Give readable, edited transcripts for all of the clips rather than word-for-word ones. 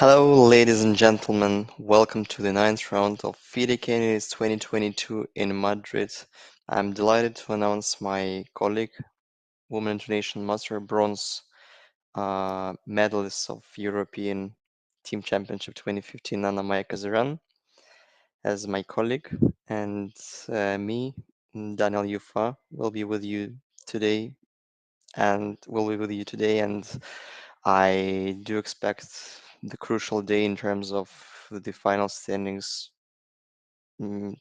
Hello, ladies and gentlemen. Welcome to the ninth round of FIDE Candidates 2022 in Madrid. I'm delighted to announce my colleague, Women International Master Bronze medalist of European Team Championship 2015, Anna-Maja Kazarian, as my colleague, and me, Daniil Yuffa, will be with you today, and I do expect the crucial day in terms of the final standings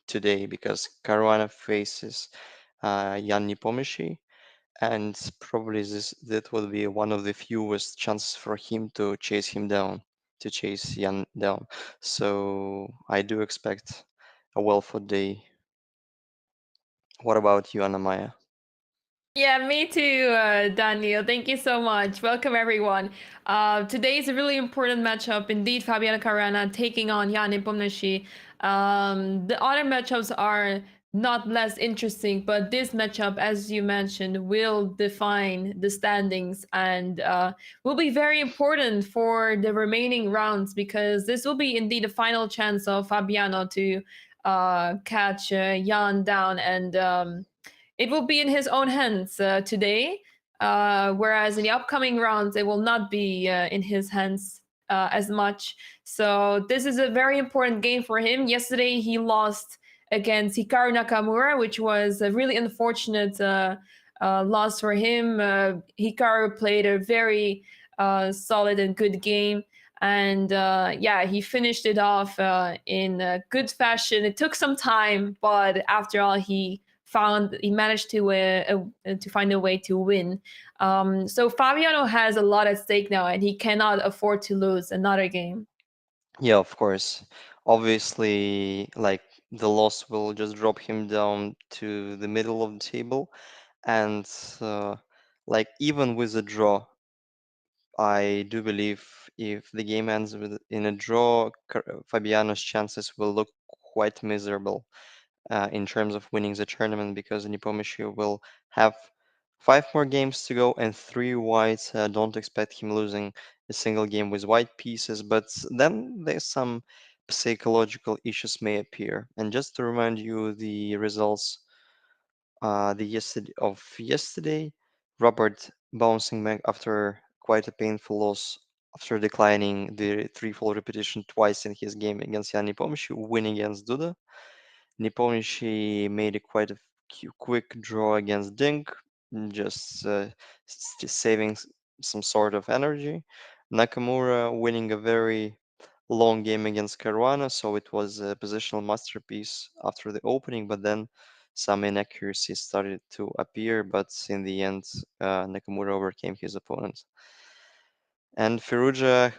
today because Caruana faces Jan Nepomnyashchy, and probably that will be one of the fewest chances for him to chase Jan down. So I do expect a well-fought day. What about you, Anna-Maja? Yeah, me too, Daniil. Thank you so much. Welcome, everyone. Today is a really important matchup. Indeed, Fabiano Caruana taking on Jan Nepomnyashchy. The other matchups are not less interesting, but this matchup, as you mentioned, will define the standings and will be very important for the remaining rounds because this will be indeed the final chance of Fabiano to catch Jan down and. It will be in his own hands today, whereas in the upcoming rounds, it will not be in his hands as much. So this is a very important game for him. Yesterday, he lost against Hikaru Nakamura, which was a really unfortunate loss for him. Hikaru played a very solid and good game. And yeah, he finished it off in good fashion. It took some time, but after all, he managed to find a way to win. So Fabiano has a lot at stake now, and he cannot afford to lose another game. Yeah, of course. Obviously, like the loss will just drop him down to the middle of the table, and like even with a draw, I do believe if the game ends in a draw, Fabiano's chances will look quite miserable in terms of winning the tournament because Nepomnyashchy will have 5 more games to go and 3 whites. Don't expect him losing a single game with white pieces, but then there's some psychological issues may appear. And just to remind you, the results of yesterday, Robert bouncing back after quite a painful loss after declining the threefold repetition twice in his game against Jan Nepomnyashchy, winning against Duda. Nepomnyashchy made a quite a quick draw against Ding, just saving some sort of energy. Nakamura winning a very long game against Caruana, so it was a positional masterpiece after the opening, but then some inaccuracies started to appear, but in the end, Nakamura overcame his opponent. And Firouzja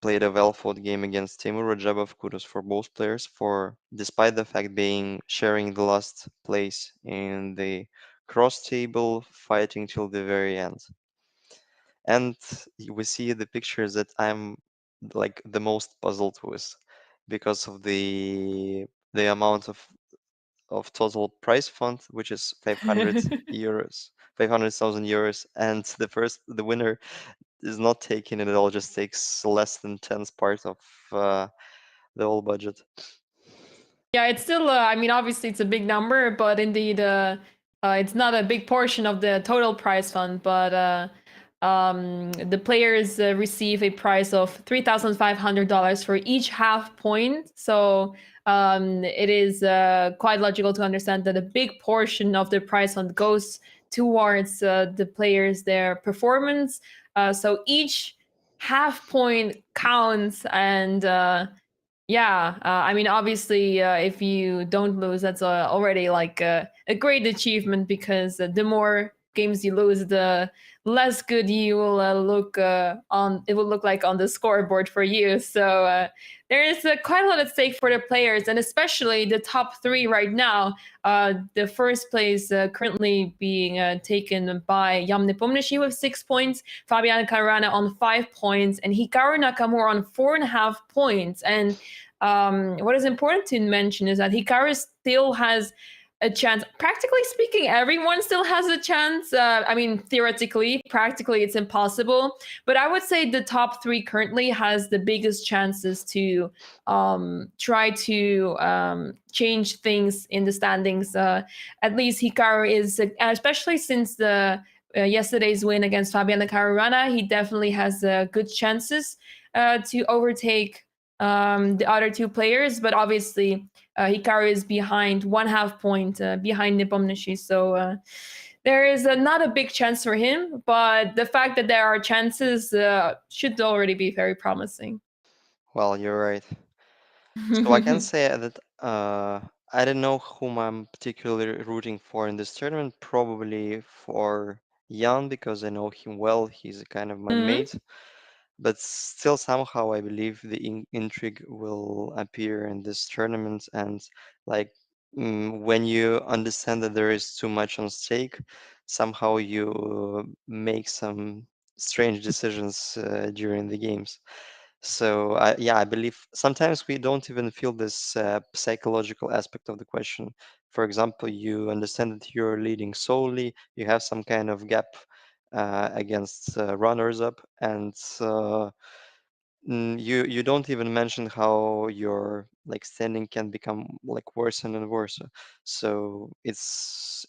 played a well-fought game against Teimour Radjabov. Kudos for both players for, despite the fact being sharing the last place in the cross table, fighting till the very end. And we see the pictures that I'm like the most puzzled with because of the amount of total prize fund, which is 500 euros, 500,000 euros, and the winner is not taking it at all, just takes less than tenth part of the whole budget. Yeah, it's still. I mean, obviously, it's a big number, but indeed, it's not a big portion of the total prize fund. But the players receive a prize of $3,500 for each half point. So it is quite logical to understand that a big portion of the prize fund goes towards the players, their performance. So each half point counts, and yeah, I mean, obviously, if you don't lose, that's already like a great achievement because the more games you lose, the less good you will look on. It will look like on the scoreboard for you. So there is quite a lot at stake for the players, and especially the top three right now. The first place currently being taken by Jan Nepomnyashchy with 6 points, Fabiano Caruana on 5 points, and Hikaru Nakamura on 4.5 points. And what is important to mention is that Hikaru still has a chance. Practically speaking, everyone still has a chance. I mean, theoretically, practically, it's impossible. But I would say the top three currently has the biggest chances to try to change things in the standings. At least Hikaru is, especially since the yesterday's win against Fabiano Caruana, he definitely has good chances to overtake the other two players. But obviously, Hikaru is behind 1/2 point behind Nepomnyashchy. So there is not a big chance for him, but the fact that there are chances should already be very promising. Well, you're right. So I can say that I don't know whom I'm particularly rooting for in this tournament. Probably for Jan because I know him well. He's kind of my Mhm. mate. But still, somehow, I believe the intrigue will appear in this tournament. And like when you understand that there is too much on stake, somehow you make some strange decisions during the games. So yeah, I believe sometimes we don't even feel this psychological aspect of the question. For example, you understand that you're leading solely, you have some kind of gap against runners up, and you don't even mention how your like standing can become like worse and worse. So it's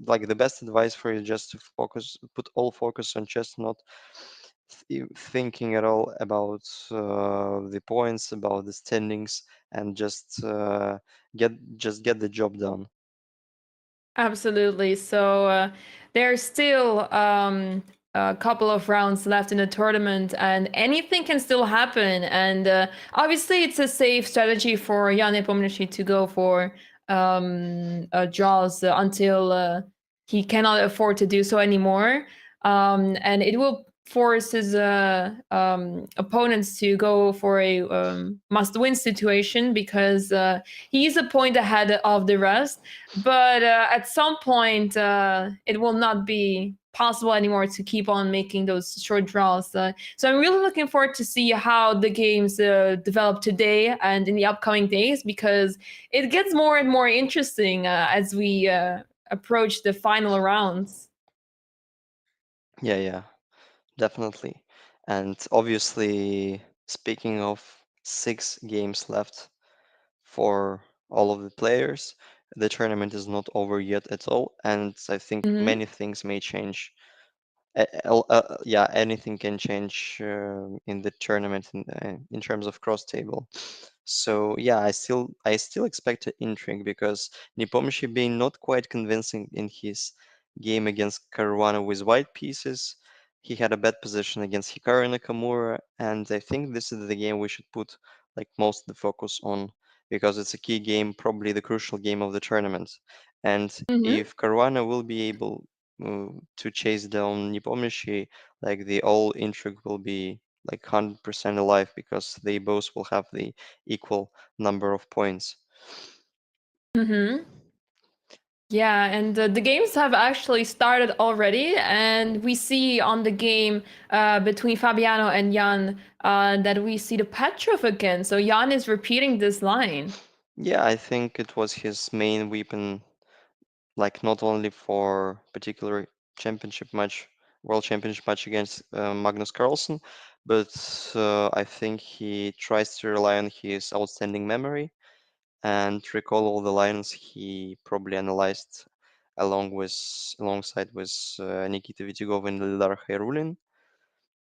like the best advice for you just to put all focus on chess, not thinking at all about the points, about the standings, and just get the job done. Absolutely. So there's still a couple of rounds left in the tournament, and anything can still happen. And obviously, it's a safe strategy for Jan Nepomnyashchy to go for draws until he cannot afford to do so anymore. And it will force his opponents to go for a must-win situation because he's a point ahead of the rest, but at some point it will not be possible anymore to keep on making those short draws. So I'm really looking forward to see how the games develop today and in the upcoming days, because it gets more and more interesting as we approach the final rounds. Yeah, definitely. And obviously, speaking of 6 games left for all of the players, the tournament is not over yet at all, and I think Hmm. many things may change. Yeah, anything can change in the tournament in terms of cross table. So yeah, I still expect an intrigue because Nepomniachtchi being not quite convincing in his game against Caruana with white pieces, he had a bad position against Hikaru Nakamura, and I think this is the game we should put like most of the focus on because it's a key game, probably the crucial game of the tournament. And Hmm. if Caruana will be able to chase down Nepomniachtchi, like the all intrigue will be like 100% alive because they both will have the equal number of points. Hmm. Yeah, and the games have actually started already, and we see on the game between Fabiano and Jan that we see the Petrov again. So Jan is repeating this line. Yeah, I think it was his main weapon, like not only for particular championship match, world championship match against Magnus Carlsen, but I think he tries to rely on his outstanding memory and recall all the lines he probably analyzed alongside with Nikita Vitigov and Ildar Khairulin.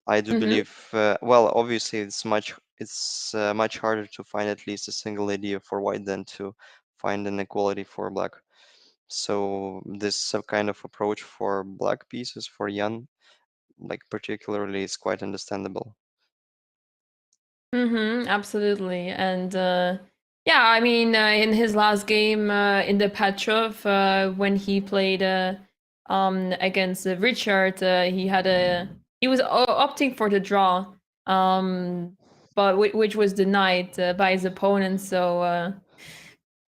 I do Hmm. believe, well, obviously it's much harder to find at least a single idea for white than to find an equality for black. So this kind of approach for black pieces for Jan, like particularly, is quite understandable. Absolutely. And yeah, I mean, in his last game in the Petrov, when he played against Richard, he was opting for the draw, um, but which was denied by his opponent. So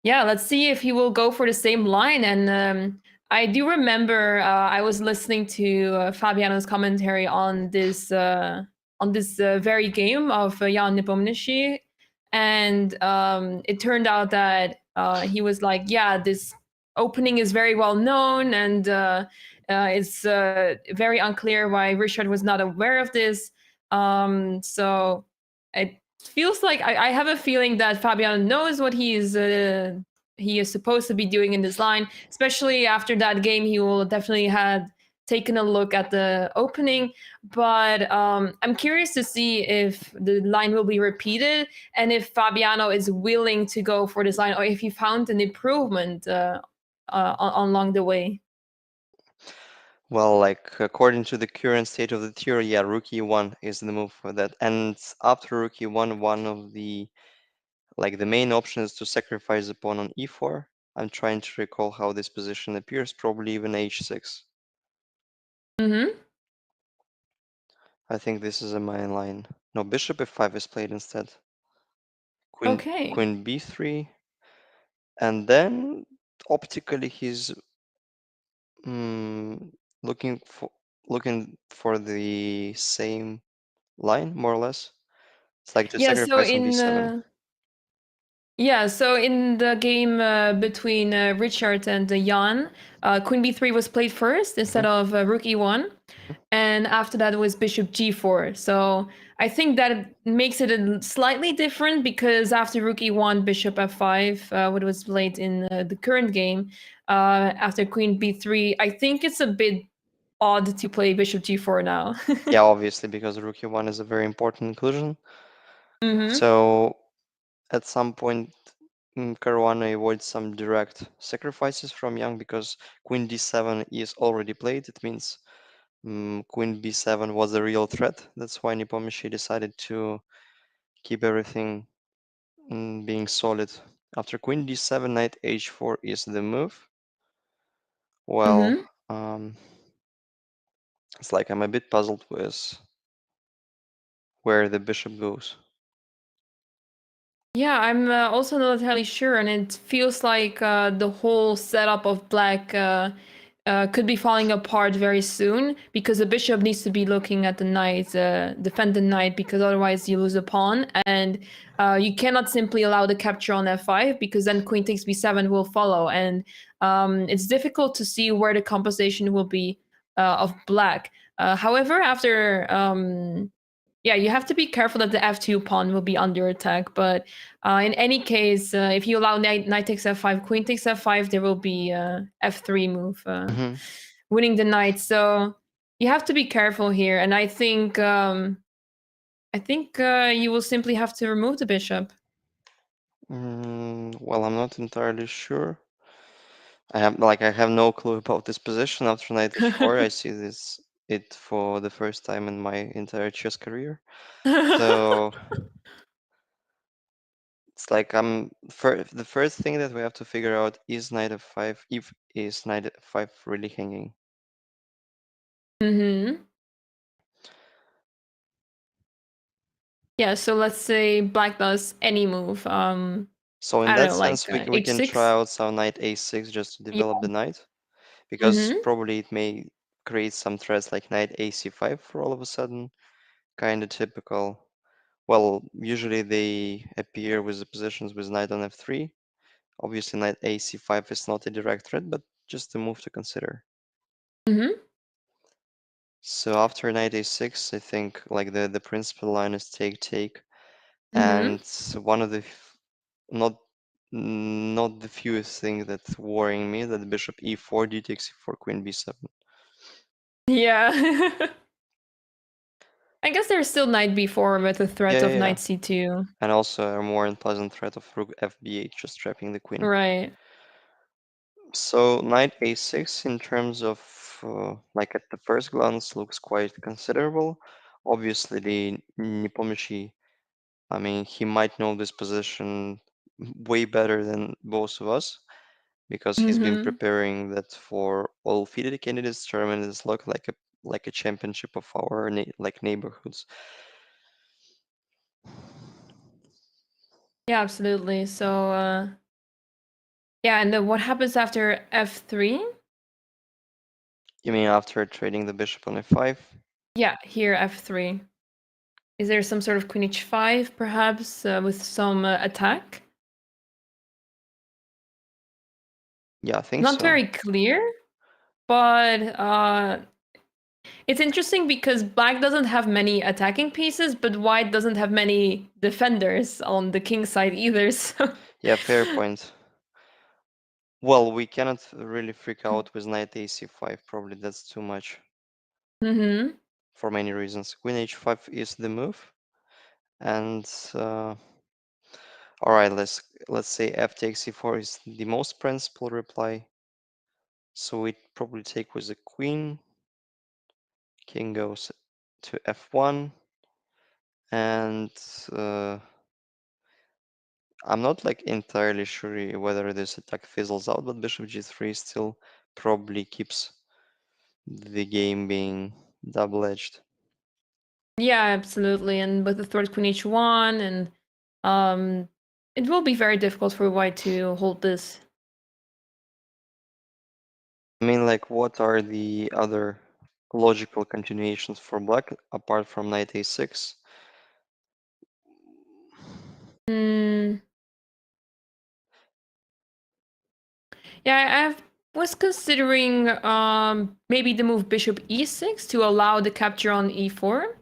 yeah, let's see if he will go for the same line. And I do remember I was listening to Fabiano's commentary on this very game of Jan Nepomniachtchi, and it turned out that he was like, "Yeah, this opening is very well known, and it's very unclear why Richard was not aware of this. So it feels like I have a feeling that Fabiano knows what he is supposed to be doing in this line, especially after that game. He will definitely have taken a look at the opening, but I'm curious to see if the line will be repeated and if Fabiano is willing to go for this line or if he found an improvement along the way. Well, like according to the current state of the theory, yeah, rook e1 is the move for that. And after rook e1, one of the the main option is to sacrifice the pawn on e4. I'm trying to recall how this position appears, probably even h6. Mm-hmm. I think this is a main line. No, bishop f5 is played instead. Queen Okay. queen b3, and then optically he's mm, looking for looking for the same line, more or less. It's like to Yeah. So sacrifice on in b7. the game between Richard and Jan, Queen B3 was played first Mhm, instead of Rook E1, mhm. and after that was Bishop G4. So I think that makes it slightly different because after Rook E1, Bishop F5, what was played in the current game, after Queen B3, I think it's a bit odd to play Bishop G4 now. Yeah, obviously, because rook e1 is a very important inclusion. Mm-hmm. So at some point, Caruana avoids some direct sacrifices from Young because queen d7 is already played. It means queen b7 was a real threat. That's why Nepomnyashchy decided to keep everything being solid. After queen d7, knight h4 is the move. Well, Mm-hmm. um, it's like I'm a bit puzzled with where the bishop goes. Yeah, I'm also not entirely sure, and it feels like the whole setup of black could be falling apart very soon because the bishop needs to be looking at the knight, defend the knight, because otherwise you lose a pawn, and you cannot simply allow the capture on f5 because then queen takes b7 will follow, and it's difficult to see where the compensation will be of black. However, after yeah, you have to be careful that the f2 pawn will be under attack. But in any case, if you allow knight takes f5, queen takes f5, there will be f3 move, Hmm. winning the knight. So you have to be careful here. And I think you will simply have to remove the bishop. Well, I'm not entirely sure. I have no clue about this position after knight h4. I see this it for the first time in my entire chess career. So it's like the first thing that we have to figure out is knight f5. If is knight f5 really hanging? hmm Yeah, so let's say black does any move. So in I don't that know, like sense, we can try h6. out some knight a6 just to Yeah. develop the knight, because hmm probably it may create some threats like knight ac5 for all of a sudden, kind of typical. Well, usually they appear with the positions with knight on f3. Obviously, knight ac5 is not a direct threat, but just a move to consider. hmm So after knight a6, I think like the principal line is take take, hmm and one of the not not the fewest thing that's worrying me that bishop e4 d takes e4 queen b7. Yeah. I guess there's still knight b4 with the Yeah, threat yeah, of yeah. knight c2. And also a more unpleasant threat of rook fb8 just trapping the queen. Right. So knight a6 in terms of like at the first glance looks quite considerable. Obviously, the Nepomnyashchy, I mean, he might know this position way better than both of us because he's been hmm preparing that for all FIDE candidates tournament. It's like a championship of our neighborhoods. Yeah, absolutely. So, yeah, and then what happens after f3? You mean after trading the bishop on f5? Yeah, here f3. Is there some sort of queen h5, perhaps, with some attack? Yeah, I think Not so. very clear, but it's interesting because black doesn't have many attacking pieces, but white doesn't have many defenders on the king side either. So, Yeah, fair point. Well, we cannot really freak out with knight ac5. Probably that's too much mm-hmm. for many reasons. Queen h5 is the move, and all right, let's say f takes c4 is the most principal reply. So we probably take with the queen. King goes to f1, and I'm not like entirely sure whether this attack fizzles out, but bishop g3 still probably keeps the game being double-edged. Yeah, absolutely. And with the third queen h1, and um, it will be very difficult for white to hold this. I mean, like, what are the other logical continuations for black apart from knight a6? Mm, yeah, was considering maybe the move bishop e6 to allow the capture on e4.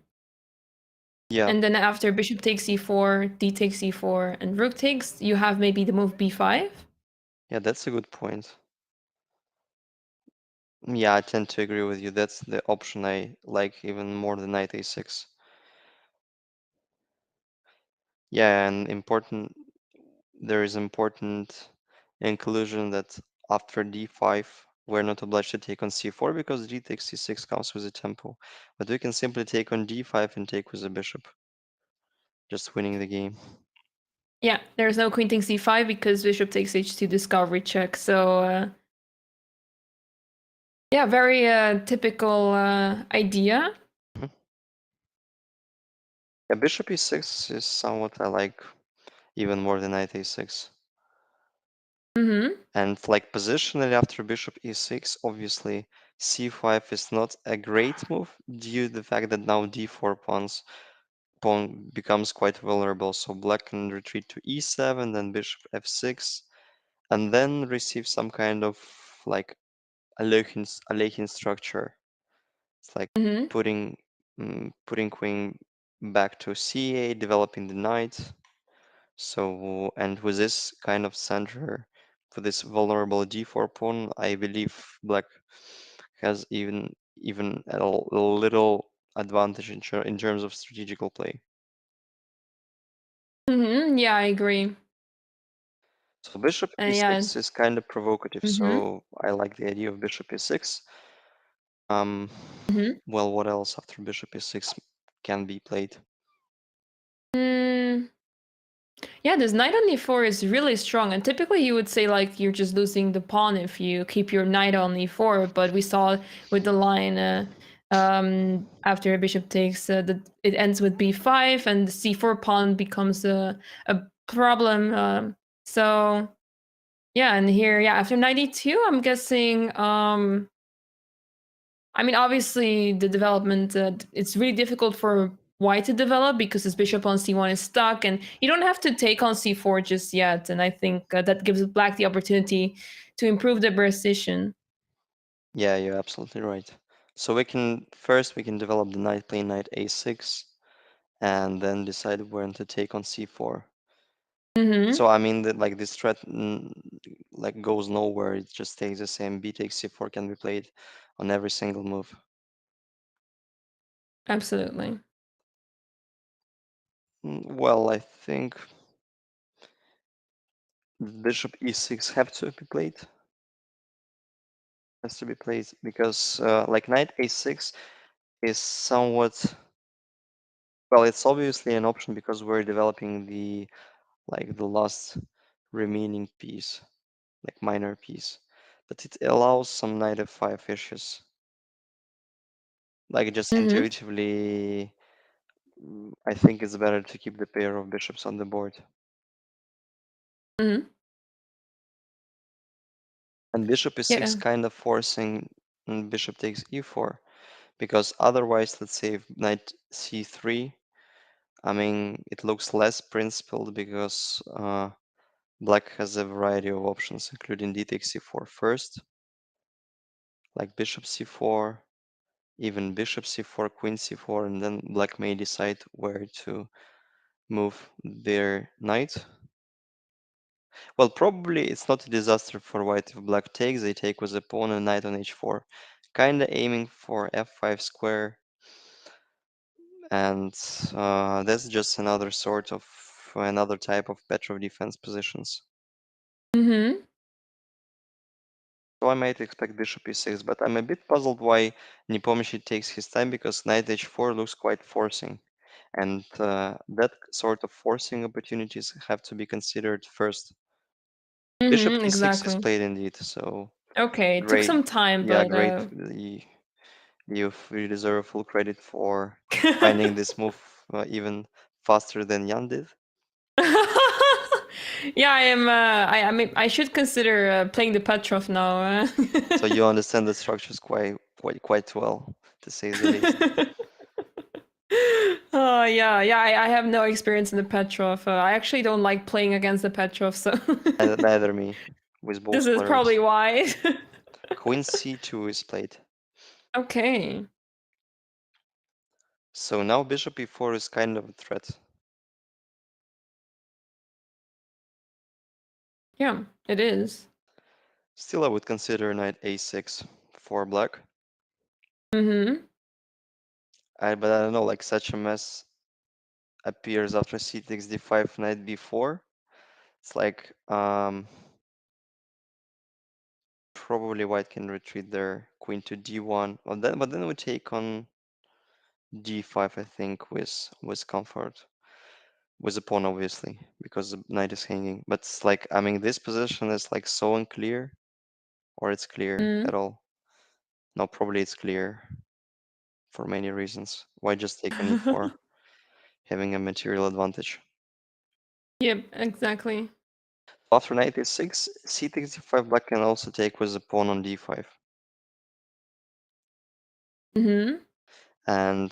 Yeah, And then after bishop takes e4, d takes e4, and rook takes, you have maybe the move b5. yeah, that's a good point. Yeah, I tend to agree with you. That's the option I like even more than knight a6. Yeah, and there is important inclusion that after d5, we're not obliged to take on c4 because d takes c6 comes with a tempo. But we can simply take on d5 and take with the bishop, just winning the game. Yeah, there's no queen takes e5 because bishop takes h2 discovery check. So yeah, very typical idea. Mhm. Yeah, bishop e6 is somewhat I like even more than knight a6. Mm-hmm. And like positionally after bishop e6, obviously c5 is not a great move due to the fact that now d4 pawn becomes quite vulnerable. So black can retreat to e7, then bishop f6, and then receive some kind of like Alekhine structure. It's like Mm-hmm. putting queen back to c8, developing the knight. So, and with this kind of center, for this vulnerable d4 pawn, I believe black has even a little advantage in terms of strategical play. Mm-hmm. Yeah, I agree. So bishop Yeah. e6 is kind of provocative, Mm-hmm. so I like the idea of bishop e6. Um, Mm-hmm. well, what else after bishop e6 can be played? Mm, yeah, this knight on e4 is really strong, and typically you would say like you're just losing the pawn if you keep your knight on e4, but we saw with the line after bishop takes that it ends with b5, and the c4 pawn becomes a problem. So yeah, and here, yeah, after 92, I'm guessing I mean, obviously, the development, it's really difficult for white to develop because his bishop on c1 is stuck, and you don't have to take on c4 just yet. And I think that gives black the opportunity to improve the position. Yeah, you're absolutely right. So we can develop the knight playing knight a6 and then decide when to take on c4. Mm-hmm. So I mean that like this threat like goes nowhere. It just stays the same. B takes c4 can be played on every single move. Absolutely. Well, I think bishop e6 have to be played. Has to be played because like knight a6 is somewhat well. It's obviously an option because we're developing the last remaining piece, like minor piece, but it allows some knight f5 issues. Like just Mm-hmm. intuitively, I think it's better to keep the pair of bishops on the board. Mm-hmm. And bishop e6 Yeah. kind of forcing bishop takes e4, because otherwise, let's say if knight c3, I mean, it looks less principled because Black has a variety of options, including d takes c4 first, like bishop c4, even bishop c4, queen c4, and then black may decide where to move their knight. Well, probably it's not a disaster for white if black takes. They take with a pawn and knight on h4, kinda aiming for f5 square, and that's just another type of Petrov defense positions. Mm-hmm. So I might expect bishop e6, but I'm a bit puzzled why Nepomnyashchy takes his time, because knight h4 looks quite forcing, and that sort of forcing opportunities have to be considered first. Bishop Mm-hmm. e6 is Exactly. played indeed, so Okay, it took great. some time, Yeah, but great. You deserve full credit for finding this move even faster than Jan did. yeah, I am. I mean, I should consider playing the Petrov now. So you understand the structures quite well, to say the least. Oh yeah, yeah. I have no experience in the Petrov. I actually don't like playing against the Petrov, so Neither me, with this both is players. probably why. Queen c2 is played. Okay. So now bishop e4 is kind of a threat. Yeah, it is. Still, I would consider knight a6 for black. Mm-hmm. But I don't know, like such a mess appears after c takes d5, knight b4. It's like probably white can retreat their queen to d1. But then we take on d5, I think, with comfort, with a pawn obviously, because the knight is hanging. But it's like, I mean, this position is like so unclear, or it's clear Mm-hmm. at all. No, probably it's clear for many reasons. Why just take on e4, having a material advantage? Yep, exactly. After knight e6, c takes d5, black can also take with the pawn on d5. Mm-hmm. And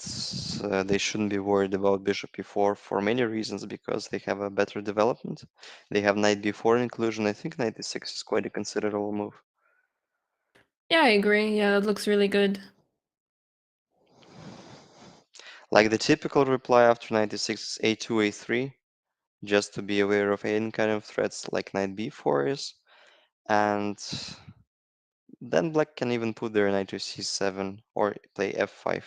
they shouldn't be worried about bishop e4 for many reasons, because they have a better development. They have knight b4 inclusion. I think knight e6 is quite a considerable move. Yeah, I agree. Yeah, that looks really good. Like the typical reply after knight e6 is a2, a3, just to be aware of any kind of threats like knight b4 is. And then black can even put their knight to c7 or play f5.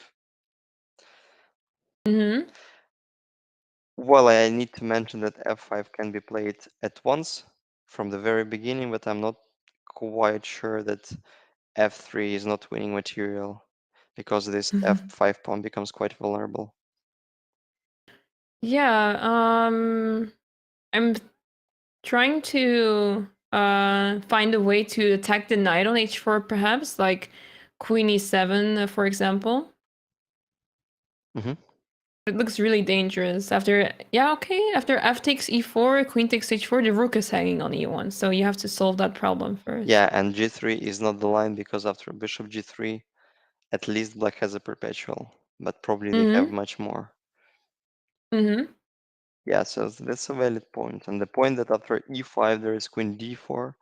Mm-hmm. Well, I need to mention that f5 can be played at once from the very beginning, but I'm not quite sure that f3 is not winning material, because this f5 pawn becomes quite vulnerable. Yeah, I'm trying to find a way to attack the knight on h4, perhaps, like queen e7, for example. Hmm. It looks really dangerous. After, yeah, okay, after f takes e4, queen takes h4, the rook is hanging on e1, so you have to solve that problem first. Yeah, and g3 is not the line, because after bishop g3, at least black has a perpetual, but probably they have Mm-hmm. much more. Mm-hmm. Yeah, so that's a valid point. And the point that after e5 there is queen d4,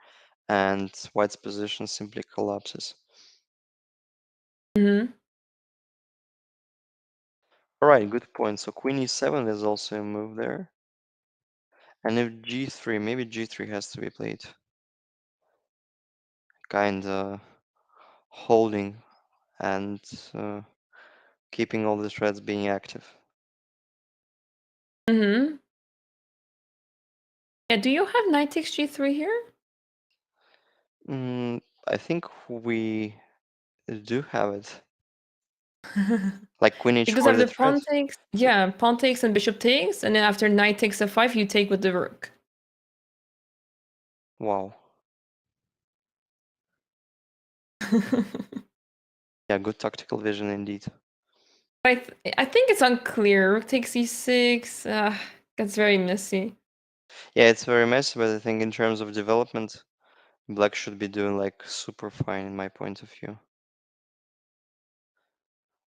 and white's position simply collapses. Mm-hmm. All right, good point. So queen e7 is also a move there. And if g3, maybe g3 has to be played. Kinda holding and keeping all the threads being active. Mm-hmm. Yeah, do you have knight takes g3 here? I think we do have it. Like queen Because h4 is a after threat. pawn takes, yeah, pawn takes and bishop takes, and then after knight takes f5, you take with the rook. Wow. Yeah, good tactical vision indeed. I think it's unclear. Rook takes e6. That's very messy. Yeah, it's very messy, but I think in terms of development, black should be doing like super fine in my point of view.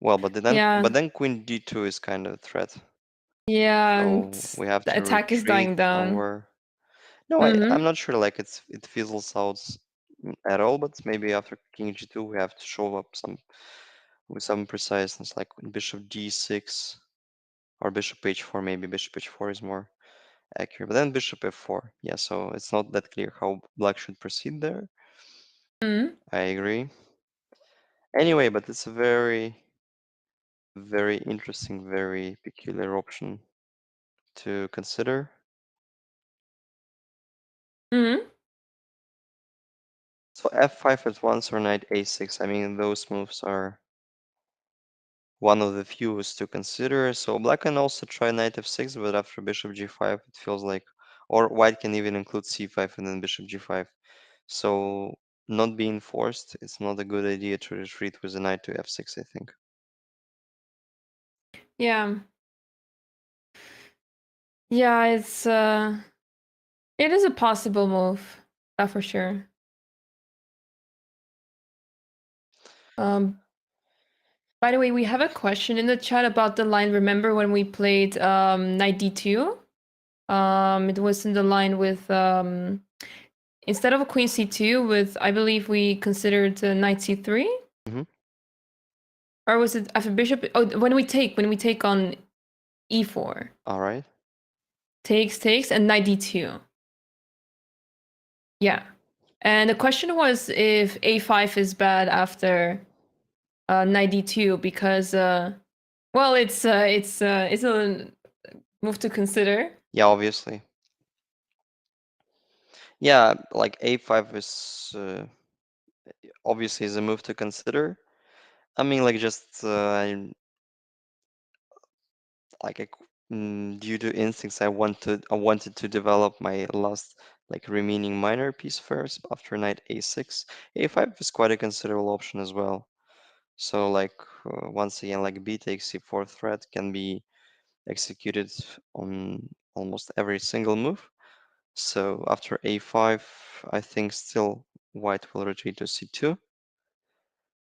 Well, Yeah, but then queen d2 is kind of a threat. yeah, and So we have the to attack is retreat dying down. somewhere. No, I'm Mm-hmm. not sure. Like it fizzles out at all, but maybe after king g2 we have to show up some with some preciseness, like bishop d6 or bishop h4. Maybe bishop h4 is more accurate. But then bishop f4. Yeah, so it's not that clear how black should proceed there. Mm-hmm. I agree. Anyway, but it's a very, very interesting, very peculiar option to consider. Mm-hmm. So f5 at once or knight a6. I mean, those moves are one of the fewest to consider. So black can also try knight f6, but after bishop g5, it feels like, or white can even include c5 and then bishop g5. So not being forced, it's not a good idea to retreat with a knight to f6, I think. Yeah. Yeah, it is a possible move, for sure. Um, by the way, we have a question in the chat about the line. Remember when we played knight d2? It was in the line with instead of queen c2 with I believe we considered knight c3, Hmm. or was it after bishop? Oh, when we take on e4, All right. takes and knight d2. Yeah, and the question was if a5 is bad after knight d2 because well it's a move to consider. Yeah, obviously. Yeah, like a5 is obviously is a move to consider. I mean, like just like due to instincts, I wanted to develop my last like remaining minor piece first after knight a6. A5 is quite a considerable option as well. So like once again, like b takes c4 threat can be executed on almost every single move. So after a5, I think still white will retreat to c2.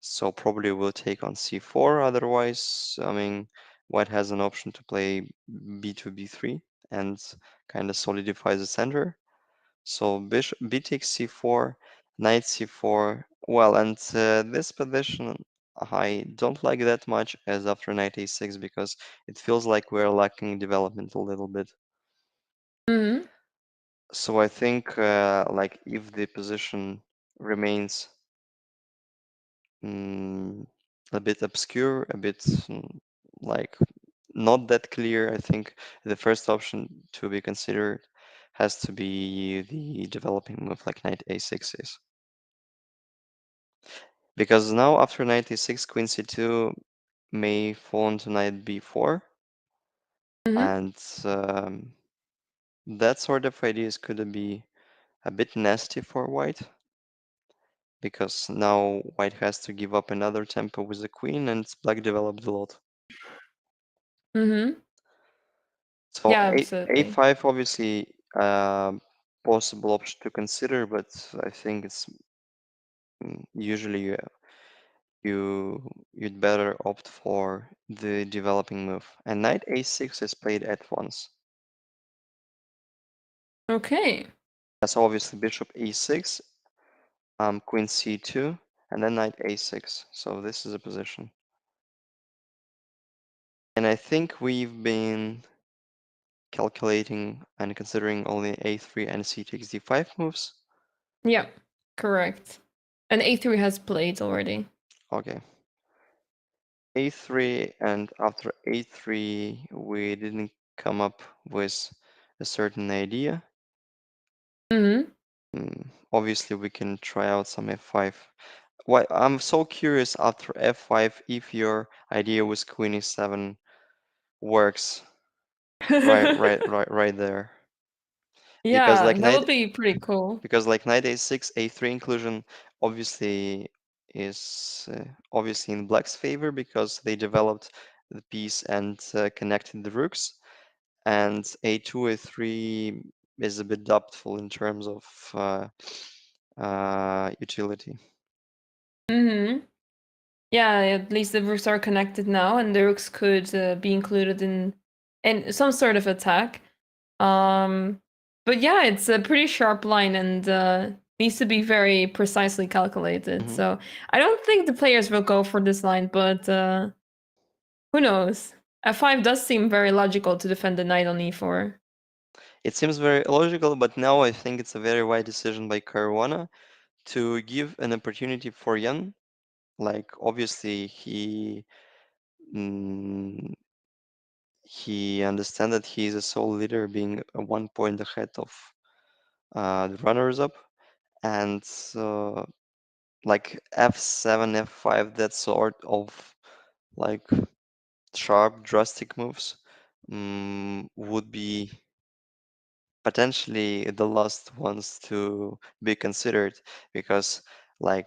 So probably will take on c4. Otherwise, I mean, white has an option to play b2, b3 and kind of solidify the center. So bishop b takes c4, knight c4. Well, and this position I don't like that much as after knight a6 because it feels like we're lacking development a little bit. Mm-hmm. So I think like if the position remains mm, a bit obscure, a bit like not that clear. I think the first option to be considered has to be the developing move like knight a6 is. Because now after knight a6, queen c2 may fall into knight b4, Mm-hmm. and that sort of ideas could be a bit nasty for white, because now white has to give up another tempo with the queen, and black developed a lot. Mm-hmm. So Yeah, a absolutely. a5 obviously possible option to consider, but I think it's usually you'd better opt for the developing move. And knight a6 is played at once. Okay. That's obviously bishop e6, queen c2, and then knight a6. So this is a position. And I think we've been calculating and considering only a3 and c takes d5 moves. Yeah, correct. And a3 has played already. Okay. a3, and after a3 we didn't come up with a certain idea. Mm-hmm. Obviously we can try out some f5. Why I'm so curious after f5 if your idea with queen e7 works right there. Because Yeah, like that knight would be pretty cool. because like knight a6 a3 inclusion obviously is obviously in black's favor because they developed the piece and connected the rooks, and a2 a3 is a bit doubtful in terms of utility. Mm-hmm. Yeah, at least the rooks are connected now, and the rooks could be included in some sort of attack. Um, But yeah, it's a pretty sharp line and needs to be very precisely calculated. Hmm. So I don't think the players will go for this line, but who knows? F5 does seem very logical to defend the knight on e4. It seems very illogical, but now I think it's a very wise decision by Caruana to give an opportunity for Jan. Like obviously mm, he understands that he is a sole leader, being 1 point ahead of the runners up, and like f7, f5, that sort of like sharp, drastic moves would be potentially the last ones to be considered because like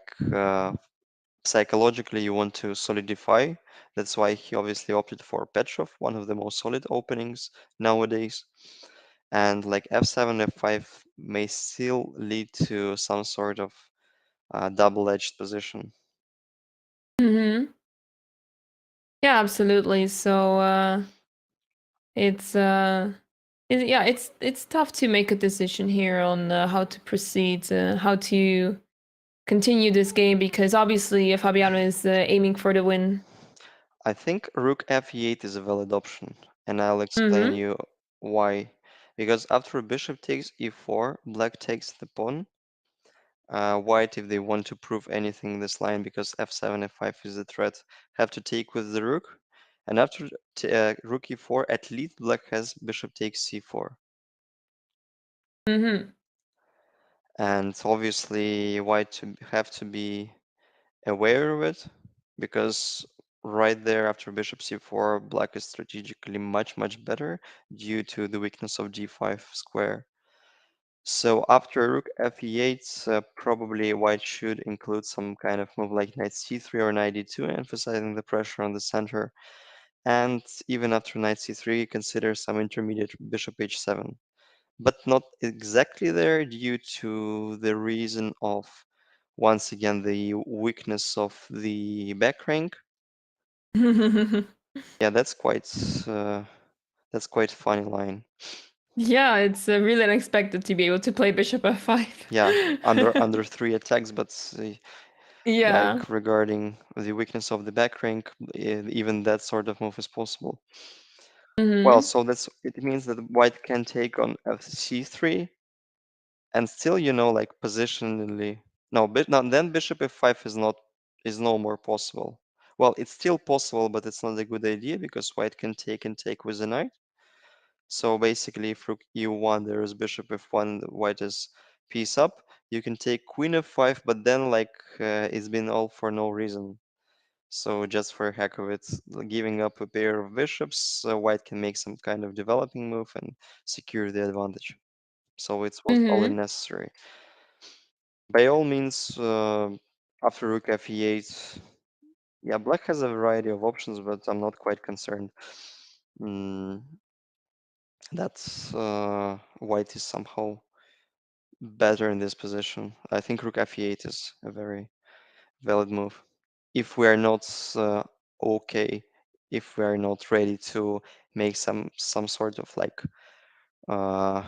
psychologically you want to solidify. That's why he obviously opted for Petrov, one of the most solid openings nowadays. And like f7, f5 may still lead to some sort of double-edged position. Mm-hmm. Yeah, absolutely. So it's yeah, it's tough to make a decision here on how to proceed, how to continue this game because obviously Fabiano is aiming for the win. I think rook f8 is a valid option, and I'll explain Mm-hmm. you why. Because after bishop takes e4, black takes the pawn. White, if they want to prove anything in this line, because f7, f5 is a threat, have to take with the rook. And after rook e4, at least black has bishop takes c4. Mm-hmm. And obviously, white have to be aware of it, because right there after bishop c4, black is strategically much, much better due to the weakness of g5 square. So after rook f8, probably white should include some kind of move like knight c3 or knight d2, emphasizing the pressure on the center. And even after knight c3, consider some intermediate bishop h7, but not exactly there due to the reason of, once again, the weakness of the back rank. Yeah, uh, that's quite funny line. Yeah, it's really unexpected to be able to play bishop f5. Yeah, under three attacks, but Yeah. like regarding the weakness of the back rank, even that sort of move is possible. Well, Mm-hmm. so that's it means that white can take on fc3 and still, like positionally. No, but no, then bishop f5 is no more possible. Well, it's still possible, but it's not a good idea because white can take and take with the knight. So basically, if rook e1, there is bishop f1, white is piece up. You can take queen f5, but then like it's been all for no reason. So just for heck of it, giving up a pair of bishops, white can make some kind of developing move and secure the advantage. So it was all Mm-hmm. unnecessary. By all means, after rook f8, yeah, black has a variety of options, but I'm not quite concerned. Mm, that's white is somehow better in this position. I think rook f8 is a very valid move. If we are not okay, if we are not ready to make some sort of uh,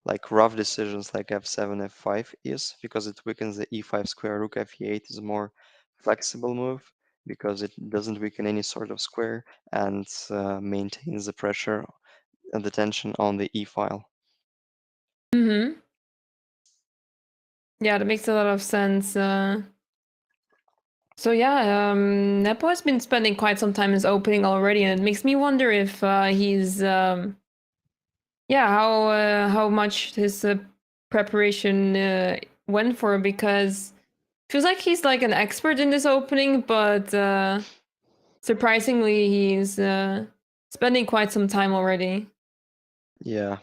like rough decisions like f7, f5 is, because it weakens the e5 square. Rook f8 is a more flexible move because it doesn't weaken any sort of square and maintains the pressure and the tension on the e file. Mm-hmm. Yeah, that makes a lot of sense. So yeah, Nepo has been spending quite some time in his opening already, and it makes me wonder if he's yeah, how much his preparation went for because feels like he's like an expert in this opening, but surprisingly he's spending quite some time already. Yeah.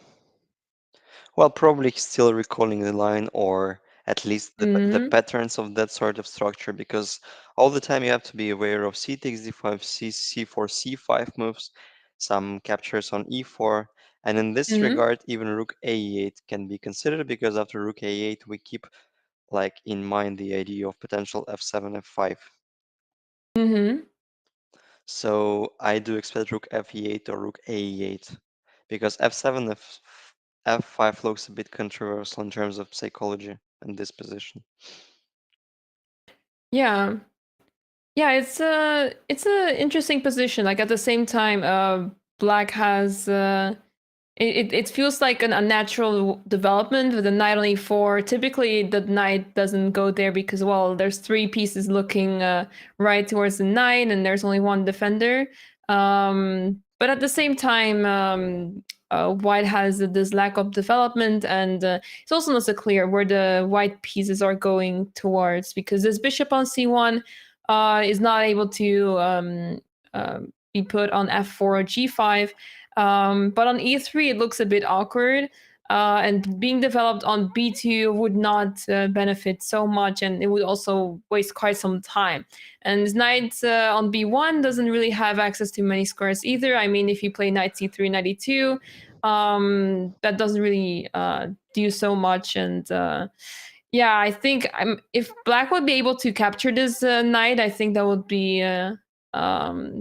Well, probably he's still recalling the line, or at least the Mm-hmm. patterns of that sort of structure, because all the time you have to be aware of c takes d5, c4, c5 moves, some captures on e4, and in this Mm-hmm. regard, even rook a8 can be considered, because after rook a8 we keep like in mind the idea of potential f7, f5. Mm-hmm. So I do expect rook f8 or rook a8, because f7, f5 looks a bit controversial in terms of psychology in this position. Yeah. Yeah, it's a interesting position. Like at the same time, black has it feels like an unnatural development with the knight on e4. Typically, the knight doesn't go there because, well, there's three pieces looking right towards the knight, and there's only one defender. But at the same time, white has this lack of development, and it's also not so clear where the white pieces are going towards because this bishop on c1 is not able to be put on f4 or g5. But on e3, it looks a bit awkward. And being developed on b2 would not benefit so much, and it would also waste quite some time. And knight on b1 doesn't really have access to many squares either. I mean, if you play knight c3, knight e2, that doesn't really do so much. And yeah, I think if black would be able to capture this knight, I think that would be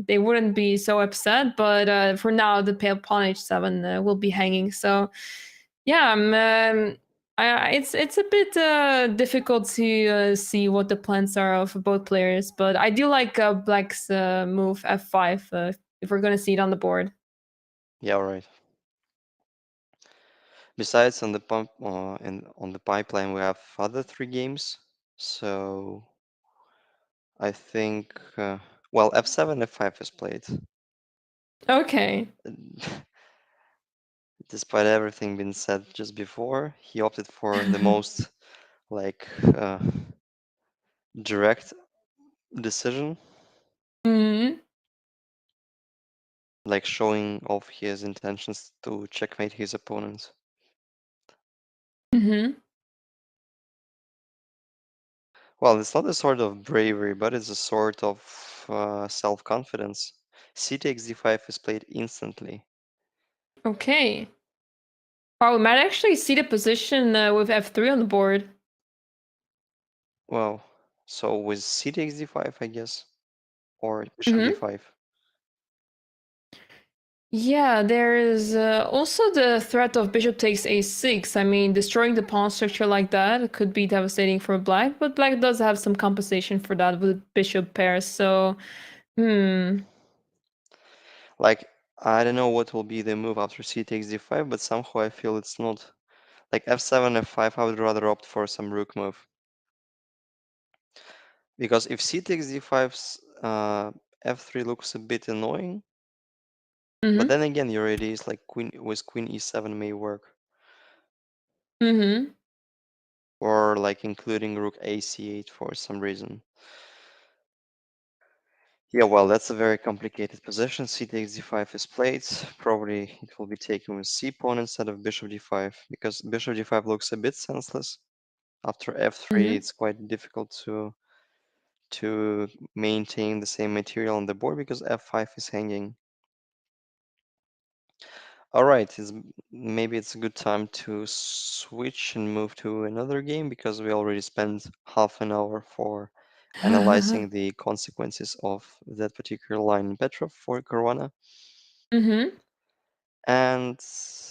they wouldn't be so upset. But for now, the pale pawn h7 will be hanging. So yeah, it's a bit difficult to see what the plans are of both players. But I do like black's move f5 if we're going to see it on the board. Yeah, right. Besides, on the on the pipeline, we have other three games. So I think, well, f7, f5 is played. Okay. Despite everything been said just before, he opted for the most like direct decision, Hmm. like showing off his intentions to checkmate his opponent. Hmm. Well, it's not a sort of bravery, but it's a sort of self-confidence. C takes d5 is played instantly. Okay. Oh, we might actually see the position with f3 on the board. Well, so with c takes d5, I guess, or bishop Hmm. d5. Yeah, there's also the threat of bishop takes a6. I mean, destroying the pawn structure like that could be devastating for black, but black does have some compensation for that with bishop pairs. So, hmm. Like, I don't know what will be the move after c takes d5, but somehow I feel it's not. Like f7, f5, I would rather opt for some rook move. Because if c takes d5, f3 looks a bit annoying. But Mm-hmm. then again, your ideas like queen with queen e7 may work. Mm-hmm. Or like including rook a c8 for some reason. Yeah, well, that's a very complicated position. C takes d5 is played. Probably it will be taken with c pawn instead of bishop d5, because bishop d5 looks a bit senseless. After f3, Mm-hmm. it's quite difficult to maintain the same material on the board because f5 is hanging. All right, maybe it's a good time to switch and move to another game because we already spent half an hour for analyzing the consequences of that particular line in Petrov for Caruana. Mm-hmm. And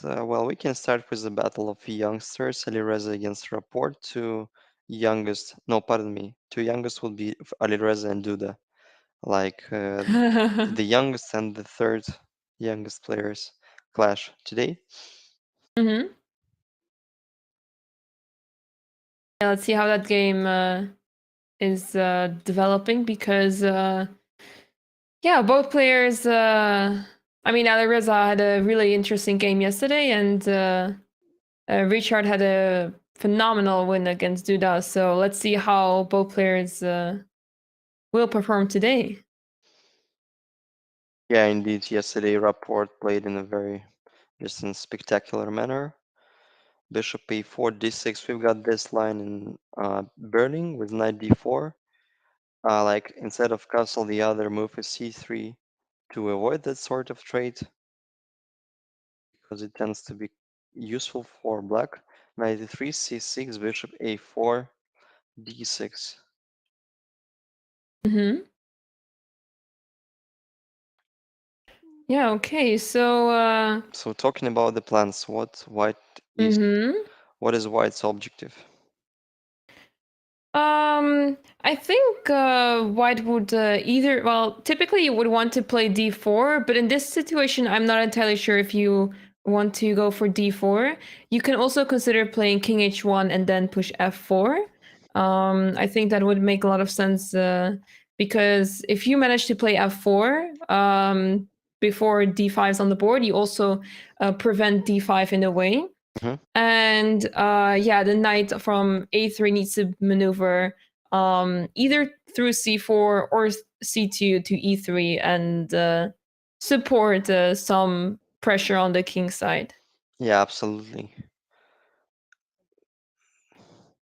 well, we can start with the battle of youngsters, Alireza against Rapport. Two youngest, no, pardon me, two youngest would be Alireza and Duda, like the youngest and the third youngest players clash today. Mm-hmm. Yeah, let's see how that game is developing because yeah, both players. I mean, Alireza had a really interesting game yesterday, and Richard had a phenomenal win against Duda. So let's see how both players will perform today. Yeah, indeed, yesterday Rapport played in a very just in spectacular manner. Bishop a4, d6. We've got this line in burning with knight d4. Like instead of castle, the other move is c3 to avoid that sort of trait because it tends to be useful for black. Knight e3, c6, bishop a4, d6. Mm-hmm. Yeah, okay. So, So talking about the plans, is mhm. what is white's objective? I think White would either. Well, typically you would want to play d4, but in this situation, I'm not entirely sure if you want to go for d4. You can also consider playing king h1 and then push f4. I think that would make a lot of sense because if you manage to play f4 before d5 is on the board, you also prevent d5 in a way. Hmm. And yeah, the knight from a3 needs to maneuver either through c4 or c2 to e3 and support some pressure on the king side. Yeah, absolutely.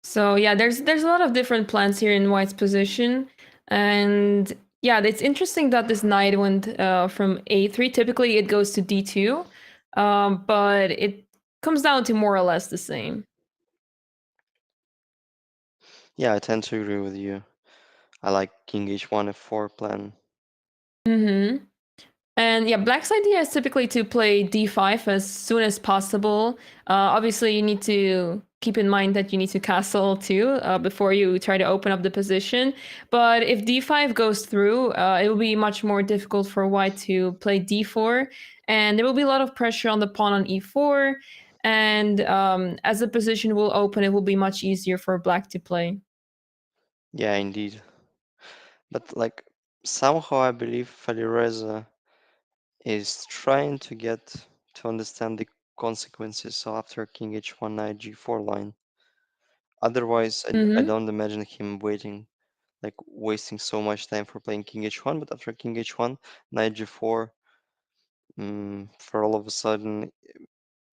So yeah, there's a lot of different plans here in White's position, and yeah, it's interesting that this knight went from a3. Typically, it goes to d2, but it comes down to more or less the same. Yeah, I tend to agree with you. I like king h1 f4 plan. Mm-hmm. And yeah, Black's idea is typically to play d5 as soon as possible. Obviously, you need to keep in mind that you need to castle too before you try to open up the position. But if d5 goes through, it will be much more difficult for White to play d4, and there will be a lot of pressure on the pawn on e4. And as the position will open, it will be much easier for Black to play. Yeah, indeed. But like somehow I believe Falireza is trying to get to understand the consequences after king h1 knight g4 line. Otherwise, I Mm-hmm. don't imagine him waiting, like wasting so much time for playing king h1. But after king h1, knight g4, for all of a sudden,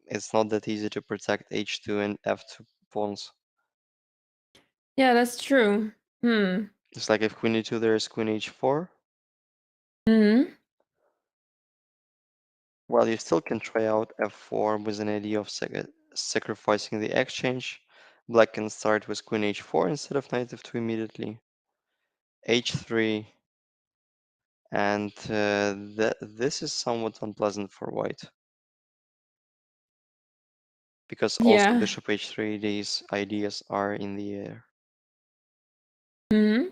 it's not that easy to protect h2 and f2 pawns. Yeah, that's true. Hmm. It's like if queen e2, there is queen h4. Mm-hmm. Well, you still can try out f4 with an idea of sacrificing the exchange. Black can start with queen h4 instead of knight f2 immediately. h3, and this is somewhat unpleasant for white because also Yeah. bishop h3 these ideas are in the air. Mm-hmm.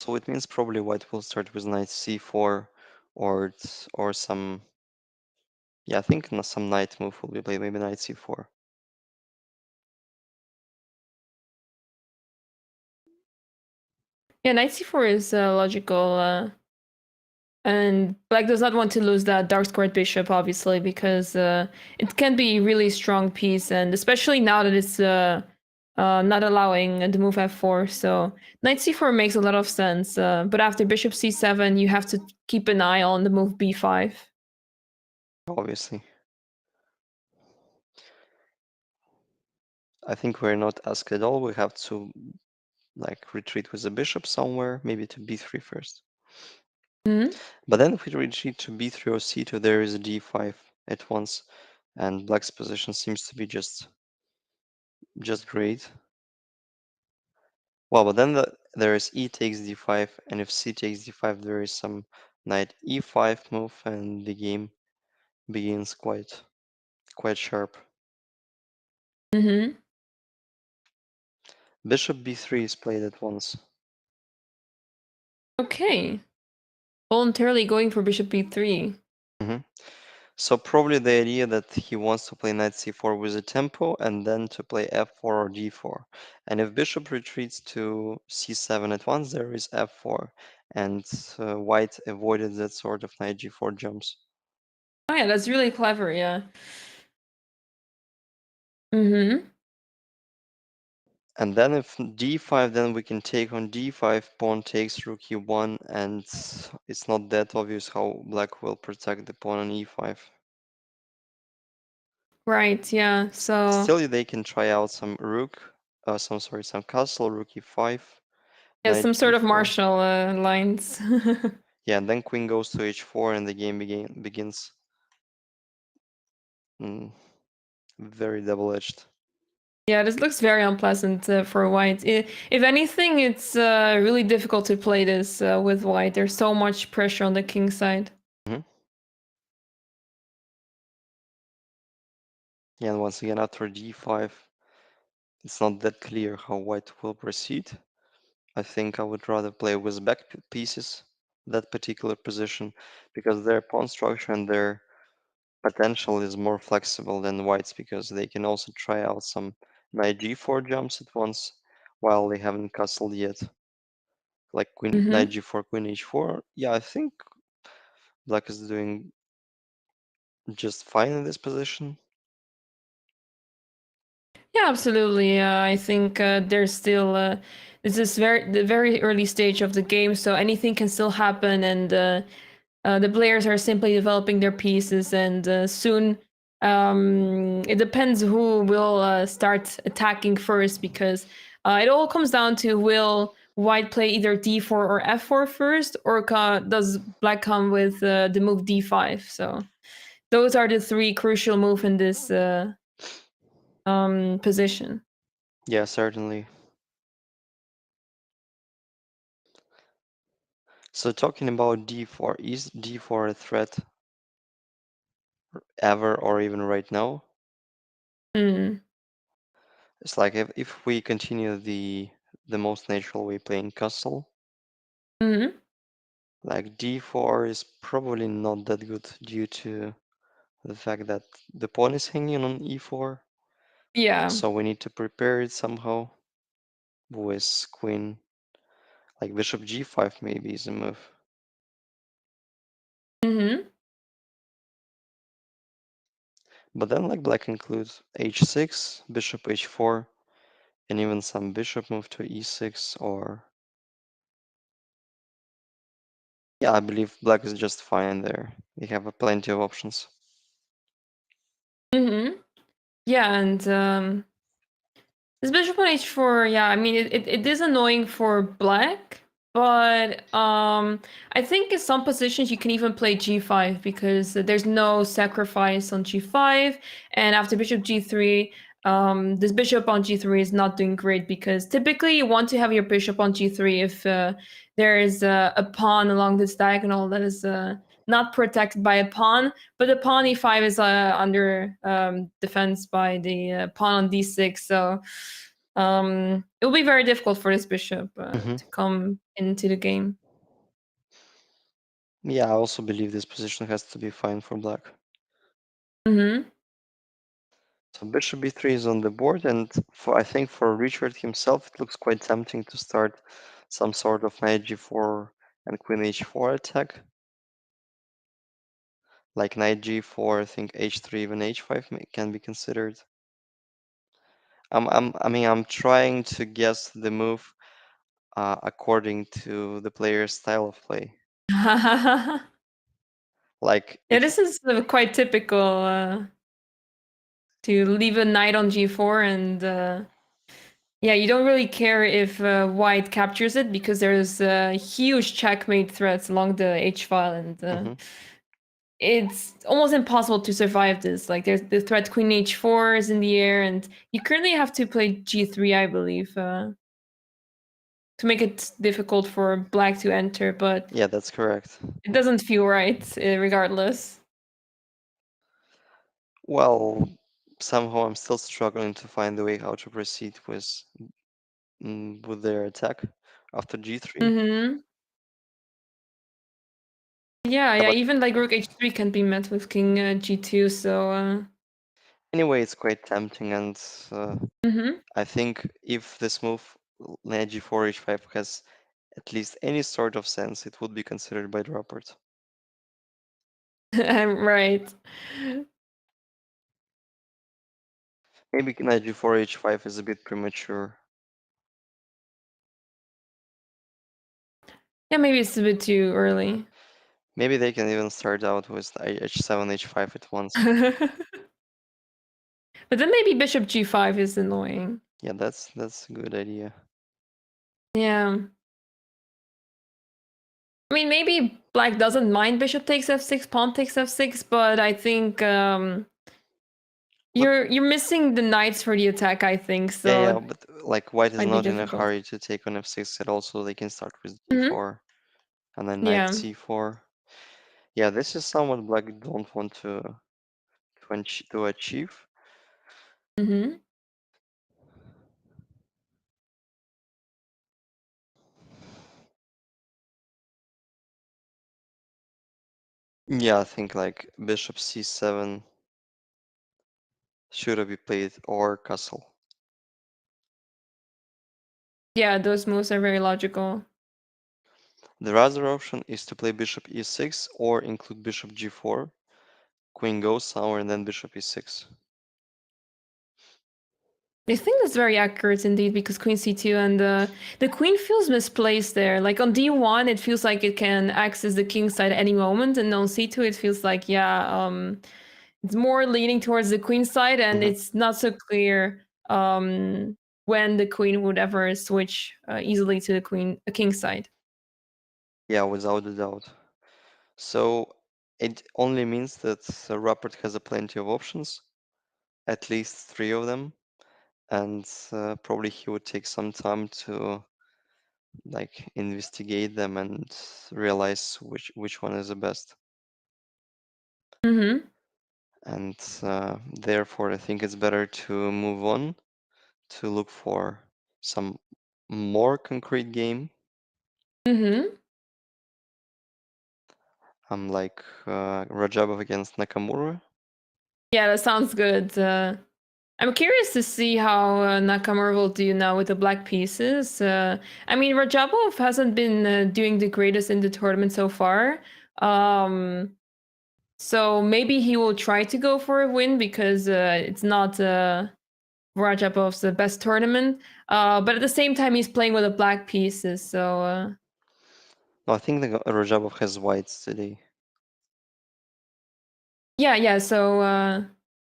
So it means probably white will start with knight c4 or some, yeah, I think some knight move will be played, maybe knight c4. Yeah, knight c4 is logical. And Black does not want to lose that dark squared bishop, obviously, because it can be really strong piece, and especially now that it's not allowing the move f4. So knight c4 makes a lot of sense. But after bishop c7, you have to keep an eye on the move b5. Obviously, I think we're not asked at all. We have to like retreat with the bishop somewhere, maybe to b3 first. Hmm. But then if we retreat to b3 or c2, there is a d5 at once, and black's position seems to be just great. Well, but then there is e takes d5, and if c takes d5, there is some knight e5 move, and the game begins quite sharp. Hmm. Bishop b3 is played at once. Okay. Voluntarily going for bishop b3. Hmm. So probably the idea that he wants to play knight c4 with a tempo and then to play f4 or d4. And if bishop retreats to c7 at once, there is f4. And white avoided that sort of knight g4 jumps. Oh yeah, that's really clever. Yeah. Hmm. And then if d5, then we can take on d5, pawn takes rook e1, and it's not that obvious how black will protect the pawn on e5. Right. Yeah. So Still, they can try out some rook, some castle, rook e5, yeah, knight some sort of g4. martial lines. Yeah, and then queen goes to h4 and the game begins. Mm, very double-edged. Yeah, this looks very unpleasant for white. If anything, it's really difficult to play this with white. There's so much pressure on the king side. Mhm. Yeah, and once again, after d5, it's not that clear how white will proceed. I think I would rather play with back pieces, that particular position, because their pawn structure and their potential is more flexible than white's, because they can also try out some knight g4 jumps at once while they haven't castled yet, like queen knight Mm-hmm. g4, queen h4. Yeah, I think black is doing just fine in this position. Yeah, absolutely. I think there's still this is the very early stage of the game, so anything can still happen, and the players are simply developing their pieces, and soon it depends who will start attacking first, because it all comes down to will white play either d4 or f4 first, or does black come with the move d5. So those are the three crucial moves in this position. Yeah, certainly. So talking about d4, is d4 a threat ever or even right now? Mm. It's like if we continue the most natural way playing castle, Mm-hmm. like d4 is probably not that good due to the fact that the pawn is hanging on e4, Yeah. so we need to prepare it somehow with queen, like bishop g5 maybe is a move. Mm-hmm. But then like black includes h6, bishop h4, and even some bishop move to e6 or yeah, I believe black is just fine there. We have plenty of options. Mm-hmm. Yeah, and this bishop on h4, yeah, I mean it is annoying for black, but I think in some positions you can even play g5 because there's no sacrifice on g5, and after bishop g3, this bishop on g3 is not doing great because typically you want to have your bishop on g3 if there is a pawn along this diagonal that is not protected by a pawn, but the pawn e5 is under defense by the pawn on d6, so it will be very difficult for this bishop Hmm. to come into the game. Yeah, I also believe this position has to be fine for black. Mm-hmm. So bishop b3 is on the board, and I think for Richard himself, it looks quite tempting to start some sort of knight g4 and queen h4 attack. Like knight g4, I think h3, even h5 can be considered. I'm trying to guess the move according to the player's style of play. Yeah, Like if this is quite typical to leave a knight on g4, and yeah, you don't really care if white captures it because there's huge checkmate threats along the h file, and mhm. it's almost impossible to survive this. Like there's the threat queen h4 is in the air, and you currently have to play g3, I believe, to make it difficult for black to enter, but Yeah, that's correct. it doesn't feel right regardless. Well, somehow I'm still struggling to find the way how to proceed with their attack after g3. Mm-hmm. Yeah, Yeah, yeah, but even like rook h3 can be met with king g2, so anyway, it's quite tempting, and mm-hmm. I think if this move knight g4 h5 has at least any sort of sense, it would be considered by the Rapport. Right. Maybe knight g4 h5 is a bit premature. Yeah, maybe it's a bit too early. Maybe they can even start out with h7 h5 at once. But then maybe bishop g5 is annoying. Yeah, that's a good idea. Yeah. I mean, maybe black doesn't mind bishop takes f6, pawn takes f6, but I think But You're missing the knights for the attack, I think, yeah, so but like white is might be not in a difficult. hurry to take on f6, and also they can start with Mm-hmm. d4 and then knight Yeah. c4. Yeah, this is somewhat black don't want to achieve. Mm-hmm. Yeah, I think like bishop c7 should have been played or castle. Yeah, those moves are very logical. The other option is to play bishop e6 or include bishop g4, queen goes somewhere, and then bishop e6. I think that's very accurate indeed because queen c2 and the queen feels misplaced there. Like on d1, it feels like it can access the king side at any moment, and on c2, it feels like it's more leaning towards the queen side, and Hmm. it's not so clear when the queen would ever switch easily to the king side. Yeah, without a doubt. So it only means that Rapport has a plenty of options, at least three of them, and probably he would take some time to like investigate them and realize which one is the best. Mm-hmm. And therefore, I think it's better to move on to look for some more concrete game. Mm-hmm. Like Radjabov against Nakamura. Yeah, that sounds good. I'm curious to see how Nakamura will do now with the black pieces. I mean, Radjabov hasn't been doing the greatest in the tournament so far. Um, so maybe he will try to go for a win because it's not Radjabov's best tournament. But at the same time, he's playing with the black pieces. So No, I think the Radjabov has whites today. yeah, yeah. So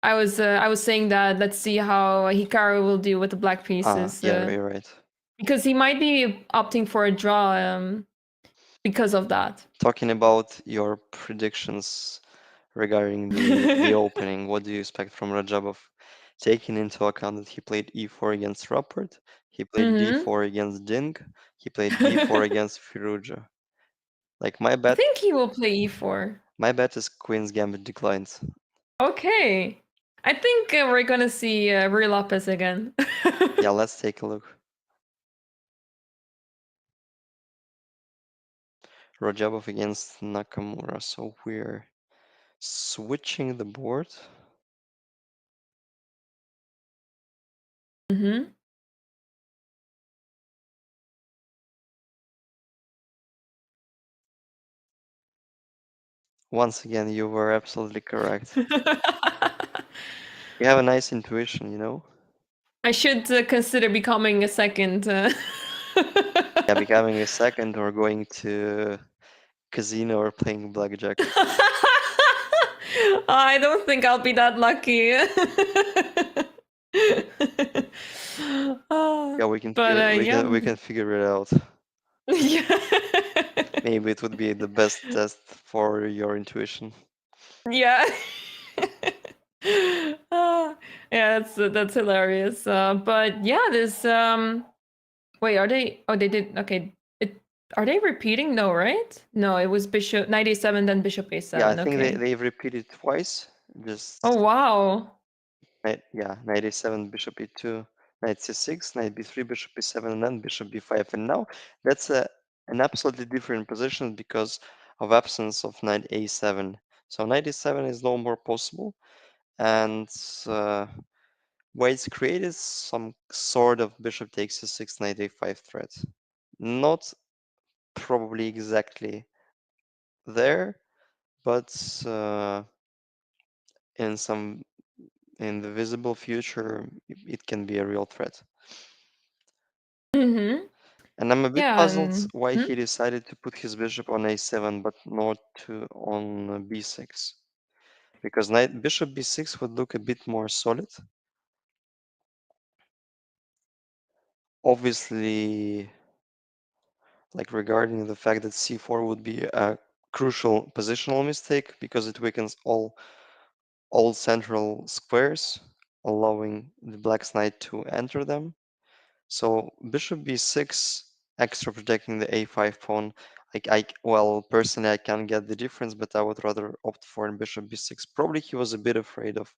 I was saying that let's see how Hikaru will do with the black Ah, pieces. yeah, you're right. Because he might be opting for a draw because of that. Talking about your predictions regarding the opening, what do you expect from Radjabov? Taking into account that he played e4 against Rapport, he played Mm-hmm. d4 against Ding, he played d4 I against Firouzja. Like think he will play e4. my bet is Queen's Gambit declines. Okay. I think we're gonna see Rui Lopez again. Yeah, let's take a look. Radjabov against Nakamura. So we're switching the board. Mm-hmm. Once again, you were absolutely correct. You have a nice intuition, you know? I should consider becoming a second. Yeah, becoming a second or going to casino or playing blackjack. I don't think I'll be that lucky. Yeah, we can But figure yeah. we can figure it out. Yeah. Maybe it would be the best test for your intuition. Yeah. Ah, yeah, that's hilarious. But yeah, this wait, are they? Oh, they did. Okay, are they repeating? No, right? No, it was Bishop 97, then Bishop Yeah, I A7. think Okay. they've repeated twice. Oh Just wow. yeah, knight a7, bishop e2, knight c6, knight b3, bishop e7, and then bishop b5. And now that's an absolutely different position because of absence of knight a7. So knight e7 is no more possible, and white's created some sort of bishop takes e6, knight a5 threat. Not probably exactly there, but in some in the visible future, it can be a real threat. Mm-hmm. And I'm a bit Yeah. puzzled And, why hmm? he decided to put his bishop on a7 but not on b6. Because knight bishop b6 would look a bit more solid. Obviously, like regarding the fact that c4 would be a crucial positional mistake because it weakens all central squares, allowing the black's knight to enter them. So bishop b6, extra protecting the a5 pawn. Well, personally, I can't get the difference, but I would rather opt for bishop b6. Probably he was a bit afraid of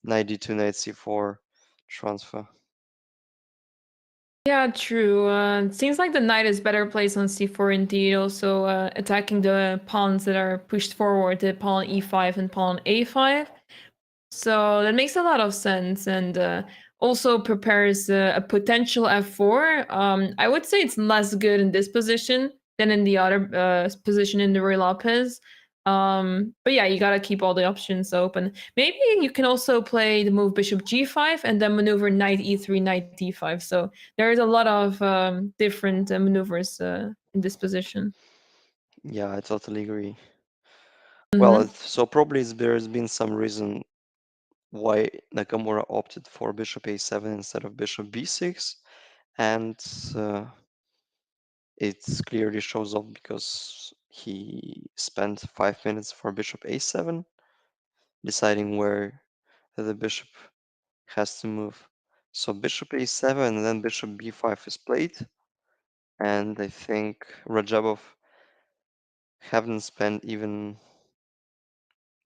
knight d2, knight c4 transfer. Yeah, true. It seems like the knight is better placed on c4 indeed, also attacking the pawns that are pushed forward, the pawn e5 and pawn a5. So that makes a lot of sense, and also prepares a potential f4. I would say it's less good in this position than in the other position in the Ruy Lopez. But yeah, you gotta keep all the options open. Maybe you can also play the move bishop g5 and then maneuver knight e3, knight d5. So there is a lot of different maneuvers in this position. Yeah, I totally agree. Well, Mm-hmm. so probably there's been some reason why Nakamura opted for bishop a7 instead of bishop b6, and uh, it clearly shows up because he spent 5 minutes for bishop a7, deciding where the bishop has to move. So bishop a7 and then bishop b5 is played, and I think Radjabov haven't spent even,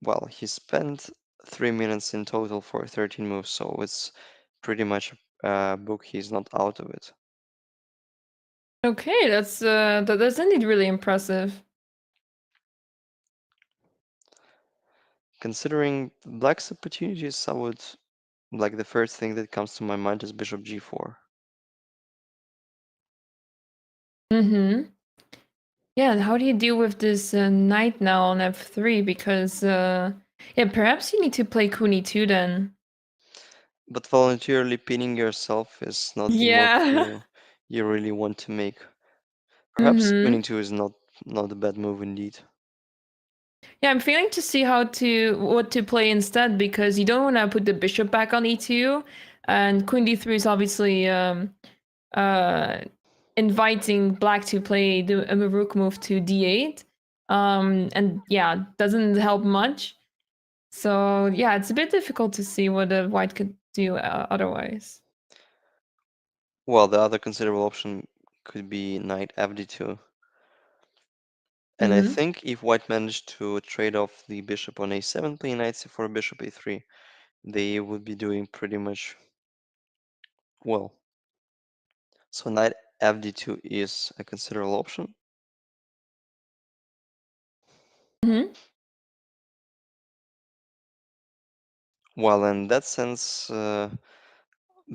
well, he spent 3 minutes in total for 13 moves, so it's pretty much a book he's not out of it. Okay, that's indeed really impressive. Considering black's opportunities, I would like the first thing that comes to my mind is bishop g4. Mm-hmm. Yeah, and how do you deal with this knight now on f3? Because yeah, perhaps you need to play Kuni too then. But voluntarily pinning yourself is not the move Yeah. you really want to make. Perhaps queen Mm-hmm. e2 is not a bad move indeed. Yeah, I'm feeling to see how to what to play instead because you don't want to put the bishop back on e2, and queen d3 is obviously uh inviting black to play the a rook move to d8. And yeah, doesn't help much. So yeah, it's a bit difficult to see what the white could do otherwise. Well, the other considerable option could be knight fd2. And I Mm-hmm. think if white managed to trade off the bishop on a7, playing knight c4, bishop a3, they would be doing pretty much well. So knight fd2 is a considerable option. Mm-hmm. While in that sense,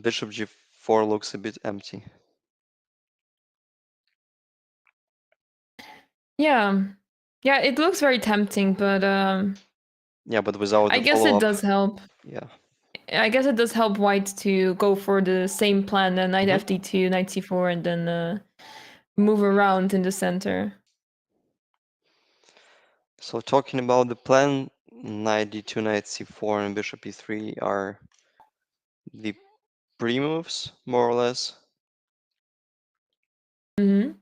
bishop g4 looks a bit empty. Yeah. Yeah, it looks very tempting, but Yeah, but without I the guess it follow-up, does help. yeah. I guess it does help white to go for the same plan, knight Mhm. fd2, knight c4, and then move around in the center. So talking about the plan, knight d2, knight c4, and bishop e3 are the pre-moves, more or less, Mm-hmm.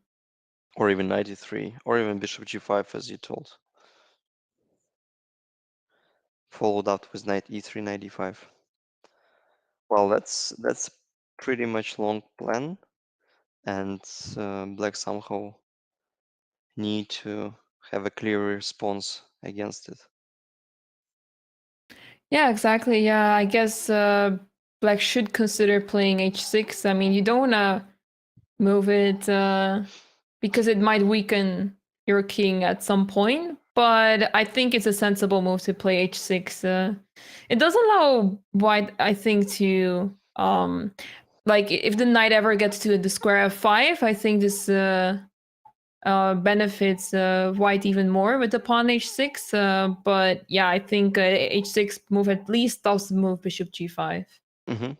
or even knight e3, or even bishop g5, as you told, followed up with knight e3, knight e5. Well, that's pretty much long plan, and black somehow need to have a clear response against it. Yeah, exactly. Yeah, I guess black should consider playing h6. I mean, you don't want to move it because it might weaken your king at some point. But I think it's a sensible move to play h6. It does allow white, I think, to like if the knight ever gets to the square f5, I think this benefits white even more with the pawn h6. But yeah, I think h6 move at least stops the move bishop g5. Hmm.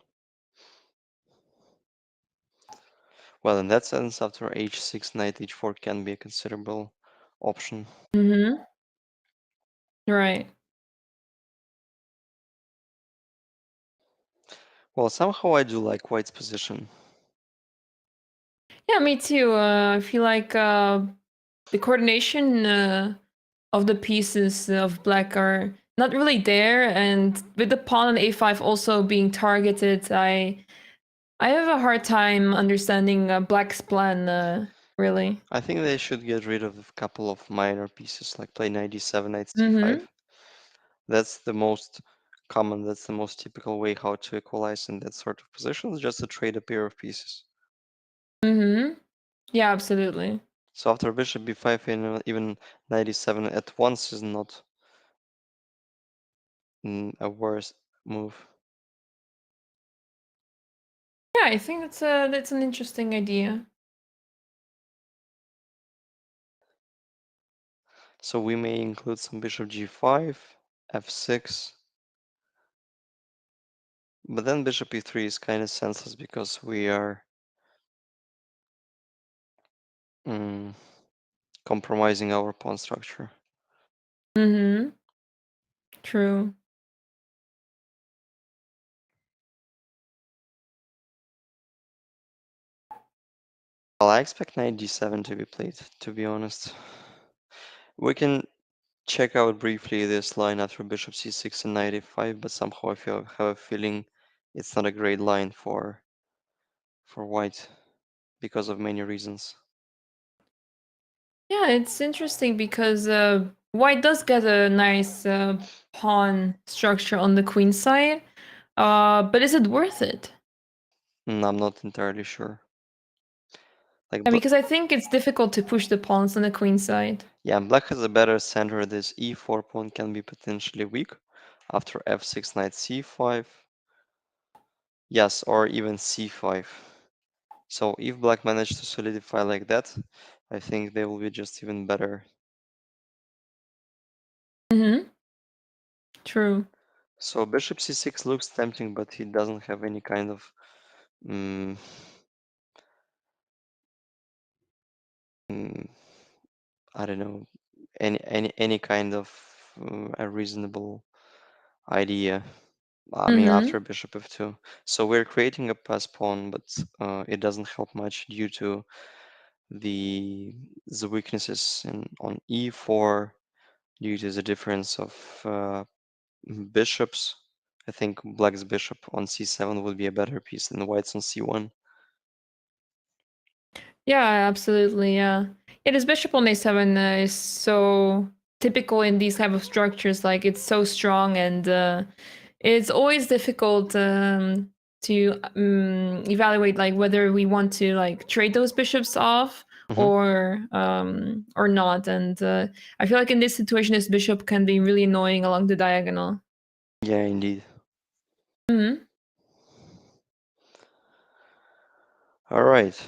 Well, in that sense, after h6, knight h4 can be a considerable option. Mm-hmm. Right. Well, somehow I do like white's position. Yeah, me too. I feel like the coordination of the pieces of black are not really there, and with the pawn on a5 also being targeted, I have a hard time understanding Black's plan. Really. I think they should get rid of a couple of minor pieces, like play knight d7, knight c5. Mm-hmm. That's the most common, that's the most typical way how to equalize in that sort of positions, just to trade a pair of pieces. Mm-hmm. Yeah, absolutely. So after bishop b5, even knight d7 at once is not a worse move. Yeah, I think that's an interesting idea. So we may include some bishop g5, f6, but then bishop e3 is kind of senseless because we are mm, compromising our pawn structure. Mm-hmm. True. Well, I expect knight d7 to be played, to be honest. We can check out briefly this line after bishop c6 and knight e5, but somehow have a feeling it's not a great line for white because of many reasons. Yeah, it's interesting because white does get a nice pawn structure on the queen side. But is it worth it? I'm not entirely sure. Like, Yeah, because I think it's difficult to push the pawns on the queen side. yeah, black has a better center. This e4 pawn can be potentially weak after f6, knight c5. Yes, or even c5. So if black managed to solidify like that, I think they will be just even better. Mm-hmm. True. So bishop c6 looks tempting, but he doesn't have any kind of mm, mm, I don't know, any kind of a reasonable idea. I mean, Mm-hmm. after bishop f2. So we're creating a pass pawn, but it doesn't help much due to the the weaknesses on e4 due to the difference of bishops. I think black's bishop on c7 would be a better piece than white's on c1. Yeah, absolutely. Yeah. Yeah, this bishop on a7 is so typical in these type of structures. Like it's so strong, and it's always difficult to evaluate like whether we want to like trade those bishops off Hmm. or not. And I feel like in this situation, this bishop can be really annoying along the diagonal. Yeah, indeed. Hmm. All right.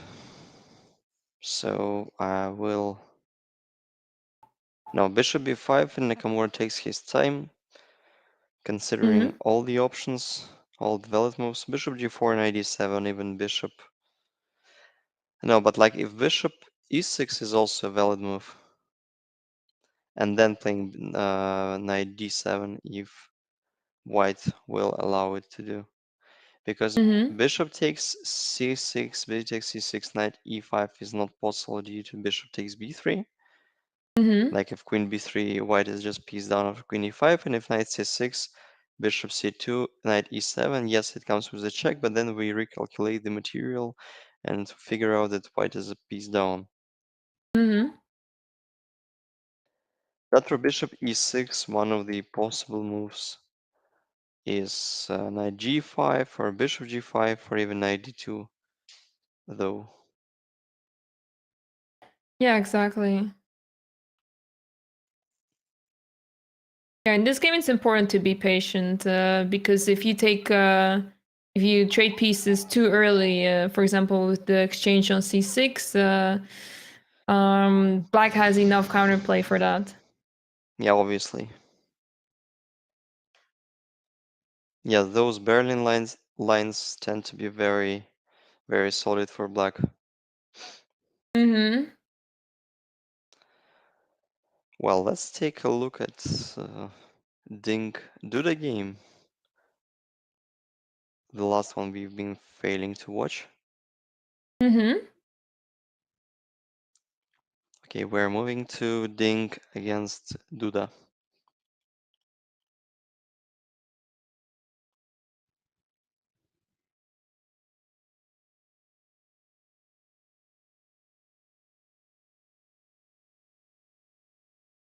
So I will. Now bishop b5 and Nakamura takes his time, considering Hmm. all the options, all the valid moves. Bishop g4, knight e7, even bishop. No, but like if bishop e6 is also a valid move, and then playing knight d7 if white will allow it to do. Because Hmm. bishop takes c6, bishop takes c6, knight e5 is not possible due to bishop takes b3. Hmm. Like if queen b3, white is just pieced down after queen e5, and if knight c6, bishop c2, knight e7, yes, it comes with a check, but then we recalculate the material and figure out that white is a piece down. Hmm. That for bishop e6, one of the possible moves is knight g5 or bishop g5 or even knight d2, though. Yeah, exactly. Yeah, in this game, it's important to be patient because if you trade pieces too early, for example, with the exchange on c6, black has enough counterplay for that. Yeah, obviously. Yeah, those Berlin lines tend to be very, very solid for black. Mm-hmm. Well, let's take a look at Ding Duda game, the last one we've been failing to watch. Mm-hmm. Okay, we're moving to Ding against Duda.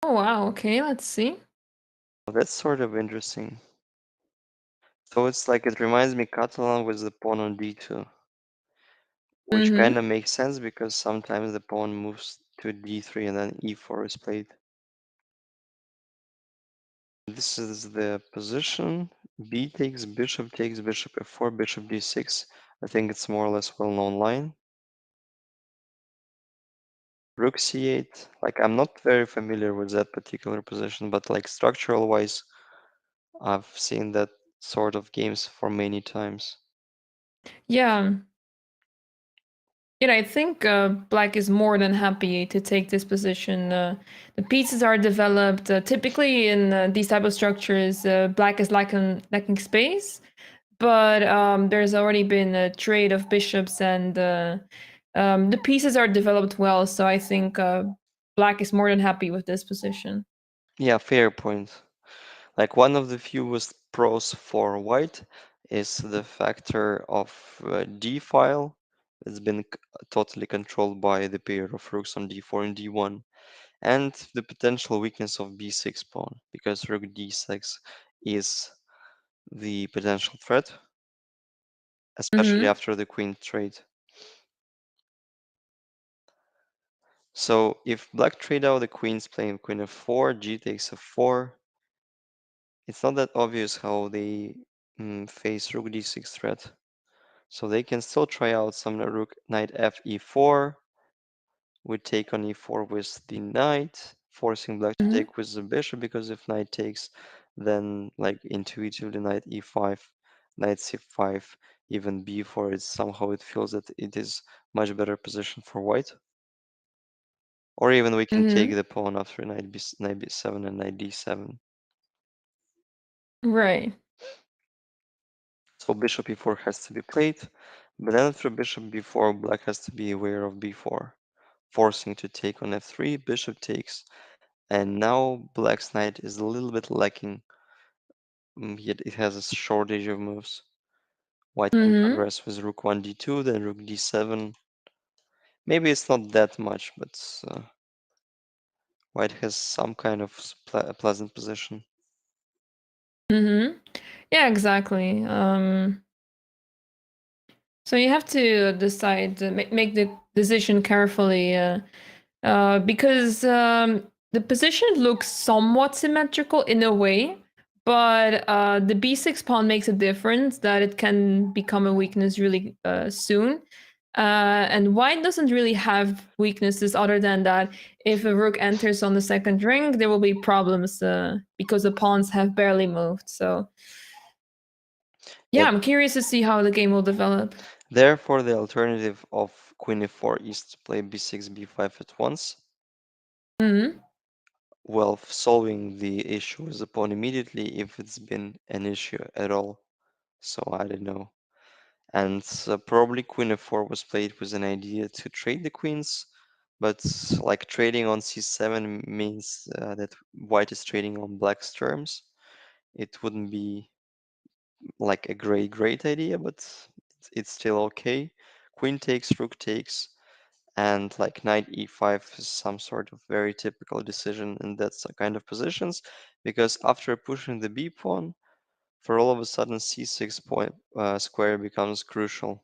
Oh wow, okay, let's see. That's sort of interesting. So it's like it reminds me Catalan with the pawn on d2, which kind Mm-hmm. of makes sense because sometimes the pawn moves to d3 and then e4 is played. This is the position. B takes bishop f4, bishop d6. I think it's more or less well-known line. Rook c8. Like I'm not very familiar with that particular position, but like structural wise, I've seen that sort of games for many times. Yeah. I think Black is more than happy to take this position. The pieces are developed. Typically, in these type of structures, Black is lacking space, but there's already been a trade of bishops, and the pieces are developed well. So I think Black is more than happy with this position. Yeah, fair point. Like one of the fewest pros for white is the factor of d file. It's been totally controlled by the pair of rooks on d4 and d1, and the potential weakness of b6 pawn, because rook d6 is the potential threat, especially Mm-hmm. after the queen trade. So if black trade out the queens playing queen f4, g takes f4, it's not that obvious how they face rook d6 threat. So they can still try out some rook knight f e4. We take on e4 with the knight, forcing black to Mm-hmm. take with the bishop, because if knight takes, then like intuitively knight e5, knight c5, even b4, it's somehow it feels that it is much better position for white. Or even we can take Mm-hmm. the pawn after knight b7 and knight d7. Right. So bishop e4 has to be played, but then after bishop b4, black has to be aware of b4, forcing to take on f3, bishop takes, and now black's knight is a little bit lacking, yet it has a shortage of moves. White can Mm-hmm. progress with rook 1 d2, then rook d7. Maybe it's not that much, but white has some kind of pleasant position. Mm-hmm. Yeah, exactly. So you have to decide, make the decision carefully, because the position looks somewhat symmetrical in a way, but the b6 pawn makes a difference that it can become a weakness really soon. And white doesn't really have weaknesses other than that if a rook enters on the second ring, there will be problems because the pawns have barely moved. So yeah, Yet, I'm curious to see how the game will develop. therefore, the alternative of queen e4 is to play b6, b5 at once, Hmm. while solving the issue with the pawn immediately if it's been an issue at all. So I don't know. And probably queen f4 was played with an idea to trade the queens, but like trading on c7 means that white is trading on black's terms. It wouldn't be like a great idea, but it's still okay. Queen takes, rook takes, and like knight e5 is some sort of very typical decision in that kind of positions, because after pushing the b pawn, for all of a sudden c6 point square becomes crucial.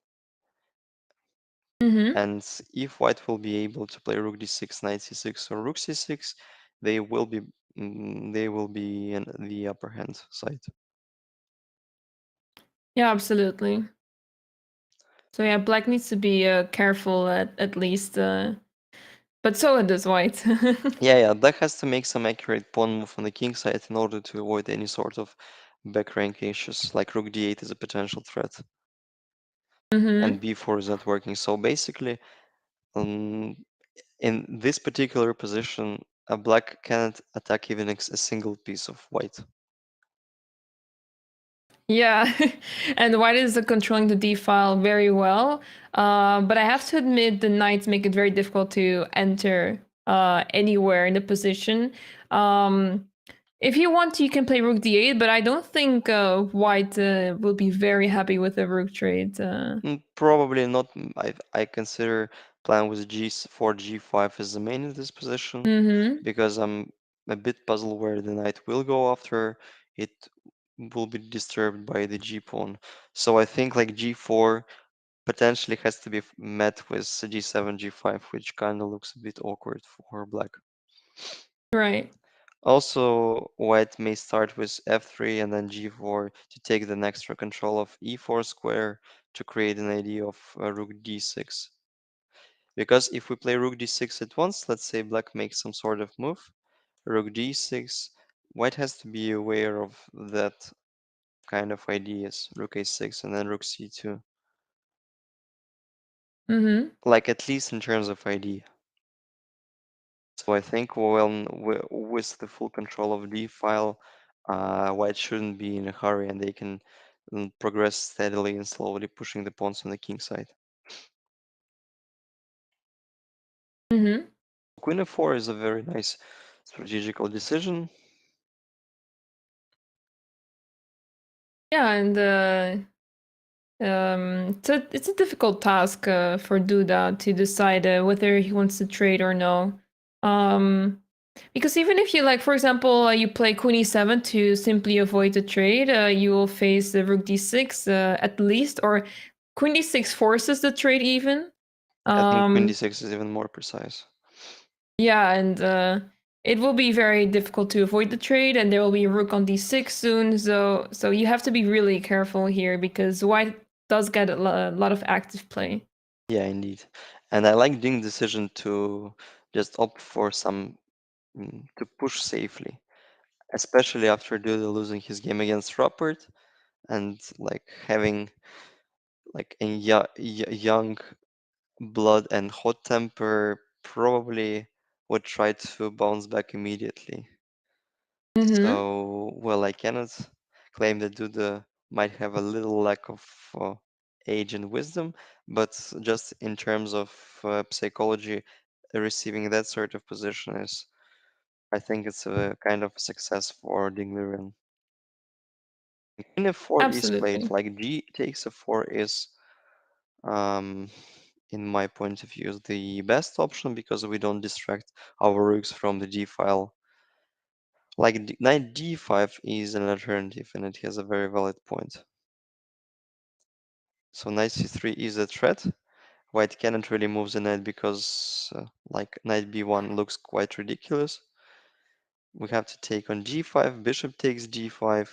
Hmm. And if white will be able to play rook d6, knight c6, or rook c6, they will be they will be in the upper hand side. Yeah, absolutely. So yeah, black needs to be careful at least, but so does white. Yeah, black has to make some accurate pawn move on the king side in order to avoid any sort of back rank issues, like rook d8 is a potential threat, and Hmm. b4 is not working. So basically, um, in this particular position, a black cannot attack even a single piece of white. Yeah, and white is controlling the d file very well. But I have to admit, the knights make it very difficult to enter anywhere in the position. Um, if you want, you can play rook d8, but I don't think white will be very happy with the rook trade. Probably not. I consider playing with g4, g5 as the main in this position, Mm-hmm. because a bit puzzled where the knight will go after it will be disturbed by the g pawn. So I think like g4 potentially has to be met with g7, g5, which kind of looks a bit awkward for black. Right. Also, white may start with f3 and then g4 to take the extra control of e4 square to create an idea of rook d6. Because if we play rook d6 at once, let's say black makes some sort of move, rook d6, white has to be aware of that kind of ideas, rook a6 and then rook c2. Mm-hmm. Like at least in terms of idea. So I think when with the full control of d file, white shouldn't be in a hurry and they can progress steadily and slowly pushing the pawns on the king side. Mm-hmm. Queen f4 is a very nice strategical decision. Yeah, and it's a difficult task for Duda to decide whether he wants to trade or no. Um, because even if you like, for example, you play Queen e7 to simply avoid the trade, you will face the Rook d6 at least, or Queen d6 forces the trade even. I think queen Um, d6 is even more precise. yeah, and it will be very difficult to avoid the trade, and there will be a Rook on d6 soon. So you have to be really careful here because White does get a lot of active play. Yeah, indeed. And I like Ding's decision to just opt for some to push safely, especially after Duda losing his game against Rapport and like having like a young blood and hot temper probably would try to bounce back immediately. Mm-hmm. So, well, I cannot claim that Duda might have a little lack of age and wisdom, but just in terms of psychology, receiving that sort of position is, I think it's a kind of success for Ding Liren. Queen f4 is played, Absolutely. like g takes f4 is, um, in my point of view, the best option because we don't distract our rooks from the d file. Like knight d5 is an alternative and it has a very valid point. So knight c3 is a threat. White cannot really move the knight because like knight b1 looks quite ridiculous. We have to take on g5, bishop takes d5,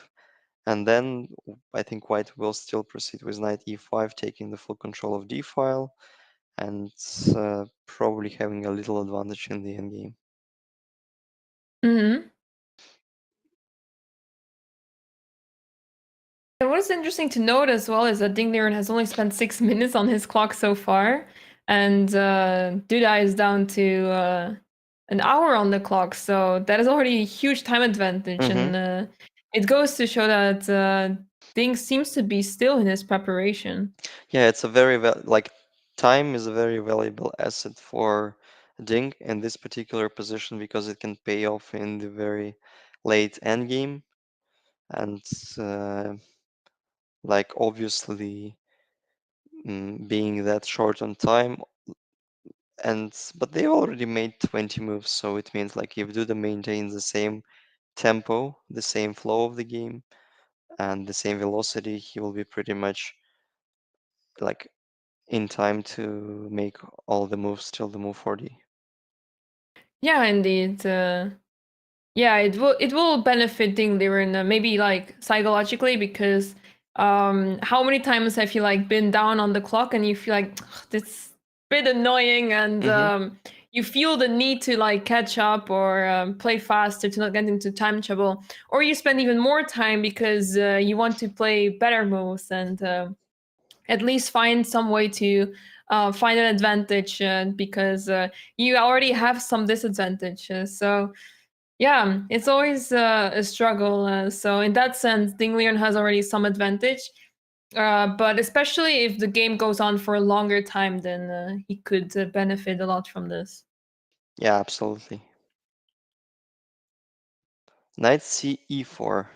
and then I think white will still proceed with knight e5, taking the full control of d file and probably having a little advantage in the endgame. Mm-hmm. And what is interesting to note as well is that Ding Liren has only spent 6 minutes on his clock so far, and Duda is down to an hour on the clock. So that is already a huge time advantage, Hmm. and it goes to show that Ding seems to be still in his preparation. Yeah, it's a very like time is a very valuable asset for Ding in this particular position because it can pay off in the very late endgame and like obviously being that short on time and but they already made 20 moves so it means like if Duda maintains the same tempo, the same flow of the game and the same velocity, he will be pretty much like in time to make all the moves till the move 40. Yeah, indeed. Yeah, it will benefit Ding Liren maybe like psychologically because how many times have you like been down on the clock and you feel like this bit annoying and Hmm. you feel the need to like catch up or play faster to not get into time trouble, or you spend even more time because you want to play better moves and at least find some way to find an advantage because you already have some disadvantage. So yeah, it's always a struggle. So in that sense, Ding Liren has already some advantage. But especially if the game goes on for a longer time, then he could benefit a lot from this. Yeah, absolutely. Knight c e4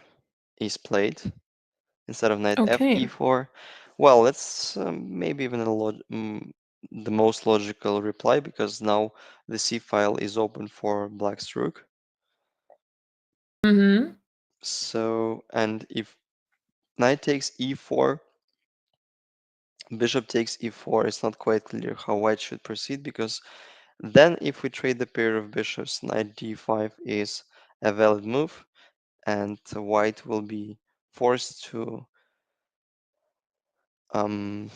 is played instead of knight f Okay. e4. Well, that's maybe even the most logical reply because now the c file is open for black's rook. Mm-hmm. So, and if knight takes e4, bishop takes e4, it's not quite clear how white should proceed, because then if we trade the pair of bishops, knight d5 is a valid move, and white will be forced um,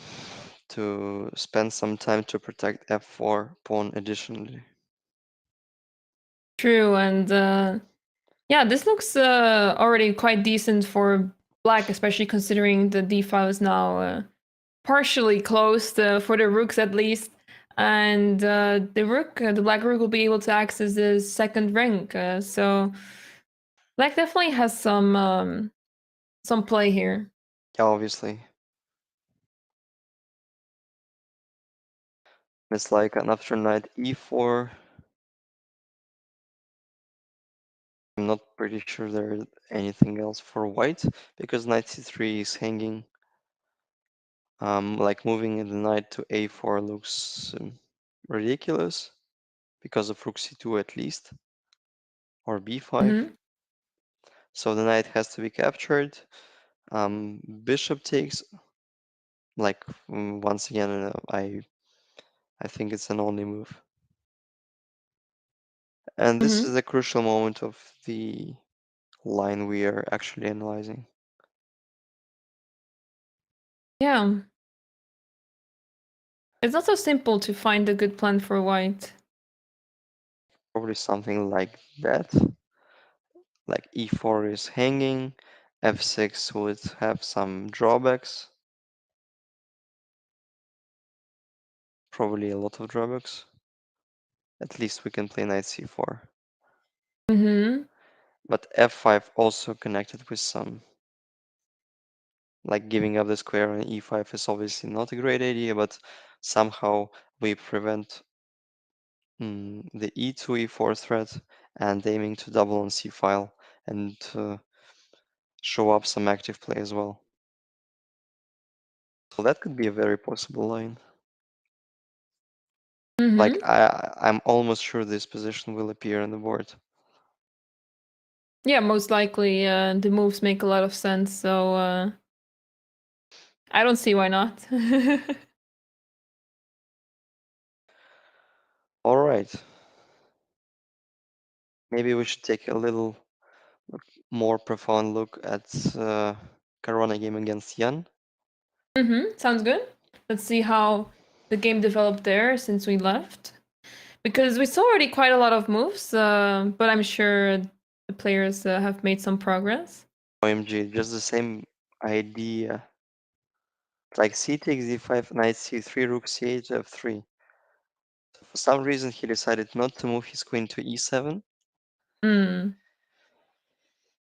to spend some time to protect f4 pawn additionally. True, and yeah, this looks already quite decent for black, especially considering the d5 is now partially closed for the rooks at least. And the black rook will be able to access the second rank. So black definitely has some play here. Yeah, obviously. It's like an after knight e4. I'm not pretty sure there's anything else for white, because knight c3 is hanging. Like moving the knight to a4 looks ridiculous because of rook c2 at least, or b5. Mm-hmm. So the knight has to be captured. Bishop takes, like once again, I think it's an only move. And this Mm-hmm. is a crucial moment of the line we are actually analyzing. Yeah, it's not so simple to find a good plan for white. Probably something like that. Like e4 is hanging, f6 would have some drawbacks, probably a lot of drawbacks. At least we can play knight c4. Mm-hmm. But f5 also connected with some, like giving up the square on e5 is obviously not a great idea, but somehow we prevent the e2 e4 threat and aiming to double on c file and show up some active play as well. So that could be a very possible line. Like Mm-hmm. I'm almost sure this position will appear on the board. Yeah, most likely the moves make a lot of sense. So I don't see why not. All right. Maybe we should take a little more profound look at Caruana game against Jan. Mm-hmm. Sounds good. Let's see how the game developed there since we left. Because we saw already quite a lot of moves, but I'm sure the players have made some progress. OMG, just the same idea. Like c takes d5, knight c3, rook c8, f3. For some reason, he decided not to move his queen to e7. Mm.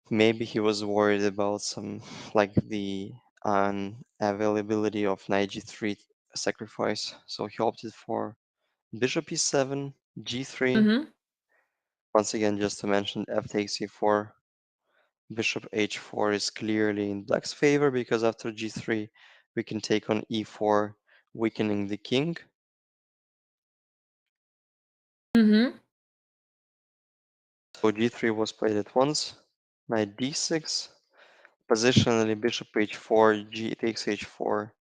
Maybe he was worried about some, like the unavailability of knight g3 sacrifice. So he opted for bishop e7, g3. Mm-hmm. Once again, just to mention, f takes e4, bishop h4 is clearly in black's favor, because after g3 we can take on e4, weakening the king. Mm-hmm. So g3 was played at once. Knight d6. Positionally, bishop h4, g takes h4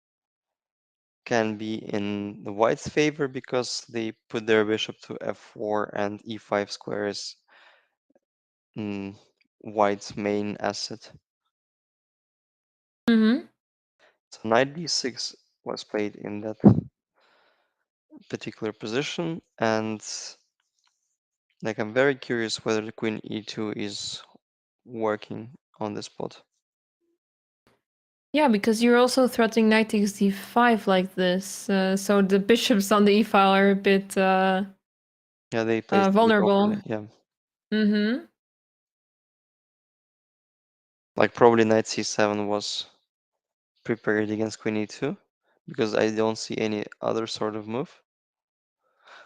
can be in the white's favor because they put their bishop to f4 and e5 square is white's main asset. Mm-hmm. So knight d6 was played in that particular position, and like I'm very curious whether the queen e2 is working on the spot. Yeah, because you're also threatening knight takes d5 like this, so the bishops on the e file are a bit Yeah, they placed it properly. vulnerable. Yeah, Mm-hmm. like probably knight c7 was prepared against queen e2 because I don't see any other sort of move.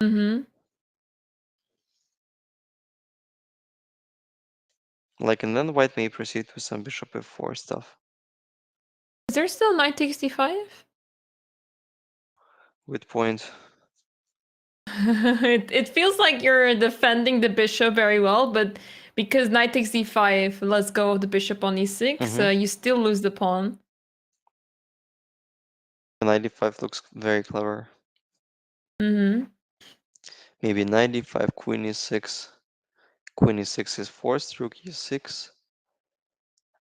Mm-hmm. Like, and then white may proceed with some bishop f4 stuff. Is there still knight takes d5? With point. It feels like you're defending the bishop very well, but because knight takes d5 lets go of the bishop on e6, Mm-hmm. you still lose the pawn. Knight d5 looks very clever. Mm-hmm. Maybe knight d5, queen e6. Queen e6 is forced, rook e6.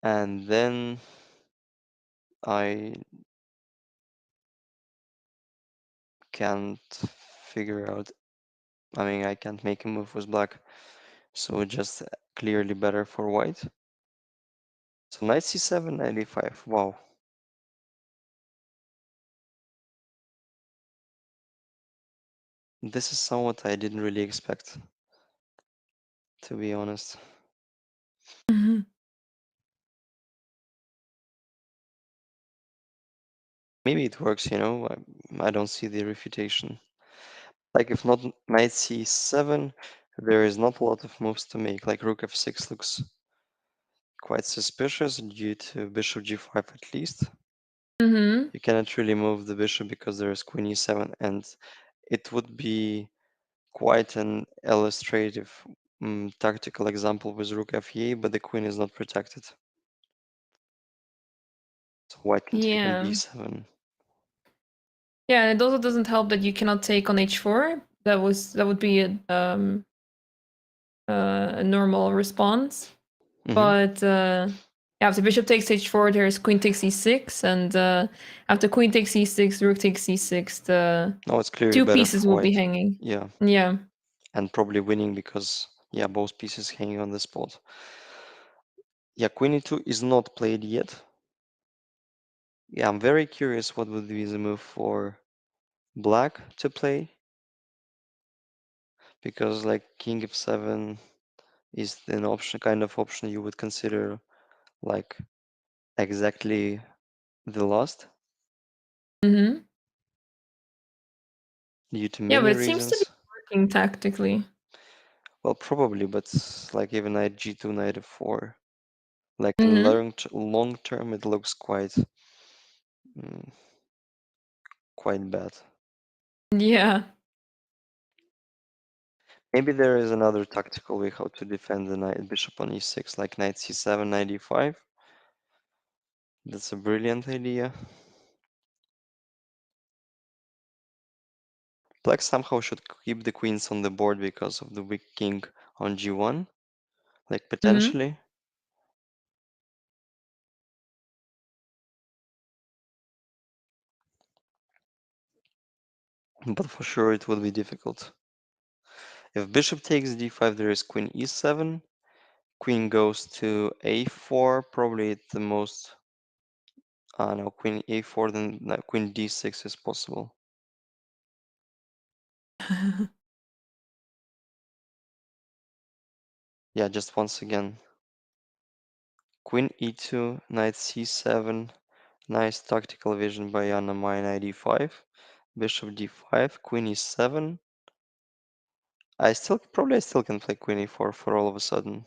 And then I can't figure out. I mean, I can't make a move with black. So just clearly better for white. So knight c7, knight e5. Wow. This is somewhat I didn't really expect, to be honest. Mm-hmm. Maybe it works, I don't see the refutation. Like if not knight c7, there is not a lot of moves to make. Like rook f6 looks quite suspicious due to bishop g5 at least. Mm-hmm. You cannot really move the bishop because there is queen e7, and it would be quite an illustrative tactical example with rook f8, but the queen is not protected. So white can take on Yeah. b7. Yeah, and it also doesn't help that you cannot take on h4. That would be a normal response. Hmm. But yeah, after bishop takes h4, there's queen takes e6, and after queen takes e6, rook takes c6. The Now it's clearly two better pieces for will be white. hanging. Yeah, Yeah. and probably winning because, yeah, both pieces hanging on the spot. Yeah, queen e2 is not played yet. Yeah, I'm very curious what would be the move for black to play, because like king f7 is an option, kind of option you would consider like exactly the last Mm-hmm. due to Yeah, but many it seems to be reasons. working tactically. Well, probably, but like even knight g2, knight f4, like in Mm-hmm. long term, it looks mm, quite bad. Yeah. Maybe there is another tactical way how to defend the knight bishop on e6, like knight c7, knight e5. That's a brilliant idea. Black somehow should keep the queens on the board because of the weak king on g1, like Mm-hmm. potentially. But for sure it will be difficult. If bishop takes d5, there is queen e7. Queen goes to a4, probably the most. No, queen a4, then no, queen d6 is possible. Yeah, just once again. Queen e2, knight c7. Nice tactical vision by Anna-Maja, knight e5. Bishop d5, queen e7. I still can play queen e4 for all of a sudden.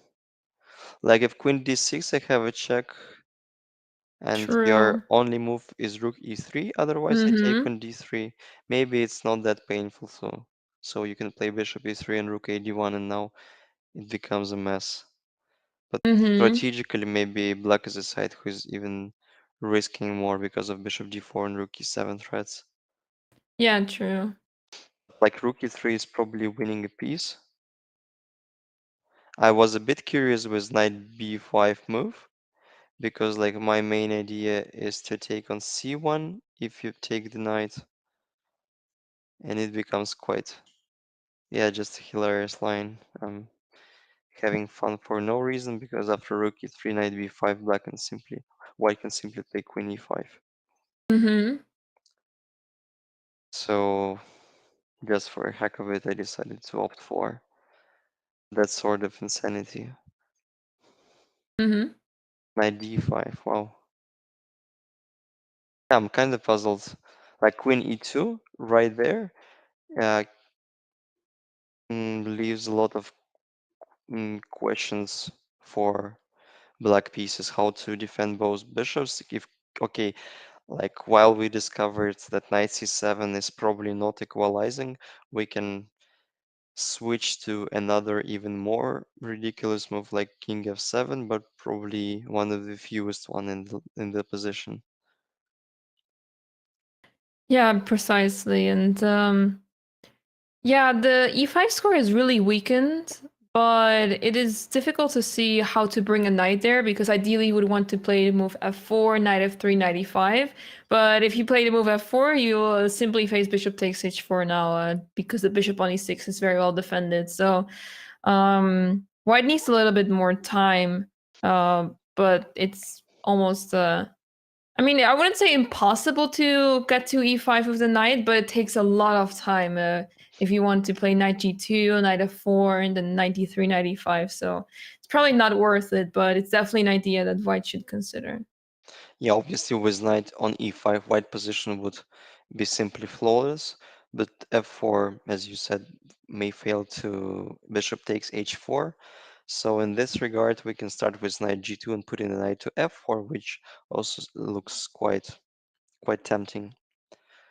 Like if queen d6, I have a check, and your True. only move is rook e3. Otherwise, I take Mm-hmm. on d3. Maybe it's not that painful, so you can play bishop e3 and rook a d1, and now it becomes a mess. But Mm-hmm. strategically, maybe black is the side who is even risking more because of bishop d4 and rook e7 threats. Yeah, true. Like rook e3 is probably winning a piece. I was a bit curious with knight b5 move, because like my main idea is to take on c1 if you take the knight, and it becomes quite, yeah, just a hilarious line. Having fun for no reason, because after rook e3, knight b5, white can simply play queen e5. Mm-hmm. So just for a heck of it, I decided to opt for that sort of insanity. Mm-hmm. Knight d5, wow. Yeah, I'm kind of puzzled. Like queen e2 right there uh, leaves a lot of questions for black pieces, how to defend both bishops. If okay, like while we discovered that knight c7 is probably not equalizing, we can switch to another even more ridiculous move like king f7, but probably one of the fewest one in the position. Yeah, precisely. And yeah, the e5 score is really weakened, but it is difficult to see how to bring a knight there because ideally you would want to play the move f4, knight f3, knight e5. But if you play the move f4, you will simply face bishop takes h4 now because the bishop on e6 is very well defended. So white needs a little bit more time, but it's almost I mean, I wouldn't say impossible to get to e5 with the knight, but it takes a lot of time if you want to play knight g2, knight f4, and then knight d3, knight e5. So it's probably not worth it, but it's definitely an idea that white should consider. Yeah, obviously with knight on e5, white position would be simply flawless, but f4, as you said, may fail to bishop takes h4. So in this regard, we can start with knight g2 and put in the knight to f4, which also looks quite tempting.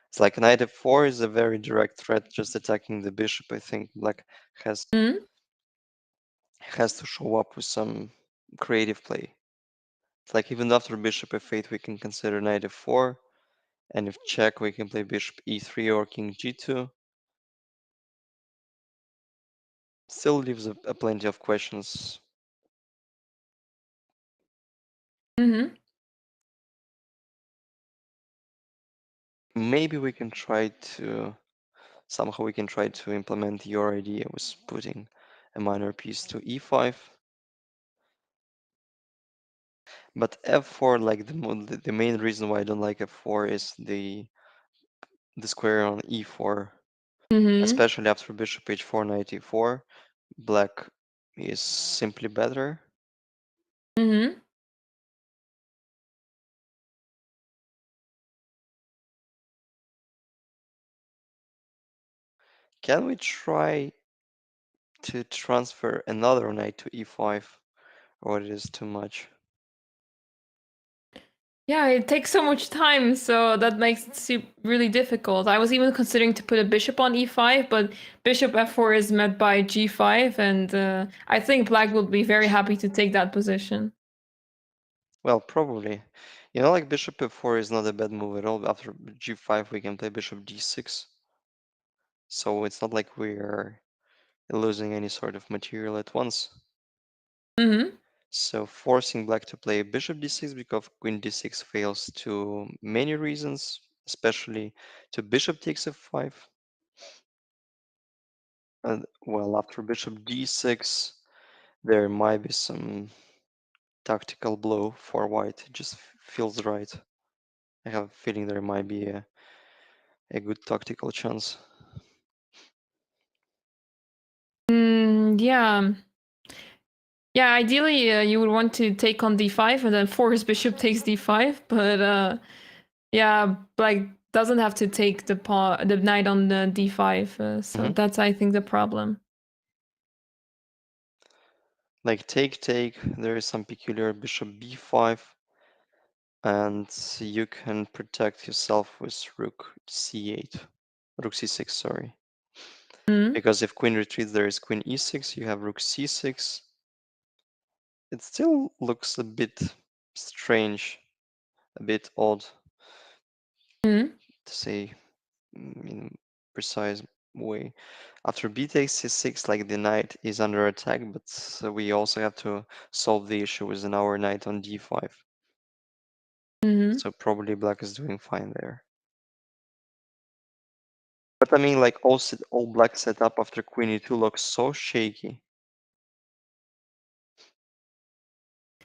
It's like knight f4 is a very direct threat, just attacking the bishop. I think black has Mm-hmm. has to show up with some creative play. It's like even after bishop f8, we can consider knight f4, and if check, we can play bishop e3 or king g2. Still leaves a plenty of questions. Mm-hmm. Maybe we can try to somehow we can try to implement your idea with putting a minor piece to e5. But f4, like the main reason why I don't like f4 is the square on e4, Mm-hmm. especially after bishop h4, knight e4. Black is simply better. Mm-hmm. Can we try to transfer another knight to e5, or it is too much? Yeah, it takes so much time, so that makes it really difficult. I was even considering to put a bishop on e5, but bishop f4 is met by g5, and I think black would be very happy to take that position. Well, probably. Like bishop f4 is not a bad move at all. After g5, we can play bishop d6. So it's not like we're losing any sort of material at once. Mm-hmm. So forcing black to play bishop d6 because queen d6 fails to many reasons, especially to bishop takes f5. And well, after bishop d6, there might be some tactical blow for white. It just feels right. I have a feeling there might be a good tactical chance. Yeah. Yeah, ideally you would want to take on d5 and then force bishop takes d5, but yeah, like doesn't have to take the knight on the d5, so hmm that's I think the problem. Like take, there is some peculiar bishop b5, and you can protect yourself with rook c8, rook c6, sorry. Mm. Because if queen retreats, there is queen e6, you have rook c6. It still looks a bit strange, a bit odd Mm. to say in precise way. After b takes c6, like the knight is under attack, but we also have to solve the issue with our knight on d5. Mm-hmm. So probably black is doing fine there. But I mean, like all black setup after queen e2 looks so shaky,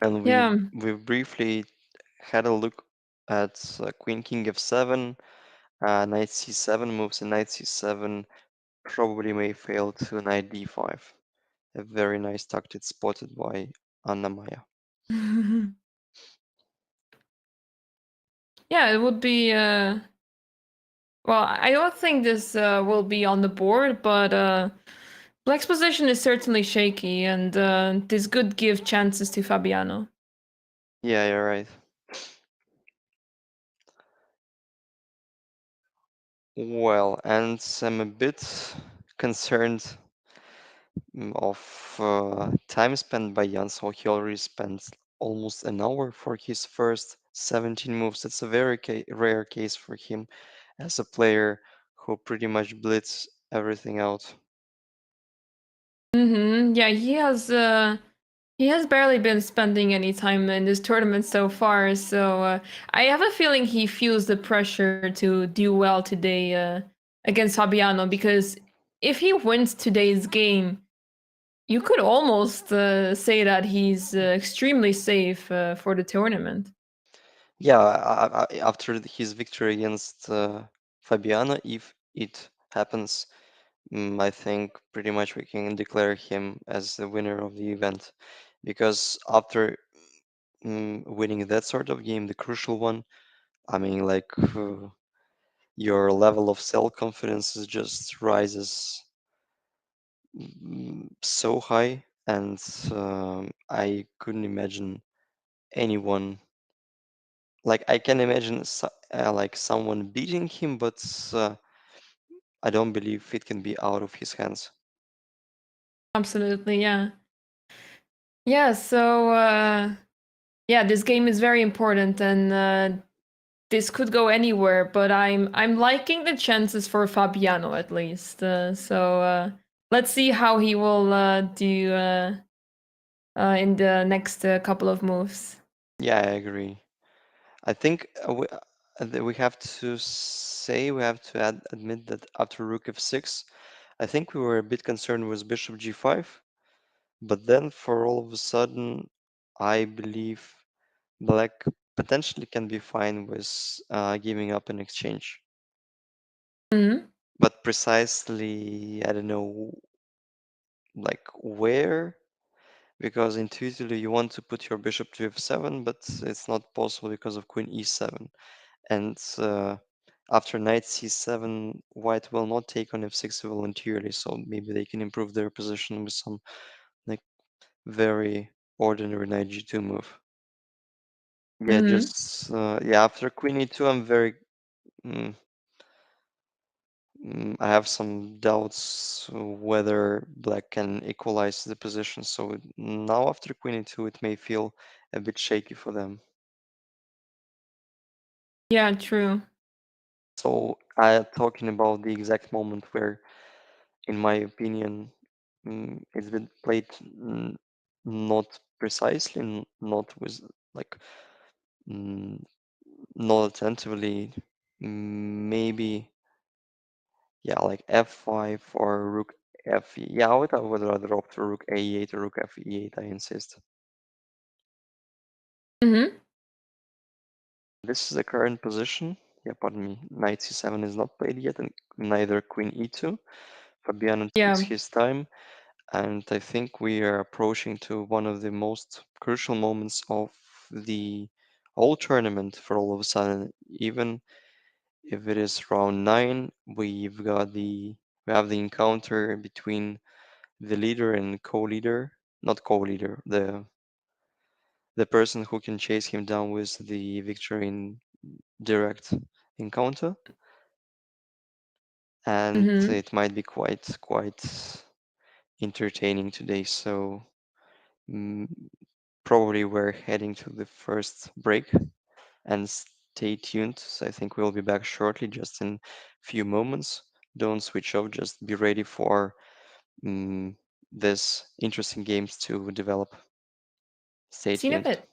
and Yeah. we've briefly had a look at queen king f7, knight c7 moves, and knight c7 probably may fail to knight d5. A very nice tactic spotted by Anna-Maja. Yeah, it would be well, I don't think this will be on the board, but black's position is certainly shaky, and this could give chances to Fabiano. Yeah, you're right. Well, and I'm a bit concerned time spent by Jan, so he already spent almost an hour for his first 17 moves. That's a very rare case for him as a player who pretty much blitz everything out. Yeah, he has barely been spending any time in this tournament so far, so I have a feeling he feels the pressure to do well today against Fabiano, because if he wins today's game, you could almost say that he's extremely safe for the tournament. Yeah, after his victory against Fabiano, if it happens, I think pretty much we can declare him as the winner of the event, because after winning that sort of game, the crucial one, I mean, like your level of self-confidence just rises so high, and I couldn't imagine anyone. Like I can imagine like someone beating him, but I don't believe it can be out of his hands. Absolutely, yeah. Yeah, so yeah, this game is very important, and this could go anywhere, but I'm liking the chances for Fabiano at least. So let's see how he will do in the next couple of moves. Yeah, I agree. I think we have to we have to admit that after Rook f6, I think we were a bit concerned with Bishop g5, but then for all of a sudden, I believe Black potentially can be fine with giving up in exchange. Hmm. But precisely, I don't know, like where, because intuitively you want to put your bishop to f7, but it's not possible because of queen e7. And after knight c7, white will not take on f6 voluntarily, so maybe they can improve their position with some like very ordinary knight g2 move. Yeah, Hmm. just yeah. After queen e2, I'm very. Mm, I have some doubts whether black can equalize the position. So now after queen e2, it may feel a bit shaky for them. Yeah, true. So I talking about the exact moment where, in my opinion, it's been played not precisely, not with like mm, not attentively. Maybe yeah, like f5 or rook f. Yeah, I would rather opt for rook a8 or rook f8. I insist. Hmm. This is the current position. Yeah, pardon me. Knight c7 is not played yet, and neither queen e2. Fabiano takes Yeah. his time, and I think we are approaching to one of the most crucial moments of the whole tournament for all of a sudden. Even if it is round 9, we have the encounter between the leader and co-leader, not co-leader, the person who can chase him down with the victory in direct encounter, and Hmm. it might be quite entertaining today. So mm, probably we're heading to the first break, and stay tuned. So I think we'll be back shortly, just in few moments. Don't switch off. Just be ready for mm, this interesting games to develop. Stay See you in a tuned. bit.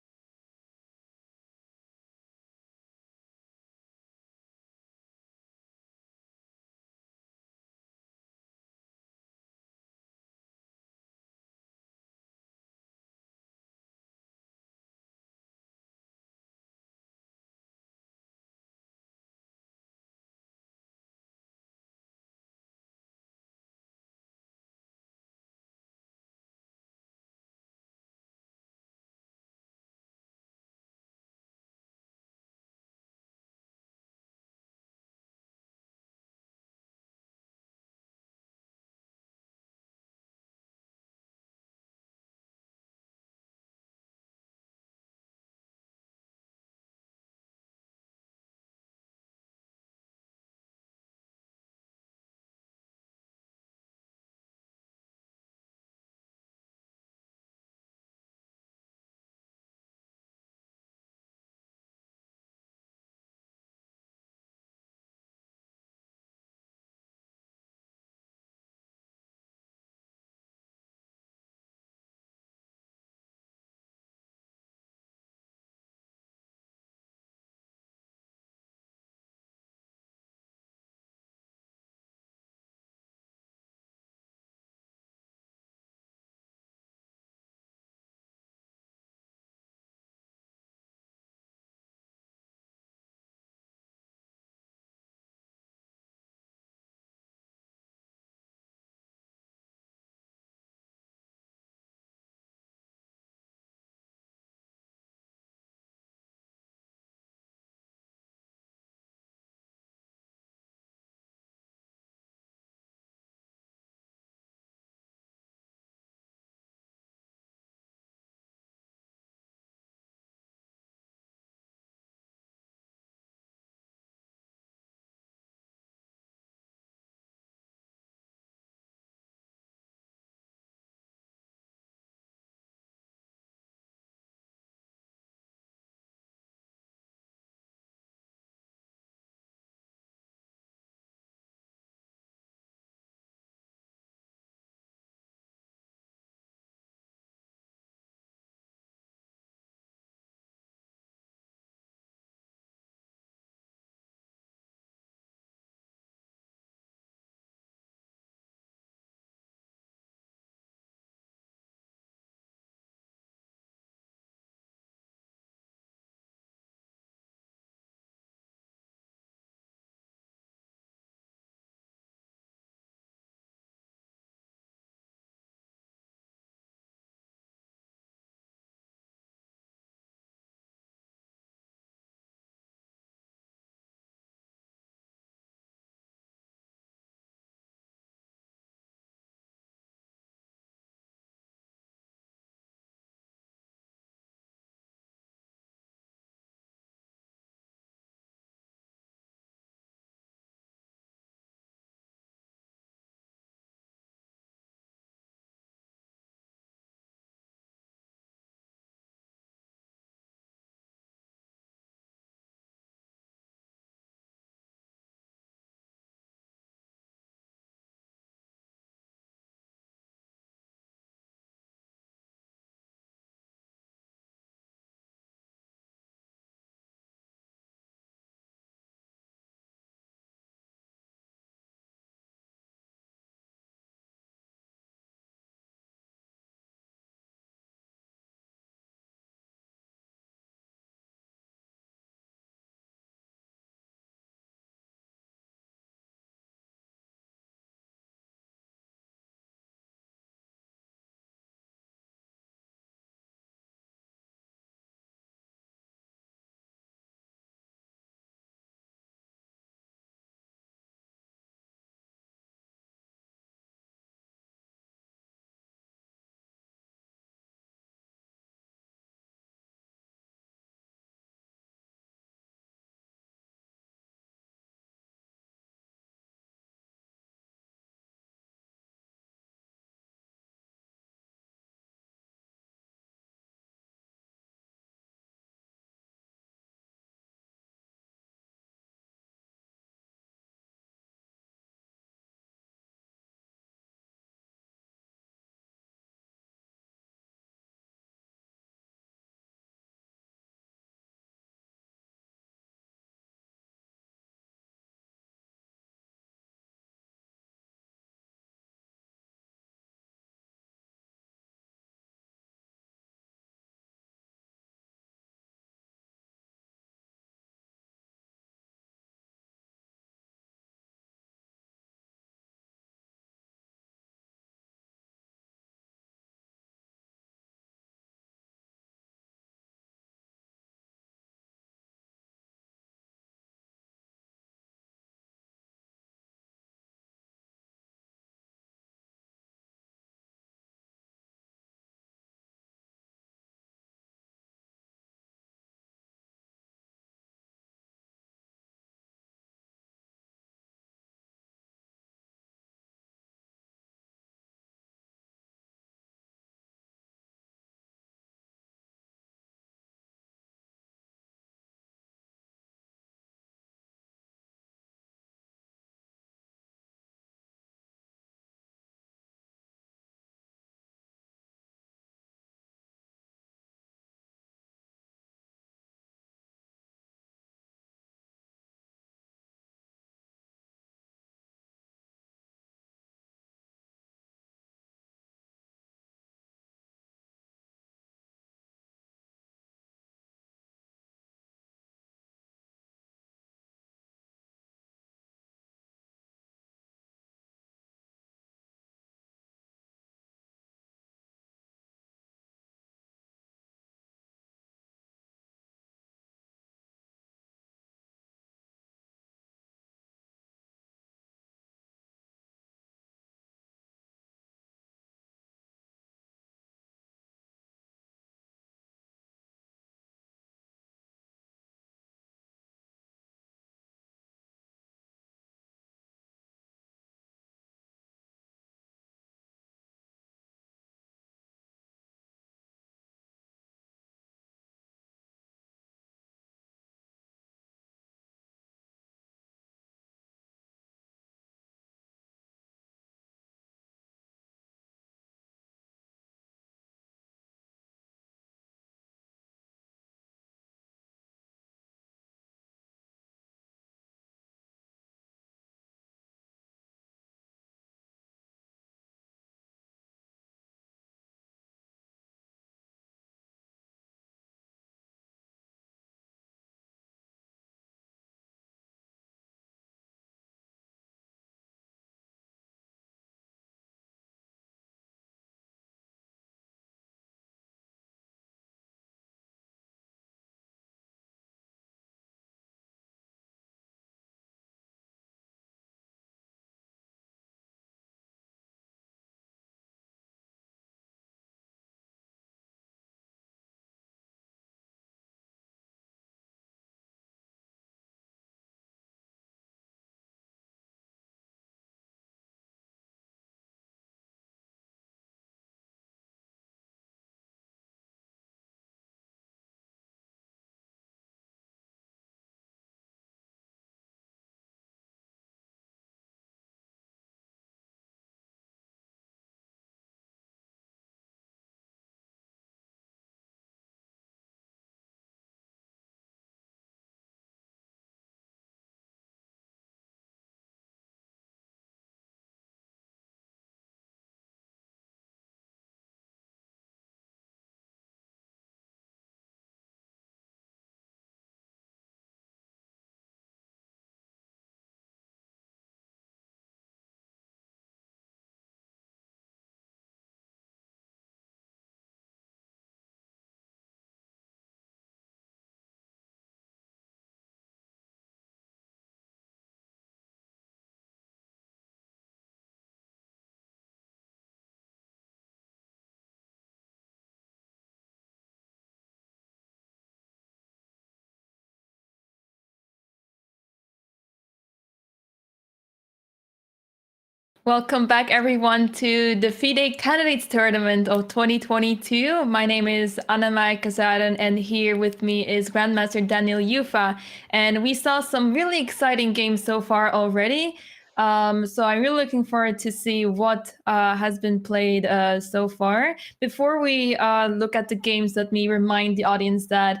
Welcome back, everyone, to the FIDE Candidates Tournament of 2022. My name is Anna-Maja Kazarian, and here with me is Grandmaster Daniil Yuffa. And we saw some really exciting games so far already. So I'm really looking forward to see what has been played so far. Before we look at the games, let me remind the audience that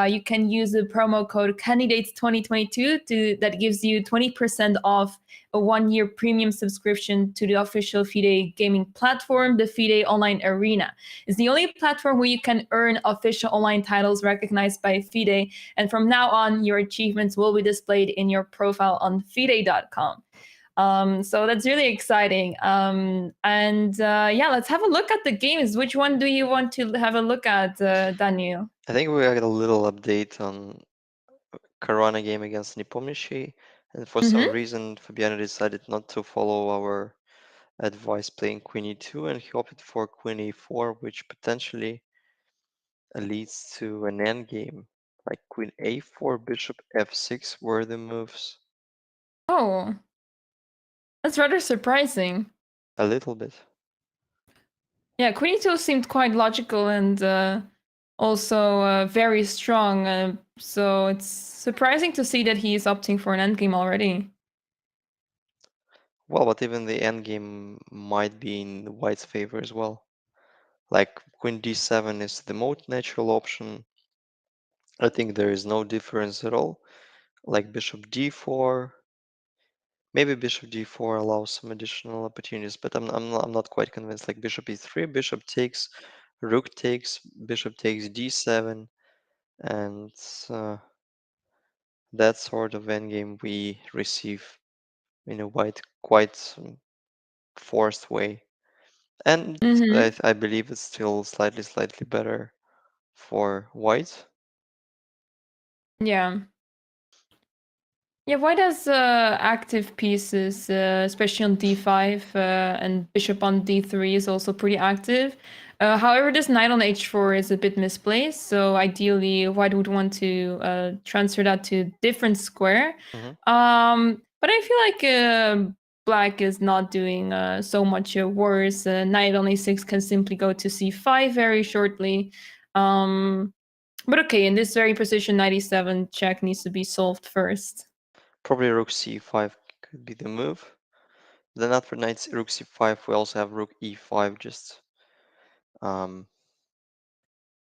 you can use the promo code Candidates 2022 that gives you 20% off a 1 year premium subscription to the official FIDE gaming platform, the FIDE Online Arena. It's the only platform where you can earn official online titles recognized by FIDE, and from now on, your achievements will be displayed in your profile on FIDE.com. So that's really exciting. Yeah, let's have a look at the games. Which one do you want to have a look at, Daniel? I think we got a little update on Caruana game against Nepomnyashchy, and for some Mm-hmm. reason Fabiano decided not to follow our advice playing Queen E2, and he opted for Queen A4, which potentially leads to an endgame. Like Queen A4, Bishop F6 were the moves. Oh, that's rather surprising. A little bit. Yeah, Queen 2 seemed quite logical and also very strong. So it's surprising to see that he is opting for an endgame already. Well, but even the endgame might be in the white's favor as well. Like Queen D7 is the most natural option. I think there is no difference at all. Like Bishop D4, maybe Bishop D4 allows some additional opportunities, but I'm not quite convinced. Like Bishop E3, Bishop takes, Rook takes, Bishop takes D7, and uh, that sort of endgame we receive in a quite forced way. And Mm-hmm. I believe it's still slightly better for white. Yeah. Yeah, white has active pieces, especially on d5, and bishop on d3 is also pretty active. However, this knight on h4 is a bit misplaced, so ideally white would want to transfer that to a different square. Mhm. But I feel like black is not doing so much worse. Knight on a6 can simply go to c5 very shortly. But okay, in this very position, 97 check needs to be solved first. Probably Rook C5 could be the move. Then after knight Rook C5, we also have Rook E5, just um,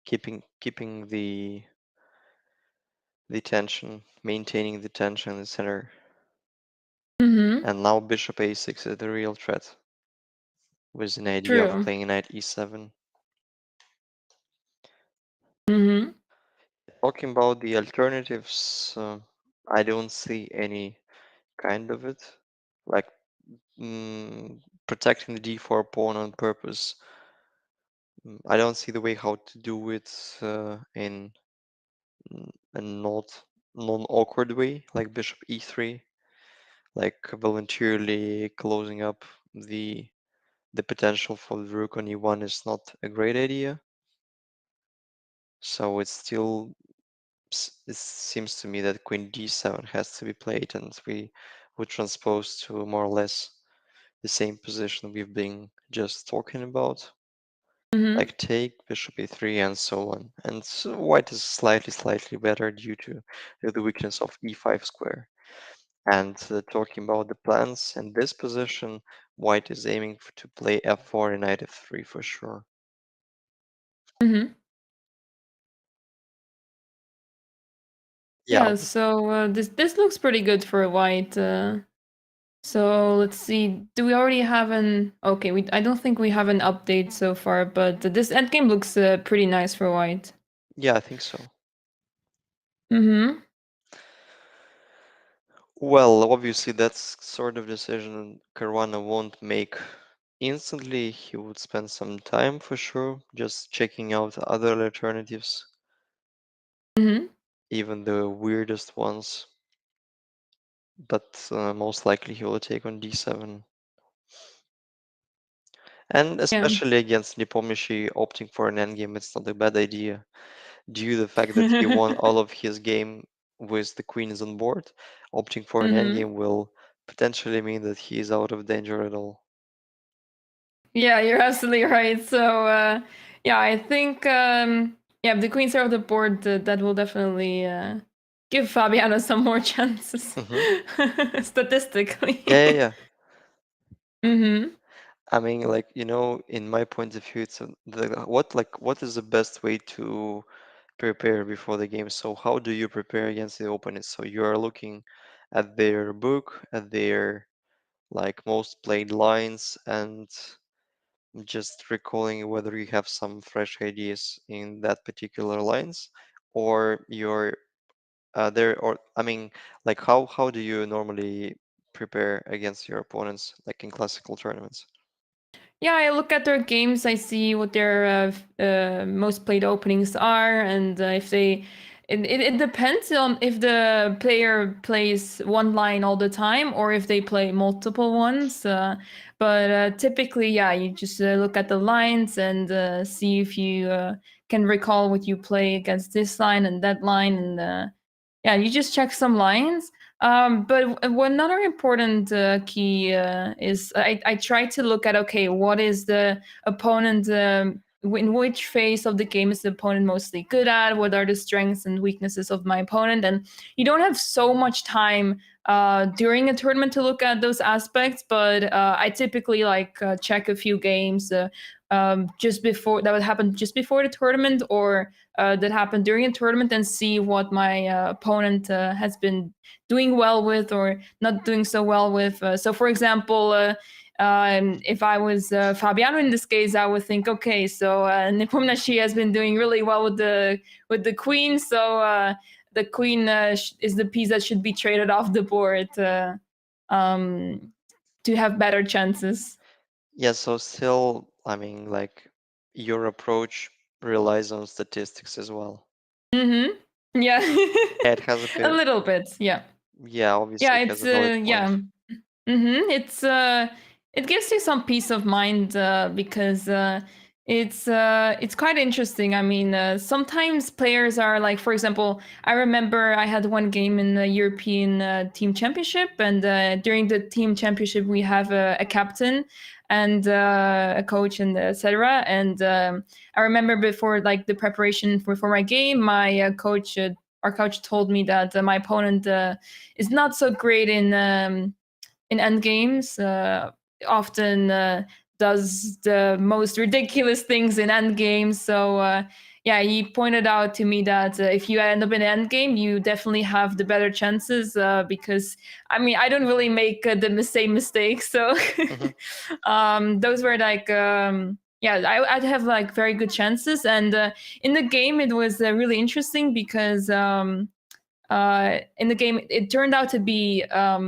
keeping the tension, maintaining the tension in the center. Mm-hmm. And now Bishop A6 is the real threat, with an idea of True. playing knight E7. Mm-hmm. Talking about the alternatives, I don't see any kind of it. Like protecting the d4 pawn on purpose. I don't see the way how to do it in a not non-awkward way, like bishop e3, like voluntarily closing up the potential for the rook on e1 is not a great idea. So it seems to me that queen d7 has to be played, and we would transpose to more or less the same position we've been just talking about, Mm-hmm. like take bishop e3 and so on. And so white is slightly better due to the weakness of e5 square. And talking about the plans in this position, white is aiming to play f4 and knight f3 for sure. Mm-hmm. Yeah, Yeah, so this looks pretty good for white. So let's see. Do we already have an? Okay, we I don't think we have an update so far, but this endgame looks pretty nice for white. yeah, I think so. Mm-hmm. Well, obviously that's sort of decision Caruana won't make instantly. He would spend some time for sure, just checking out other alternatives, Mm-hmm. even the weirdest ones. But most likely he will take on d7. And Yeah. especially against Nepomnyashchy, opting for an endgame, it's not a bad idea, due to the fact that he won all of his game with the queens on board. Opting for an Mm-hmm. endgame will potentially mean that he is out of danger at all. Yeah, you're absolutely right. So, yeah, I think, yeah, if the queens are off the board, that will definitely give Fabiano some more chances, Hmm. statistically. Yeah, yeah, yeah. Mm-hmm. I mean, like, in my point of view, it's what is the best way to prepare before the game? So how do you prepare against the opponent? So you are looking at their book, at their like most played lines, and just recalling whether you have some fresh ideas in that particular lines, or you're there, or I mean, like how do you normally prepare against your opponents, like in classical tournaments? Yeah, I look at their games. I see what their most played openings are, and if they. It depends on if the player plays one line all the time or if they play multiple ones. But typically, yeah, you just look at the lines and see if you can recall what you play against this line and that line, and yeah, you just check some lines. But one another important key is I try to look at, okay, what is the opponent, in which phase of the game is the opponent mostly good at? What are the strengths and weaknesses of my opponent? And you don't have so much time during a tournament to look at those aspects, but I typically like check a few games just before that would happen just before the tournament, or that happened during a tournament, and see what my opponent has been doing well with or not doing so well with. So, for example, if I was Fabiano in this case, I would think, okay, so Nepomnyashchy has been doing really well with the queen, so the queen is the piece that should be traded off the board um, to have better chances. Yeah, so still, I mean, like your approach relies on statistics as well. Mm-hmm. Yeah, Yeah, it has a little bit. Yeah, yeah, yeah. obviously it has It's a valid point. yeah. It's it gives you some peace of mind because it's quite interesting. I mean, sometimes players are like, for example, I remember I had one game in the European Team Championship, and during the Team Championship we have a captain and a coach and etc. And I remember before like the preparation for my game, my coach. Our coach told me that my opponent is not so great in end games, often does the most ridiculous things in end games. So yeah, he pointed out to me that if you end up in end game, you definitely have the better chances because I mean I don't really make the same mistakes. So Hmm. those were like. Yeah, I'd have like very good chances, and in the game it was really interesting because in the game, it turned out to be a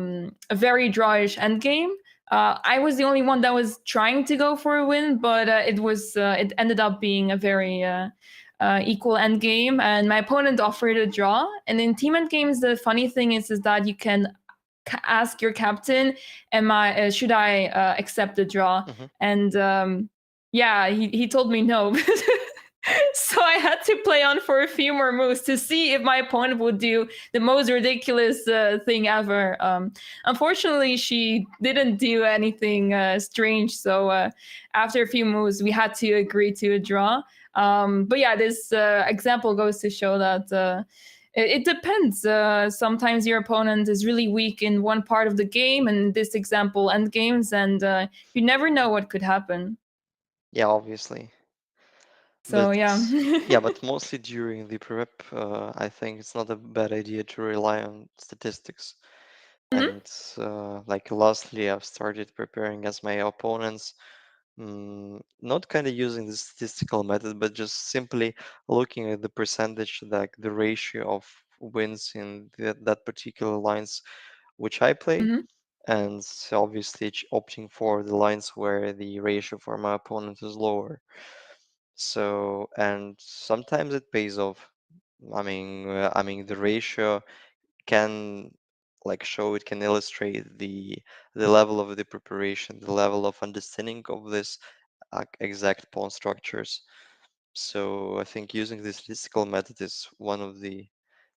very drawish endgame. I was the only one that was trying to go for a win, but it ended up being a very equal endgame, and my opponent offered a draw. And in team endgames, the funny thing is that you can ask your captain, "Am I should I accept the draw?" Hmm. And yeah, he told me no. So I had to play on for a few more moves to see if my opponent would do the most ridiculous thing ever. Unfortunately, she didn't do anything strange. So after a few moves, we had to agree to a draw. But yeah, this example goes to show that. It depends. Sometimes your opponent is really weak in one part of the game, and in this example, end games, and you never know what could happen. Yeah, obviously. So But yeah. yeah, but mostly during the prep, I think it's not a bad idea to rely on statistics. Mhm. And like lastly, I've started preparing as my opponents, not kind of using the statistical method, but just simply looking at the percentage, like the ratio of wins in that particular lines which I play, Mhm. and obviously opting for the lines where the ratio for my opponent is lower. So, and sometimes it pays off. I mean, the ratio can like show it can illustrate the level of the preparation, the level of understanding of this exact pawn structures. So I think using the statistical method is one of the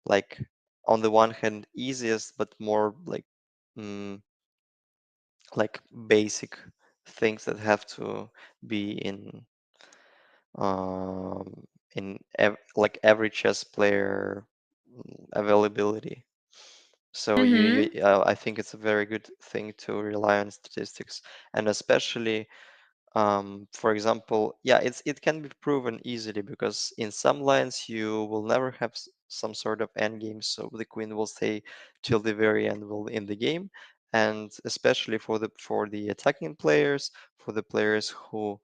like on the one hand easiest but more mm, like basic things that have to be um, like every chess player availability. So Mm-hmm. I think it's a very good thing to rely on statistics, and especially for example, yeah, it can be proven easily because in some lines you will never have some sort of end game, so the queen will stay till the very end will in the game, and especially for the attacking players, for the players who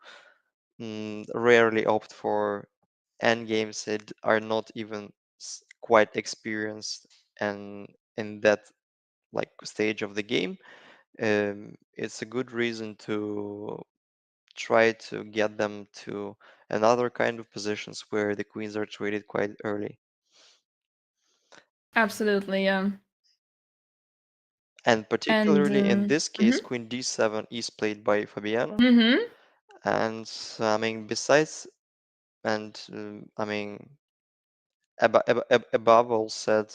rarely opt for end games that are not even quite experienced and in that like stage of the game, it's a good reason to try to get them to another kind of positions where the queens are traded quite early. Absolutely, yeah. And And particularly in this case, mm-hmm. queen d7 is played by Fabiano. Mm-hmm. And I mean, besides, and I mean, above all said,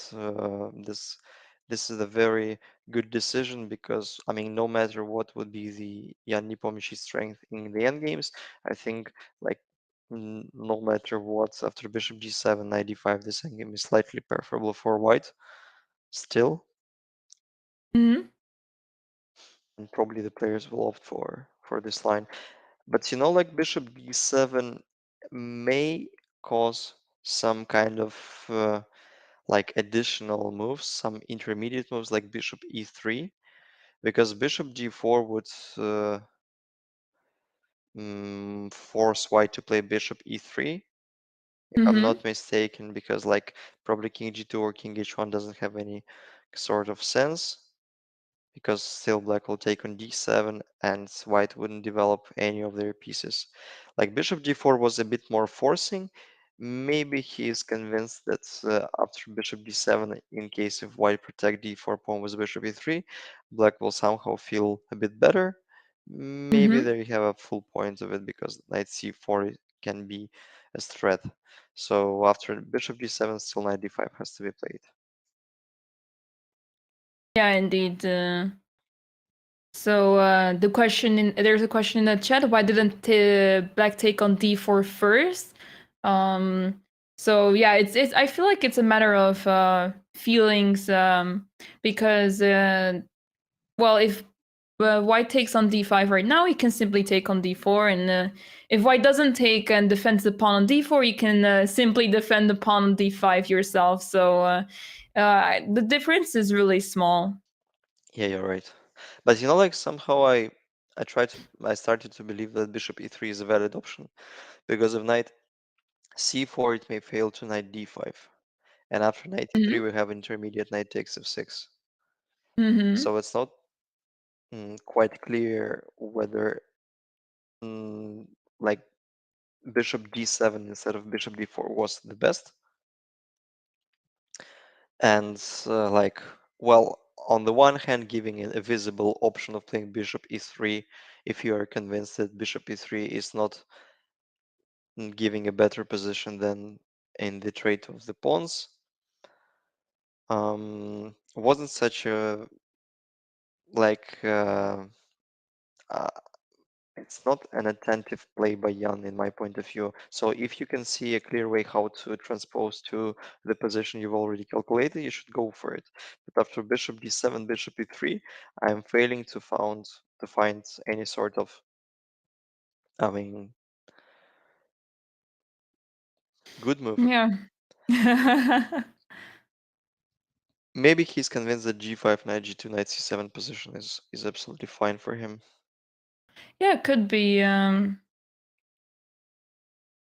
this is a very good decision because I mean, no matter what would be the Jan Nepomnyashchy's strength in the end games, I think like no matter what, after bishop g7, knight d5, this end game is slightly preferable for white still, Mm-hmm. and probably the players will opt for this line. But you know, like bishop b7 may cause some kind of like additional moves, some intermediate moves like bishop e3, because bishop g4 would force white to play bishop e3, if I'm Mm-hmm. not mistaken, because like probably king g2 or king h1 doesn't have any sort of sense, because still black will take on d7 and white wouldn't develop any of their pieces. Like bishop d4 was a bit more forcing. Maybe he is convinced that after bishop d7, in case if white protect d4 pawn with bishop e3, black will somehow feel a bit better. Maybe Mm-hmm. there you have a full point of it because knight c4 can be a threat. So after bishop d7, still knight d5 has to be played. Yeah, indeed. So there's a question in the chat. Why didn't Black take on d4 first? Um, so yeah, it's I feel like it's a matter of feelings. Because well, if White takes on d5 right now, he can simply take on d4, and if White doesn't take and defends the pawn on d4, you can simply defend the pawn on d5 yourself. So the difference is really small. Yeah, you're right. But you know, like somehow I started to believe that bishop e3 is a valid option because of knight c4 it may fail to knight d5, and after knight e3 Mm-hmm. we have intermediate knight takes f6. Mm-hmm. So it's not quite clear whether mm, like bishop d7 instead of bishop d4 was the best. And like, well, on the one hand, giving a visible option of playing bishop e3 if you are convinced that bishop e3 is not giving a better position than in the trade of the pawns, wasn't such a like uh, it's not an attentive play by Jan in my point of view. So if you can see a clear way how to transpose to the position you've already calculated, you should go for it. But after bishop d7, bishop e3, I'm failing to find any sort of, I mean, good move. Yeah. Maybe he's convinced that g5, knight g2, knight c7 position is absolutely fine for him. Yeah, it could be.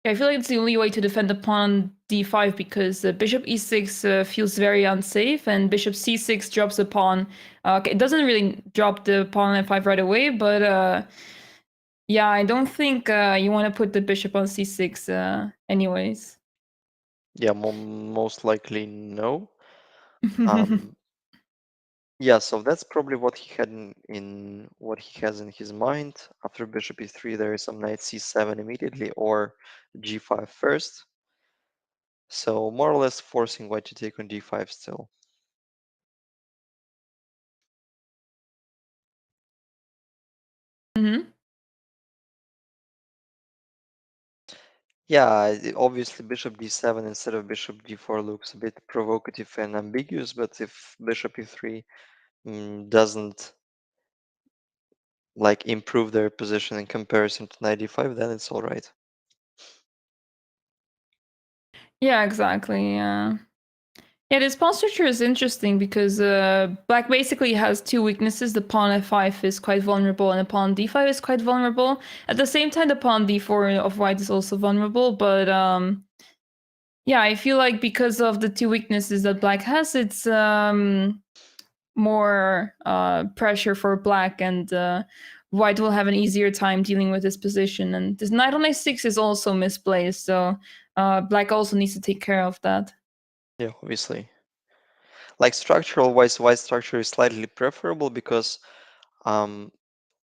Yeah, I feel like it's the only way to defend the pawn d5 because bishop e6 feels very unsafe, and bishop c6 drops the pawn. Okay, it doesn't really drop the pawn on f5 right away, but yeah, I don't think you want to put the bishop on c6 anyways. Yeah, most likely no. Um, Yeah, so that's probably what he had in what he has in his mind. After bishop e3, there is some knight c7 immediately or g5 first. So more or less forcing white to take on d5 still. Mm-hmm. Yeah, obviously bishop d7 instead of bishop d4 looks a bit provocative and ambiguous, but if bishop e3 doesn't like improve their position in comparison to knight d5, then it's all right. Yeah, exactly. Yeah. Yeah, this pawn structure is interesting because black basically has two weaknesses. The pawn f5 is quite vulnerable and the pawn d5 is quite vulnerable. At the same time, the pawn d4 of white is also vulnerable, but yeah, I feel like because of the two weaknesses that black has, it's more pressure for black, and white will have an easier time dealing with this position. And this knight on a6 is also misplaced, so black also needs to take care of that. Yeah, obviously. Like structural wise, white structure is slightly preferable because um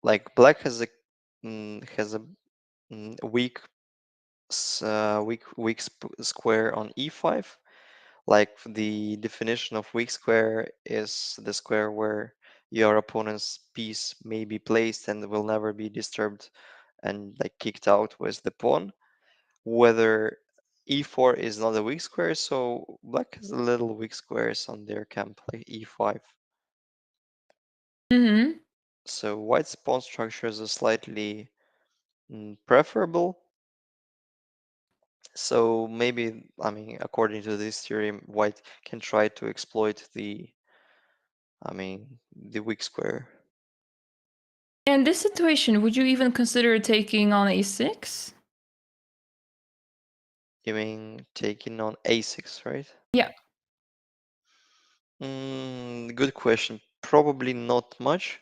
like black has a weak square on e5. Like the definition of weak square is the square where your opponent's piece may be placed and will never be disturbed and like kicked out with the pawn. Whether e4 is not a weak square, so black has a little weak squares on their camp, like e5. Mm-hmm. So white's pawn structures are slightly preferable. So maybe, I mean, according to this theorem, white can try to exploit the weak square. In this situation, would you even consider taking on a6? You mean taking on a6, right? Yeah. Good question. Probably not much,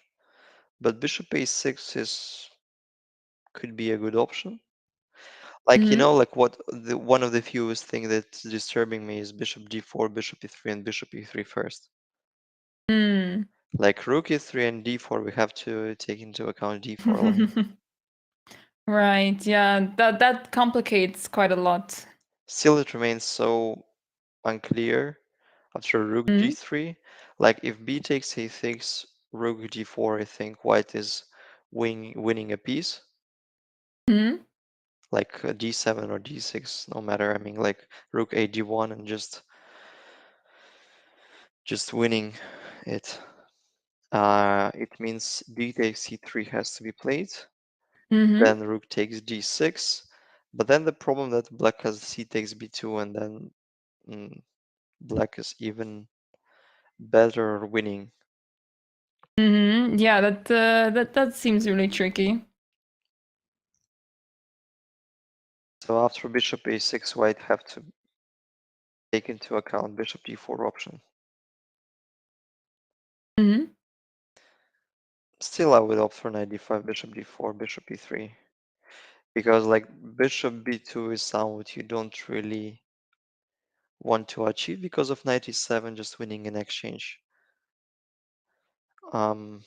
but bishop a6 is could be a good option. Like, Mm-hmm. like what the one of the fewest thing that's disturbing me is bishop d4, bishop e3, and bishop e3 first. Mm. Like rook e3 and d4, we have to take into account d4 line. Right. Yeah. That complicates quite a lot. Still, it remains so unclear after rook Mm-hmm. g3. Like if b takes a6, rook g4, I think white is winning a piece. Mm-hmm. Like d7 or d6, no matter. I mean, like rook a d1 and just winning it. It means b takes c3 has to be played. Mm-hmm. Then rook takes d6. But then the problem that black has c takes b2, and then mm, black is even better winning. Mm-hmm. Yeah. That seems really tricky. So after bishop a6, white have to take into account bishop d4 option. Mm-hmm. Still, I would opt for knight d5, bishop d4, bishop e3. Because like bishop b2 is somewhat you don't really want to achieve because of knight e7 just winning an exchange. Um,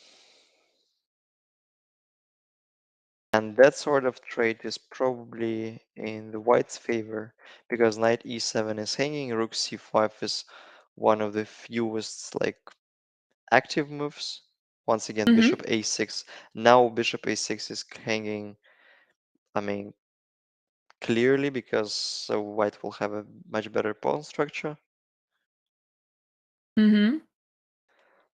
and that sort of trait is probably in the white's favor because knight e7 is hanging, rook c5 is one of the fewest like active moves. Once again, bishop Mm-hmm. a6. Now bishop a6 is hanging, I mean, clearly because so white will have a much better pawn structure. Mm-hmm.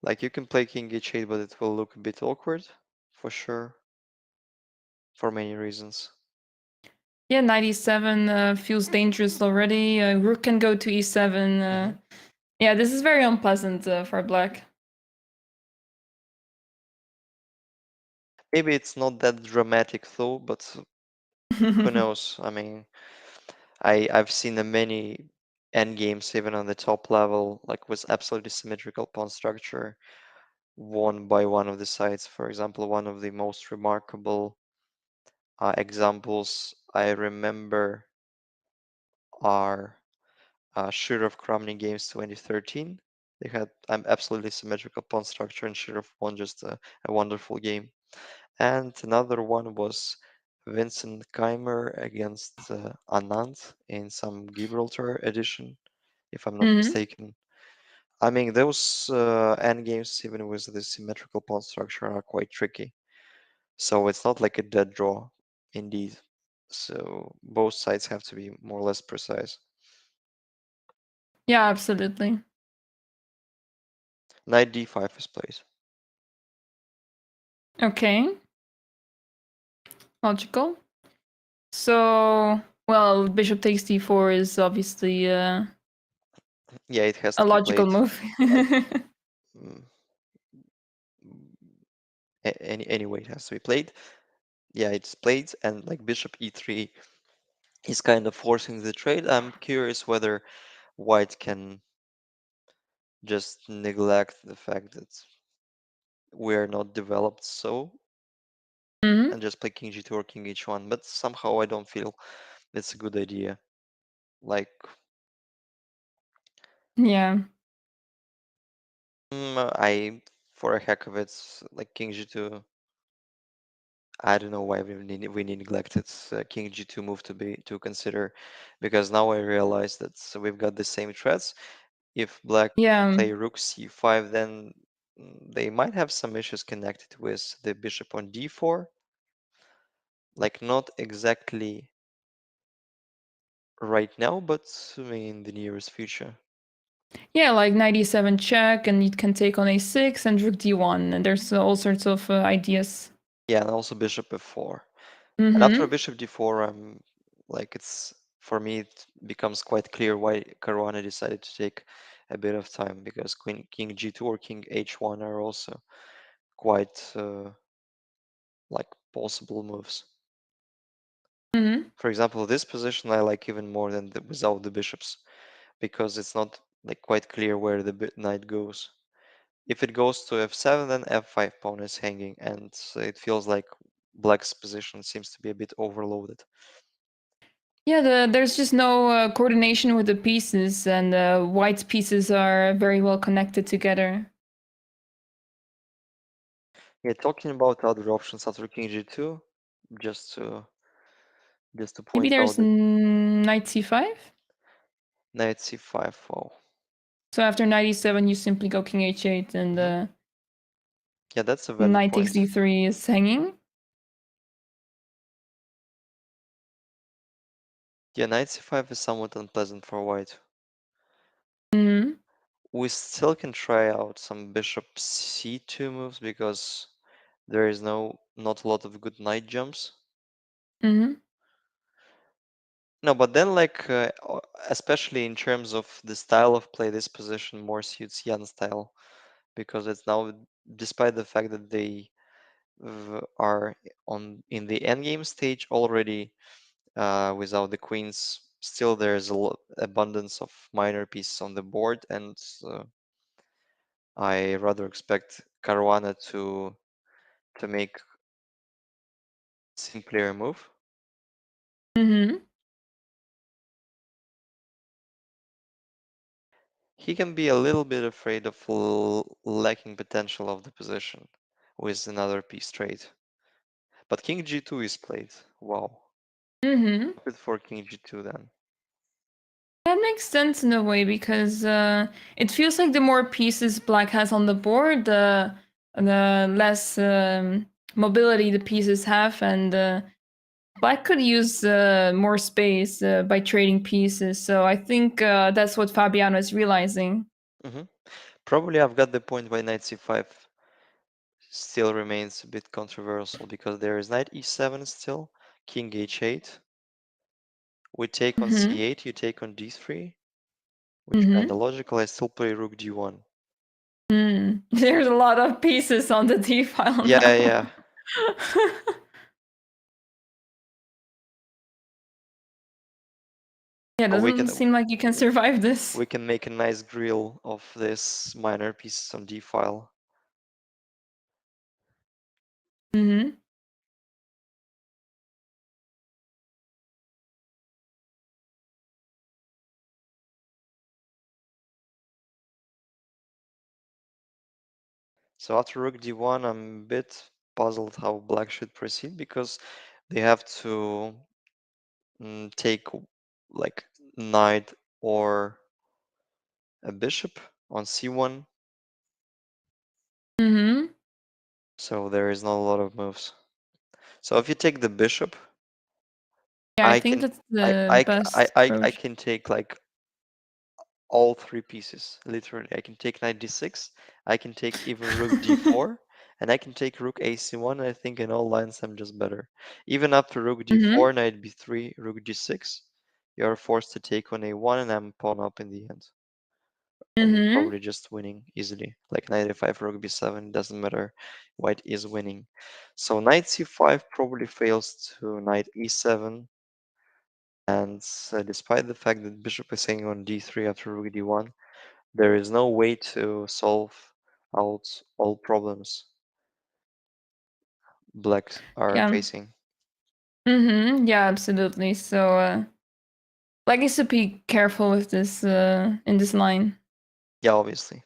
Like you can play king h8, but it will look a bit awkward, for sure, for many reasons. Yeah, knight e7 feels dangerous already. Rook can go to e7. Mhm. Yeah, this is very unpleasant for black. Maybe it's not that dramatic though, but who knows? I mean, I've seen many endgames even on the top level, like with absolutely symmetrical pawn structure, won by one of the sides. For example, one of the most remarkable examples I remember are Shirov Kramnik games 2013. They had absolutely symmetrical pawn structure, and Shirov won just a wonderful game. And another one was Vincent Keimer against Anand in some Gibraltar edition, if I'm not Mm-hmm. mistaken. I mean, those endgames, even with the symmetrical pawn structure, are quite tricky. So it's not like a dead draw, indeed. So both sides have to be more or less precise. Yeah, absolutely. Knight d5 is played. Okay, logical. So, well, bishop takes d4 is obviously Yeah, it has a to be logical played. move. Like mm, anyway, it has to be played. Yeah, it's played, and like bishop e3 is kind of forcing the trade. I'm curious whether white can just neglect the fact that we're not developed so Hmm. and just play king g2 or king h1, but somehow I don't feel it's a good idea. Like, Yeah. I, for a heck of it, like king g2, I don't know why we neglected king g2 move to consider, because now I realize that we've got the same threats. If black Yeah. play rook c5, then they might have some issues connected with the bishop on d4. Like not exactly right now, but in the nearest future. Yeah, like 97 check, and it can take on a6 and rook d1, and there's all sorts of ideas. Yeah, and also bishop f4. And after Mm-hmm. bishop d4, I'm like it's for me it becomes quite clear why Caruana decided to take a bit of time, because queen king g2 or king h1 are also quite like possible moves. Mm-hmm. For example, this position I like even more than without the bishops, because it's not like quite clear where the knight goes. If it goes to f7, then f5 pawn is hanging, and it feels like black's position seems to be a bit overloaded. Yeah, there's just no coordination with the pieces, and white's pieces are very well connected together. Yeah, talking about other options after king g2, just to just to Maybe point there's out that knight c5. knight c5. Oh, So after knight e7, you simply go king h8, and hmm, yeah, that's a valid knight takes point. d3 is hanging. Yeah, knight c5 is somewhat unpleasant for white. Mm-hmm. We still can try out some bishop c2 moves because there is not a lot of good knight jumps. Mm-hmm. No, but then like especially in terms of the style of play, this position more suits Jan's style, because it's now, despite the fact that they are on in the endgame stage already without the queens, still there's abundance of minor pieces on the board, and I rather expect Caruana to make simpler move. Mm-hmm. He can be a little bit afraid of lacking potential of the position with another piece straight. But king g2 is played. Wow. Mm-hmm. Good for king g2 then. That makes sense in a way because it feels like the more pieces black has on the board, the less mobility the pieces have, and black could use more space by trading pieces. So I think that's what Fabiano is realizing. Hmm. Probably I've got the point why knight c5 still remains a bit controversial, because there is knight e7 still, king h8. We take on Mm-hmm. c8, you take on d3, which kind Mm-hmm. of logical. I still play rook d1. Mm. There's a lot of pieces on the D file Yeah, now. yeah. Yeah, Oh, doesn't seem like you can survive this. we can make a nice grill of this minor pieces on d file. Mm-hmm. So after rook d1, I'm a bit puzzled how black should proceed, because they have to take like knight or a bishop on c1. Mm-hmm. So there is not a lot of moves. So if you take the bishop, Yeah, I I think can that's the best I approach. can take like all three pieces. Literally, I can take knight d6. I can take even rook d4, and I can take rook ac1. And I think in all lines I'm just better. Even after rook Mm-hmm. d4, knight b3, rook d6, you are forced to take on a1, and I'm pawn up in the end. And Mm-hmm. probably just winning easily. Like knight a5, rook b7, doesn't matter. White is winning. So knight c5 probably fails to knight e7. And despite the fact that bishop is hanging on d3 after rook d1, there is no way to solve out all problems black are Yeah. facing. Mm-hmm. Yeah, absolutely. So, like, needs to be careful with this in this line. Yeah, obviously.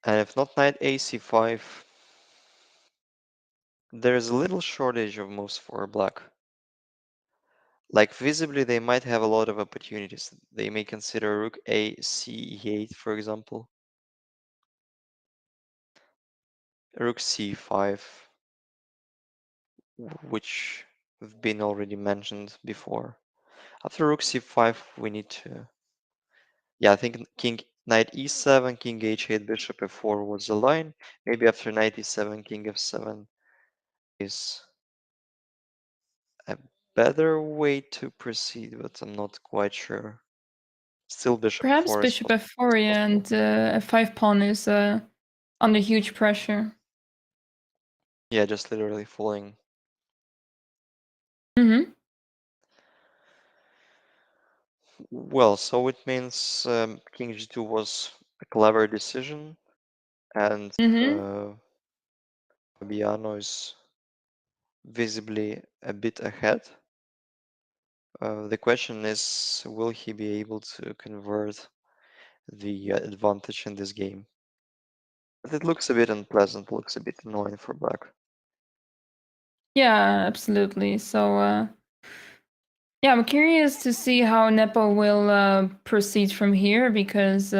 And if not knight a c5, there is a little shortage of moves for black. Like visibly, they might have a lot of opportunities. They may consider rook a c8, for example, rook c5, which have been already mentioned before. After rook c5, we need to. Yeah, I think king knight e7, king h8, bishop f4 was the line. Maybe after knight e7, king f7 is a better way to proceed, but I'm not quite sure. Still, bishop Perhaps f4 bishop is f4 and possible. f5 pawn is under huge pressure. Yeah, just literally falling. Mm-hmm. Well, so it means king g2 was a clever decision, and Mm-hmm. Fabiano is visibly a bit ahead. The question is, will he be able to convert the advantage in this game? But it looks a bit unpleasant, looks a bit annoying for black. Yeah, absolutely. So, yeah, I'm curious to see how Nepo will proceed from here because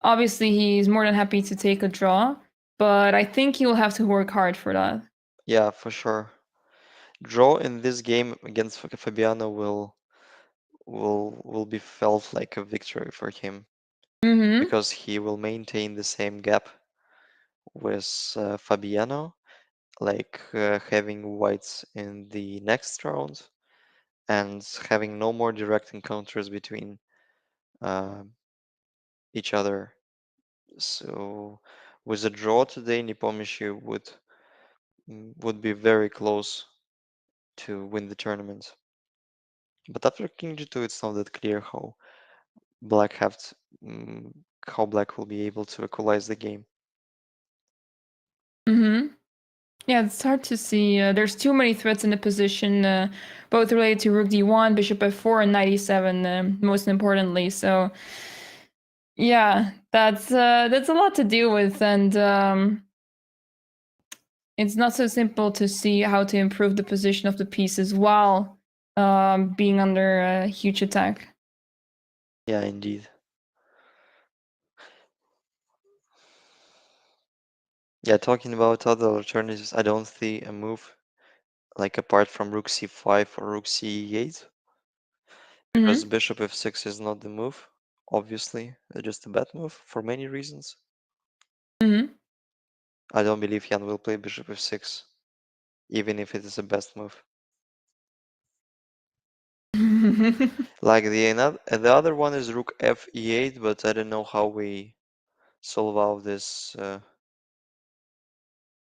obviously he's more than happy to take a draw, but I think he'll have to work hard for that. Yeah, for sure. Draw in this game against Fabiano will be felt like a victory for him Mm-hmm. because he will maintain the same gap with Fabiano, like having whites in the next round and having no more direct encounters between uh, each other. So with a draw today, Nepomnyashchy would be very close to win the tournament. But after King G2, it's not that clear black have to, mm, how black will be able to equalize the game. Mm-hmm. Yeah, it's hard to see. There's too many threats in the position, both related to Rook D1, Bishop F4, and Knight E7, most importantly. So, yeah, that's a lot to deal with, and it's not so simple to see how to improve the position of the pieces while being under a huge attack. Yeah, indeed. Yeah, talking about other alternatives, I don't see a move like apart from rook c5 or rook c8 because Mm-hmm. bishop f6 is not the move, obviously, just a bad move for many reasons. Mm-hmm. I don't believe Jan will play bishop f6, even if it is the best move. Like the other one is rook f e8, but I don't know how we solve out this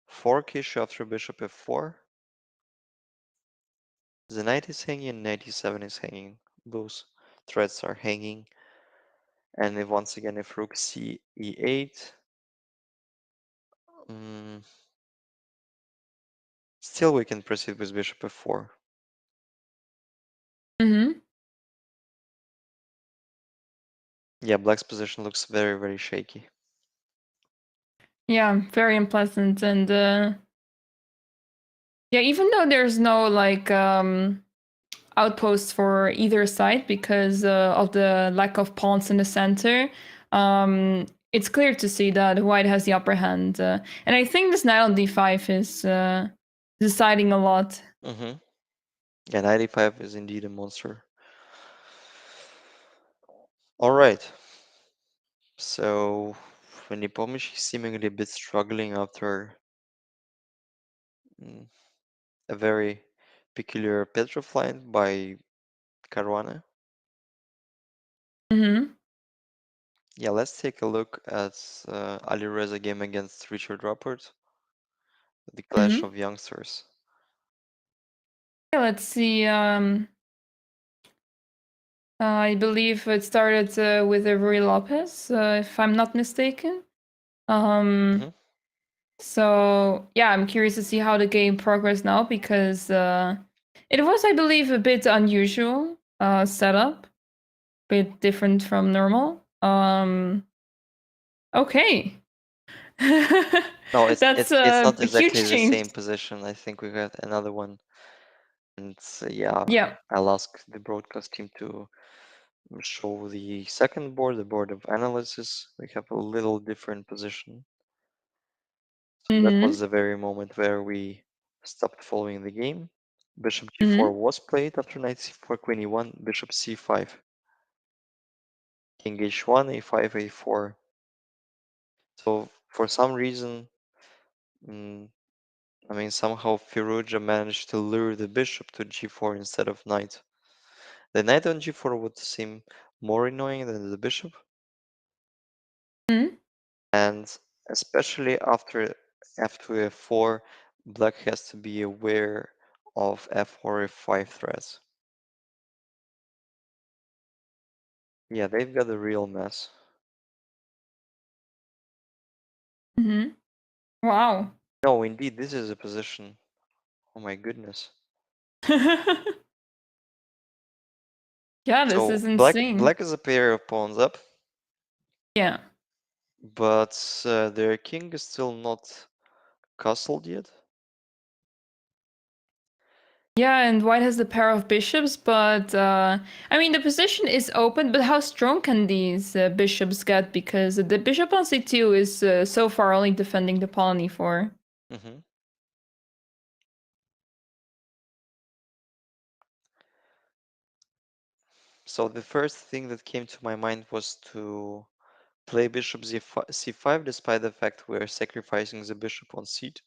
fork issue after bishop f4. The knight is hanging, knight e7 is hanging. Both threads are hanging. And if once again, if rook c e8, mm, still we can proceed with bishop f4. Mm-hmm. Yeah, black's position looks very, very shaky. Yeah, very unpleasant, and yeah, even though there's no like outposts for either side because of the lack of pawns in the center. it's clear to see that white has the upper hand. And I think this knight on d5 is deciding a lot. Mm-hmm. Yeah, 95 is indeed a monster. All right. So Nepomnyashchy seemingly a bit struggling after mm, a very peculiar Petrov line by Caruana. Mm-hmm. Yeah, let's take a look at Ali Reza game against Richard Rapport, the clash Mm-hmm. of youngsters. Yeah, let's see. I believe it started with Rory Lopez, if I'm not mistaken. Mm-hmm. So yeah, I'm curious to see how the game progressed now because it was, I believe, a bit unusual setup, bit different from normal. Okay. No, it's That's it's it's not a exactly huge the change. same position. I think we got another one, and yeah, Yeah. I'll ask the broadcast team to show the second board, the board of analysis. We have a little different position. So that was Mm-hmm. the very moment where we stopped following the game. Bishop g4 Mm-hmm. was played after knight c4, queen e1, bishop c5, king h1, a5, a4. So for some reason, mm, I mean, somehow Firouzja managed to lure the bishop to g4 instead of knight. The knight on g4 would seem more annoying than the bishop, Mm-hmm. and especially after f2, f4, black has to be aware of f4, f5 threats. Yeah, they've got a real mess. Mm-hmm. Wow. No, indeed, this is a position. Oh my goodness. Yeah, this So is black insane. black is a pair of pawns up, Yeah. but their king is still not castled yet. Yeah, and white has the pair of bishops, but I mean the position is open. But how strong can these bishops get? Because the bishop on c2 is so far only defending the pawn on e4. Hmm. So the first thing that came to my mind was to play bishop c5, despite the fact we're sacrificing the bishop on c2.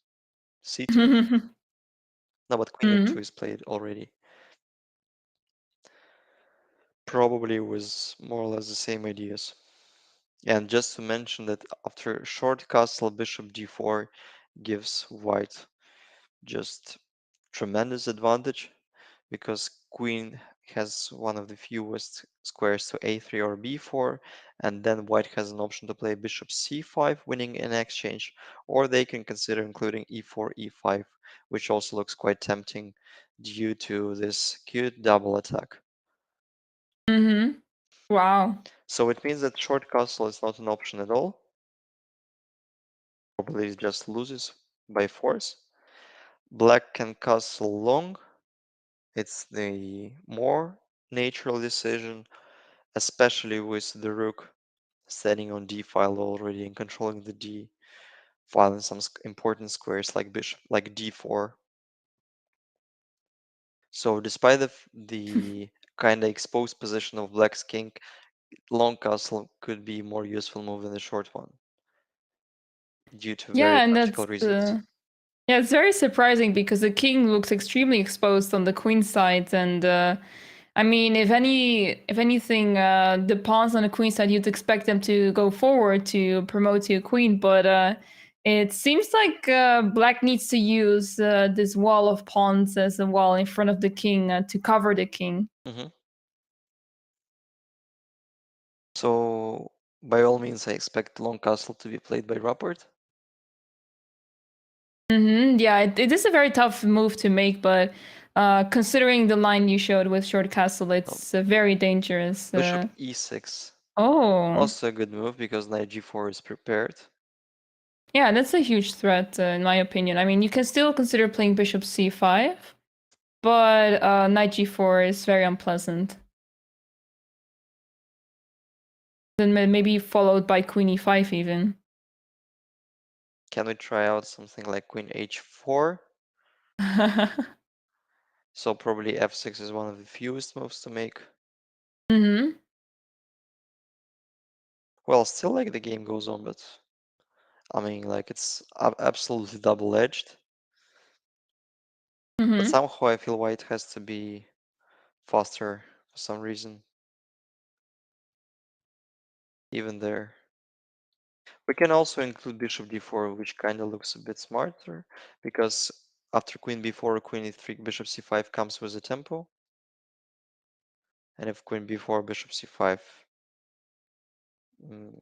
No, but queen f2 Mhm. is played already. Probably with more or less the same ideas. And just to mention that after short castle, bishop d4 gives white just tremendous advantage because queen has one of the fewest squares to a3 or b4, and then white has an option to play bishop c5, winning in exchange, or they can consider including e4, e5, which also looks quite tempting due to this cute double attack. Mhm. Wow. So it means that short castle is not an option at all. Probably just loses by force. Black can castle long. It's the more natural decision, especially with the rook standing on d file already and controlling the d file in some important squares like bishop, like d4. So despite the kind of exposed position of black's king, long castle could be more useful move than the short one due to very Yeah, and tactical that's reasons. yeah, it's very surprising because the king looks extremely exposed on the queen side, and I mean, if anything, the pawns on the queen side, you'd expect them to go forward to promote to a queen, but it seems like black needs to use this wall of pawns as a wall in front of the king to cover the king. Hmm. So by all means, I expect long castle to be played by Rapport. Yeah, it is a very tough move to make, but considering the line you showed with short castle, No, it's very dangerous. bishop e6. Oh, Also a good move because knight g4 is prepared. yeah, that's a huge threat in my opinion. I mean, you can still consider playing bishop c5, but knight g4 is very unpleasant. Then maybe followed by queen e5 even. Can we try out something like queen h4? So probably f6 is one of the fewest moves to make. Mm-hmm. Well, still like the game goes on, but I mean, like it's absolutely double-edged. But Mm-hmm. somehow I feel white has to be faster for some reason, even there. We can also include bishop d4, which kind of looks a bit smarter, because after queen b4, queen e3, bishop c5 comes with a tempo. And if queen b4, bishop c5 mm,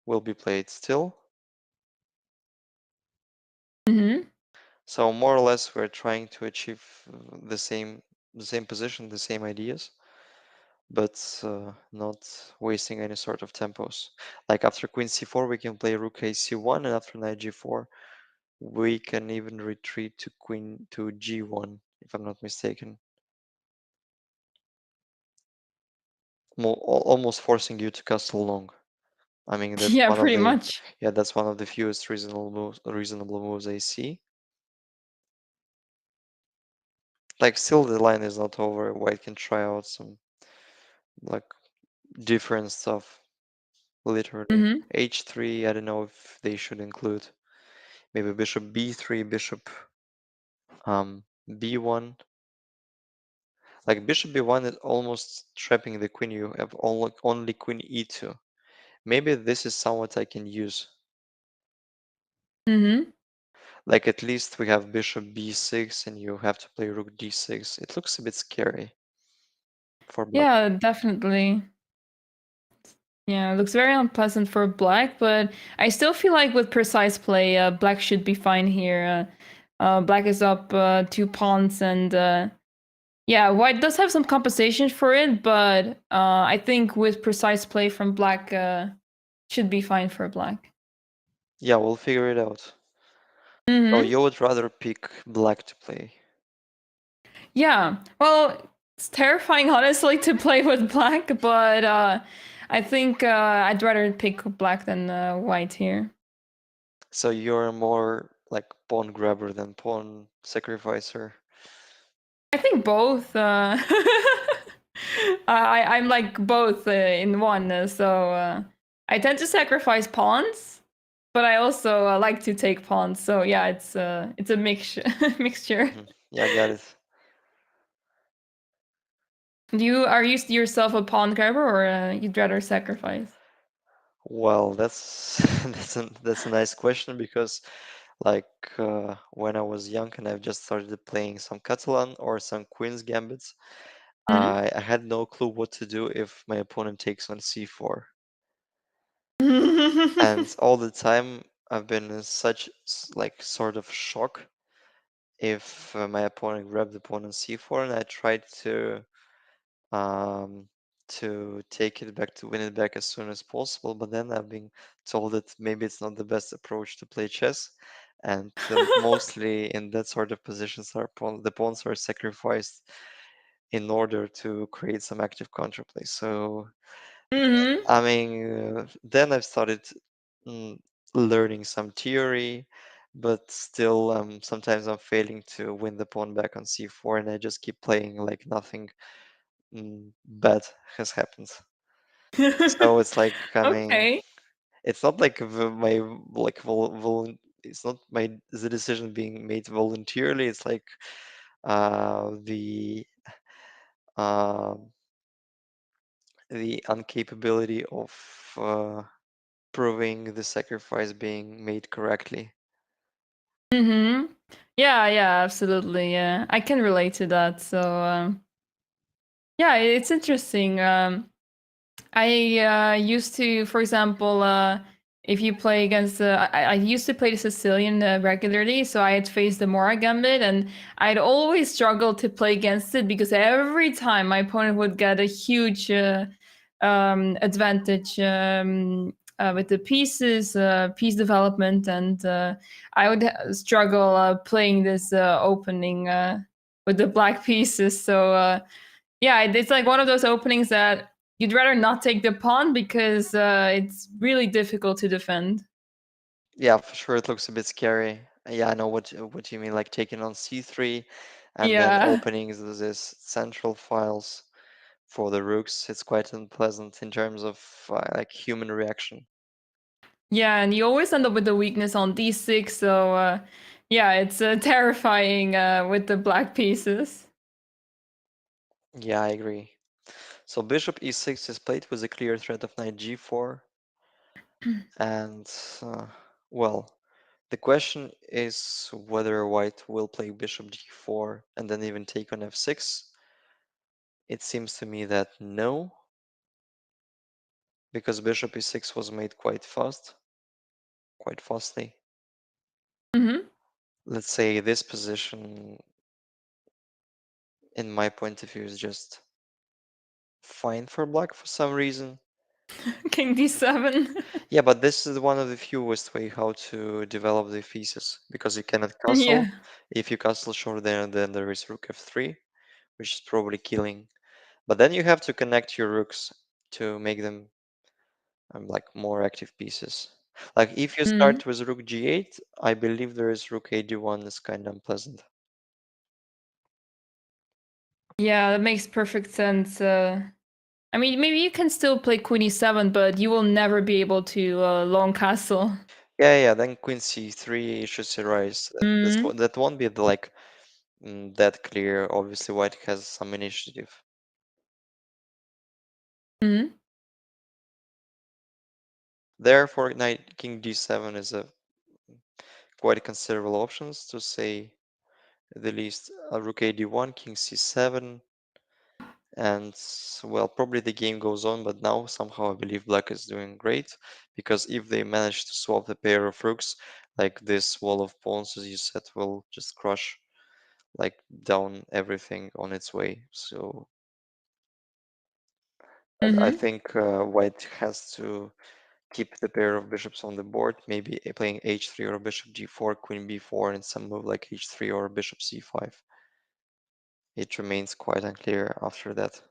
will be played still. Mm-hmm. So more or less we're trying to achieve the same position, the same ideas, but not wasting any sort of tempos. Like after queen c4 we can play rook a c1, and after knight g4 we can even retreat to queen to g1, if I'm not mistaken. Almost forcing you to castle long. I mean that's Yeah, one of pretty the much. that's one of the fewest reasonable moves I see. Like still the line is not over. White can try out some like different stuff. Literally. Mm-hmm. h3, I don't know if they should include maybe bishop b3, bishop b1. Like bishop b1 is almost trapping the queen. You have only queen e2. Maybe this is somewhat I can use. Mm-hmm. Like at least we have bishop b6 and you have to play rook d6. It looks a bit scary for black. Yeah, definitely. Yeah, it looks very unpleasant for black, but I still feel like with precise play, black should be fine here. Black is up 2 pawns, and yeah, white does have some compensation for it, but I think with precise play from black, should be fine for black. Yeah, we'll figure it out. So Mm-hmm. you would rather pick black to play. Yeah, well, it's terrifying, honestly, to play with black, but I think I'd rather pick black than white here. So you're more like pawn grabber than pawn sacrificer. I think both. I'm like both in one. So I tend to sacrifice pawns, but I also like to take pawns. So yeah, it's a mixture. Mixture. Yeah, I got it. Are you yourself a pawn grabber, or you'd rather sacrifice? Well, that's that's a nice question because like when I was young and I've just started playing some Catalan or some Queen's Gambits, I had no clue what to do if my opponent takes on c4. And Mm-hmm. all the time I've been in such like sort of shock if my opponent grabbed the pawn on c4, and I tried um, to take it back, to win it back as soon as possible. But then I've been told that maybe it's not the best approach to play chess, and mostly in that sort of positions, the pawns are sacrificed in order to create some active counterplay. So Mm-hmm. I mean, then I've started mm, learning some theory, but still, sometimes I'm failing to win the pawn back on c4, and I just keep playing like nothing bad has happened. So it's like, I mean, Okay. it's not like my like it's not the decision being made voluntarily. It's like the uh, the incapability of proving the sacrifice being made correctly. Mm-hmm. Yeah, yeah, absolutely. Yeah, I can relate to that. So yeah, it's interesting. I used to, for example, if you play against, I used to play the Sicilian regularly, so I had faced the Mora Gambit, and I'd always struggle to play against it because every time my opponent would get a huge advantage with the pieces, piece development, and I would struggle playing this opening with the black pieces. So yeah, it's like one of those openings that you'd rather not take the pawn because it's really difficult to defend. Yeah, for sure, it looks a bit scary. Yeah, I know what you mean, like taking on c3 and then Yeah. opening this central files for the rooks. It's quite unpleasant in terms of like human reaction. Yeah, and you always end up with the weakness on d6, so yeah, it's terrifying with the black pieces. Yeah, I agree. So bishop e6 is played with a clear threat of knight g4, and uh, well, the question is whether white will play bishop g4 and then even take on f6. It seems to me that no, because bishop e6 was made quite fastly. Hmm. Let's say this position, in my point of view, is just fine for black for some reason. King d7. Yeah, but this is one of the fewest way how to develop the pieces because you cannot Yeah. castle. If you castle short there, then there is rook f3, which is probably killing. But then you have to connect your rooks to make them like more active pieces. Like if you Hmm. start with rook g8, I believe there is rook a d1 is kind of unpleasant. Yeah, that makes perfect sense. I mean, maybe you can still play queen e7, but you will never be able to long castle. Yeah, then queen c3 should arise. Hmm. That won't be like that clear. Obviously, white has some initiative. Hmm. Therefore, knight king d7 is a quite considerable options to say the least. Rook a d1, king c7, and well, probably the game goes on. But now somehow I believe black is doing great because if they manage to swap the pair of rooks, like this wall of pawns, as you said, will just crush like down everything on its way. So I Hmm. think white has to keep the pair of bishops on the board, maybe playing h3 or bishop g4, queen b4, and some move like h3 or bishop c5. It remains quite unclear after that.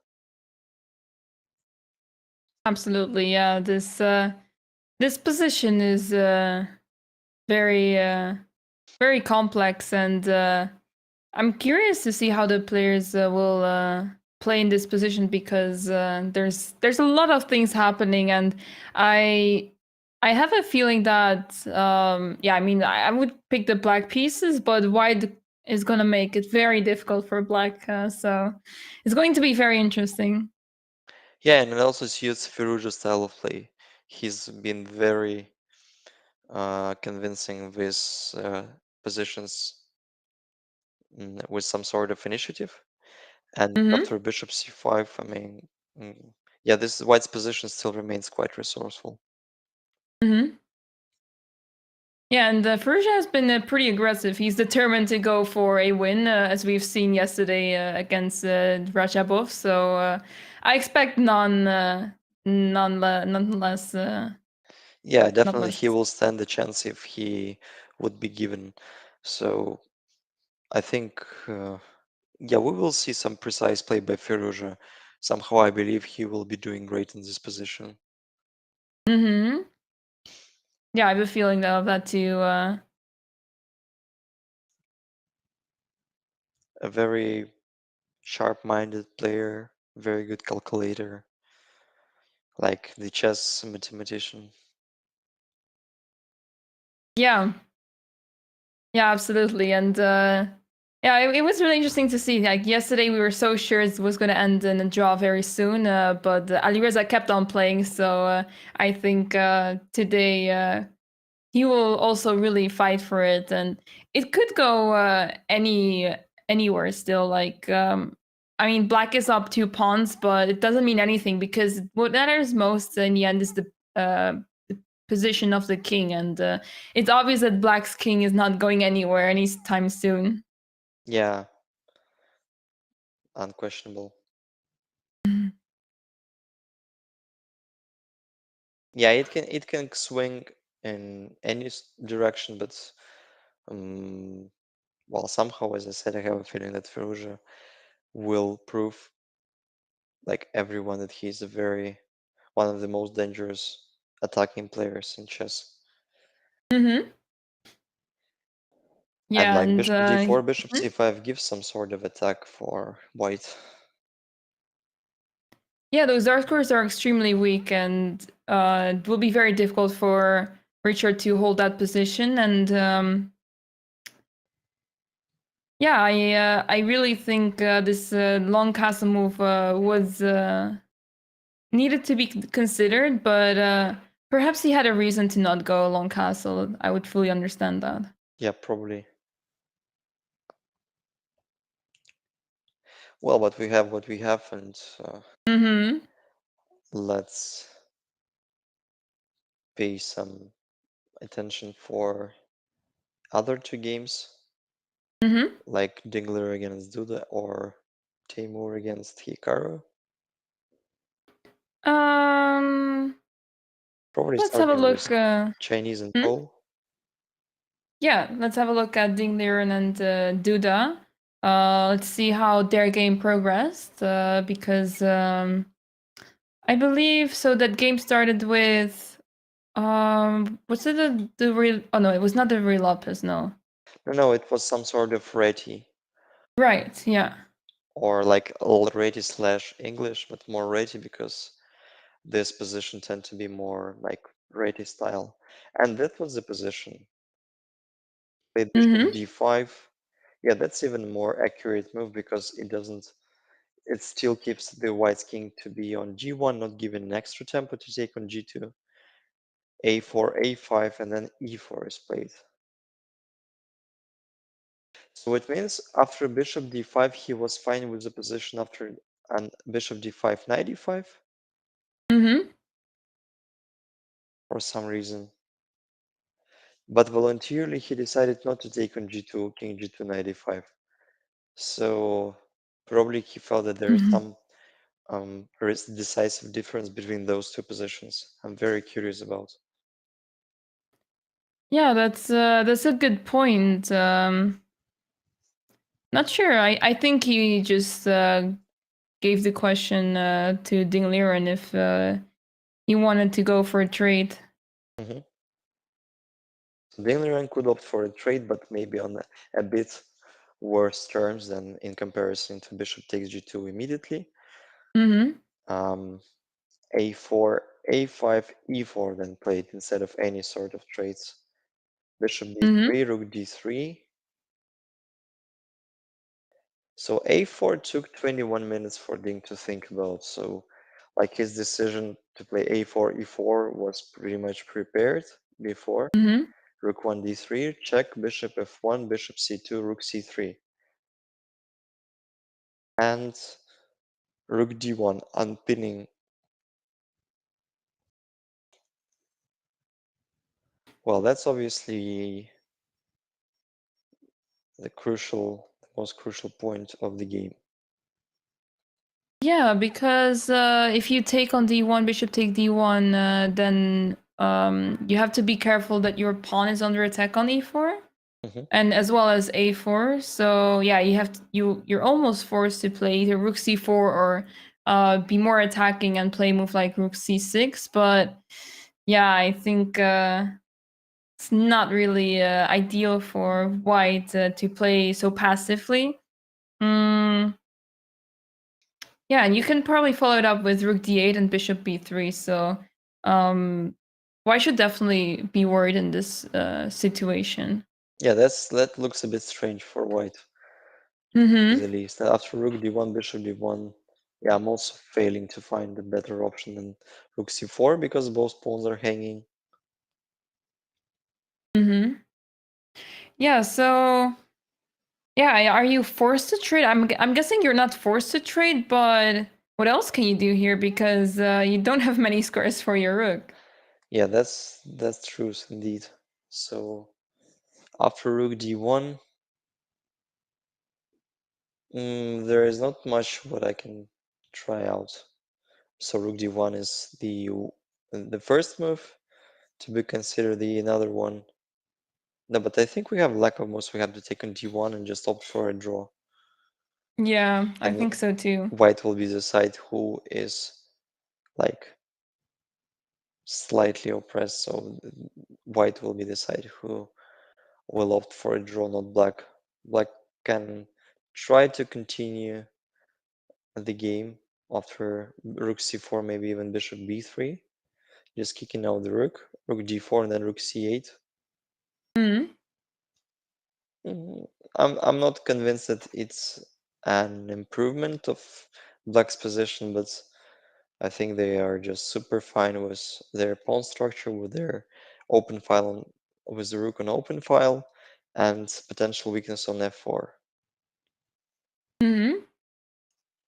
Absolutely, yeah. This position is very very complex, and I'm curious to see how the players will play in this position because there's a lot of things happening, and I I have a feeling that yeah, I mean I would pick the black pieces, but white is gonna make it very difficult for black, so it's going to be very interesting. Yeah, and it also suits Firouzja's style of play. He's been very convincing with positions with some sort of initiative. And Hmm. after bishop c5, I mean, yeah, this white's position still remains quite resourceful. Hmm. Yeah, and Firouzja has been pretty aggressive. He's determined to go for a win, as we've seen yesterday against Radjabov. So I expect nonetheless, Yeah, not definitely less. he will stand a chance if he would be given. So I think, yeah, we will see some precise play by Firouzja. Somehow I believe he will be doing great in this position. Hmm. Yeah, I have a feeling of that too. A very sharp-minded player, very good calculator, like the chess mathematician. Yeah, yeah, absolutely. And yeah, it was really interesting to see. Like yesterday, we were so sure it was going to end in a draw very soon, but Alireza kept on playing. So I think today he will also really fight for it, and it could go anywhere still. Like I mean, black is up 2 pawns, but it doesn't mean anything because what matters most in the end is the position of the king, and it's obvious that black's king is not going anywhere anytime soon. Yeah, unquestionable. Yeah, it can swing in any direction, but um, well, somehow, as I said, I have a feeling that Firouzja will prove like everyone that he's a very one of the most dangerous attacking players in chess. Mm-hmm. And Yeah, like and bishop d4, bishop mhm. c5 gives some sort of attack for white. Yeah, those dark squares are extremely weak, and it will be very difficult for Richard to hold that position. And yeah, I really think this long castle move was needed to be considered, but perhaps he had a reason to not go long castle. I would fully understand that. Yeah, probably. Well, but we have what we have, and Mm-hmm. let's pay some attention for other two games, Mm-hmm. like Dingler against Duda or Teimour against Hikaru. Um, Probably let's have a starting with look. Chinese and Hmm? Pole. Yeah, let's have a look at Ding Liren and Duda. Let's see how their game progressed because I believe so. That game started with was it the real? Oh no, it was not the real Lopez. No, No, it was some sort of Reti, right? Yeah. or like old Reti slash English, but more Reti because this position tend to be more like Reti style. And that was the position. Played bishop Mm-hmm. d5. Yeah, that's even more accurate move because it still keeps the white's king to be on g1, not given an extra tempo to take on g2. a4, a5, and then e4 is played. So it means after bishop d5, he was fine with the position after and bishop d5, knight e5 Mm-hmm. for some reason. But voluntarily, he decided not to take on g2, king g2, knight e5. So probably he felt that there is Mm-hmm. some decisive difference between those two positions. I'm very curious about. Yeah, that's a good point. Not sure. I think he just gave the question to Ding Liren if he wanted to go for a trade. Mm-hmm. So Daniel could opt for a trade, but maybe on a bit worse terms than in comparison to bishop takes g2 immediately. Mm-hmm. Um, a4, a5, e4 then played instead of any sort of trades. Bishop Mm-hmm. d3, rook d3. So a4 took 21 minutes for Ding to think about. So like his decision to play a4, e4 was pretty much prepared before. Mm-hmm. Rook 1 d3, check, bishop f1, bishop c2, rook c3. And rook d1, unpinning. Well, that's obviously the most crucial point of the game. Yeah, because if you take on d1, bishop take d1, then you have to be careful that your pawn is under attack on e4, Hmm. and as well as a4. So yeah, you're almost forced to play either rook c4 or be more attacking and play a move like rook c6. But yeah, I think it's not really ideal for white to play so passively. Mm, yeah, and you can probably follow it up with rook d8 and bishop b3. So um, white should definitely be worried in this situation. Yeah, that looks a bit strange for white, to the Mm-hmm. least. After rook d1, bishop d1, yeah, I'm also failing to find a better option than rook c4 because both pawns are hanging. Mm-hmm. Yeah, so yeah, are you forced to trade? I'm guessing you're not forced to trade, but what else can you do here because you don't have many squares for your rook? Yeah, that's true indeed. So after rook d1, there is not much what I can try out. So rook d1 is the first move to be considered. The another one. No, but I think we have lack of moves. We have to take on d1 and just opt for a draw. Yeah, I and think so too. white will be the side who is like slightly oppressed, so white will be the side who will opt for a draw, not black. Black can try to continue the game after rook c4, maybe even bishop b3, just kicking out the rook d4, and then rook c8. Mm-hmm. I'm not convinced that it's an improvement of black's position, but I think they are just super fine with their pawn structure, with their open file with the rook on open file, and potential weakness on f4. Mm-hmm.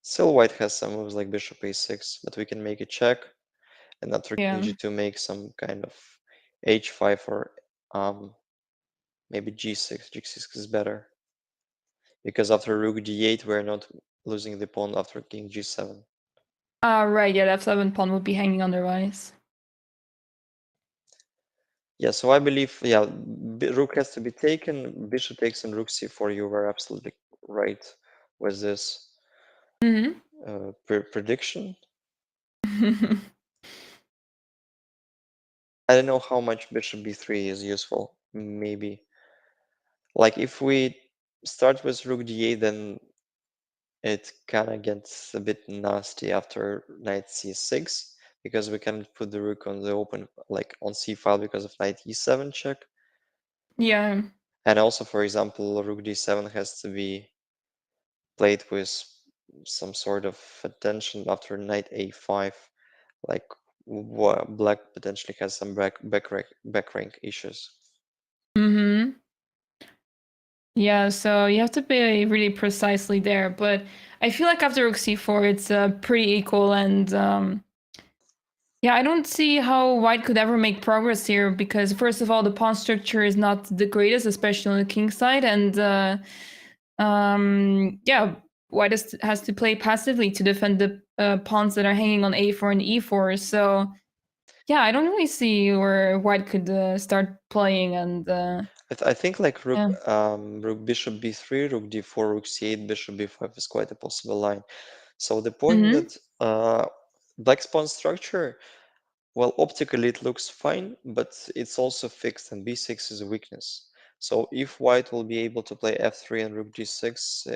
Still, white has some moves like bishop a6, but we can make a check, and after king Yeah. g2 make some kind of h5 or maybe g6. g6 is better, because after rook d8 we're not losing the pawn after king g7. Right, yeah, that f7 pawn would be hanging otherwise. Yeah, so I believe, yeah, rook has to be taken, bishop takes and rook c4. You were absolutely right with this Mm-hmm. prediction. I don't know how much bishop b3 is useful. Maybe, like, if we start with rook d8, then it kind of gets a bit nasty after knight c6, because we can't put the rook on the open, like on c file, because of knight e7 check. Yeah. And also, for example, rook d7 has to be played with some sort of attention after knight a5, like black potentially has some back rank issues. Mm-hmm. Yeah, so you have to be really precisely there, but I feel like after rook c4, it's pretty equal, and yeah, I don't see how white could ever make progress here because first of all, the pawn structure is not the greatest, especially on the king side, and yeah, white has to play passively to defend the pawns that are hanging on a4 and e4. So yeah, I don't really see where white could start playing, and I think like yeah. rook bishop b3, rook d4, rook c8, bishop b5 is quite a possible line. So the point Mm-hmm. that black's pawn structure, well, optically it looks fine, but it's also fixed, and b6 is a weakness. So if white will be able to play f3 and rook g6,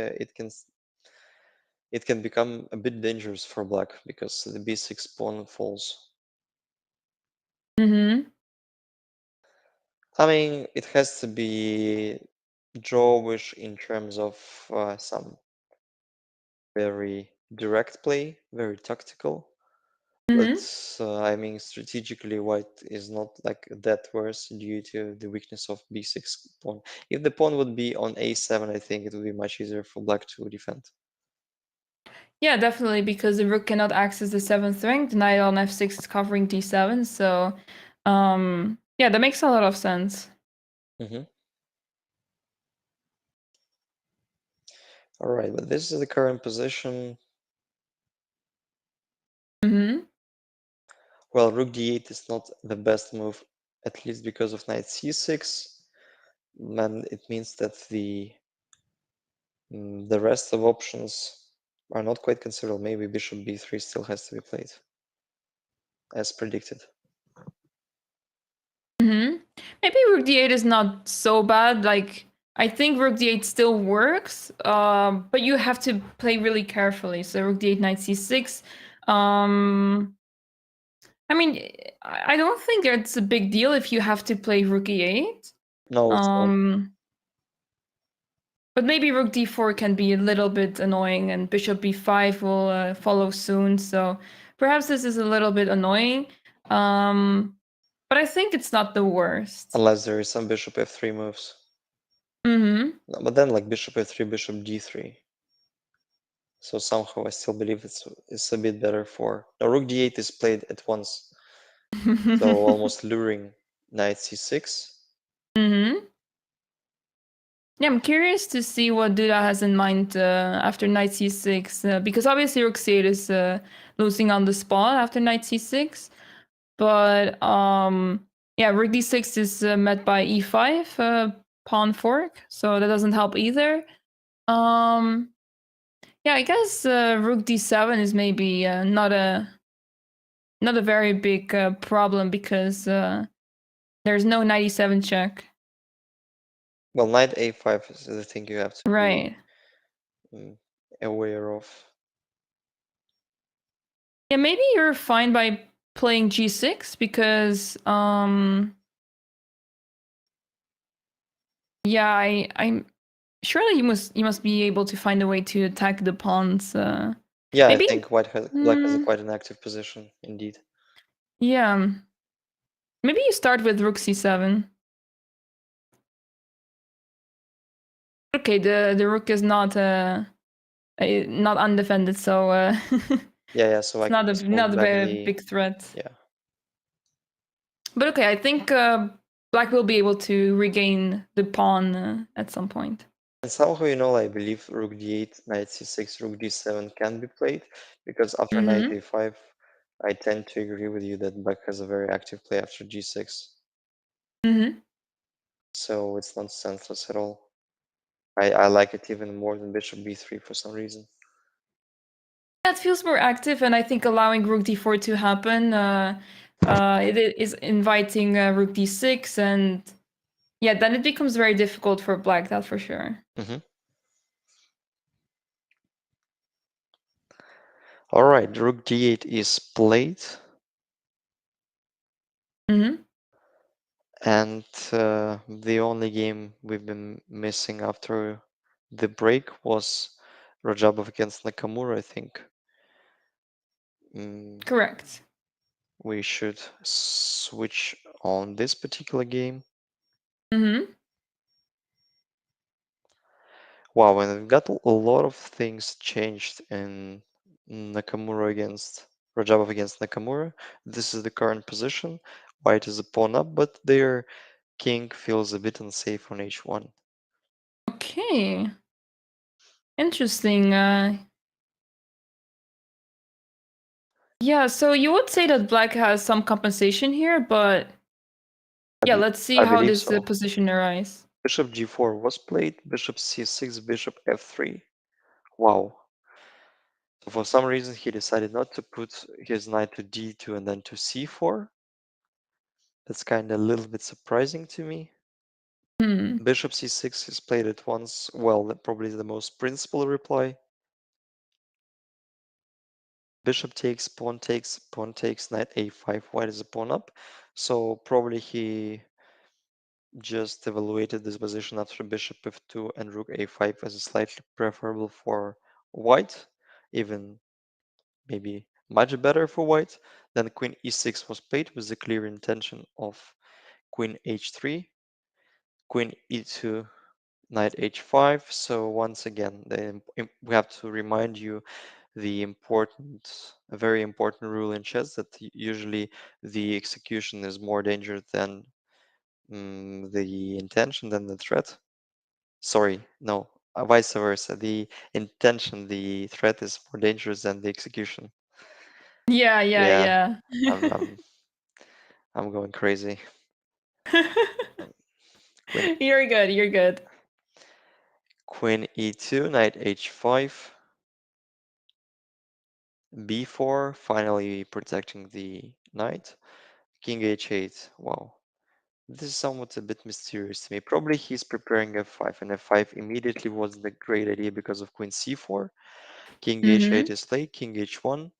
it can become a bit dangerous for black, because the b6 pawn falls. Mm-hmm. I mean, it has to be drawish in terms of some very direct play, very tactical. But Mm-hmm. I mean, strategically, white is not like that worse due to the weakness of b6 pawn. If the pawn would be on a7, I think it would be much easier for black to defend. Yeah, definitely, because the rook cannot access the seventh rank. The knight on f6 is covering d7, so yeah, that makes a lot of sense. Mm-hmm. All right, but this is the current position. Mm-hmm. Well, rook d8 is not the best move, at least because of knight c6, and it means that the rest of options are not quite considered. Maybe bishop b3 still has to be played, as predicted. Mm-hmm. Maybe rook d8 is not so bad. Like I think rook d8 still works, but you have to play really carefully. So rook d8, knight c6. Um, I mean, I don't think it's a big deal if you have to play rook e8. No, it's not. But maybe rook d4 can be a little bit annoying, and bishop b5 will follow soon. So perhaps this is a little bit annoying. But I think it's not the worst. Unless there is some bishop f3 moves. Mm-hmm. No, but then like bishop f3, bishop d3. So somehow I still believe it's a bit better for... Now rook d8 is played at once, so almost luring knight c6. Mm-hmm. Yeah, I'm curious to see what Duda has in mind after knight c6, because obviously rook c8 is losing on the spot after knight c6. But yeah, rook d6 is met by e5, pawn fork, so that doesn't help either. Um, Yeah, I guess rook d7 is maybe not a very big problem because there's no 97 check. Well, knight a5 is the thing you have to be Right. aware of. Yeah, maybe you're fine by playing g6 because yeah, I'm surely you must be able to find a way to attack the pawns. Yeah, I Maybe. think black has a Mm, quite an active position indeed. yeah. Maybe you start with rook c7. Okay, the rook is not undefended, so Yeah, so it's I can not a just move not a back very the big threat. yeah. But okay, I think black will be able to regain the pawn at some point. And somehow, I believe rook d8, knight c6, rook d7 can be played because after knight Mm-hmm. a5, I tend to agree with you that black has a very active play after g6. Mm-hmm. So it's not senseless at all. I like it even more than bishop b3 for some reason. That feels more active, and I think allowing rook d4 to happen, it is inviting rook d6, and yeah, then it becomes very difficult for black. That's for sure. Mm-hmm. All right, rook d8 is played. Mm-hmm. And the only game we've been missing after the break was Radjabov against Nakamura, I think. Correct. We should switch on this particular game. Mm-hmm. Wow, and we've got a lot of things changed in Nakamura against Radjabov against Nakamura. This is the current position. White is a pawn up, but their king feels a bit unsafe on h1. Okay. Interesting. Yeah, so you would say that black has some compensation here, but yeah, let's see I how believe this so. position arises. Bishop g4 was played, bishop c6, bishop f3. Wow. So for some reason he decided not to put his knight to d2 and then to c4. That's kind of a little bit surprising to me. Hmm. Bishop c6 is played at once. Well, probably the most principal reply. Bishop takes, pawn takes, knight a5. White is a pawn up. So probably he just evaluated this position after bishop f2 and rook a5 as slightly preferable for white, even maybe much better for white. Then queen e6 was played with the clear intention of queen h3, queen e2, knight h5. So once again, we have to remind you a very important rule in chess that usually the execution is more dangerous than the intention than the threat. Sorry, no, vice versa. The intention, the threat is more dangerous than the execution. Yeah, yeah, Yeah, yeah. I'm I'm I'm going crazy. Queen You're good, you're good. Queen e2, knight h5, b4, finally protecting the knight. King h8. Wow, this is somewhat a bit mysterious to me. Probably he's preparing f5, and f5 immediately wasn't a great idea because of queen c4. King h8 Mm-hmm. is played. King h1,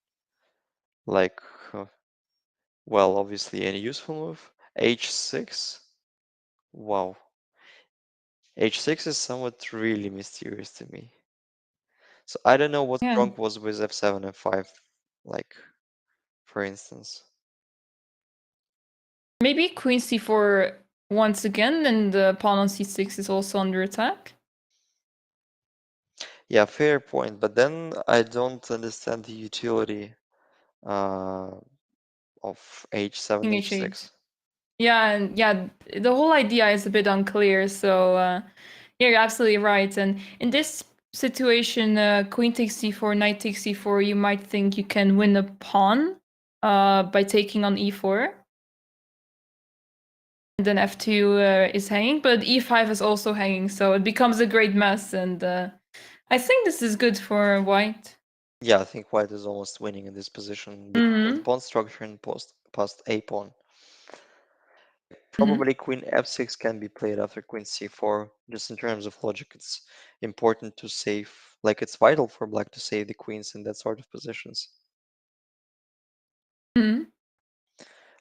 like, uh, well, obviously any useful move. h6. Wow, h6 is somewhat really mysterious to me. So I don't know what's Yeah. wrong was with f7 and 5, like, for instance. Maybe queen c4 once again, and the pawn on c6 is also under attack. Yeah, fair point, but then I don't understand the utility uh, of h7, King h8. h6. Yeah, and yeah, the whole idea is a bit unclear. So yeah, you're absolutely right. And in this situation, queen takes c4, knight takes c4, you might think you can win a pawn by taking on e4. And then f2 is hanging, but e5 is also hanging, so it becomes a great mess. And I think this is good for white. Yeah, I think white is almost winning in this position because of the Mm-hmm. pawn structure and past a pawn. Mm-hmm. Probably queen f6 can be played after queen c4. Just in terms of logic, it's important to save, like it's vital for black to save the queens in that sort of positions. Mm-hmm.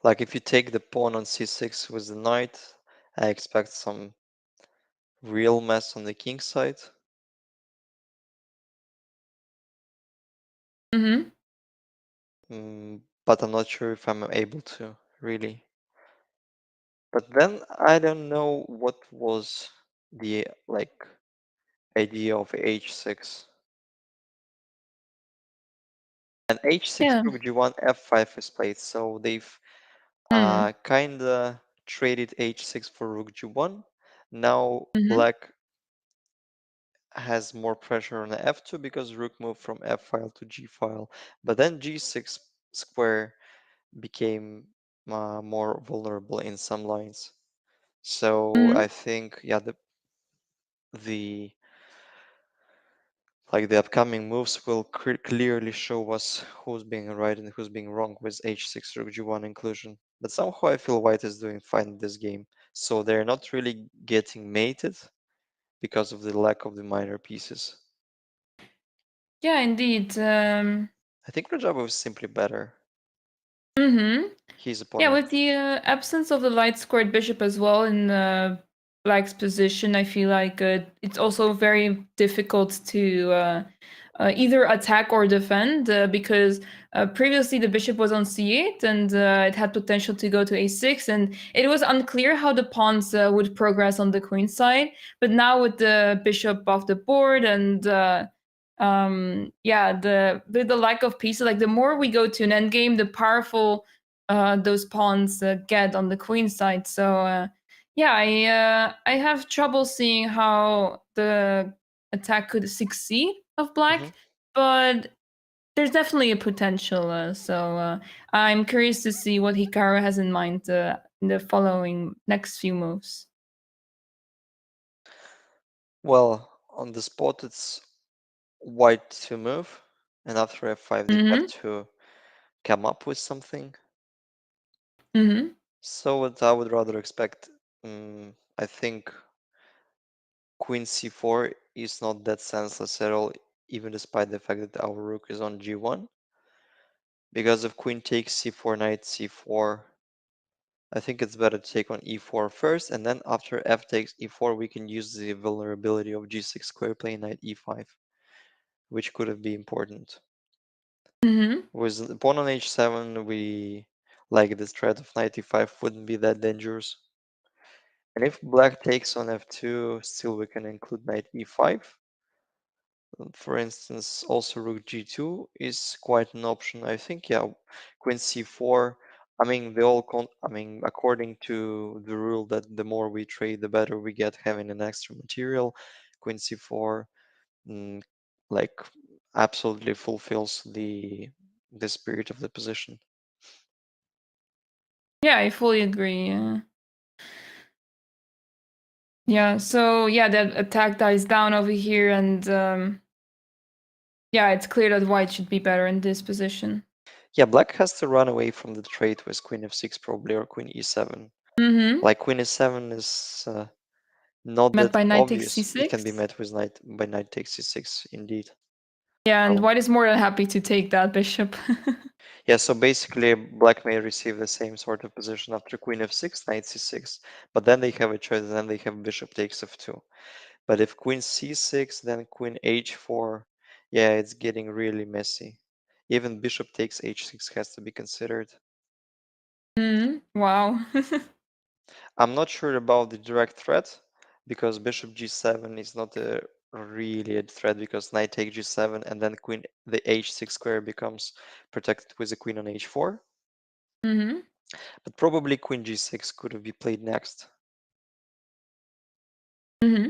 Like if you take the pawn on c6 with the knight, I expect some real mess on the king side. Mm-hmm. But I'm not sure if I'm able to, really. But then I don't know what was the like idea of h6. And h6 Yeah. rook g1 f5 is played, so they've Mm-hmm. kinda traded h6 for rook g1. Now Mm-hmm. black has more pressure on the f2 because rook moved from f file to g file. But then g6 square became more vulnerable in some lines. So Mm-hmm. I think, yeah, the like the upcoming moves will clearly show us who's being right and who's being wrong with h6 rook g1 inclusion. But somehow I feel white is doing fine in this game. So they're not really getting mated because of the lack of the minor pieces. Yeah, indeed. I think Radjabov is simply better. Mm-hmm. His Yeah, opponent. with the absence of the light squared bishop as well in Black's position, I feel like it's also very difficult to either attack or defend because previously the bishop was on c8 and it had potential to go to a6, and it was unclear how the pawns would progress on the queen side. But now with the bishop off the board and yeah, the lack of pieces, like the more we go to an endgame, the powerful those pawns get on the queen side. So yeah, I have trouble seeing how the attack could succeed of Mhm. black, but there's definitely a potential. So I'm curious to see what Hikaru has in mind in the following next few moves. Well, on the spot, it's white to move, and after f5, they have Mm-hmm. to come up with something. Mm-hmm. So what I would rather expect, I think queen c4 is not that senseless at all, even despite the fact that our rook is on g1. Because if queen takes c4, knight c4, I think it's better to take on e4 first, and then after f takes e4, we can use the vulnerability of g6 square playing knight e5, which could have been important. Mm-hmm. With the pawn on h7, we like this threat of knight e5 wouldn't be that dangerous. And if black takes on f2, still we can include knight e5. For instance, also rook g2 is quite an option. I think, yeah, queen c4. I mean, according to the rule that the more we trade, the better we get having an extra material. Queen c4, mm, like, absolutely fulfills the spirit of the position. Yeah, I fully agree. Yeah, so yeah, that attack dies down over here, and yeah, it's clear that white should be better in this position. Yeah, black has to run away from the trade with queen f6 probably or queen e7. Mm-hmm. Like queen e7 is not Met that by knight takes obvious. It can be c6. met with knight by knight takes c6 indeed. Yeah, and So white is more than happy to take that bishop. yeah, so basically black may receive the same sort of position after queen f6, knight c6, but then they have a choice, then they have bishop takes f2. But if queen c6, then queen h4, yeah, it's getting really messy. Even bishop takes h6 has to be considered. Wow. I'm not sure about the direct threat because bishop g7 is not a really a threat because knight takes g7 and then queen the h6 square becomes protected with the queen on h4. Mm-hmm. But probably queen g6 could have been played next. Mm-hmm.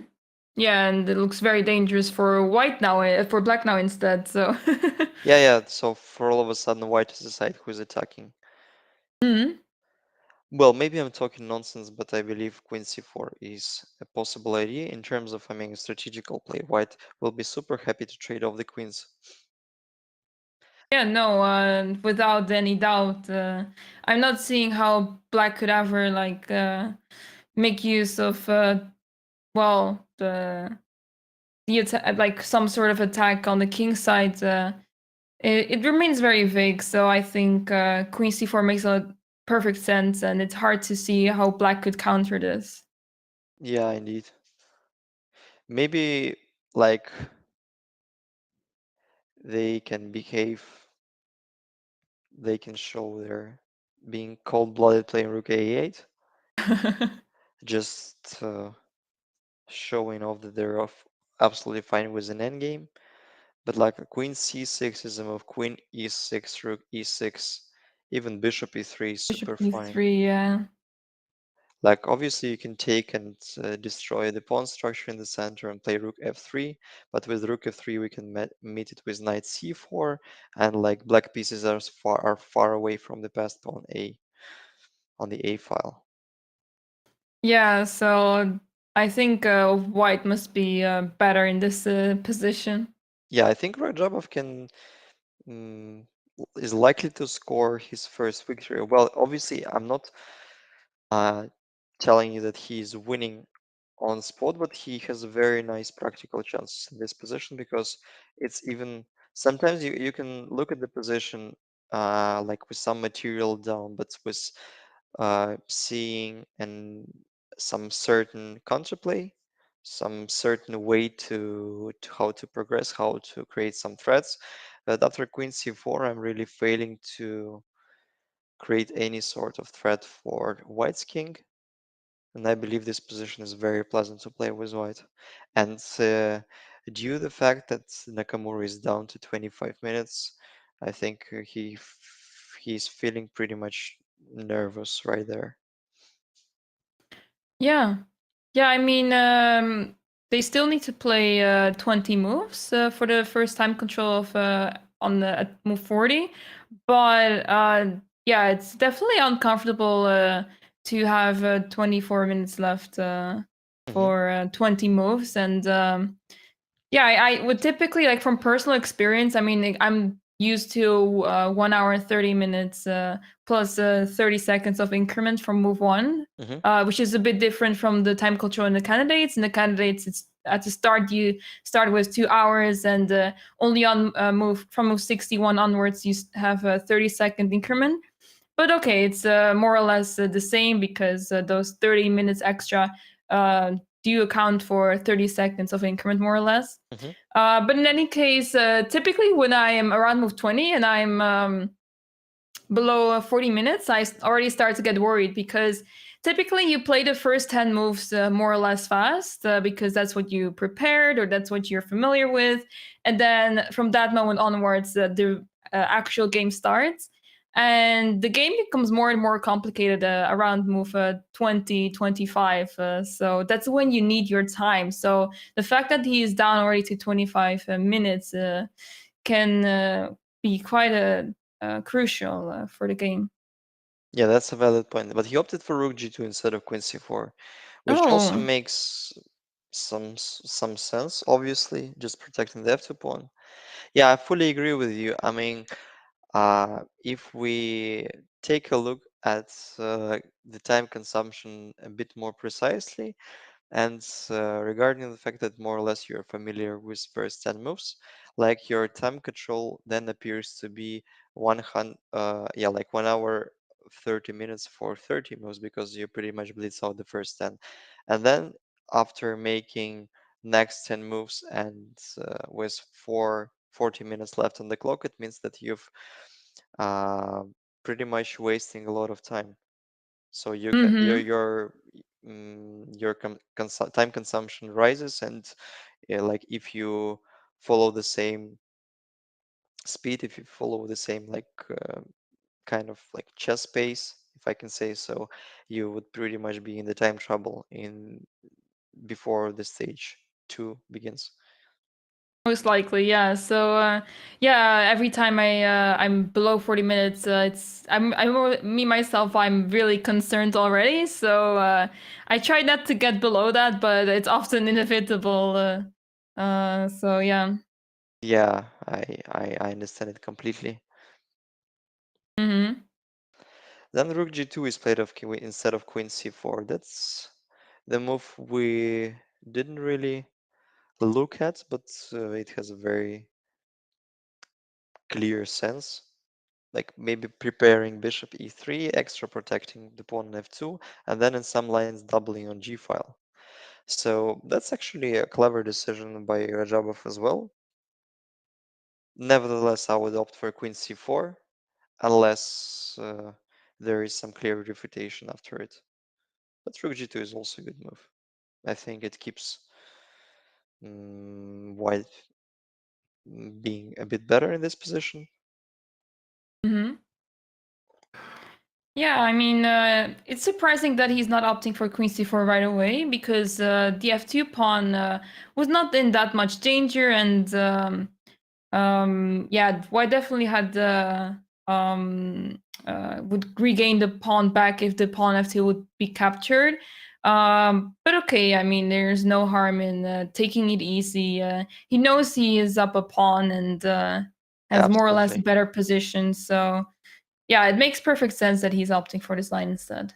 Yeah, and it looks very dangerous for white now, for black now instead. So. Yeah, yeah. So for all of a sudden, white is the side who is attacking. Mm-hmm. Well, maybe I'm talking nonsense, but I believe queen c4 is a possible idea in terms of, I mean, strategical play. White will be super happy to trade off the queens. Yeah, no, without any doubt. I'm not seeing how black could ever make use of well like some sort of attack on the king side. It remains very vague, so I think queen c4 makes a perfect sense, and it's hard to see how black could counter this. Yeah, indeed. Maybe like they can behave, they can show their being cold-blooded playing rook a8, just showing off that they're absolutely fine with an endgame. But like a queen c6 is a move, queen e6, rook e6, even bishop e3 is Bishop super fine. e3, yeah. Like obviously you can take and destroy the pawn structure in the center and play rook f3, but with rook f3 we can meet it with knight c4, and like black pieces are far away from the passed pawn a on the a file. Yeah, so I think white must be better in this position. Yeah, I think Radjabov can mm, is likely to score his first victory. Well, obviously I'm not uh, telling you that he's winning on spot, but he has a very nice practical chances in this position because it's even sometimes you can look at the position like with some material down, but with seeing and some certain counterplay, some certain way to how to progress, how to create some threats. But after queen c4, I'm really failing to create any sort of threat for white's king, and I believe this position is very pleasant to play with white. And due to the fact that Nakamura is down to 25 minutes, I think he's feeling pretty much nervous right there. Yeah. Yeah, I mean, they still need to play 20 moves for the first time control of on the at move 40. But yeah, it's definitely uncomfortable to have 24 minutes left Hmm. for 20 moves. And yeah, I would typically, like, from personal experience, I mean, like, I'm used to 1 hour and 30 minutes plus 30 seconds of increment from move one, Hmm. which is a bit different from the time control in the candidates. In the candidates, it's at the start, you start with 2 hours, and only on move from move 61 onwards, you have a 30-second increment. But okay, it's more or less the same because those 30 minutes extra uh, do account for 30 seconds of increment, more or less. Hmm. But in any case, typically when I am around move 20 and I'm below 40 minutes, I already start to get worried because typically you play the first 10 moves more or less fast because that's what you prepared or that's what you're familiar with. And then from that moment onwards, the actual game starts. And the game becomes more and more complicated around move 20, 25. So that's when you need your time. So the fact that he is down already to 25 minutes can be quite crucial for the game. Yeah, that's a valid point. But he opted for rook g2 instead of queen c4, which also Oh. makes some sense. Obviously, just protecting the f2 pawn. Yeah, I fully agree with you. I mean, if we take a look at the time consumption a bit more precisely, and regarding the fact that more or less you're familiar with first 10 moves, like your time control then appears to be 100, yeah, like 1 hour 30 minutes for 30 moves because you pretty much blitz out the first 10. And then after making next 10 moves and with 40 minutes left on the clock, it means that you've uh, pretty much wasting a lot of time. So Mm-hmm. your time consumption rises, and like if you follow the same speed, if you follow the same like kind of like chess pace, if I can say so, you would pretty much be in the time trouble in before the stage two begins. Most likely, yeah. So, yeah, every time I'm below 40 minutes, me myself, I'm really concerned already. So, I try not to get below that, but it's often inevitable. So yeah. Yeah, I understand it completely. Mm-hmm. Then rook g2 is played of instead of queen c4. That's the move we didn't really look at, but it has a very clear sense. Like maybe preparing bishop e3, extra protecting the pawn on f2, and then in some lines doubling on g file. So that's actually a clever decision by Radjabov as well. Nevertheless, I would opt for queen c4 unless there is some clear refutation after it. But rook g2 is also a good move. I think it keeps white being a bit better in this position. Mm-hmm. Yeah, I mean, it's surprising that he's not opting for queen c4 right away because the f2 pawn was not in that much danger, and yeah, white definitely had would regain the pawn back if the pawn f2 would be captured. But okay, I mean, there's no harm in taking it easy. He knows he is up a pawn and Yeah, has more or less absolutely. better position, so yeah, it makes perfect sense that he's opting for this line instead.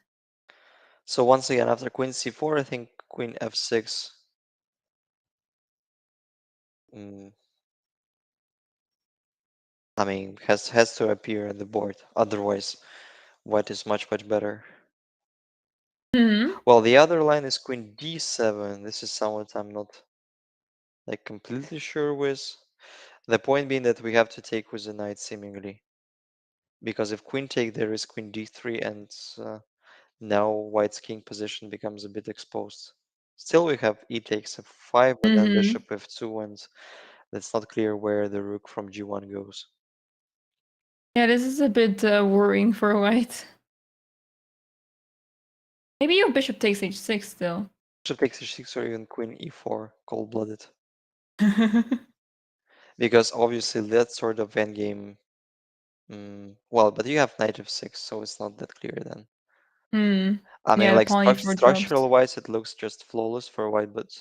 So once again, after queen c4, I think queen f6 mm, I mean, has to appear on the board. Otherwise, white is much better. Hmm. Well, the other line is queen d7. This is somewhat I'm not like completely sure with. The point being that we have to take with the knight seemingly, because if queen take, there is queen d3, and now white's king position becomes a bit exposed. Still, we have e takes f5, but then Hmm. bishop f2, and it's not clear where the rook from g1 goes. Yeah, this is a bit worrying for white. Maybe your bishop takes h6 still. Bishop takes h6 or even queen e4, cold-blooded. Because obviously that sort of endgame. Well, but you have knight f6, so it's not that clear then. Hmm. I mean, Yeah, the like pawn e4 drops. structural wise, it looks just flawless for white, but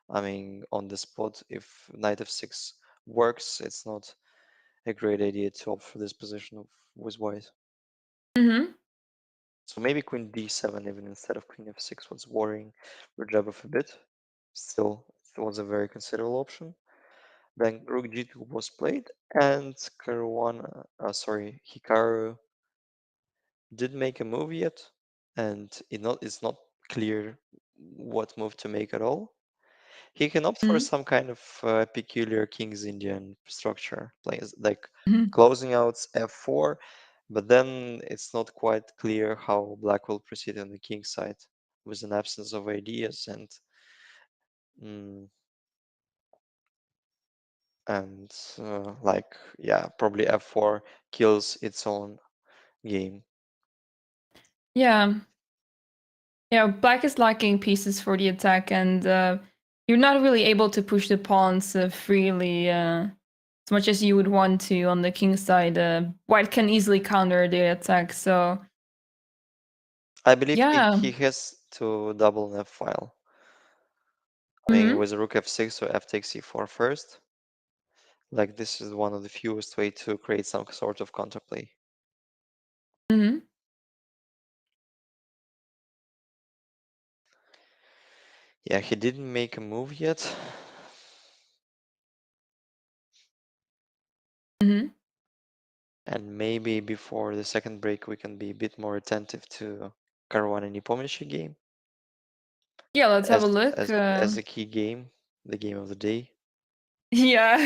I mean, on the spot, if knight f6 works, it's not a great idea to opt for this position with white. Hmm. So maybe queen d7 even instead of queen f6 was worrying Radjabov a bit. Still, it was a very considerable option. Then rook g2 was played, and Hikaru didn't make a move yet, and it's not clear what move to make at all. He can opt for Hmm. some kind of peculiar King's Indian structure, like Hmm. closing out f4, but then it's not quite clear how black will proceed on the king side with an absence of ideas mm, and like yeah, probably f4 kills its own game. Yeah. Yeah, black is lacking pieces for the attack, and you're not really able to push the pawns freely as much as you would want to on the king side. White can easily counter the attack, so I believe yeah. he has to double an f file. I mean, Hmm. with rook f6 or f takes e4 first, like this is one of the fewest way to create some sort of counterplay. Hmm. Yeah, he didn't make a move yet. Hmm. And maybe before the second break, we can be a bit more attentive to Caruana and Nepomnyashchy game Yeah, let's have a look. as a key game, the game of the day. Yeah.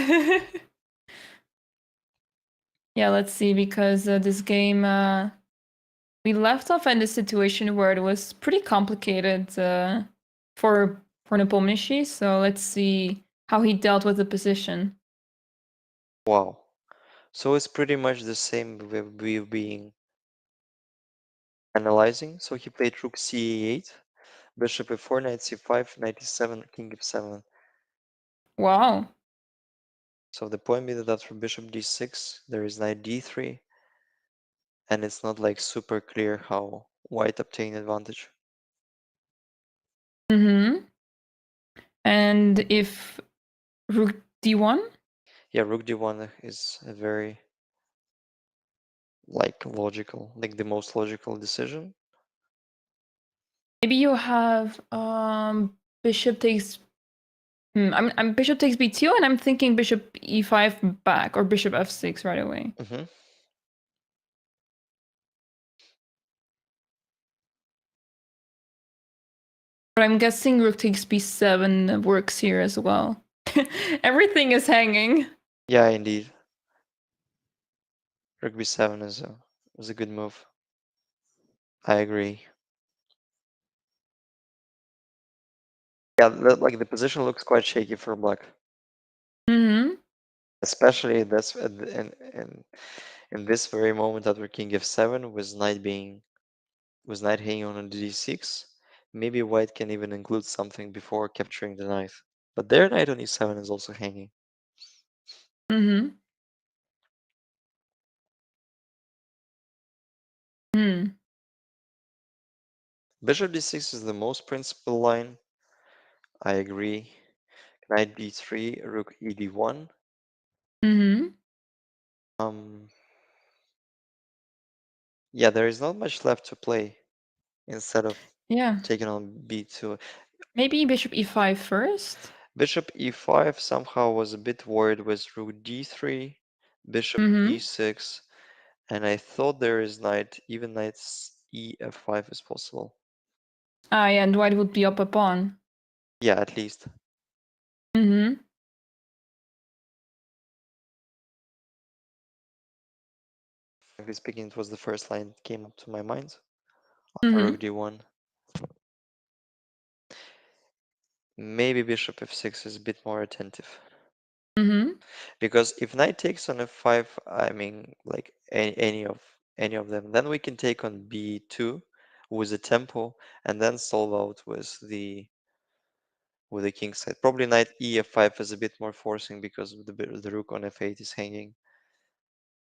Yeah, let's see, because this game we left off in a situation where it was pretty complicated for Nepomniachtchi. So let's see how he dealt with the position. Wow. So it's pretty much the same we've been analyzing. So he played rook c8, bishop f4, knight c5, knight e7, king f7. Wow. So the point being that after bishop d6, there is knight d3, and it's not like super clear how white obtained advantage. Mm-hmm. And if rook d1? Yeah, rook d1 is a very like logical, like the most logical decision. Maybe you have bishop takes. I'm bishop takes b2, and I'm thinking bishop e5 back or bishop f6 right away. Hmm. But I'm guessing rook takes b7 works here as well. Everything is hanging. Yeah, indeed. Rook b7 is a good move. I agree. Yeah, like the position looks quite shaky for black, Mm-hmm. especially this in this very moment after king f7 with knight hanging on d6. Maybe white can even include something before capturing the knight. But their knight on e7 is also hanging. Mm-hmm. Hmm. Bishop d6 is the most principal line. I agree. Knight d3, rook e d1. Mm-hmm. Um, yeah, there is not much left to play instead of Yeah. taking on b2. Maybe bishop e5 first? Bishop e5 somehow was a bit worried with rook d3, bishop Mm-hmm. e6, and I thought there is knight, even knight e f5 is possible. Ah, yeah, and white would be up a pawn. Yeah, at least. Mm-hmm. Frankly speaking, it was the first line that came up to my mind after Mm-hmm. rook d1. Maybe bishop f6 is a bit more attentive. Mm-hmm. Because if knight takes on f5, I mean, like any of them, then we can take on b2 with a tempo and then solve out with the king side. Probably knight e f5 is a bit more forcing because the rook on f8 is hanging.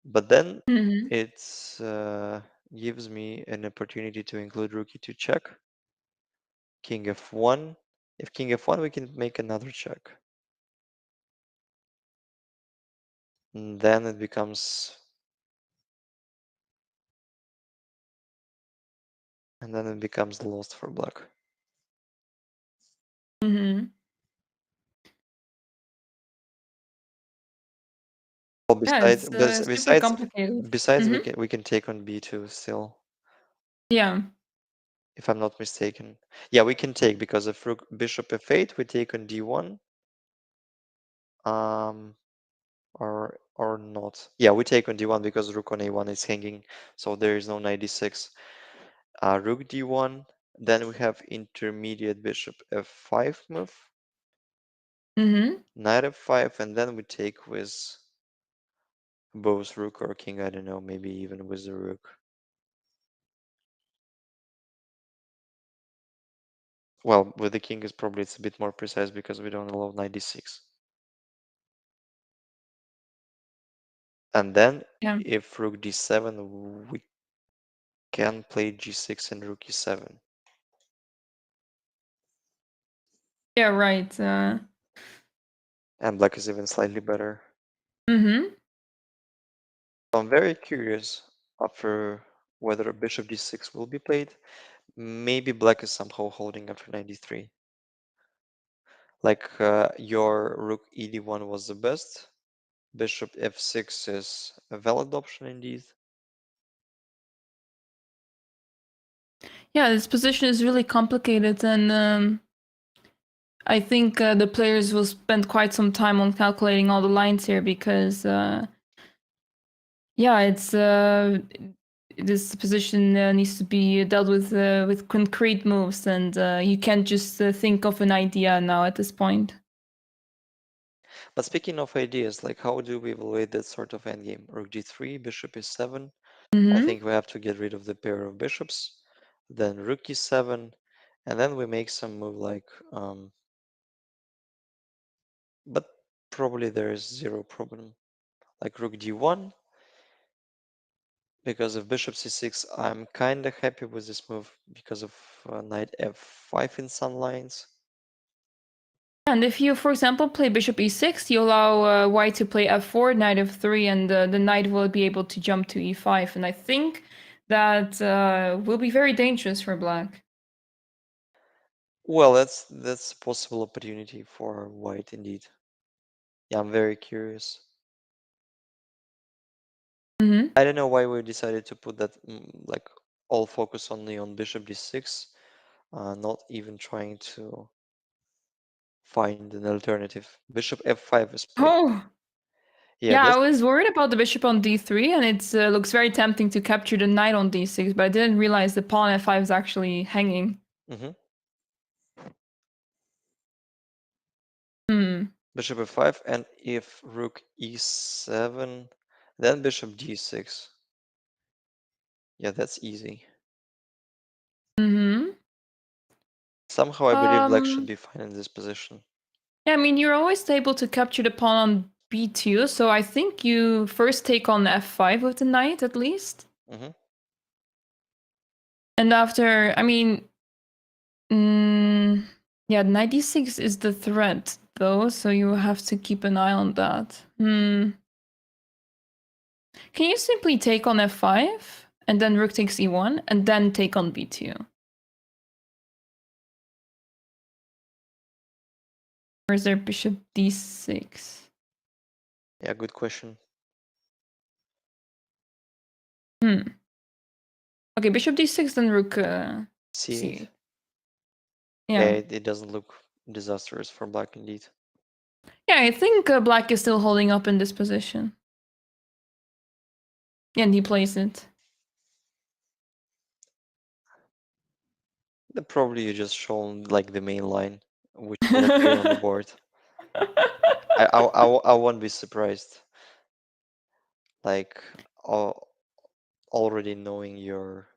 But then Mm-hmm. it gives me an opportunity to include rook e2 check, king f1. If king f1, we can make another check. And then it becomes lost for black. Mm-hmm. Well, Yeah, it's super complicated. besides Mm-hmm. we can take on b2 still, Yeah. if I'm not mistaken. Yeah, we can take because if rook bishop f8, we take on d1. Um, or not. Yeah, we take on d1 because rook on a1 is hanging, so there is no knight d6. Rook d1. Then we have intermediate bishop f5 move, Mm-hmm. knight f5, and then we take with both rook or king. I don't know, maybe even with the rook. Well, with the king is probably it's a bit more precise because we don't allow knight d6. And then Yeah. if rook d7, we can play g6 and rook e7. Yeah, right. And black is even slightly better. Mm-hmm. So I'm very curious after whether bishop d6 will be played. Maybe black is somehow holding after 93. Like your rook e d1 was the best. Bishop f6 is a valid option indeed. Yeah, this position is really complicated, and I think the players will spend quite some time on calculating all the lines here because, yeah, it's this position needs to be dealt with concrete moves, and you can't just think of an idea now at this point. But speaking of ideas, like how do we evaluate that sort of endgame? Rook d3, bishop e7. I Mm-hmm. think we have to get rid of the pair of bishops. Then rook e7, and then we make some move like but Probably there is zero problem. Like rook d1, because of bishop c6, I'm kind of happy with this move because of knight f5 in some lines. And if you, for example, play bishop e6, you allow white to play f4, knight f3, and the knight will be able to jump to e5. And I think that will be very dangerous for black. Well, that's a possible opportunity for white indeed. Yeah, I'm very curious. Mm-hmm. I don't know why we decided to put that like all focus only on bishop d6, not even trying to find an alternative. Bishop f5 is played. Oh, Yeah, yeah, I that's was worried about the bishop on d3, and it looks very tempting to capture the knight on d6, but I didn't realize the pawn f5 is actually hanging. hmm Hmm. bishop f5, and if rook e7, then bishop d6. Yeah, that's easy. Mm-hmm. Somehow I believe black should Um, be fine in this position. yeah, I mean, you're always able to capture the pawn on b2, so I think you first take on f5 with the knight at least. hmm And after, I mean, mm, yeah, knight d6 is the threat, though, so you have to keep an eye on that. Can you simply take on f5, and then rook takes e1, and then take on b2? Or is there bishop d6? Yeah, good question. Hmm. Okay, bishop d6, then rook C8. c8. Yeah, Yeah. it doesn't look disastrous for black indeed. Yeah, I think black is still holding up in this position. Yeah, and he plays it. Probably you just shown like the main line, which will appear on the board. I won't be surprised. Like already knowing your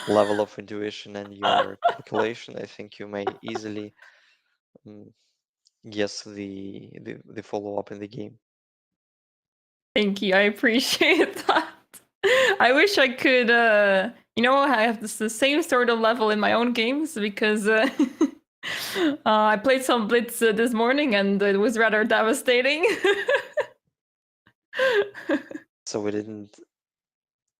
level of intuition and your calculation, I think you may easily mm, guess the follow up in the game. Thank you. I appreciate that. I wish I could, I have the same sort of level in my own games because I played some Blitz this morning and it was rather devastating. So we didn't.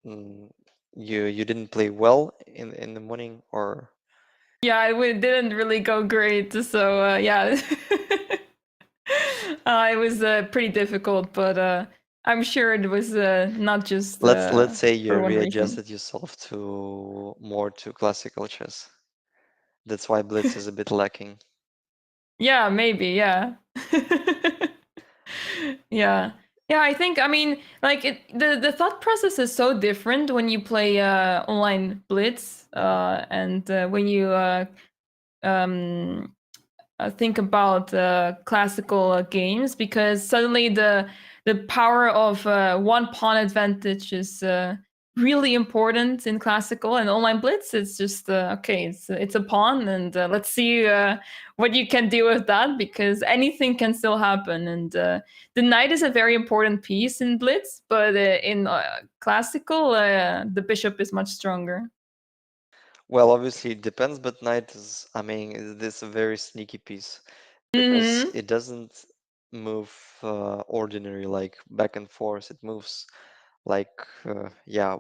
Mm, you didn't play well in the morning, or Yeah, it didn't really go great. So, yeah. It was pretty difficult, but I'm sure it was not just let's say you for one reason. readjusted yourself to more to classical chess. That's why Blitz is a bit lacking. Yeah, maybe, yeah. Yeah. Yeah, I think I mean like the thought process is so different when you play online blitz and when you um think about classical games because suddenly the power of one pawn advantage is really important in classical and online blitz. It's just okay. It's a pawn, and let's see what you can do with that because anything can still happen. And the knight is a very important piece in blitz, but in classical, the bishop is much stronger. Well, obviously it depends, but knight is, I mean, this a very sneaky piece because Hmm. it doesn't move ordinary like back and forth. It moves like yeah,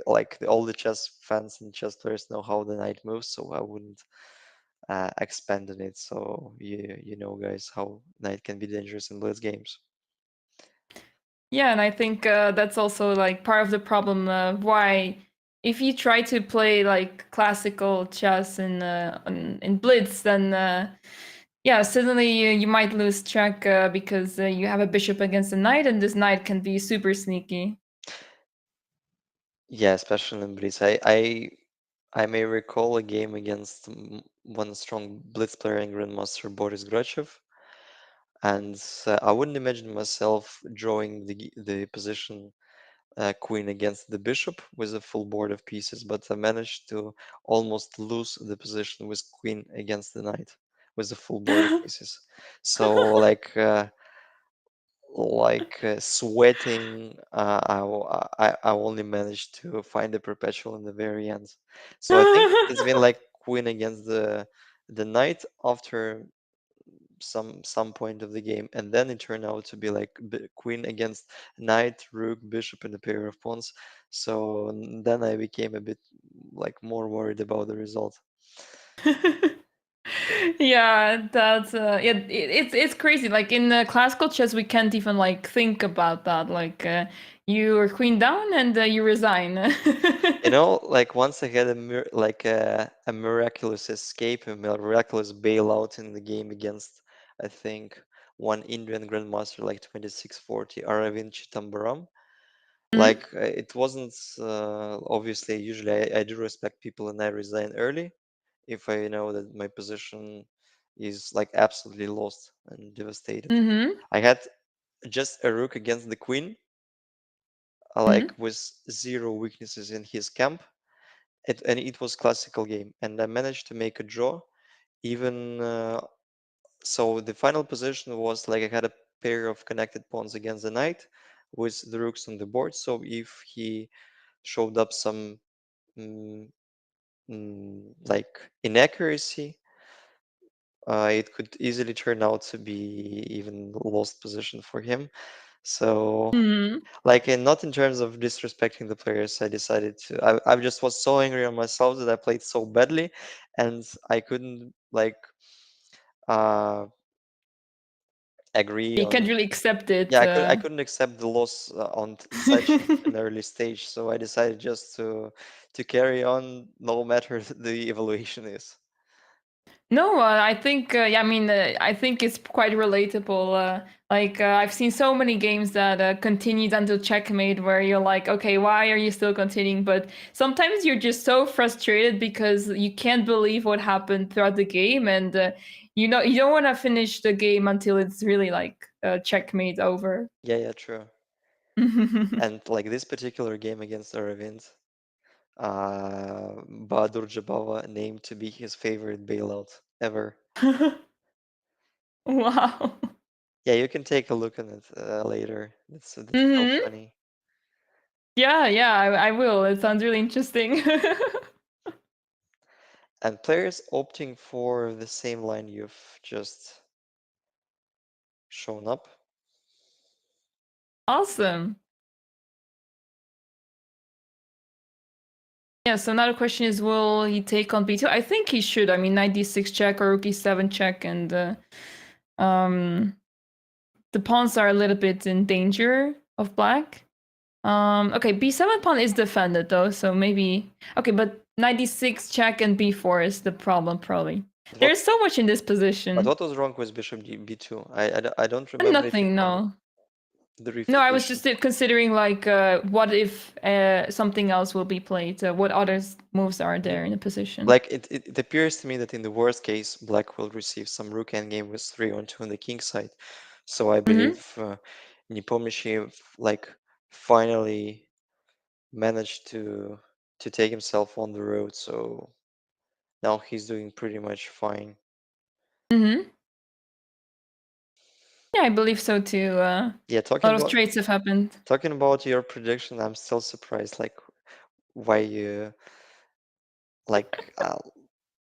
like all the chess fans and chess players know how the knight moves, so I wouldn't expand on it. So you know, guys, how knight can be dangerous in blitz games. Yeah, and I think that's also like part of the problem. Why, if you try to play like classical chess in Blitz, then yeah, suddenly you might lose track because you have a bishop against a knight, and this knight can be super sneaky. Yeah, especially in blitz. I may recall a game against one strong blitz player and grandmaster Boris Grachev, and I wouldn't imagine myself drawing the position queen against the bishop with a full board of pieces, but I managed to almost lose the position with queen against the knight with a full board of pieces. So like sweating. I only managed to find the perpetual in the very end. So I think it's been like queen against the knight after some point of the game, and then it turned out to be like queen against knight, rook, bishop, and a pair of pawns. So then I became a bit like more worried about the result. Yeah, that's yeah. It's crazy. Like in classical chess, we can't even like think about that. Like you are queen down and you resign. You know, like once I had a miraculous escape, a miraculous bailout in the game against, I think, one Indian grandmaster like 2640 Aravind Chidambaram. Mhm. It wasn't obviously. Usually, I do respect people and I resign early if I know that my position is like absolutely lost and devastated. Mhm. I had just a rook against the queen, Mhm. with zero weaknesses in his camp. And it was classical game, and I managed to make a draw. Even so, the final position was like I had a pair of connected pawns against the knight with the rooks on the board. So if he showed up some mm, inaccuracy, it could easily turn out to be even lost position for him. So, Mhm. and not in terms of disrespecting the players, I decided to. I just was so angry on myself that I played so badly, and I couldn't uh, agree You can't on. really accept it. Yeah, I couldn't accept the loss on such an early stage, so I decided just to carry on, no matter the evaluation is. No, I think yeah, I mean, I think it's quite relatable. I've seen so many games that continued until checkmate, where you're like, okay, why are you still continuing? But sometimes you're just so frustrated because you can't believe what happened throughout the game, and you know you don't want to finish the game until it's really like checkmate over. Yeah, yeah, true. And like this particular game against Aravind, Bahadur Jabava named to be his favorite bailout ever. Wow. Yeah, you can take a look on it later. That's so Hmm. funny. Yeah, yeah, I will. It sounds really interesting. And players opting for the same line you've just shown up. Awesome. Yeah, so now the question is, will he take on B2? I think he should. I mean, knight d6 check or rook e7 check, and um, the pawns are a little bit in danger of black. Okay, b7 pawn is defended though, so maybe okay, but knight d6 check and b4 is the problem probably. But what, There's so much in this but position. what was wrong with bishop b2? I don't remember if you Nothing, found no. the No, I was refutation. just considering like, what if something else will be played? What other moves are Mhm. there in the position? Like it appears to me that in the worst case, black will receive some rook endgame with 3 on 2 on the king side. So I Mm-hmm. believe Nepomnyashchy finally managed to take himself on the road. So now he's doing pretty much fine. Mm-hmm. Yeah, I believe so too. Yeah, A lot of trades have happened. talking about your prediction, I'm still surprised, like why you like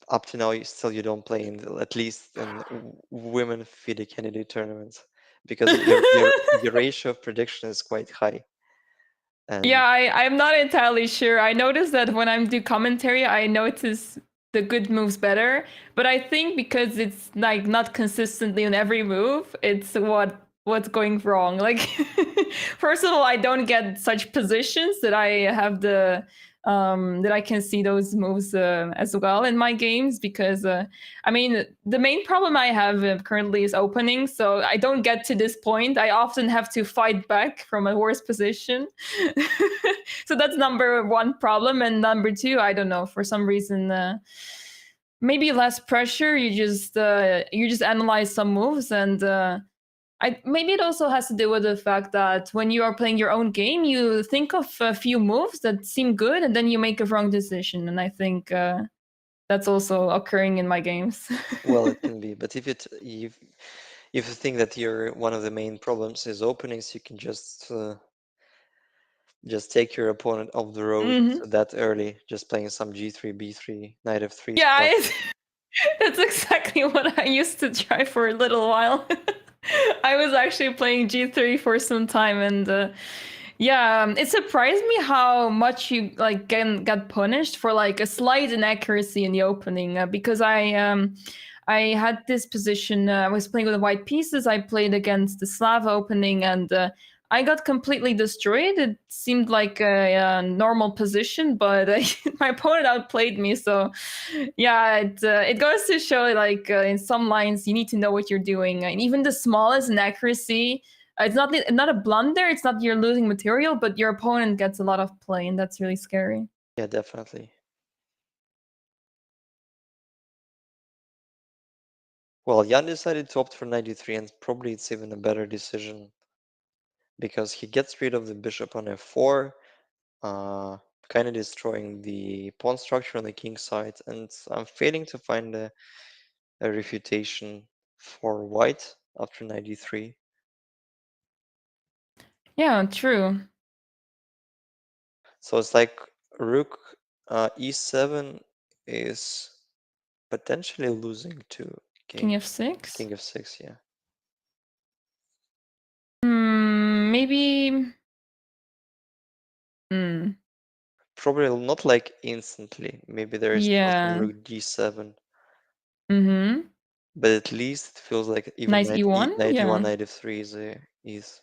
up to now you don't play in at least in women FIDE candidate tournaments because your ratio of prediction is quite high. Yeah, And I'm not entirely sure. I noticed that when I'm do commentary, I notice the good moves better. But I think because it's like not consistently on every move, it's what's going wrong. Like first of all, I don't get such positions that I have the that I can see those moves as well in my games because I mean the main problem I have currently is opening, so I don't get to this point. I often have to fight back from a worse position. So that's number one problem, and number two, I don't know, for some reason maybe less pressure. You just analyze some moves, and maybe it also has to do with the fact that when you are playing your own game, you think of a few moves that seem good, and then you make a wrong decision. And I think that's also occurring in my games. well, it can be, but if you think that one of the main problems is openings, you can just take your opponent off the road that early, just playing some g3, b3, knight f3 Yeah, stuff. that's exactly what I used to try for a little while. I was actually playing g3 for some time, and yeah, it surprised me how much you like got punished for like a slight inaccuracy in the opening, because I had this position. I was playing with the white pieces. I played against the Slav opening, and I got completely destroyed. It seemed like a normal position, but my opponent outplayed me. So, yeah, it goes to show like in some lines you need to know what you're doing, and even the smallest inaccuracy. It's not a blunder. It's not you're losing material, but your opponent gets a lot of play, and that's really scary. Yeah, definitely. Well, Jan decided to opt for knight d3, and probably it's even a better decision because he gets rid of the bishop on f4, kind of destroying the pawn structure on the king side, and I'm failing to find a refutation for white after knight d3. Yeah, true. So it's like rook e7 is potentially losing to King king f6. f6, yeah. Maybe. Hmm. Probably not like instantly. Maybe there is still some Yeah. rook d7, Mm-hmm. but at least it feels like even Knight e1. knight e1, Yeah. knight f3 is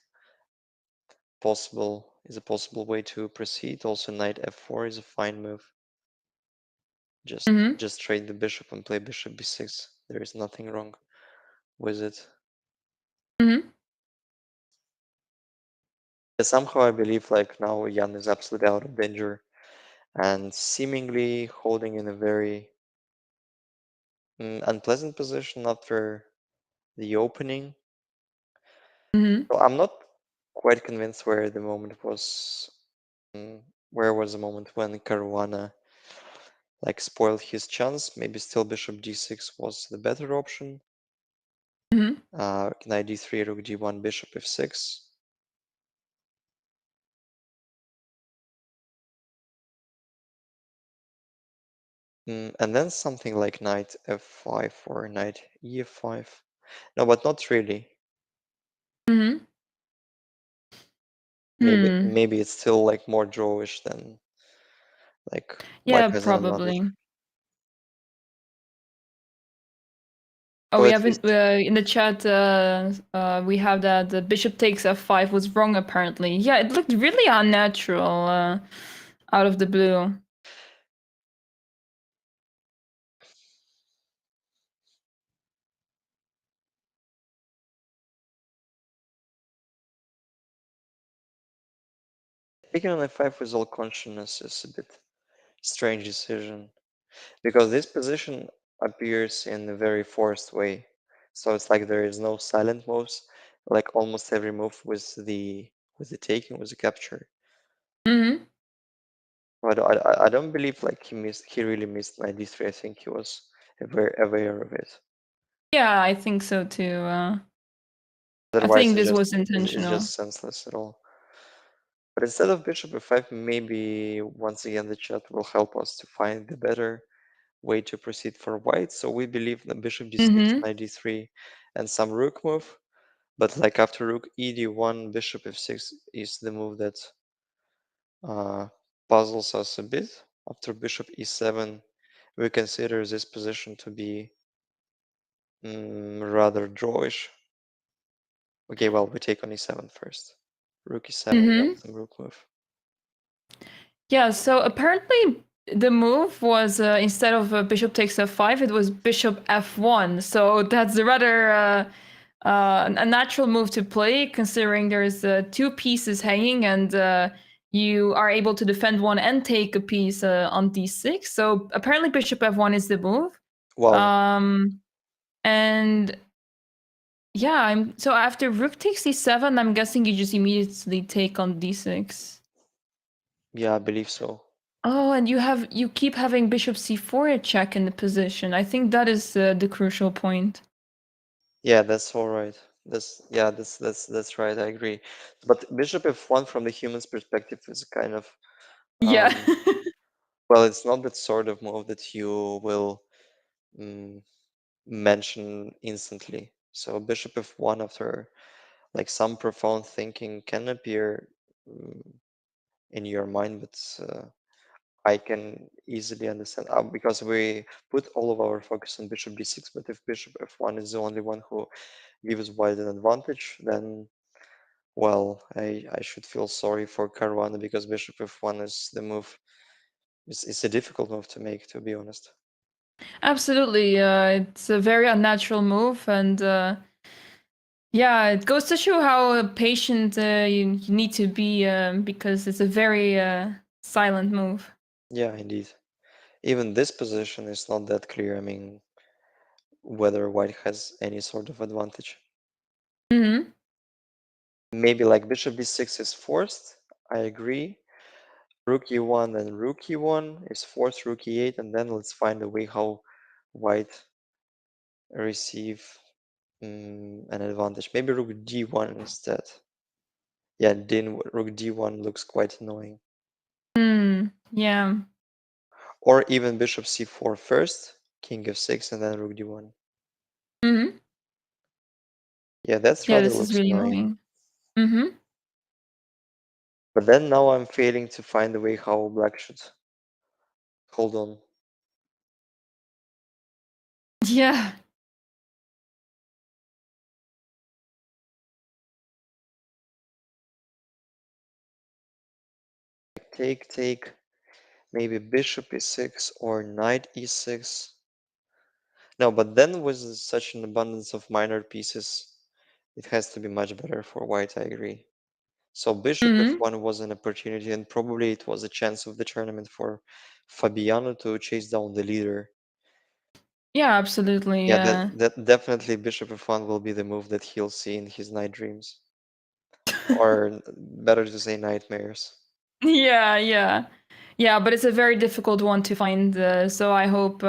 a possible way to proceed. Also, knight f4 is a fine move. Mm-hmm. Just trade the bishop and play bishop b6. There is nothing wrong with it. Mm-hmm. Somehow I believe like now Jan is absolutely out of danger and seemingly holding in a very unpleasant position after the opening. Mm-hmm. So I'm not quite convinced where the moment was. Where was the moment when Caruana like spoiled his chance? Maybe still bishop d6 was the better option. Mm-hmm. Knight d3, rook d1, bishop f6. And then something like knight f5 or knight e5. No, but not really. Mm-hmm. Maybe it's still like more drawish than like white Yeah, has an advantage. probably. Oh, Or we at have least, in the chat. We have that the bishop takes f5 was wrong apparently. Yeah, it looked really unnatural out of the blue. taking on f5 with all consciousness is a bit strange decision because this position appears in a very forced way. So it's like there is no silent moves, like almost every move with the taking, with the capture. Mm-hmm. But I don't believe like he really missed knight d3. I think he was very aware of it. Yeah, I think so too. I Otherwise, think this was it's intentional. just senseless at all. But instead of bishop f5, maybe once again the chat will help us to find the better way to proceed for white. So we believe that bishop d6, Mm-hmm. knight d3, and some rook move. But like after rook e d1, bishop f6 is the move that puzzles us a bit. After bishop e7, we consider this position to be rather drawish. Okay, well, we take on e7 first. Rook e7, then Mm-hmm. some rook move. Yeah, so apparently the move was instead of bishop takes f5, it was bishop f1. So that's a rather a natural move to play, considering there's two pieces hanging and you are able to defend one and take a piece on d6. So apparently bishop f1 is the move. Well, Um, and yeah, so after rook takes d7, I'm guessing you just immediately take on d6. yeah, I believe so. Oh, and you keep having bishop c4 check in the position. I think that is the crucial point. Yeah, that's all right. That's right. I agree. But bishop f1 from the human's perspective is kind of Yeah. um well, it's not that sort of move that you will mm, mention instantly. So bishop f1 after like some profound thinking can appear mm, in your mind, but I can easily understand because we put all of our focus on bishop d6. But if bishop f1 is the only one who gives white an advantage, then well, I should feel sorry for Caruana because bishop f1 is the move. It's a difficult move to make, to be honest. Absolutely. It's a very unnatural move, and yeah, it goes to show how patient you need to be because it's a very silent move. Yeah, indeed. Even this position is not that clear. I mean, whether white has any sort of advantage. Hmm. Maybe like bishop b6 is forced. I agree. Rook e1 and rook e1 is forced, rook e8, and then let's find a way how white receive an advantage. Maybe rook d1 instead. Yeah, rook d1 looks quite annoying. Mm, yeah. Or even bishop c4 first, king f6, and then rook d1. Hmm. Yeah, that's Yeah, rather this is looks really annoying. annoying. Hmm. But then now I'm failing to find a way how black should hold on. Yeah. Take, maybe bishop e6 or knight e6. No, but then with such an abundance of minor pieces, it has to be much better for white, I agree. So bishop Hmm. f1 was an opportunity, and probably it was a chance of the tournament for Fabiano to chase down the leader. Yeah, absolutely. Yeah, that definitely bishop f1 will be the move that he'll see in his night dreams, or better to say nightmares. Yeah, yeah. Yeah, but it's a very difficult one to find. So I hope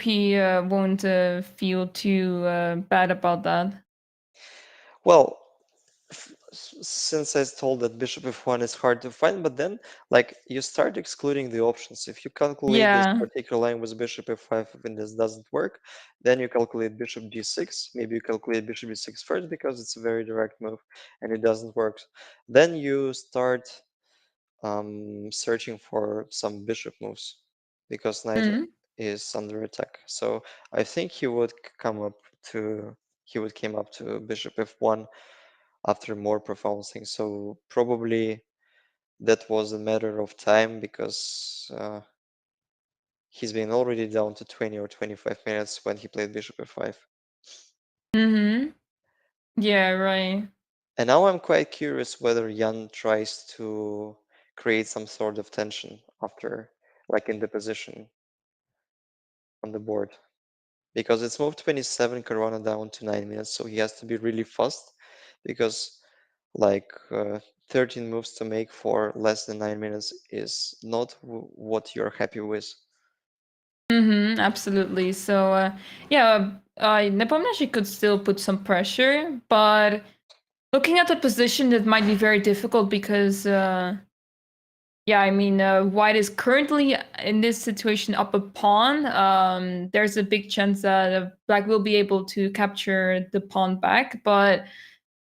he won't feel too bad about that. Well, since I was told that bishop f1 is hard to find, but then like you start excluding the options. If you calculate this Yeah. particular line with bishop f5 and this doesn't work, then you calculate bishop d6. Maybe you calculate bishop d6 first because it's a very direct move and it doesn't work. Then you start searching for some bishop moves because knight Hmm. is under attack. So I think he would came up to bishop f1 after more profound things. So probably that was a matter of time because he's been already down to 20 or 25 minutes when he played bishop f5. Hmm. Yeah, right. And now I'm quite curious whether Jan tries to create some sort of tension after, like in the position on the board. Because it's moved 27, Caruana down to 9 minutes, so he has to be really fast because like 13 moves to make for less than 9 minutes is not what you're happy with. Hmm. Absolutely. So yeah, Nepomnyashchy could still put some pressure, but looking at the position, it might be very difficult because yeah, I mean, white is currently in this situation up a pawn. There's a big chance that black will be able to capture the pawn back, but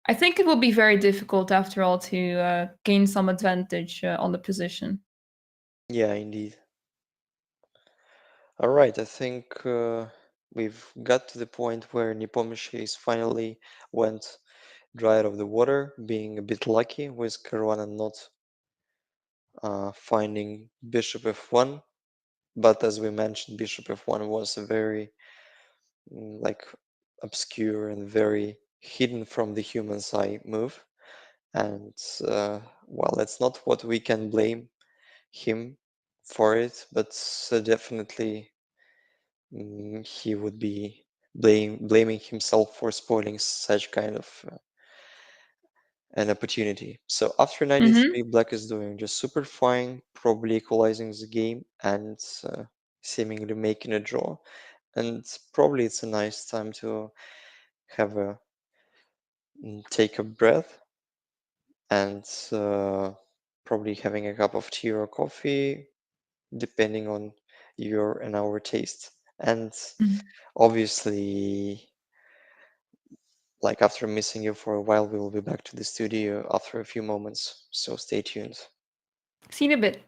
I think it will be very difficult after all to gain some advantage on the position. Yeah, indeed. All right, I think we've got to the point where Nepomnyashchy is finally went dry out of the water, being a bit lucky with Caruana not finding bishop f1. But as we mentioned, bishop f1 was a very like obscure and very hidden from the human's eye move. And well, it's not what we can blame him for it, but definitely he would be blaming himself for spoiling such kind of an opportunity. So after Hmm. 93, Black is doing just super fine, probably equalizing the game and seemingly making a draw. and probably it's a nice time to have a take a breath and probably having a cup of tea or coffee, depending on your and our taste. And obviously, like after missing you for a while, we will be back to the studio after a few moments. So stay tuned. See you in a bit.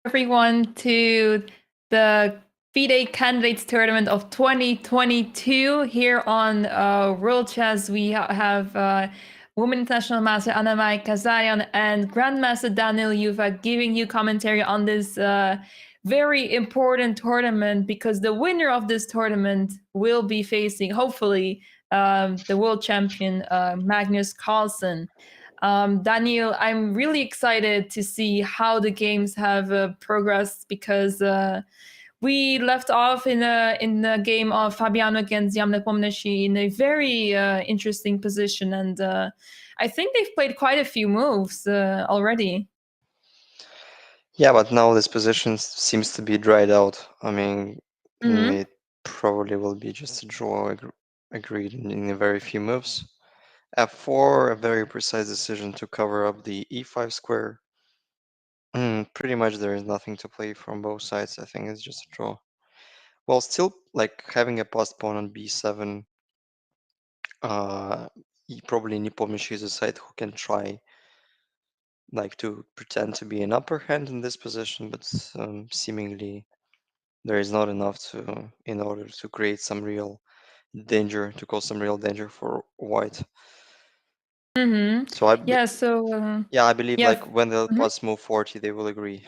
everyone to the FIDE Candidates Tournament of 2022 here on World Chess. We have Women International Master Anna-Maja Kazarian and Grandmaster Daniil Yuffa giving you commentary on this very important tournament, because the winner of this tournament will be facing, hopefully, the world champion Magnus Carlsen. Daniil, I'm really excited to see how the games have progressed, because we left off in a game of Fabiano against Jan Nepomnyashchy in a very interesting position, and I think they've played quite a few moves already. Yeah, but now this position seems to be dried out. I mean, Mm-hmm. it probably will be just a draw agreed in a very few moves. F4, a very precise decision to cover up the e5 square. Pretty much there is nothing to play from both sides. I think it's just a draw. Well, still, like having a passed pawn on b7, probably Nepomnyashchy is a side who can try like to pretend to be an upper hand in this position, but seemingly there is not enough to in order to create some real danger, to cause some real danger for white. Mm-hmm. So I Yeah. So yeah, I believe yeah. like when they'll Mhm. pass move 40, they will agree.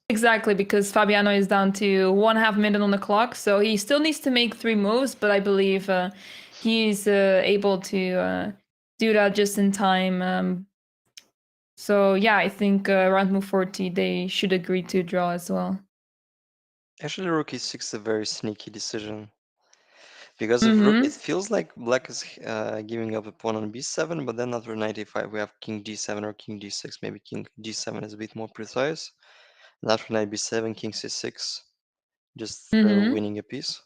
Exactly, because Fabiano is down to 1/2 minute on the clock, so he still needs to make 3 moves, but I believe he's able to do that just in time. So yeah, I think around move 40 they should agree to draw as well. Actually, rook e6 is a very sneaky decision. Because of rook, it Mm-hmm. feels like black is giving up a pawn on b7, but then after knight a5 we have king d7 or king d6. Maybe king d7 is a bit more precise. And after knight b7, king c6, just Mm-hmm. winning a piece.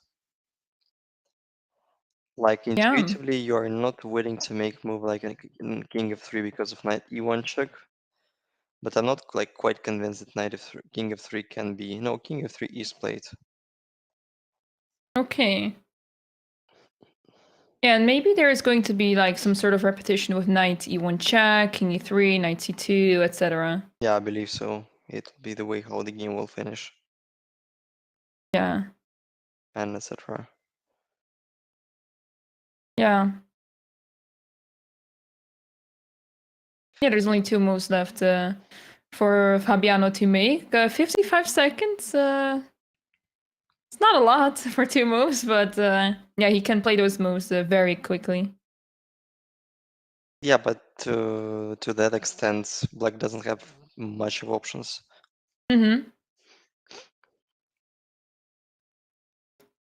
Like Yeah. intuitively, you are not willing to make move like a king f3 because of knight e1 check. But I'm not like quite convinced that knight f3, king f3 can be no king f3 is played. Okay. Yeah, and maybe there is going to be like some sort of repetition with knight e1 check, king e3, knight c2, etc. Yeah, I believe so. It'll be the way how the game will finish Yeah. and etc. Yeah. Yeah, there's only 2 moves left for Fabiano to make. 55 seconds. It's not a lot for 2 moves, but yeah, he can play those moves very quickly. Yeah, but to that extent, black doesn't have much of options. Mm-hmm.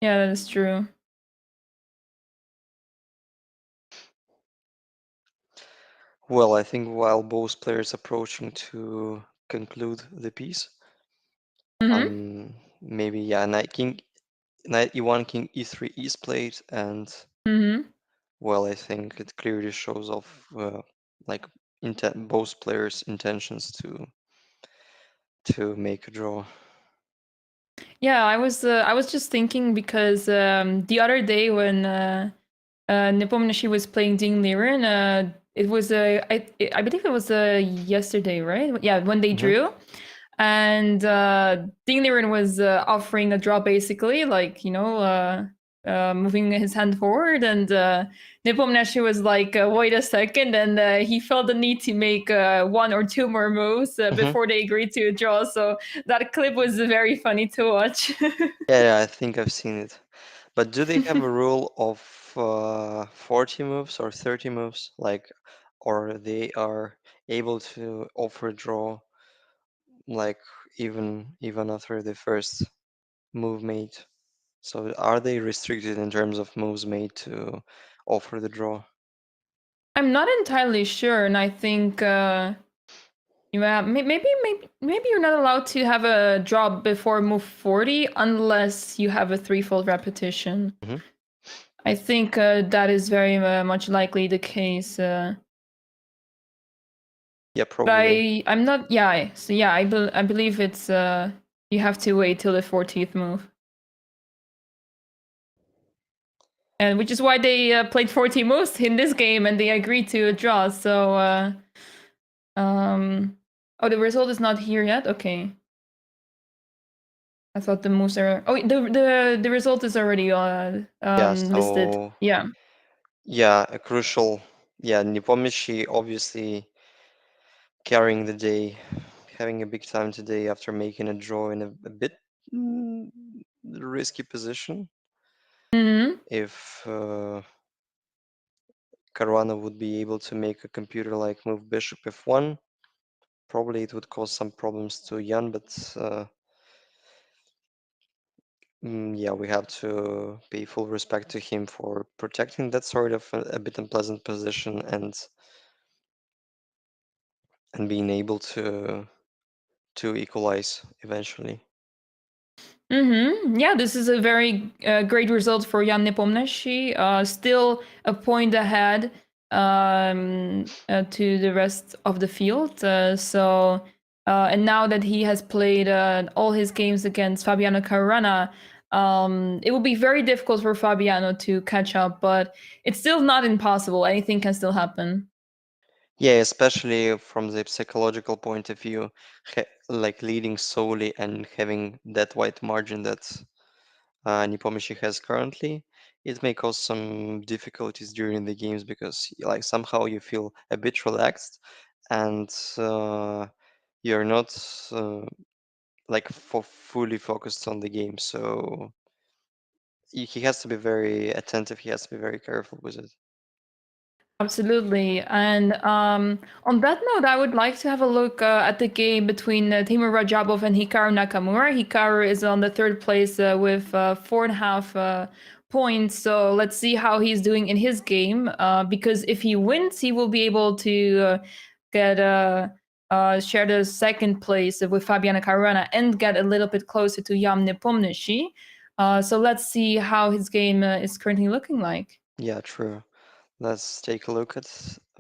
Yeah, that is true. Well, I think while both players approaching to conclude the piece, Mm-hmm. maybe yeah, knight e1, king e3 is played, and Mm-hmm. well, I think it clearly shows off like both players' intentions to make a draw. Yeah, I was just thinking, because the other day when Nepomnyashchy was playing Ding Liren, it was I believe it was yesterday, right? Yeah, when they Hmm. drew. And Ding Liren was offering a draw, basically, like, moving his hand forward, and Nepomnyashchy was like, "Wait a second," and he felt the need to make 1 or 2 more moves Hmm. before they agreed to a draw. So that clip was very funny to watch. Yeah, I think I've seen it. But do they have a rule of 40 moves or 30 moves, like, or they are able to offer draw like even after the first move made? So are they restricted in terms of moves made to offer the draw? I'm not entirely sure, and I think yeah, maybe you're not allowed to have a draw before move 40 unless you have a threefold repetition. Hmm. I think that is very much likely the case. Yeah, But probably. I'm not. Yeah. So yeah, I believe it's you have to wait till the 40th move, and which is why they played 40 moves in this game, and they agreed to a draw. So oh, the result is not here yet. Okay. I thought the moves are. Oh, the result is already Yeah, listed. so Yeah. yeah, a crucial. Yeah, Nepomnyashchy obviously carrying the day, having a big time today after making a draw in a bit mm, risky position. Hmm. If Caruana would be able to make a computer-like move bishop f1, probably it would cause some problems to Jan, but yeah, we have to pay full respect to him for protecting that sort of a bit unpleasant position and being able to equalize eventually. Mm-hmm. Yeah, this is a very great result for Jan Nepomnyashchy. Still a point ahead to the rest of the field. And now that he has played all his games against Fabiano Caruana, it will be very difficult for Fabiano to catch up, but it's still not impossible. Anything can still happen. Yeah, especially from the psychological point of view, like leading solely and having that wide margin that Nepomnyashchy has currently, it may cause some difficulties during the games because like somehow you feel a bit relaxed and you're not like fully focused on the game. So he has to be very attentive. He has to be very careful with it. Absolutely. And on that note, I would like to have a look at the game between Teimour Radjabov and Hikaru Nakamura. Hikaru is on the third place with 4.5 points. So let's see how he's doing in his game. Because if he wins, he will be able to get share the second place with Fabiano Caruana and get a little bit closer to Jan Nepomnyashchy. So let's see how his game is currently looking like. Yeah, true. Let's take a look at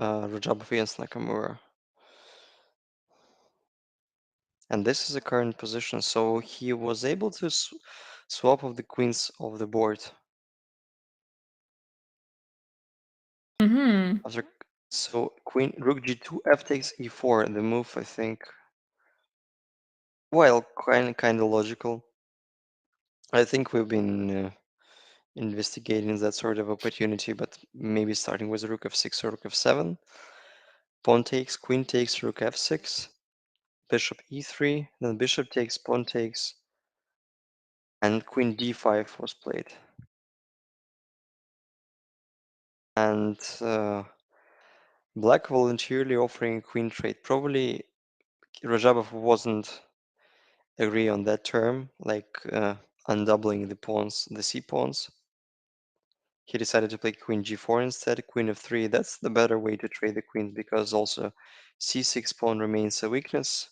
Radjabov against Nakamura. And this is the current position. So he was able to swap off the queens of the board. Mm-hmm. After so queen rook g2 f takes e4. The move I think well kind of logical. I think we've been investigating that sort of opportunity, but maybe starting with rook f6 or rook f7. Pawn takes, queen takes, rook f6, bishop e3, then bishop takes, pawn takes, and queen d5 was played. And black voluntarily offering a queen trade. Probably Radjabov wasn't agree on that term, like undoubling the pawns, the c pawns. He decided to play queen g4 instead, queen f3. That's the better way to trade the queens because also c6 pawn remains a weakness.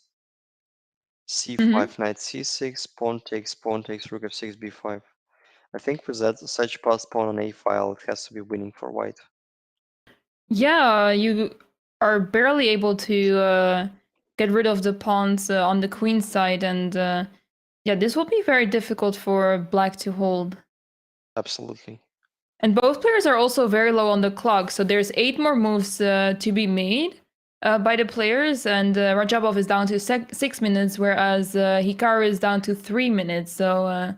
Mm-hmm. c5 knight c6, pawn takes rook f6 b5. I think with that such passed pawn on a file, it has to be winning for white. Yeah, you are barely able to get rid of the pawns on the queen side, and yeah, this will be very difficult for black to hold. Absolutely. And both players are also very low on the clock, so there's 8 more moves to be made by the players, and Radjabov is down to 6 minutes, whereas Hikaru is down to 3 minutes. So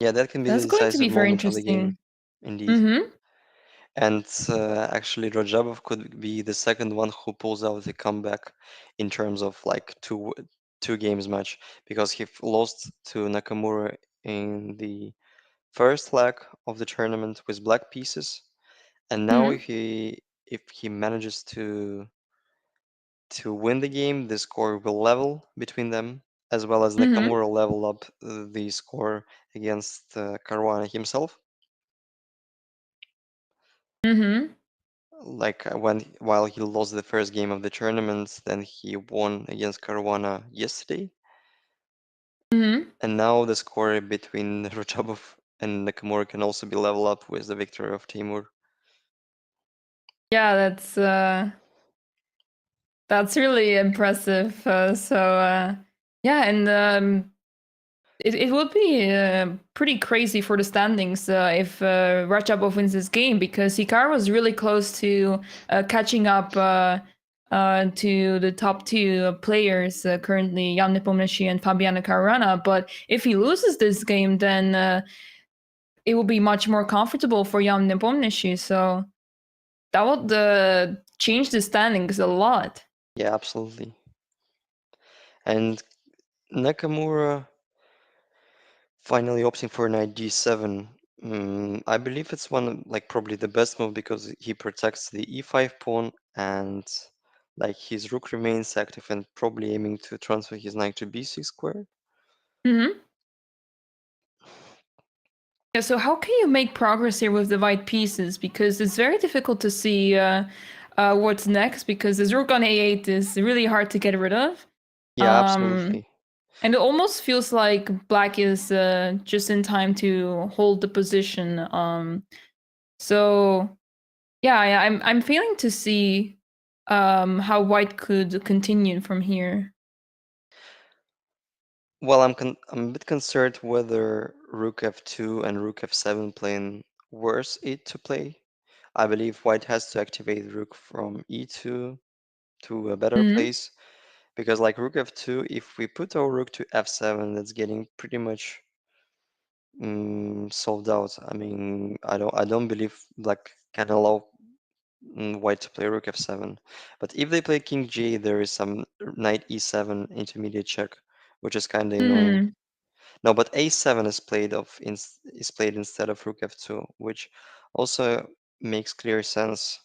Yeah, that can be the that's going to be decisive very moment of the game, interesting. indeed. Mm-hmm. And actually, Radjabov could be the second one who pulls out the comeback in terms of like two games match because he lost to Nakamura in the first leg of the tournament with black pieces, and now Mm-hmm. if he manages to win the game, the score will level between them, as well as Mm-hmm. Nakamura level up the score against Caruana himself. Mm-hmm. Like while he lost the first game of the tournament, then he won against Caruana yesterday, Mm-hmm. and now the score between Radjabov and Nakamura can also be level up with the victory of Teimour. Yeah, that's really impressive. Yeah, and it would be pretty crazy for the standings if Ratchabov wins this game because Hikaru was really close to catching up to the top two players currently, Jan Nepomnyashchy and Fabiano Caruana. But if he loses this game, then it will be much more comfortable for Jan Nepomnyashchy. So that would change the standings a lot. Yeah, absolutely. And Nakamura finally opting for knight d7. I believe it's like probably the best move because he protects the e5 pawn and like his rook remains active and probably aiming to transfer his knight to b6 square. Mm-hmm. Yeah, so how can you make progress here with the white pieces? Because it's very difficult to see what's next because this rook on a8 is really hard to get rid of. Yeah, Um, absolutely. and it almost feels like black is just in time to hold the position. So yeah, I'm failing to see how white could continue from here. Well, I'm a bit concerned whether rook f2 and rook f7 playing worse e to play. I believe white has to activate rook from e2 to a better Mm-hmm. place because like rook f2, if we put our rook to f7, that's getting pretty much solved out. I mean, I don't believe black can allow white to play rook f7. But if they play king g, there is some knight e7 intermediate check, which is kind of annoying. Mm-hmm. No, but a7 is played instead of rook f2, which also makes clear sense.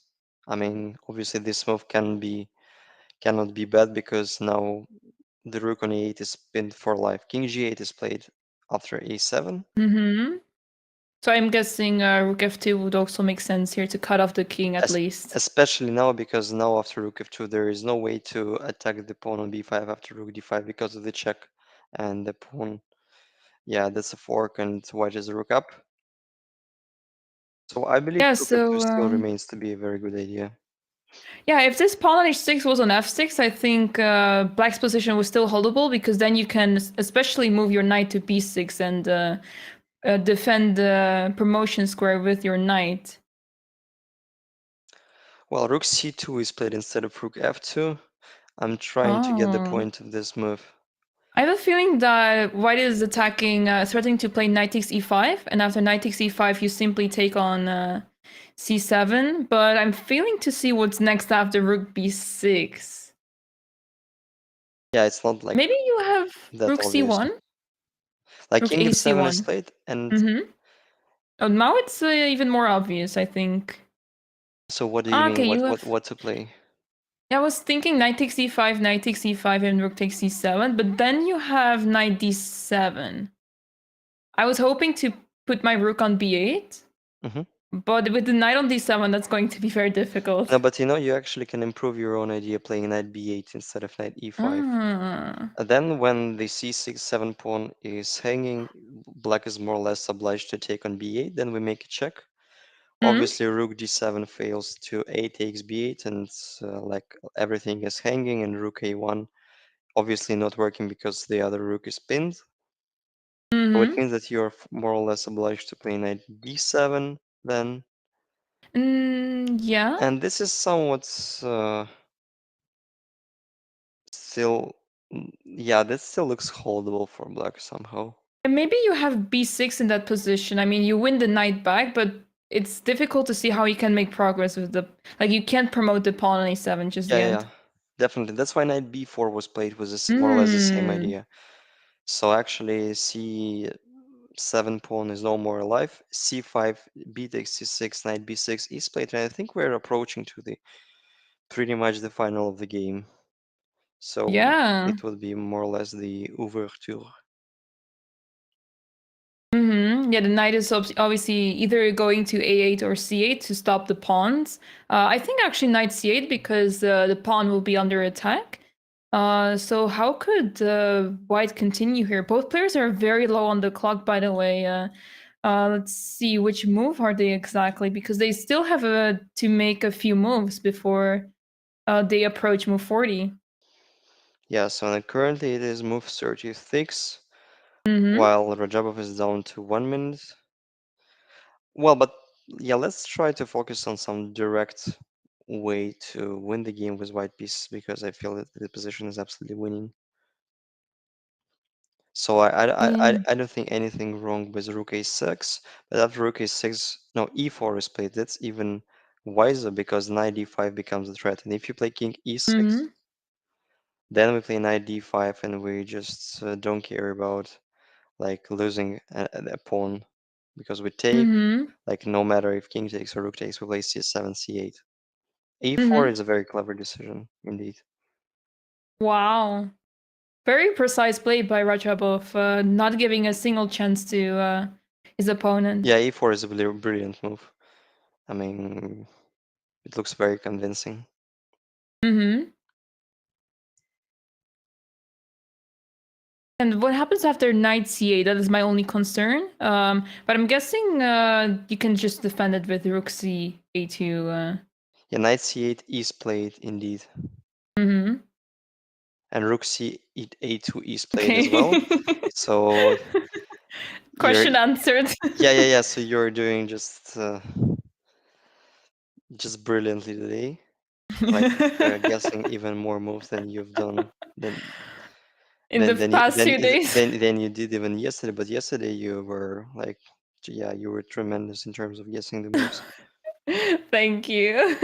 I mean, obviously this move cannot be bad because now the rook on e8 is pinned for life. King g8 is played after a7. Mm-hmm. So I'm guessing rook f2 would also make sense here to cut off the king at Es- least. Especially now because now after rook f2 there is no way to attack the pawn on b5 after rook d5 because of the check and the pawn. Yeah, that's a fork and white is a rook up. So I believe Yeah, rook f2 so still remains to be a very good idea. yeah, if this pawn on h6 was on f6, I think black's position was still holdable because then you can especially move your knight to b6 and defend the promotion square with your knight. Well, rook c2 is played instead of rook f2. I'm trying to get the Oh. point of this move. I have a feeling that white is attacking, threatening to play knight takes e5, and after knight takes e5, you simply take on c7. But I'm failing to see what's next after rook b6. Yeah, it's not like Maybe you have that rook obvious. c1, Like rook king f7 is ac1. played, and Mm-hmm. Oh, now it's even more obvious, I think. so what do you Ah, mean? okay, What you what have. what to play? Yeah, I was thinking knight takes e5, knight takes e5, and rook takes e7, but then you have knight d7. I was hoping to put my rook on b8, Hmm. but with the knight on d7, that's going to be very difficult. No, but you actually can improve your own idea playing knight b8 instead of knight e5. Ah. Then when the c6-7 pawn is hanging, black is more or less obliged to take on b8. Then we make a check. Hmm? Obviously, rook d7 fails to a takes b8, and like everything is hanging, and rook a1 obviously not working because the other rook is pinned. So it Mm-hmm. means that you're more or less obliged to play knight d7 then. Yeah. And this is somewhat still, yeah, this still looks holdable for black somehow. And maybe you have b6 in that position. I mean, you win the knight back, but it's difficult to see how you can make progress with the. Like, you can't promote the pawn on a7 just Yeah, yeah, yet. yeah, definitely. That's why knight b4 was played with this more or less the same Hmm. idea. So actually, c7 pawn is no more alive. c5, b takes c6, knight b6 is played, and I think we're approaching to the pretty much the final of the game. So Yeah. it would be more or less the ouverture. Yeah, the knight is obviously either going to a8 or c8 to stop the pawns. I think actually knight c8 because the pawn will be under attack. So how could white continue here? Both players are very low on the clock, by the way. Let's see which move are they exactly because they still have to make a few moves before they approach move 40. Yeah, so then currently it is move 36, Mm-hmm. while Radjabov is down to 1 minute. Well, but yeah, let's try to focus on some direct way to win the game with white pieces because I feel that the position is absolutely winning. So I don't think anything wrong with rook a6, but after rook a6, no, e4 is played. That's even wiser because knight d5 becomes a threat. And if you play king e6, Mm-hmm. then we play knight d5 and we just don't care about like losing a pawn because we take, Mm-hmm. like no matter if king takes or rook takes, we play c7, c8. a4 Mm-hmm. is a very clever decision indeed. Wow. Very precise play by Radjabov, not giving a single chance to his opponent. Yeah, e4 is a brilliant move. I mean, it looks very convincing. Mm-hmm. And what happens after knight c8? That is my only concern. But I'm guessing you can just defend it with rook c a2. Yeah, knight c8 is played indeed, Mm-hmm. and rook c8 a2 is played as well. Okay. So you're, Question answered. yeah. So you're doing just brilliantly today, like guessing even more moves than you've done than In the past few days. than you did even yesterday. But yesterday you were like, yeah, you were tremendous in terms of guessing the moves. Thank you.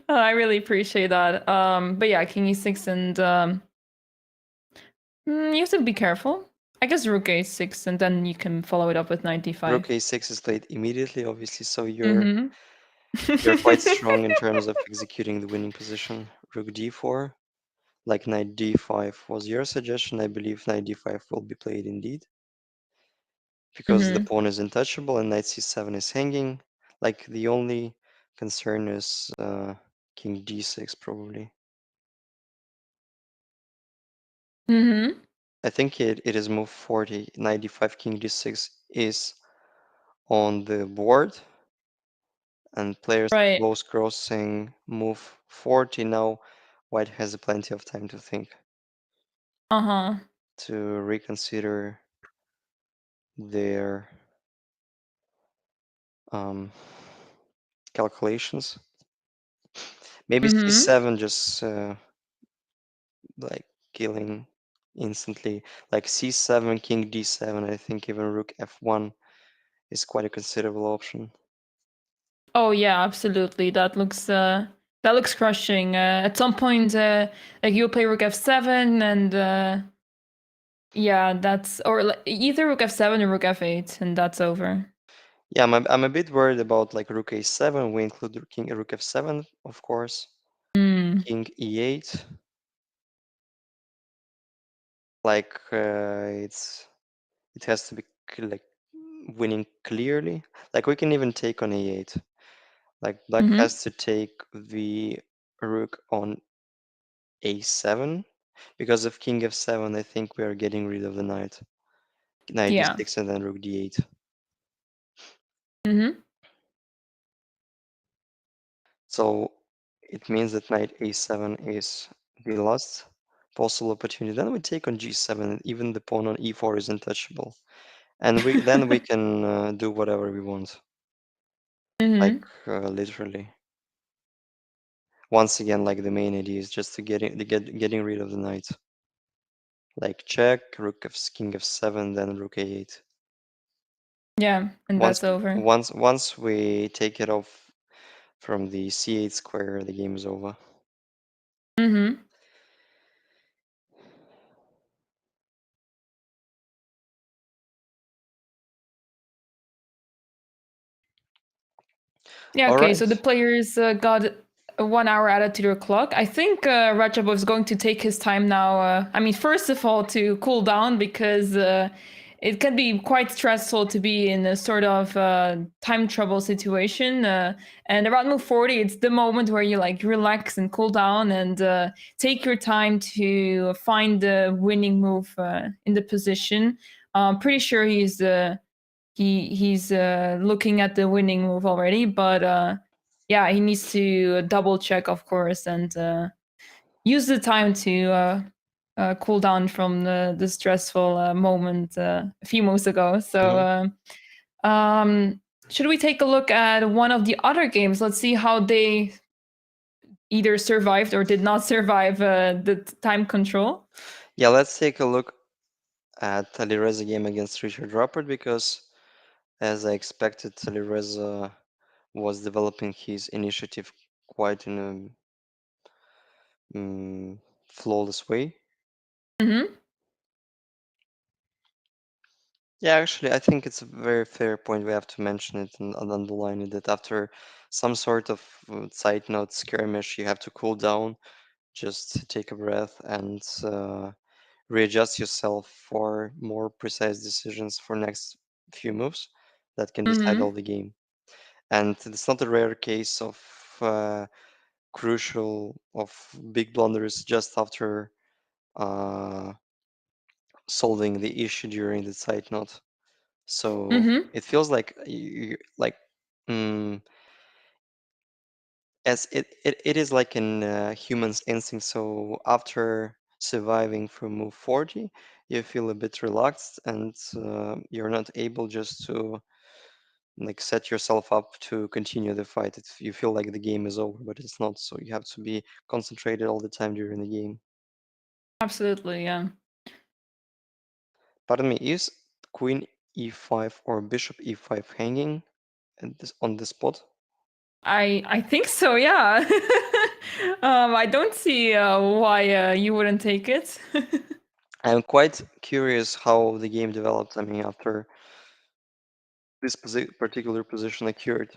I really appreciate that. But yeah, King E6 and you have to be careful. I guess Rook A6 and then you can follow it up with Knight Rook D5. a6 is played immediately, obviously, so Mm-hmm. you're quite strong in terms of executing the winning position. Rook d4, like knight d5 was your suggestion. I believe knight d5 will be played indeed because the Mm-hmm. pawn is untouchable and knight c7 is hanging. Like the only concern is king d6 probably. Mm-hmm. I think it is move 40. Knight d5, king d6 is on the board, and players Right. close crossing move 40. Now white has plenty of time to think, Uh-huh. to reconsider their um, calculations. Maybe Mm-hmm. c7 just like killing instantly. Like c7, king d7. I think even rook f1 is quite a considerable option. Oh yeah, absolutely. That looks crushing. At some point, like you'll play Rook F7 and yeah, that's or like, either Rook F7 or Rook F8 and that's over. Yeah, I'm a bit worried about like rook a7. We include king rook f7, of course. Mm. King e8. Like it has to be like winning clearly. Like we can even take on e8. Like black Mm-hmm. has to take the rook on a7 because of king f7. I think we are getting rid of the knight. Knight Yeah. d6 and then rook d8. Mm-hmm. So it means that knight a7 is the last possible opportunity. Then we take on g7. Even the pawn on e4 is untouchable, and we can do whatever we want. Like Mm-hmm. literally. Once again, like the main idea is just to getting rid of the knight. Like check, rook f king f7, then rook a8. Yeah, and Once that's over. once we take it off from the c8 square, the game is over. Mm-hmm. Yeah, All okay, so the right. players got 1 hour added to their clock. I think Rajabov is going to take his time now. I mean, first of all, to cool down because it can be quite stressful to be in a sort of time trouble situation. And around move 40, it's the moment where you like relax and cool down and take your time to find the winning move in the position. Pretty sure he's looking at the winning move already, but yeah, he needs to double check, of course, and use the time to cool down from the stressful moment a few months ago. So Mhm. Should we take a look at one of the other games? Let's see how they either survived or did not survive the time control. Yeah, let's take a look at Alireza game against Richard Rapport because, as I expected, Alireza was developing his initiative quite in a flawless way. Mm-hmm. Yeah, actually, I think it's a very fair point. We have to mention it and underline it that after some sort of side note skirmish, you have to cool down, just take a breath, and readjust yourself for more precise decisions for next few moves that can decide all Mm-hmm. the game. And it's not a rare case of uh, crucial of big blunders just after uh, solving the issue during the side note. So Mm-hmm. it feels like like mm, as it is like in human's instinct. So after surviving through move 40, you feel a bit relaxed and you're not able just to like set yourself up to continue the fight. You feel like the game is over, but it's not. So you have to be concentrated all the time during the game. Absolutely, yeah. Pardon me, is queen e5 or bishop e5 hanging at this, on the spot? I think so, yeah. I don't see why you wouldn't take it. I'm quite curious how the game developed. I mean, after this particular position occurred.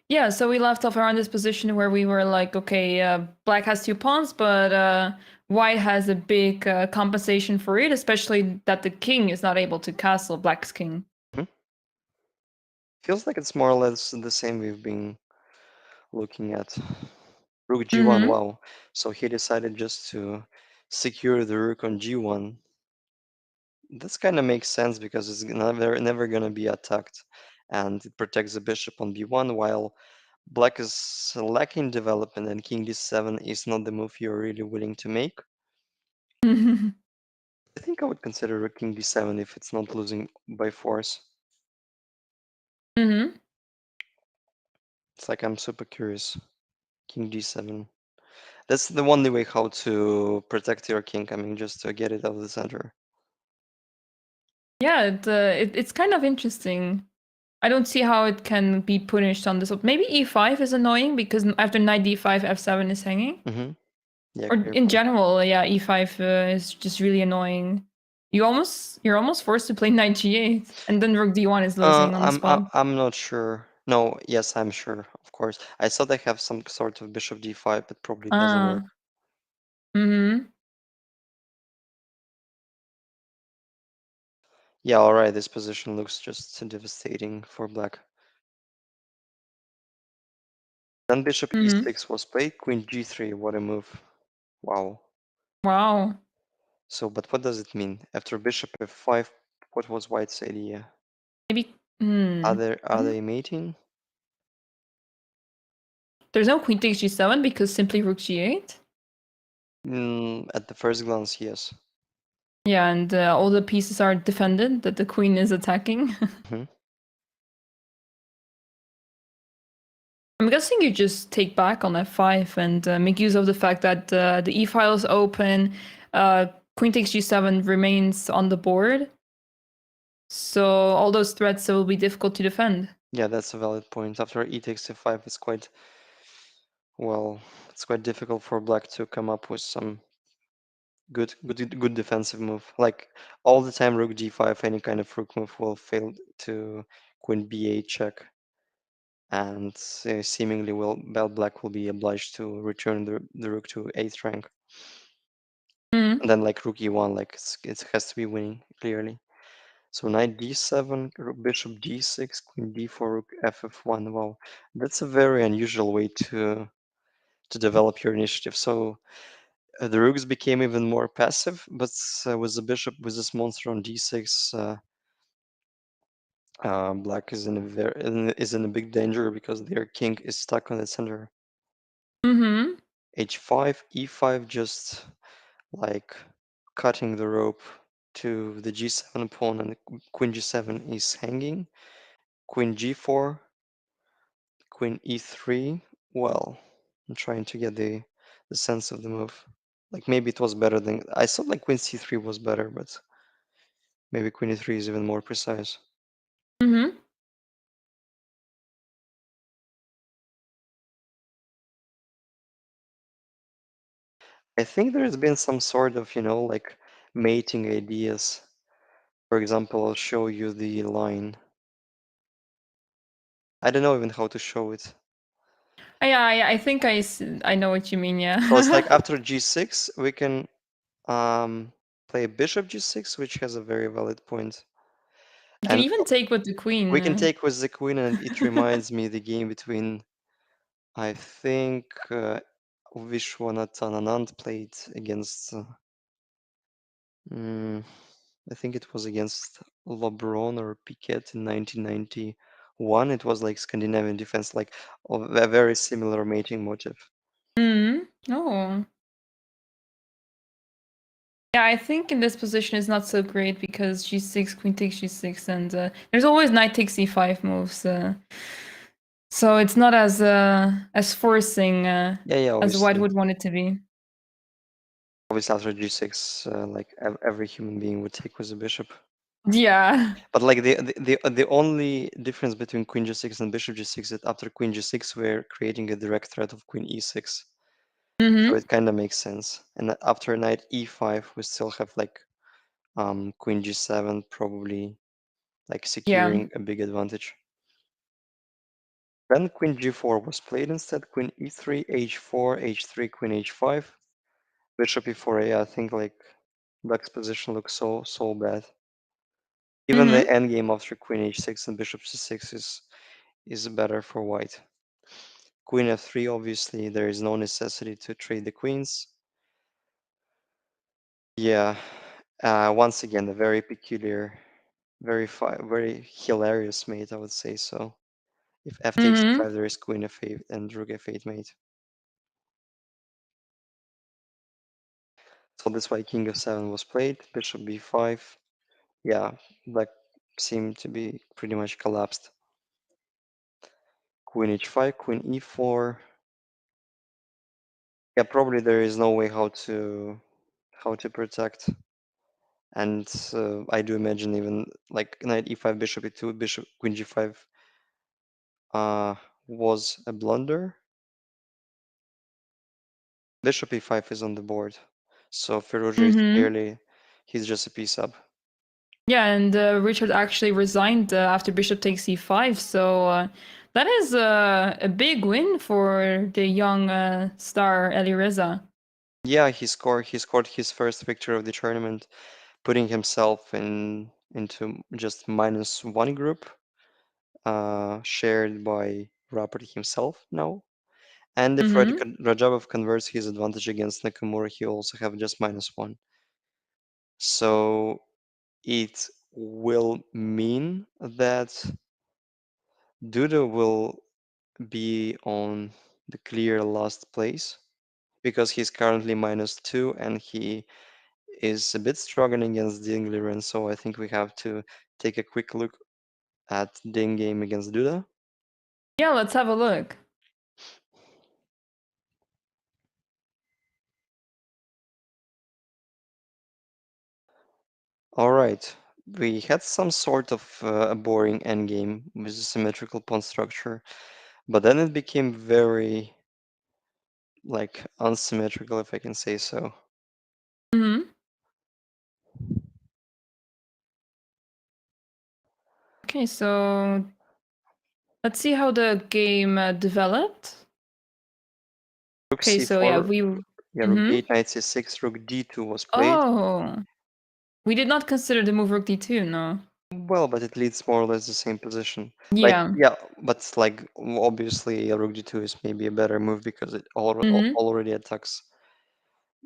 Yeah, so we left off around this position where we were like, okay, black has two pawns, but white has a big compensation for it, especially that the king is not able to castle black's king. Mhm. Feels like it's more or less the same we've been looking at. Rook g1, Mm-hmm. wow. So he decided just to secure the rook on g1. This kind of makes sense because it's never gonna be attacked, and it protects the bishop on b1 while black is lacking development and king d7 is not the move you're really willing to make. Mm-hmm. I think I would consider rook king d7 if it's not losing by force. Mm-hmm. It's like I'm super curious. King d7. That's the only way how to protect your king. I mean, just to get it out of the center. Yeah, it's kind of interesting. I don't see how it can be punished on this. Maybe e5 is annoying because after knight d5, f7 is hanging. Mm-hmm. Yeah, Or clear in point. general, yeah, e5 is just really annoying. You're almost forced to play knight g8, and then rook d1 is losing on the spot. I'm not sure. No, yes, I'm sure. Of course, I thought I have some sort of bishop d5, but probably it doesn't work. Ah, mm-hmm. Yeah, all right. This position looks just devastating for black. Then bishop Mm-hmm. e6 was played. Queen g3. What a move! Wow. Wow. So, but what does it mean? After bishop f5, what was white's idea? Maybe. Hmm. Are they mating? There's no queen takes g7 because simply rook g8. At the first glance, yes. Yeah, and all the pieces are defended that the queen is attacking. Mhm. I'm guessing you just take back on f5 and make use of the fact that the e file is open. Queen takes g7 remains on the board. So all those threats will be difficult to defend. Yeah, that's a valid point. After e takes f5, it's quite well. It's quite difficult for black to come up with some good defensive move. Like all the time, rook d5, any kind of rook move will fail to queen b8 check, and seemingly black will be obliged to return the rook to 8th rank. Mm-hmm. And then like rook e1, like it has to be winning clearly. So knight d7, bishop d6, queen d4, rook ff1. Wow, that's a very unusual way to develop your initiative. So the rooks became even more passive, but with the bishop with this monster on d6, black is in a big danger because their king is stuck on the center. Mm-hmm. h5, e5, just like cutting the rope to the g7 pawn, and queen g7 is hanging. queen g4, queen e3. Well, I'm trying to get the sense of the move. Like maybe it was better than I thought. Like queen c3 was better, but maybe queen e3 is even more precise. Mm-hmm. I think there's been some sort of, like mating ideas. For example, I'll show you the line. I don't know even how to show it. Yeah, I think I know what you mean. So it's Yeah. like after g6, we can um, play bishop g6, which has a very valid point. You can And even take with the queen. we can take with the queen, and it reminds me the game between, I think, Vishwanathan Anand played against, mm, I think it was against LeBron or Piquet in 1991. It was like Scandinavian defense, like of a very similar mating motive. Mm. Oh. Yeah, I think in this position is not so great because g6, queen takes g6, and there's always knight takes e5 moves. So it's not as forcing Yeah, yeah, as white obviously. would want it to be. Obviously, after g6, like every human being would take with a bishop. Yeah. But like the only difference between queen g6 and bishop g6 is that after queen g6, we're creating a direct threat of queen e6. So Mm-hmm. it kind of makes sense. And after knight e5, we still have like queen g7, probably like Yeah. securing a big advantage. Then queen g4 was played instead. Queen e3, h4, h3, queen h5, bishop e4. Yeah, I think like black's position looks so bad. Even the Mm-hmm. endgame after queen h6 and bishop c6 is better for white. Queen f3, obviously, there is no necessity to trade the queens. Yeah, once again, a very peculiar, very hilarious mate, I would say so. If f takes Mm-hmm. e5, there is queen f8 and rook f8 mate. So that's why king f7 was played, bishop b5. Yeah, black seemed to be pretty much collapsed. Queen h5, queen e4. Yeah, probably there is no way how to protect. And I do imagine even like knight e5, bishop e2, bishop queen g5 uh, was a blunder. Bishop e5 is on the board, so Firouzja is Mm-hmm. clearly he's just a piece up. Yeah, and Richard actually resigned after bishop takes e5, so that is a big win for the young star Ali Reza. Yeah, he scored his first victory of the tournament, putting himself into just -1 group, shared by Rapport himself now. And if Mm-hmm. Radjabov converts his advantage against Nakamura, he also have just -1. So it will mean that Duda will be on the clear last place because he's currently -2 and he is a bit struggling against Ding Liren. So I think we have to take a quick look at Ding game against Duda. Yeah, let's have a look. All right, we had some sort of a boring endgame with a symmetrical pawn structure, but then it became very like unsymmetrical, if I can say so. Mm-hmm. Okay, so let's see how the game developed. Rook Okay, so yeah, c4, we. yeah, rook Mm-hmm. d8, knight c6, rook d2 was played. Oh, we did not consider the move rook d2, no. Well, but it leads more or less the same position. Like, Yeah. yeah, but like obviously rook d2 is maybe a better move because it Mm-hmm. already attacks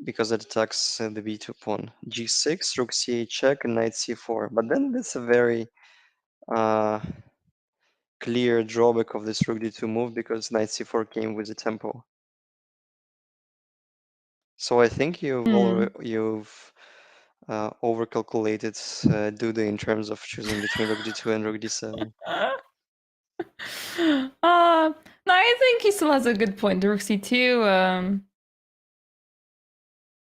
the b2 pawn. g6, rook c8 check, and knight c4. But then that's a very uh, clear drawback of this rook d2 move because knight c4 came with the tempo. So I think Mm. you've overcalculated Duda in terms of choosing between rook d2 and rook d7. No, I think he still has a good point. Rook c2.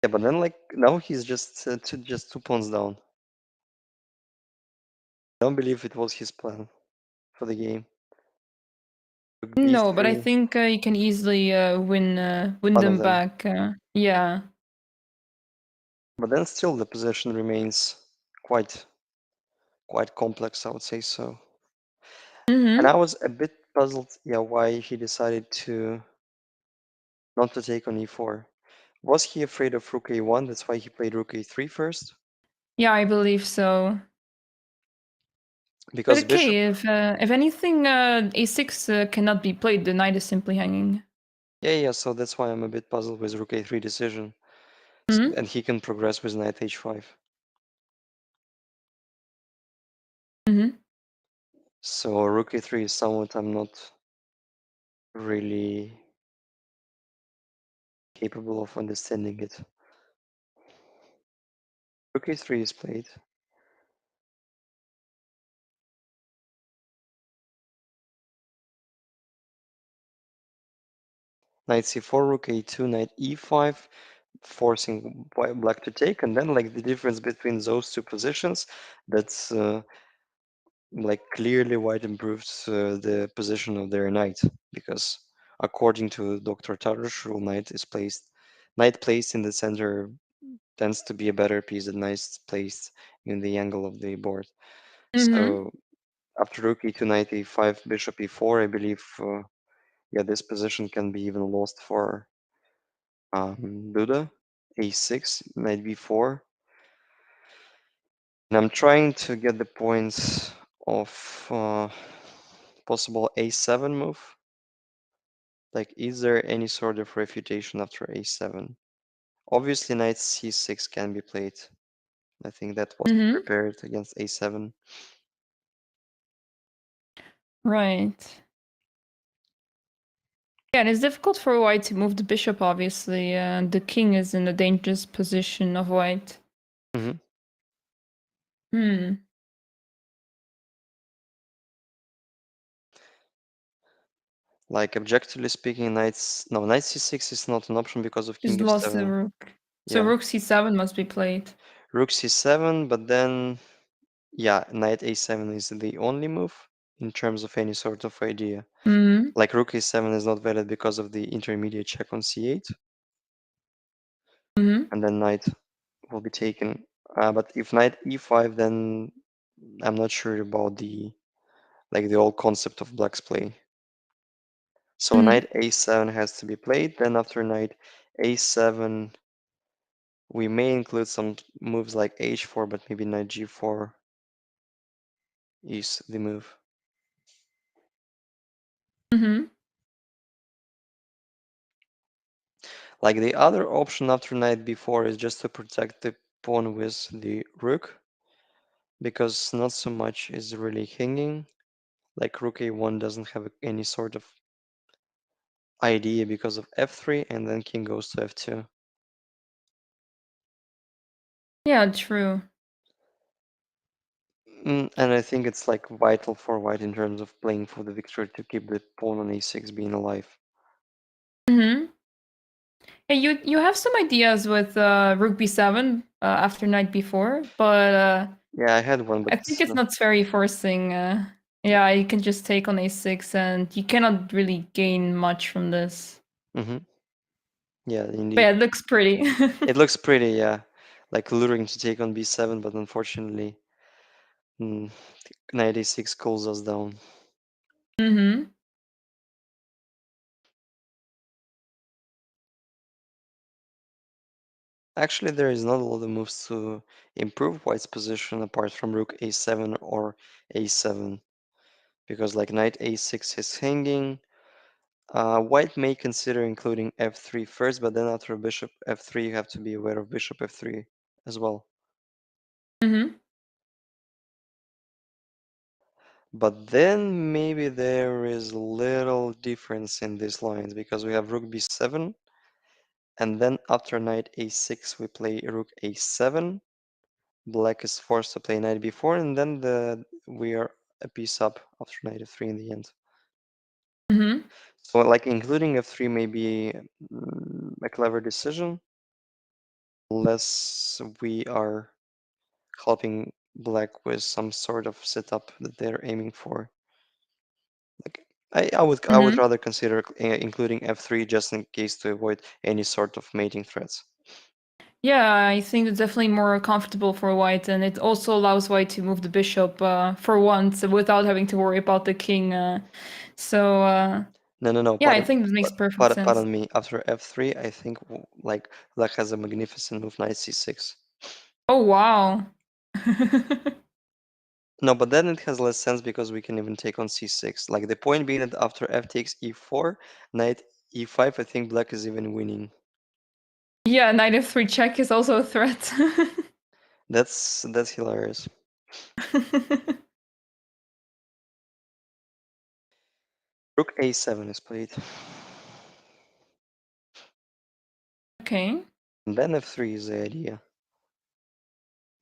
Yeah, but then like now he's just 2 pawns down. I don't believe it was his plan for the game. Rook No, but I b3, think you can easily win one of them them. back. Yeah. But then still the position remains quite quite complex, I would say so. And Mm-hmm. I was a bit puzzled, yeah, why he decided to not to take on e4. Was he afraid of rook a1? That's why he played rook a3 first? Yeah, I believe so. But Because bishop, okay, if anything, a6 cannot be played. The knight is simply hanging. yeah, so that's why I'm a bit puzzled with rook a3 decision. Mm-hmm. And he can progress with knight h5. Mm-hmm. So rook a3 is somewhat I'm not really capable of understanding it. Rook a3 is played. Knight c4, rook a2, knight e5, forcing black to take, and then like the difference between those two positions, that's like clearly white improves the position of their knight, because according to Dr. Tarush rule, knight placed in the center tends to be a better piece than knight placed in the angle of the board. Mm-hmm. So after rook e2, knight e5, bishop e4, I believe yeah, this position can be even lost for Duda. A6, knight b4. And I'm trying to get the points of possible a7 move. Like, is there any sort of refutation after a7? Obviously, knight c6 can be played. I think that was Mm-hmm. prepared against a7. Right. Yeah, and it's difficult for white to move the bishop, obviously. The king is in a dangerous position of white. Hmm. Hmm. Like, objectively speaking, knight c6 is not an option because of king Just lost the f7. rook. So Yeah, rook c7 must be played. rook c7, but then, yeah, knight a7 is the only move in terms of any sort of idea. Mm-hmm. Like rook a7 is not valid because of the intermediate check on c8, Mm-hmm. and then knight will be taken. But if knight e5, then I'm not sure about the whole concept of black's play. So Mm-hmm. knight a7 has to be played. Then after knight a7, we may include some moves like h4, but maybe knight g4 is the move. Mm-hmm. Like the other option after knight b4 is just to protect the pawn with the rook, because not so much is really hanging. Like rook a1 doesn't have any sort of idea because of f3, and then king goes to f2. Yeah, true. And I think it's like vital for white in terms of playing for the victory to keep the pawn on a6 being alive. Mm-hmm. Yeah, you have some ideas with rook b7 after knight b4, but Yeah, I had one, but I think it's not very forcing. Yeah, you can just take on a6, and you cannot really gain much from this. mhm, yeah, But indeed. yeah, it looks pretty. It looks pretty, yeah, like luring to take on b7, but unfortunately, mm, knight a6 cools us down. Mm-hmm. Actually, there is not a lot of moves to improve white's position apart from rook a7 or a7, because like knight a6 is hanging. White may consider including f3 first, but then after bishop f3, you have to be aware of bishop f3 as well. Mm-hmm. But then maybe there is little difference in these lines because we have rook b7, and then after knight a6, we play rook a7. Black is forced to play knight b4, and then we are a piece up after knight f3 in the end. Mm-hmm. So like including f3 may be a clever decision, unless we are helping black with some sort of setup that they're aiming for. Like I would Mm-hmm. rather consider including f3 just in case to avoid any sort of mating threats. Yeah, I think it's definitely more comfortable for white, and it also allows white to move the bishop for once without having to worry about the king. So No, no, no. yeah, I think that makes perfect sense. Pardon me. After f3, I think like black has a magnificent move knight c6. Oh wow. No, but then it has less sense because we can even take on c6. Like the point being that after f takes e4, knight e5, I think black is even winning. Yeah, knight f3 check is also a threat. That's hilarious. Rook a7 is played. Okay. And then f3 is the idea,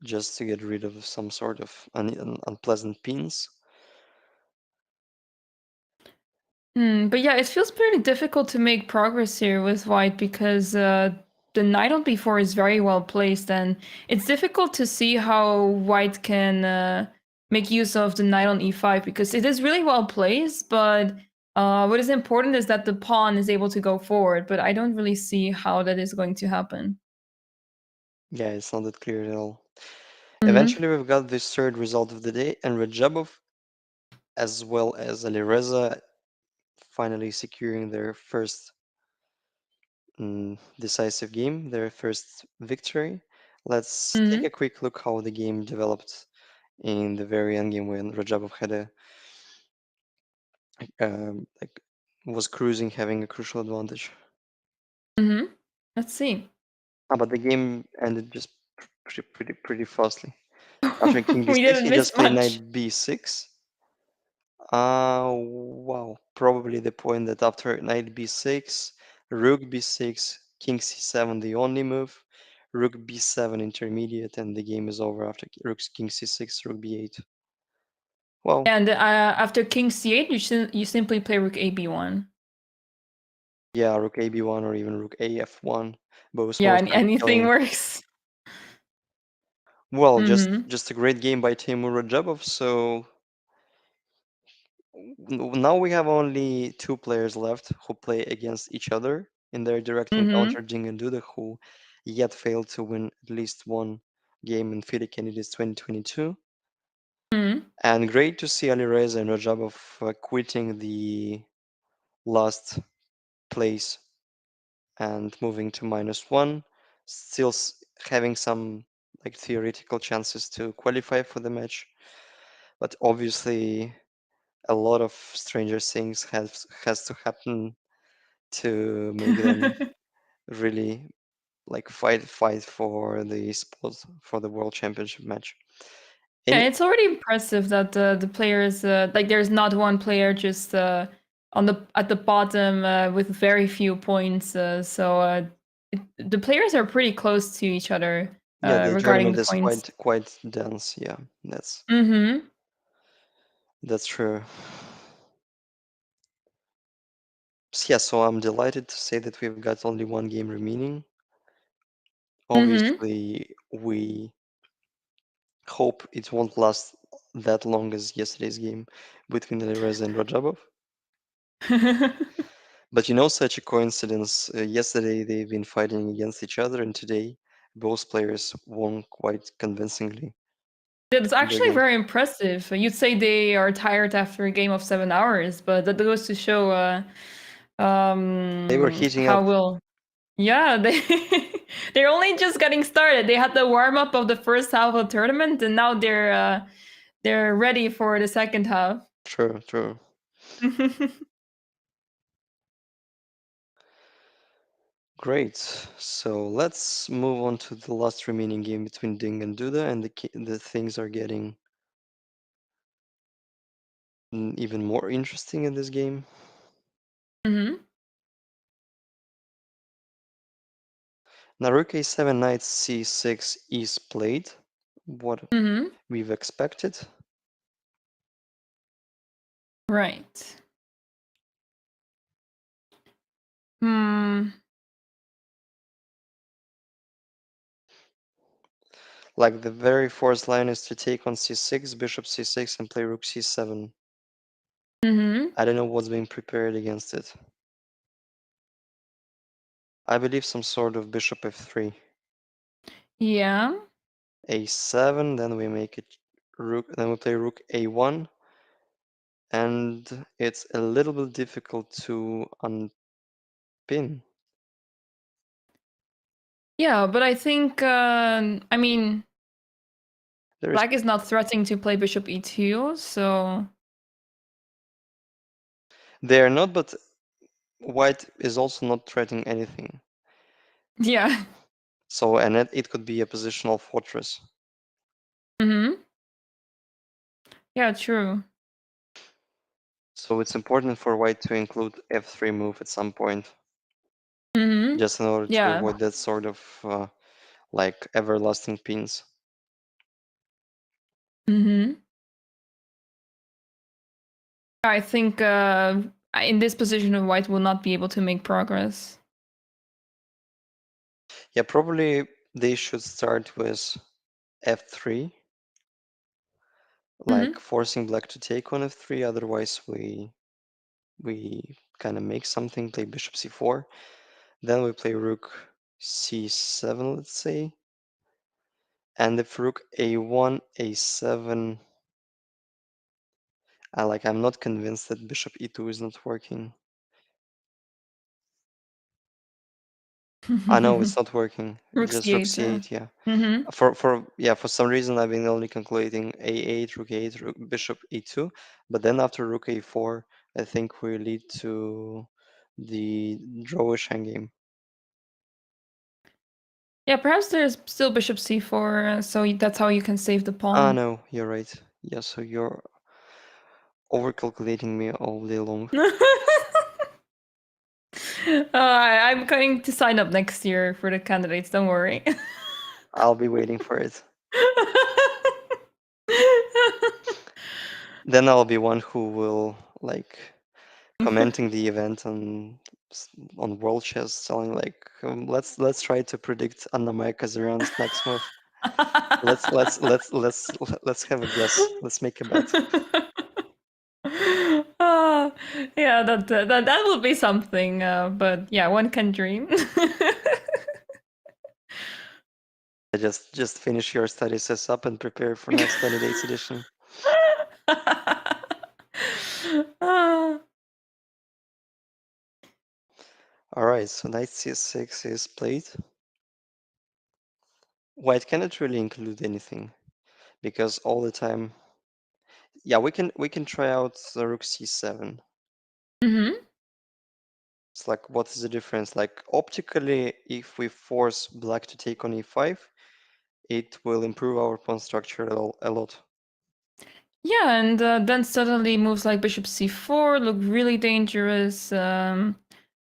just to get rid of some sort of unpleasant pins. But yeah, it feels pretty difficult to make progress here with white because the knight on b4 is very well placed, and it's difficult to see how white can make use of the knight on e5 because it is really well placed. But what is important is that the pawn is able to go forward, but I don't really see how that is going to happen. Yeah, it's not that clear at all. Mm-hmm. Eventually, we've got this third result of the day, and Radjabov, as well as Alireza, finally securing their first decisive game, their first victory. Let's take Mm-hmm. a quick look how the game developed in the very end game when Radjabov had a like was cruising, having a crucial advantage. Mm-hmm. Let's see. But the game ended just pretty fastly. After king We d6, didn't he miss just played much. knight b6. Wow. Probably the point that after knight b6, rook b6, king c7 the only move, rook b7 intermediate, and the game is over after rook king c6, rook b8. Well, And after king c8, you simply play rook a b1. yeah, rook a b1 or even rook a f1, both Yeah, moves are anything killing. works. Well, Mm-hmm. just a great game by Teimour Radjabov. So now we have only two players left who play against each other in their direct Mm-hmm. encounter, Ding and Duda, who yet failed to win at least one game in FIDE Candidates 2022. Mm-hmm. And great to see Ali Reza and Radjabov quitting the last place and moving to -1, still having some like theoretical chances to qualify for the match. But obviously, a lot of stranger things has to happen to make them really like fight for the spot for the world championship match. Yeah, Any it's already impressive that the players like there's not one player just on the at the bottom with very few points. The players are pretty close to each other Yeah, the regarding tournament the is points. quite dense. Yeah, Mm-hmm. that's true. Yeah, so I'm delighted to say that we've got only one game remaining. Mm-hmm. Obviously, we hope it won't last that long as yesterday's game between Alireza and Rajabov. But such a coincidence. Yesterday they've been fighting against each other, and today both players won quite convincingly That's their actually games. very impressive. You'd say they are tired after a game of 7 hours, but that goes to show They were heating how up. well. Yeah, they're only just getting started. They had the warm up of the first half of the tournament, and now they're ready for the second half. True, true. Great. So let's move on to the last remaining game between Ding and Duda, and the things are getting even more interesting in this game. Mm-hmm. Now rook a7, knight c6 is played. What Mm-hmm. we've expected. Right. Hmm. Like the very first line is to take on c6, bishop c6, and play rook c7. Mm-hmm. I don't know what's being prepared against it. I believe some sort of bishop f3. Yeah. a7, then we make it rook, then we play rook a1, and it's a little bit difficult to unpin. Yeah, but I think I mean There is black is not threatening to play bishop e2, so they are not, but white is also not threatening anything. yeah. So and it could be a positional fortress. Mm-hmm. Yeah, true. So it's important for white to include f3 move at some point, Mm-hmm. just in order to Yeah. avoid that sort of like everlasting pins. Mm-hmm. I think in this position, white will not be able to make progress. Yeah, probably they should start with f3, like Mm-hmm. forcing black to take on f3. Otherwise, we kind of make something, play bishop c4. Then we play rook c7, let's say. And if rook a1, a7, I'm not convinced that bishop e2 is not working. I know it's not working. Rook Just rook c8. c8, yeah. Mm-hmm. For some reason I've been only calculating a8, rook a8, bishop e2, but then after rook a4, I think we lead to the drawish endgame. Yeah, perhaps there's still bishop c4, so that's how you can save the Ah, pawn. no, you're right. Yeah, so you're overcalculating me all day long. I'm going to sign up next year for the candidates. Don't worry. I'll be waiting for it. Then I'll be one who will like commenting the event on World Chess, telling let's try to predict Anna-Maja Kazarian's next move. Let's have a guess. Let's make a bet. Ah, yeah, that will be something. But yeah, one can dream. Just finish your studies as up and prepare for next candidates edition. Ah. All right, so knight c6 is played. White cannot really include anything because all the time, yeah, we can try out the rook c7. Mm-hmm. It's like, what is the difference? Like optically, if we force black to take on e5, it will improve our pawn structure a lot. Yeah, and then suddenly moves like bishop c4 look really dangerous.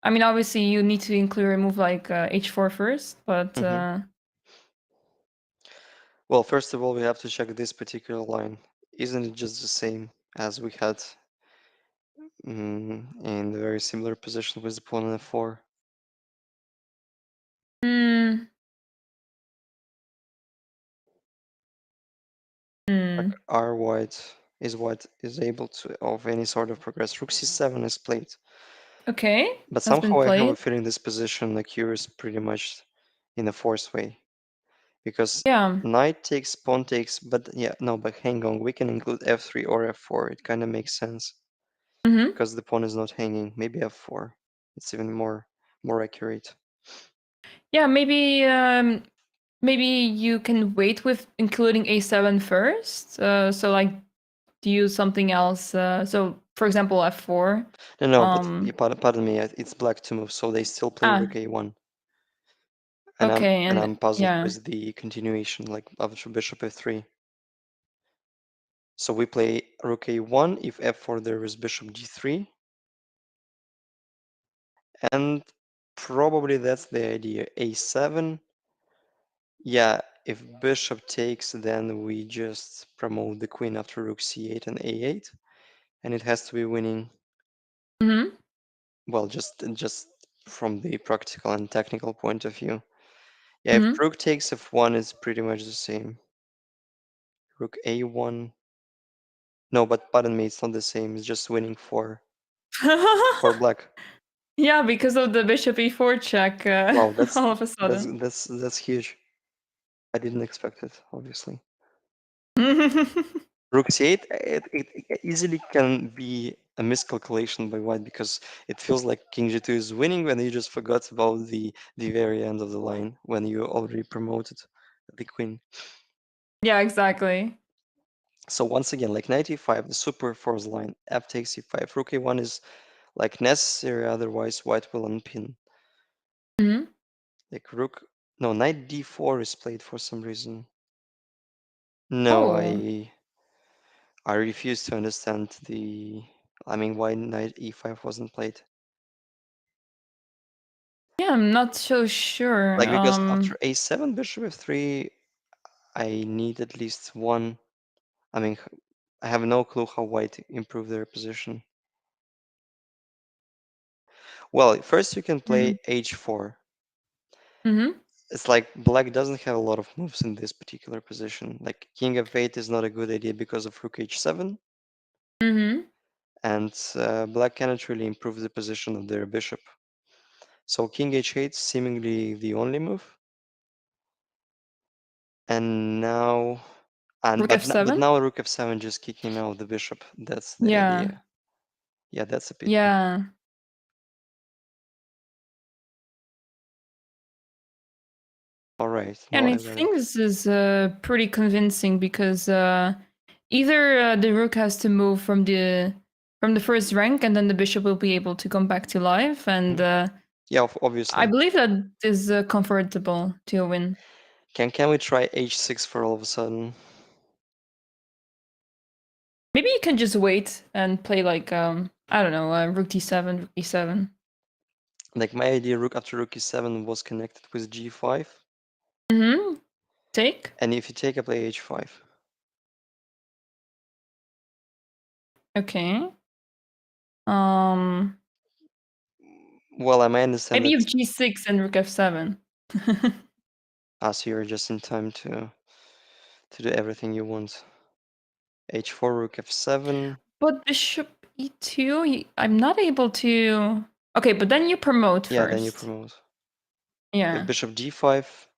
I mean, obviously you need to include a move like h4 first, but Mhm. Well, first of all, we have to check this particular line. Isn't it just the same as we had in a very similar position with the pawn on f4? mm, Like mm, our white is able to of any sort of progress. Rook c7 is played, okay, but has been somehow I have a played. feeling this position occurs pretty much in a forced way because Yeah. knight takes, pawn takes, but yeah, no, but hang on, we can include f3 or f4. It kind of makes sense Mm-hmm. because the pawn is not hanging. Maybe f4. It's even more accurate. Yeah, maybe you can wait with including a7 first. So like do you something else. So for example, f4. No, no, but Um. pardon me, it's black to move, so they still play rook Ah. a1, and I'm Okay. and And I'm puzzled yeah. with the continuation, like after bishop f3. So we play rook a1. If f4, there is bishop g3, and probably that's the idea. A7. Yeah, if bishop takes, then we just promote the queen after rook c8 and a8, and it has to be winning. Mm-hmm. Well, just from the practical and technical point of view. Yeah, if Hmm. rook takes f1, it's pretty much the same. Rook a1. No, but pardon me, it's not the same. It's just winning for black. Yeah, because of the bishop e4 check, Wow, all of a that's sudden. that's that's huge. I didn't expect it, obviously. Rook c8, it easily can be a miscalculation by white because it feels like king g2 is winning when you just forgot about the very end of the line when you already promoted the queen. Yeah, exactly. So once again, like knight e5, the super force line, f takes e5, rook a1 is like necessary, otherwise white will unpin. Hmm. Like rook, no, knight d4 is played for some reason. No, Oh, I refuse to understand I mean, why knight e5 wasn't played. yeah, I'm not so sure. Like because after a7, bishop f3, I need at least one. I mean, I have no clue how white improved their position. Well, first you can play h4. Mm-hmm. It's like black doesn't have a lot of moves in this particular position. Like king f8 is not a good idea because of rook h7, Mm-hmm. and black cannot really improve the position of their bishop. So king h8 seemingly the only move. And now, Rook but f7? now rook f7 just kicking out the bishop. That's the Yeah. idea. Yeah, that's a pity. Yeah. All right, And now I I got it. think this is pretty convincing because either the rook has to move from the first rank, and then the bishop will be able to come back to life, and Mhm. Yeah, I obviously. believe that is comfortable to a win. Can we try h6 for all of a sudden? Maybe you can just wait and play like I don't know, rook d7, rook e7. Like my idea, rook after rook e7 was connected with g5, Mm-hmm. Take. and if you take, I play h5. Okay. Um. Well, I might understand Maybe you that. have g6 and rook f7. So you're just in time to do everything you want. h4, rook f7. But bishop e2, I'm not able to. Okay, but then you promote Yeah, then you first. promote. With Yeah. bishop d5,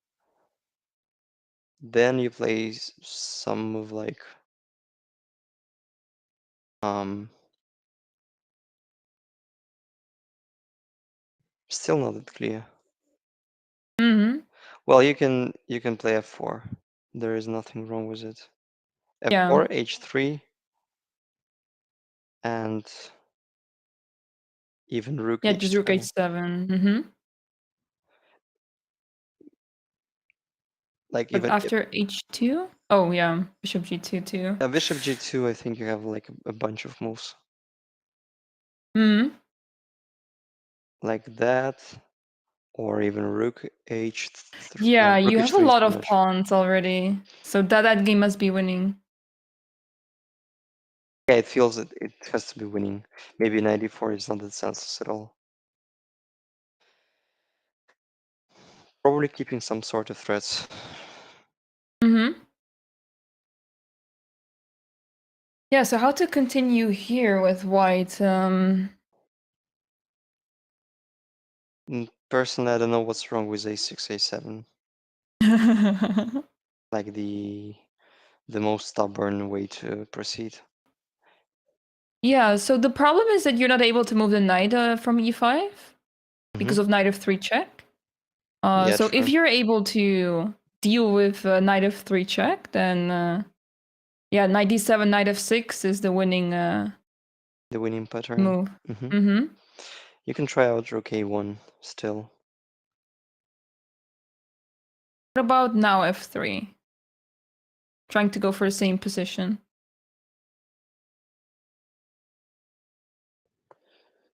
then you play some move like um still not that clear. Hmm. Well, you can play f4. There is nothing wrong with it. Yeah. f4, h3, and even rook Yeah, just rook h7. h7. Hmm. Like But even if after h2? Oh, yeah. Bishop g2 too. bishop g2, I think you have like a bunch of moves Hmm. like that, or even rook h3. Yeah, Like rook you have a h3 is lot too of much. pawns already. So that game must be winning. Yeah, it feels it has to be winning. Maybe 94 is not that senseless at all. Probably keeping some sort of threats. Hmm. Yeah, so how to continue here with white? Personally, I don't know what's wrong with a6, a7. Like the most stubborn way to proceed. Yeah, so the problem is that you're not able to move the knight from e5 Hmm. because of knight f3 check. Yeah, So if true. you're able to deal with knight f3 check, then yeah, knight d7, knight f6 is the winning The winning pattern. move. Hmm. Mm-hmm. You can try out rook a1 still. What about now f3? Trying to go for the same position.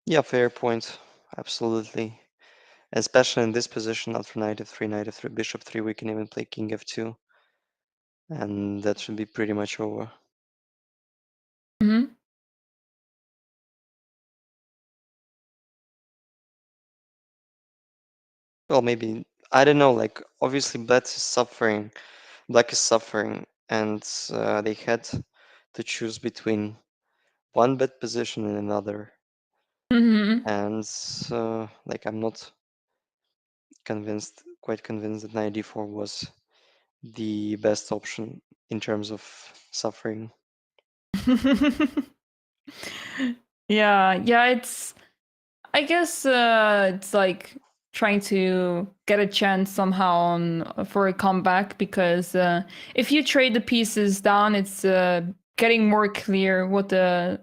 Yeah, fair point. Absolutely. Especially in this position, after knight f3, bishop 3, we can even play king f2. And that should be pretty much over. Mm-hmm. Well, maybe I don't know. Like obviously, Black is suffering. Black is suffering, and they had to choose between one bet position and another. Hmm. And like I'm not quite convinced that knight d4 was the best option in terms of suffering. Yeah, yeah, it's I guess it's like trying to get a chance somehow for a comeback because if you trade the pieces down, it's getting more clear what the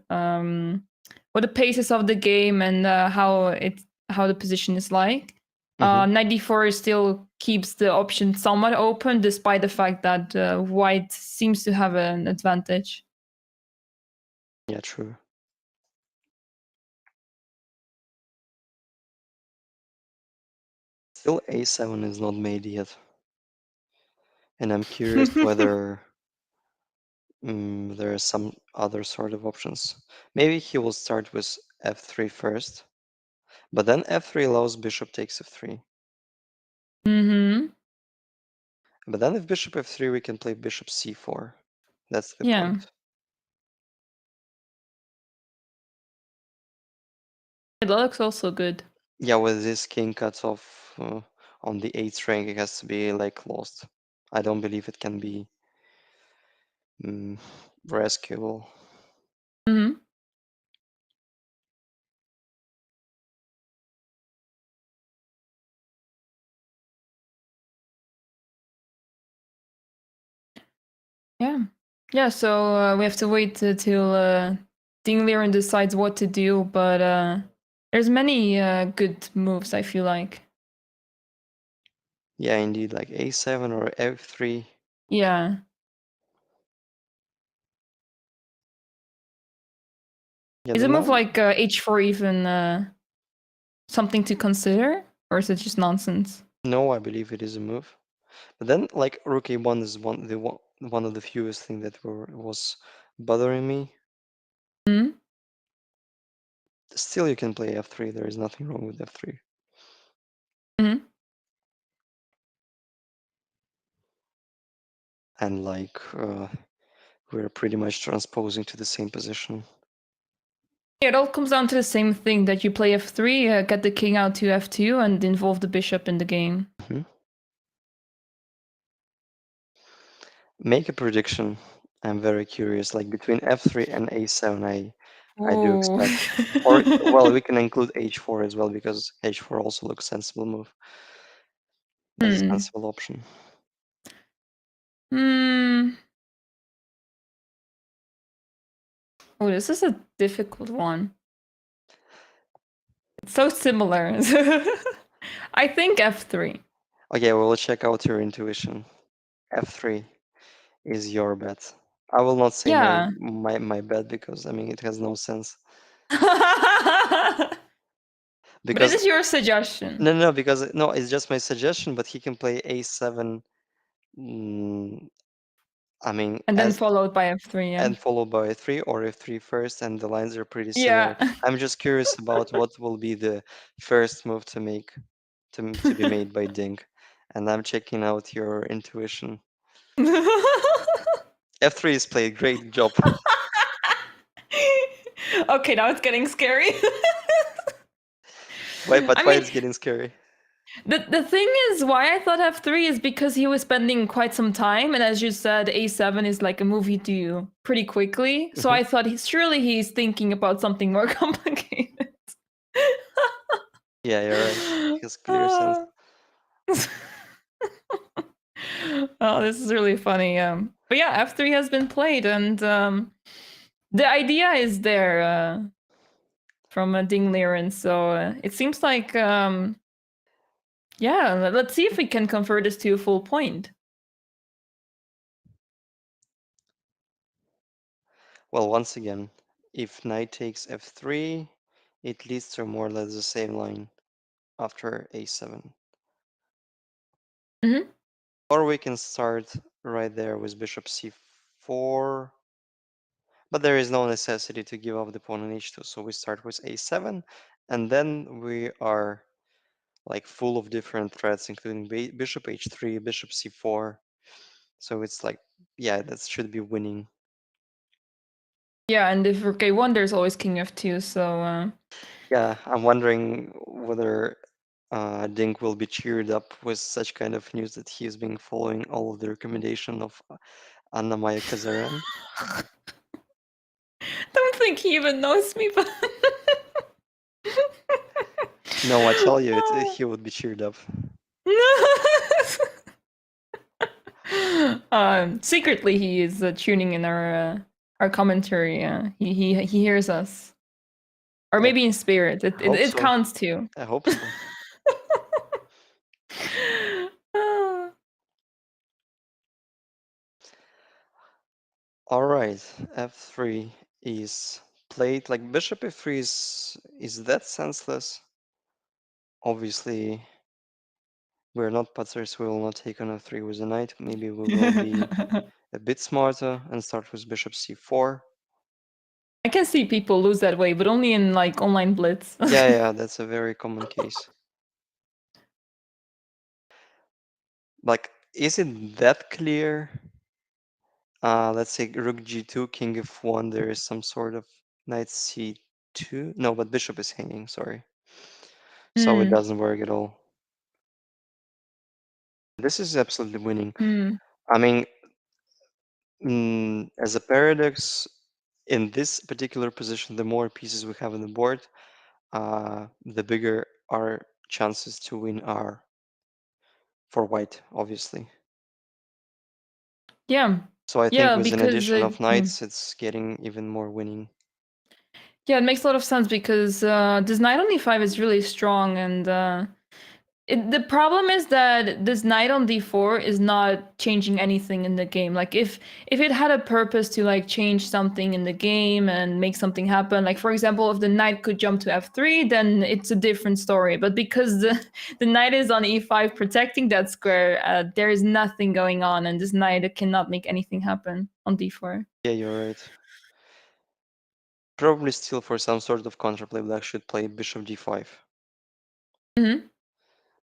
paces of the game and how the position is like. Hmm. 94 still keeps the option somewhat open, despite the fact that White seems to have an advantage. Yeah, true. Still, a7 is not made yet, and I'm curious whether there are some other sort of options. Maybe he will start with f3 first, but then f3 allows bishop takes f3. Mm-hmm. But then if bishop f3, we can play bishop c4. That's the Yeah. point. It looks also good. Yeah, with this king cuts off on the 8th rank, it has to be like lost. I don't believe it can be mm, rescuable. Mm-hmm. Yeah. Yeah, so we have to wait till Ding Liren decides what to do, but there's many good moves, I feel like. Yeah, indeed, like a7 or f3. Yeah. Yeah, Is the a move knight. like h4 even something to consider? Or is it just nonsense? No, I believe it is a move. But then, like rook a1 is one of the fewest thing that was bothering me. Hmm. Still, you can play f3. There is nothing wrong with f3. Hmm. And like we're pretty much transposing to the same position. Yeah, it all comes down to the same thing that you play f3, get the king out to f2, and involve the bishop in the game. Mhm. Make a prediction. I'm very curious. Like between f3 and a7, I do Ooh. expect. Or well, we can include h4 as well because h4 also looks sensible move as a Hmm. sensible option. Hmm. Oh, this is a difficult one. It's so similar. I think f3. Okay, well, let's check out your intuition. f3 is your bet. I will not say Yeah. my bet because I mean it has no sense. But it Because is your suggestion. no, because no, it's just my suggestion. But he can play a7. Mm, I mean, And then as followed by f3, yeah. and followed by a 3 or f3 first, and the lines are pretty similar. Yeah. I'm just curious about what will be the first move to make to be made by Ding, and I'm checking out your intuition. f3 is played. Great job. Okay, now it's getting scary. Why? But I why mean, it's getting scary? the thing is, why I thought f3 is because he was spending quite some time, and as you said, a7 is like a move you do pretty quickly. So Hmm. I thought surely he's thinking about something more complicated. Yeah, you're right. It has clear sense. Uh, oh, this is really funny. But yeah, f3 has been played, and the idea is there from Ding Liren. So it seems like, yeah, let's see if we can convert this to a full point. Well, once again, if knight takes f3, it leads to more or less the same line after a7. Hmm. Or we can start right there with bishop c4, but there is no necessity to give up the pawn on h2, so we start with a7, and then we are like full of different threats, including bishop h3, bishop c4. So it's like, yeah, that should be winning. Yeah, and if rook a1, there's always king f2. So Yeah, I'm wondering whether Dink will be cheered up with such kind of news that he has been following all of the recommendation of Anna-Maja Kazarian. don't think he even knows me, but No, I tell you, he would be cheered up. secretly he is tuning in our commentary. He hears us, or Yeah, maybe in spirit. I hope It so. counts too. I hope so. All right, f3 is played. Like bishop f3 is that senseless? Obviously, we're not putzers. We will not take on f3 with a knight. Maybe we will be a bit smarter and start with bishop c4. I can see people lose that way, but only in like online blitz. Yeah, that's a very common case. Like, is it that clear? Let's say rook g2, king f1, there is some sort of knight c2. No, but bishop is hanging, sorry. So it Hmm. doesn't work at all. This is absolutely winning. Hmm. I mean, as a paradox, in this particular position, the more pieces we have on the board, the bigger our chances to win are for white, obviously. Yeah. So I think Yeah, with an because addition of knights, it's getting even more winning. yeah, it makes a lot of sense because this knight on e5 is really strong, and the problem is that this knight on d4 is not changing anything in the game. Like if it had a purpose to like change something in the game and make something happen, like for example, if the knight could jump to f3, then it's a different story. But because the knight is on e5 protecting that square, there is nothing going on, and this knight cannot make anything happen on d4. Yeah, you're right. Probably still for some sort of counterplay, black should play bishop d5. Mm-hmm.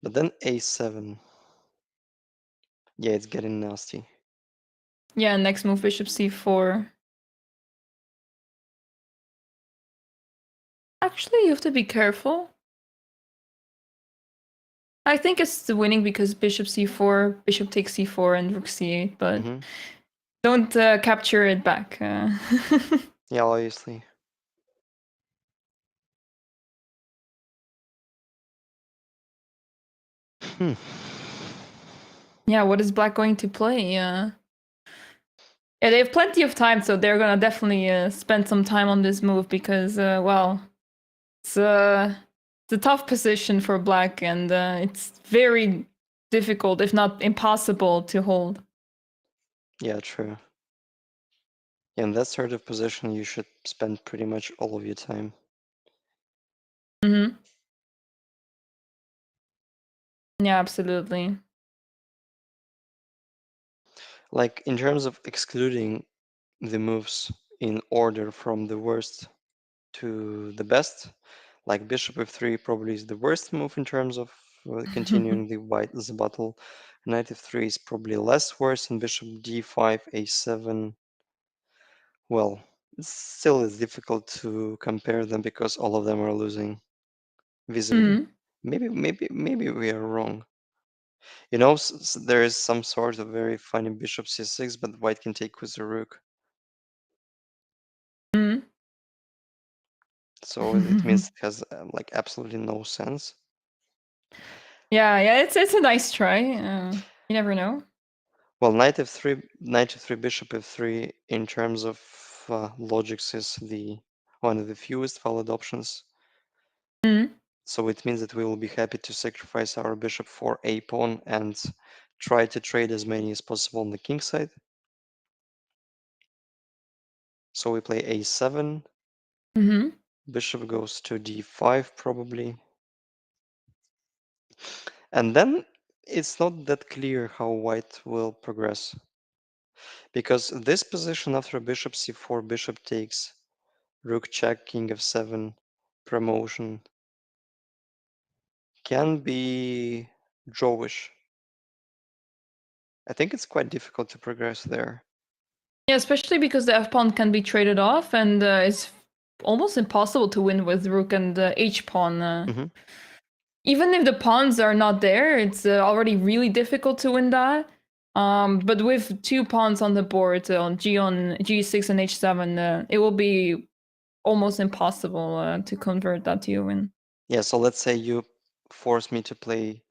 But then a7. Yeah, it's getting nasty. Yeah, next move bishop c4. Actually, you have to be careful. I think it's the winning because bishop c4, bishop takes c4, and rook c8, but Hmm. don't capture it back. Yeah, obviously. Hmm. Yeah, what is black going to play? Yeah, they have plenty of time, so they're gonna definitely spend some time on this move because, well, it's a tough position for black, and it's very difficult, if not impossible, to hold. Yeah, true. In that sort of position, you should spend pretty much all of your time. Mm-hmm. Yeah, absolutely. Like, in terms of excluding the moves in order from the worst to the best, like bishop f3 probably is the worst move in terms of continuing the battle. Knight f3 is probably less worse, and bishop d5, a7. Well, it still is difficult to compare them because all of them are losing visibly. Mm-hmm. Maybe we are wrong. You know, there is some sort of very funny bishop c6, but white can take with the rook. So it Mm-hmm. means it has like absolutely no sense. Yeah, it's a nice try. You never know. Well, knight f3, bishop f3 in terms of logics is the one of the fewest valid options. Mm-hmm. So it means that we will be happy to sacrifice our bishop for a pawn and try to trade as many as possible on the king side. So we play a7, Mm-hmm. bishop goes to d5 probably. And then it's not that clear how white will progress. Because this position after bishop c4, bishop takes, rook check, king f7, promotion, can be drawish. I think it's quite difficult to progress there. Yeah, especially because the f pawn can be traded off, and it's almost impossible to win with rook and h pawn. Hmm. Even if the pawns are not there, it's already really difficult to win that. But with two pawns on the board on g6 and h7, it will be almost impossible to convert that to a win. Yeah, so let's say you force me to play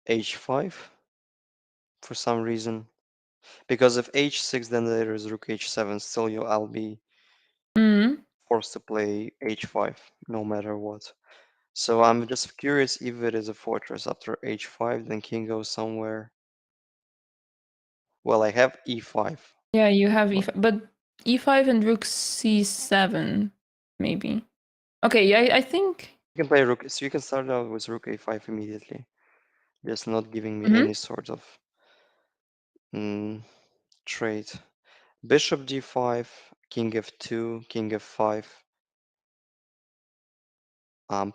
h5 for some reason. Because if h6, then there is rook h7. Still, I'll be Mm-hmm. forced to play h5 no matter what. So I'm just curious if it is a fortress after h5, then king goes somewhere. Well, I have e5. Yeah, you have But e5, but e5 and rook c7, maybe. Okay, yeah, I think. you can play rook, so you can start out with rook a5 immediately, just not giving me Mm-hmm. any sort of mm, trade. Bishop d5, king f2, king f5.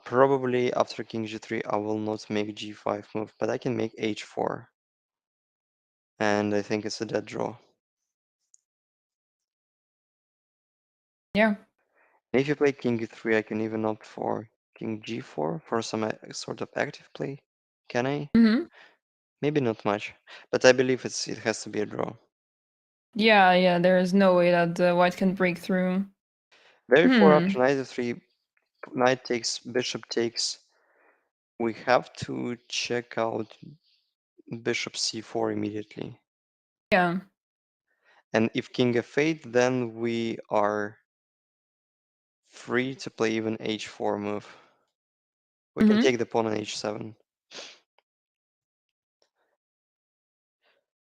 Probably after king g3, I will not make g5 move, but I can make h4. And I think it's a dead draw. Yeah. And if you play king e3, I can even opt for king g4 for some sort of active play. Can I? Mm-hmm. Maybe not much, but I believe it has to be a draw. Yeah, yeah, there is no way that white can break through. Therefore, Hmm. after knight e3, knight takes, bishop takes, we have to check out bishop c4 immediately. Yeah. And if king f8, then we are free to play even h4 move. We can Mm-hmm. take the pawn on h7.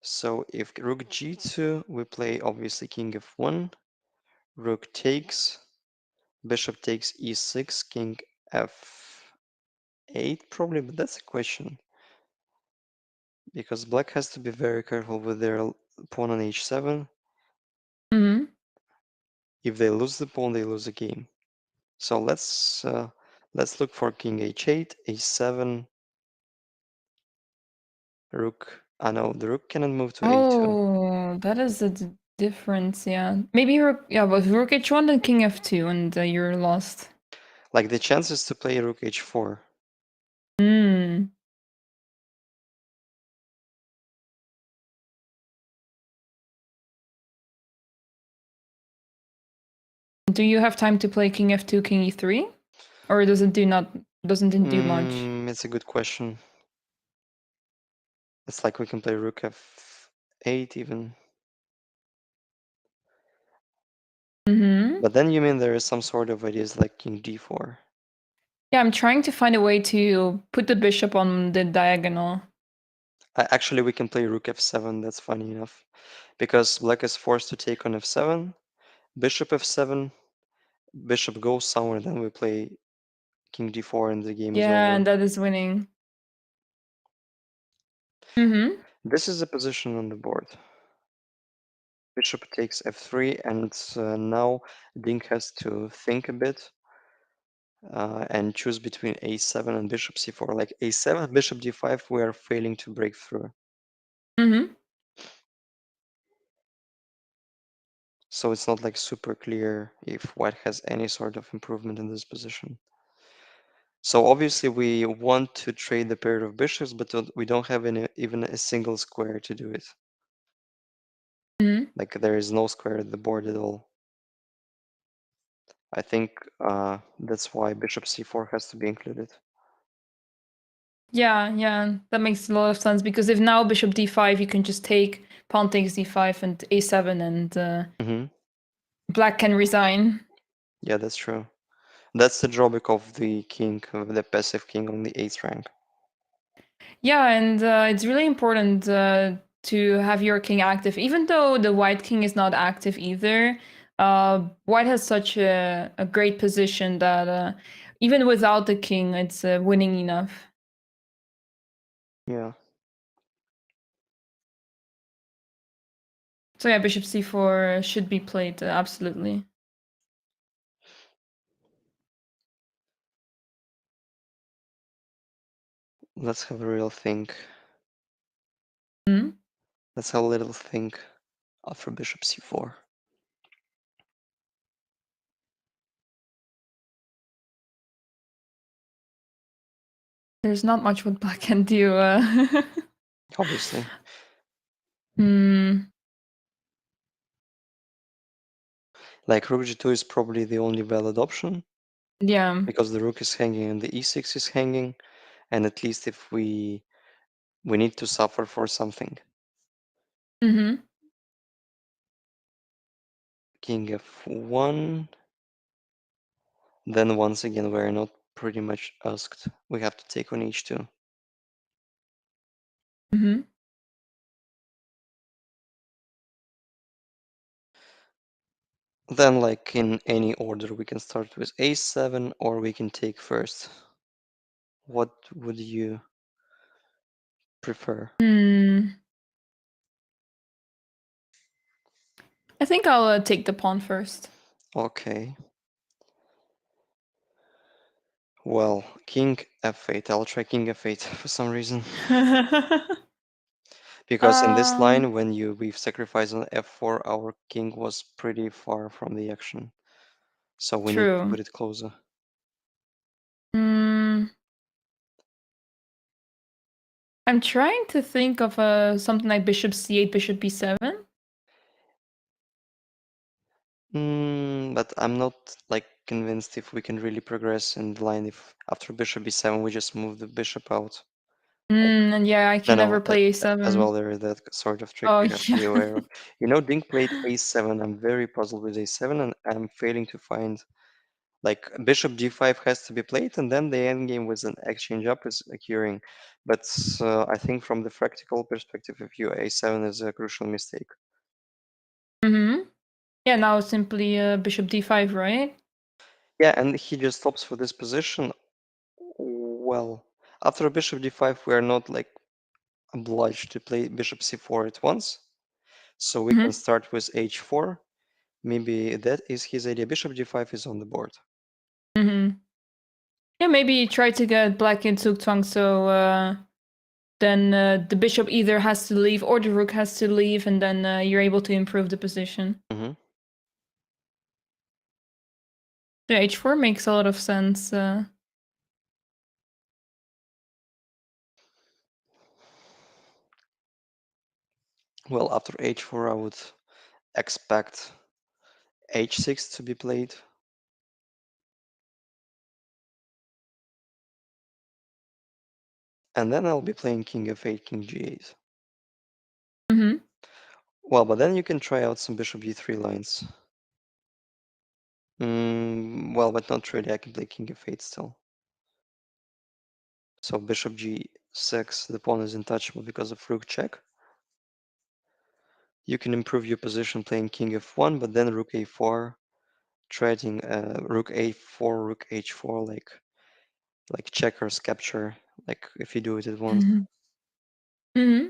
So if rook g2, we play obviously king f1, rook takes, bishop takes e6, king f8 probably, but that's a question. Because black has to be very careful with their pawn on h7. Mm-hmm. If they lose the pawn, they lose the game. So let's look for king h8, h7, rook. I know the rook cannot move to a2. Oh, that is a difference, yeah. Maybe rook, yeah, but rook h1 then king f2, and you're lost. Like the chances to play rook h4. Hmm. Do you have time to play king f2, king e3? Or doesn't it do much? It's a good question. It's like we can play rook f8 even. Mm-hmm. But then you mean there is some sort of ideas like king d4. Yeah, I'm trying to find a way to put the bishop on the diagonal. Actually, we can play rook f7. That's funny enough. Because black is forced to take on f7, bishop f7, bishop goes somewhere, then we play king d4 and the game is Yeah, over. and that is winning. Mm-hmm. This is the position on the board. Bishop takes f3, and now Ding has to think a bit and choose between a7 and bishop c4. Like a7, bishop d5, we are failing to break through. Mm-hmm. So it's not like super clear if white has any sort of improvement in this position. So obviously we want to trade the pair of bishops, but we don't have even a single square to do it. Mm-hmm. Like there is no square at the board at all. I think that's why bishop c4 has to be included. Yeah, yeah, that makes a lot of sense because if now bishop d5, you can just take pawn takes d5 and a7, and Hmm. black can resign. Yeah, that's true. That's the drawback of the king, of the passive king on the 8th rank. Yeah, and it's really important to have your king active, even though the white king is not active either. White has such a great position that even without the king, it's winning enough. Yeah. So yeah, bishop c4 should be played absolutely. Let's have a real think. Hmm? Let's have a little think after bishop c4. There's not much what black can do. Obviously. Hmm. Like rook g2 is probably the only valid option Yeah. because the rook is hanging and the e6 is hanging, and at least if we need to suffer for something. Mm-hmm. King f1. Then once again we're not pretty much asked. We have to take on h2. Mm-hmm. Then, like in any order, we can start with a7 or we can take first. What would you prefer? Hmm. I think I'll take the pawn first. Okay. Well, king f8. I'll try king f8 for some reason. Because in this line, when we've sacrificed on f4, our king was pretty far from the action. So we need to True. put it closer. Hmm. I'm trying to think of something like bishop c8, bishop b7. But I'm not like convinced if we can really progress in the line if after bishop b7 we just move the bishop out. And yeah, I No, can never no, play as well a7. there is that sort of trick Oh, we have to yeah. be aware of. Ding played a7. I'm very puzzled with a7 and I'm failing to find like bishop g5 has to be played and then the endgame with an exchange up is occurring. But I think from the practical perspective of view, a7 is a crucial mistake. Mm-hmm. Yeah, now simply bishop d5, right? Yeah, and he just stops for this position. Well, after bishop d5, we are not like obliged to play bishop c4 at once. So we can Mm-hmm. start with h4. Maybe that is his idea. Bishop d5 is on the board. Mm-hmm. Yeah, maybe try to get black in Zugzwang so then the bishop either has to leave or the rook has to leave, and then you're able to improve the position. Hmm. Yeah, h4 makes a lot of sense. Well, after h4, I would expect h6 to be played. And then I'll be playing king f8, king g8. Mm-hmm. Well, but then you can try out some bishop d3 lines. Well, but not really. I can play king f8 still. So bishop g6, the pawn is untouchable because of rook check. You can improve your position playing king f1, but then rook a4, trading rook a4, rook h4, like checkers capture, like if you do it at once. Mm-hmm. Mm-hmm.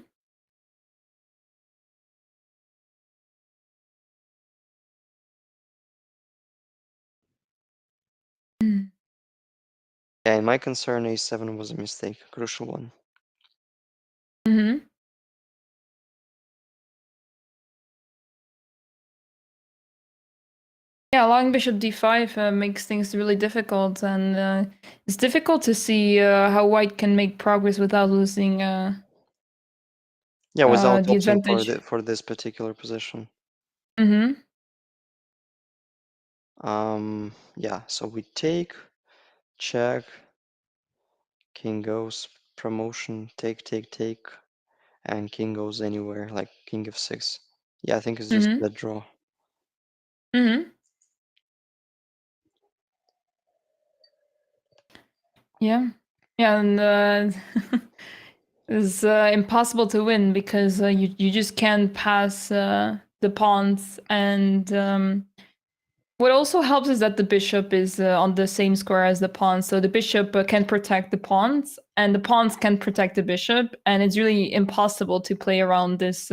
Yeah, in my concern, a7 was a mistake, a crucial one. Mm-hmm. Yeah, allowing bishop d5 makes things really difficult, and it's difficult to see how white can make progress without losing Yeah, without the opting advantage. for this particular position. Mm-hmm. Yeah, so we take, check, king goes, promotion, take, and king goes anywhere, like king f6. Yeah, I think it's just Mm-hmm. that draw. Mm-hmm. Yeah. Yeah, and it's impossible to win because you just can't pass the pawns, and what also helps is that the bishop is on the same square as the pawn, so the bishop can protect the pawns, and the pawns can protect the bishop, and it's really impossible to play around this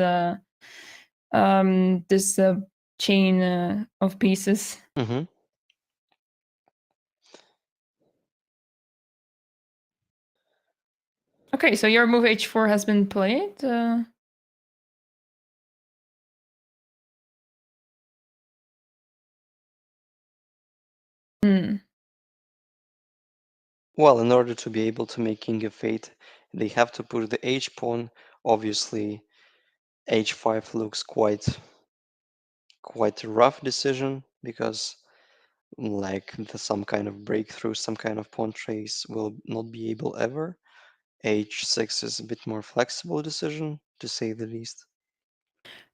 this chain of pieces. Mm-hmm. Okay, so your move h4 has been played. Hmm. Well, in order to be able to make king f8, they have to put the h pawn. Obviously, h5 looks quite a rough decision because like some kind of breakthrough, some kind of pawn trace will not be able ever. h6 is a bit more flexible decision, to say the least.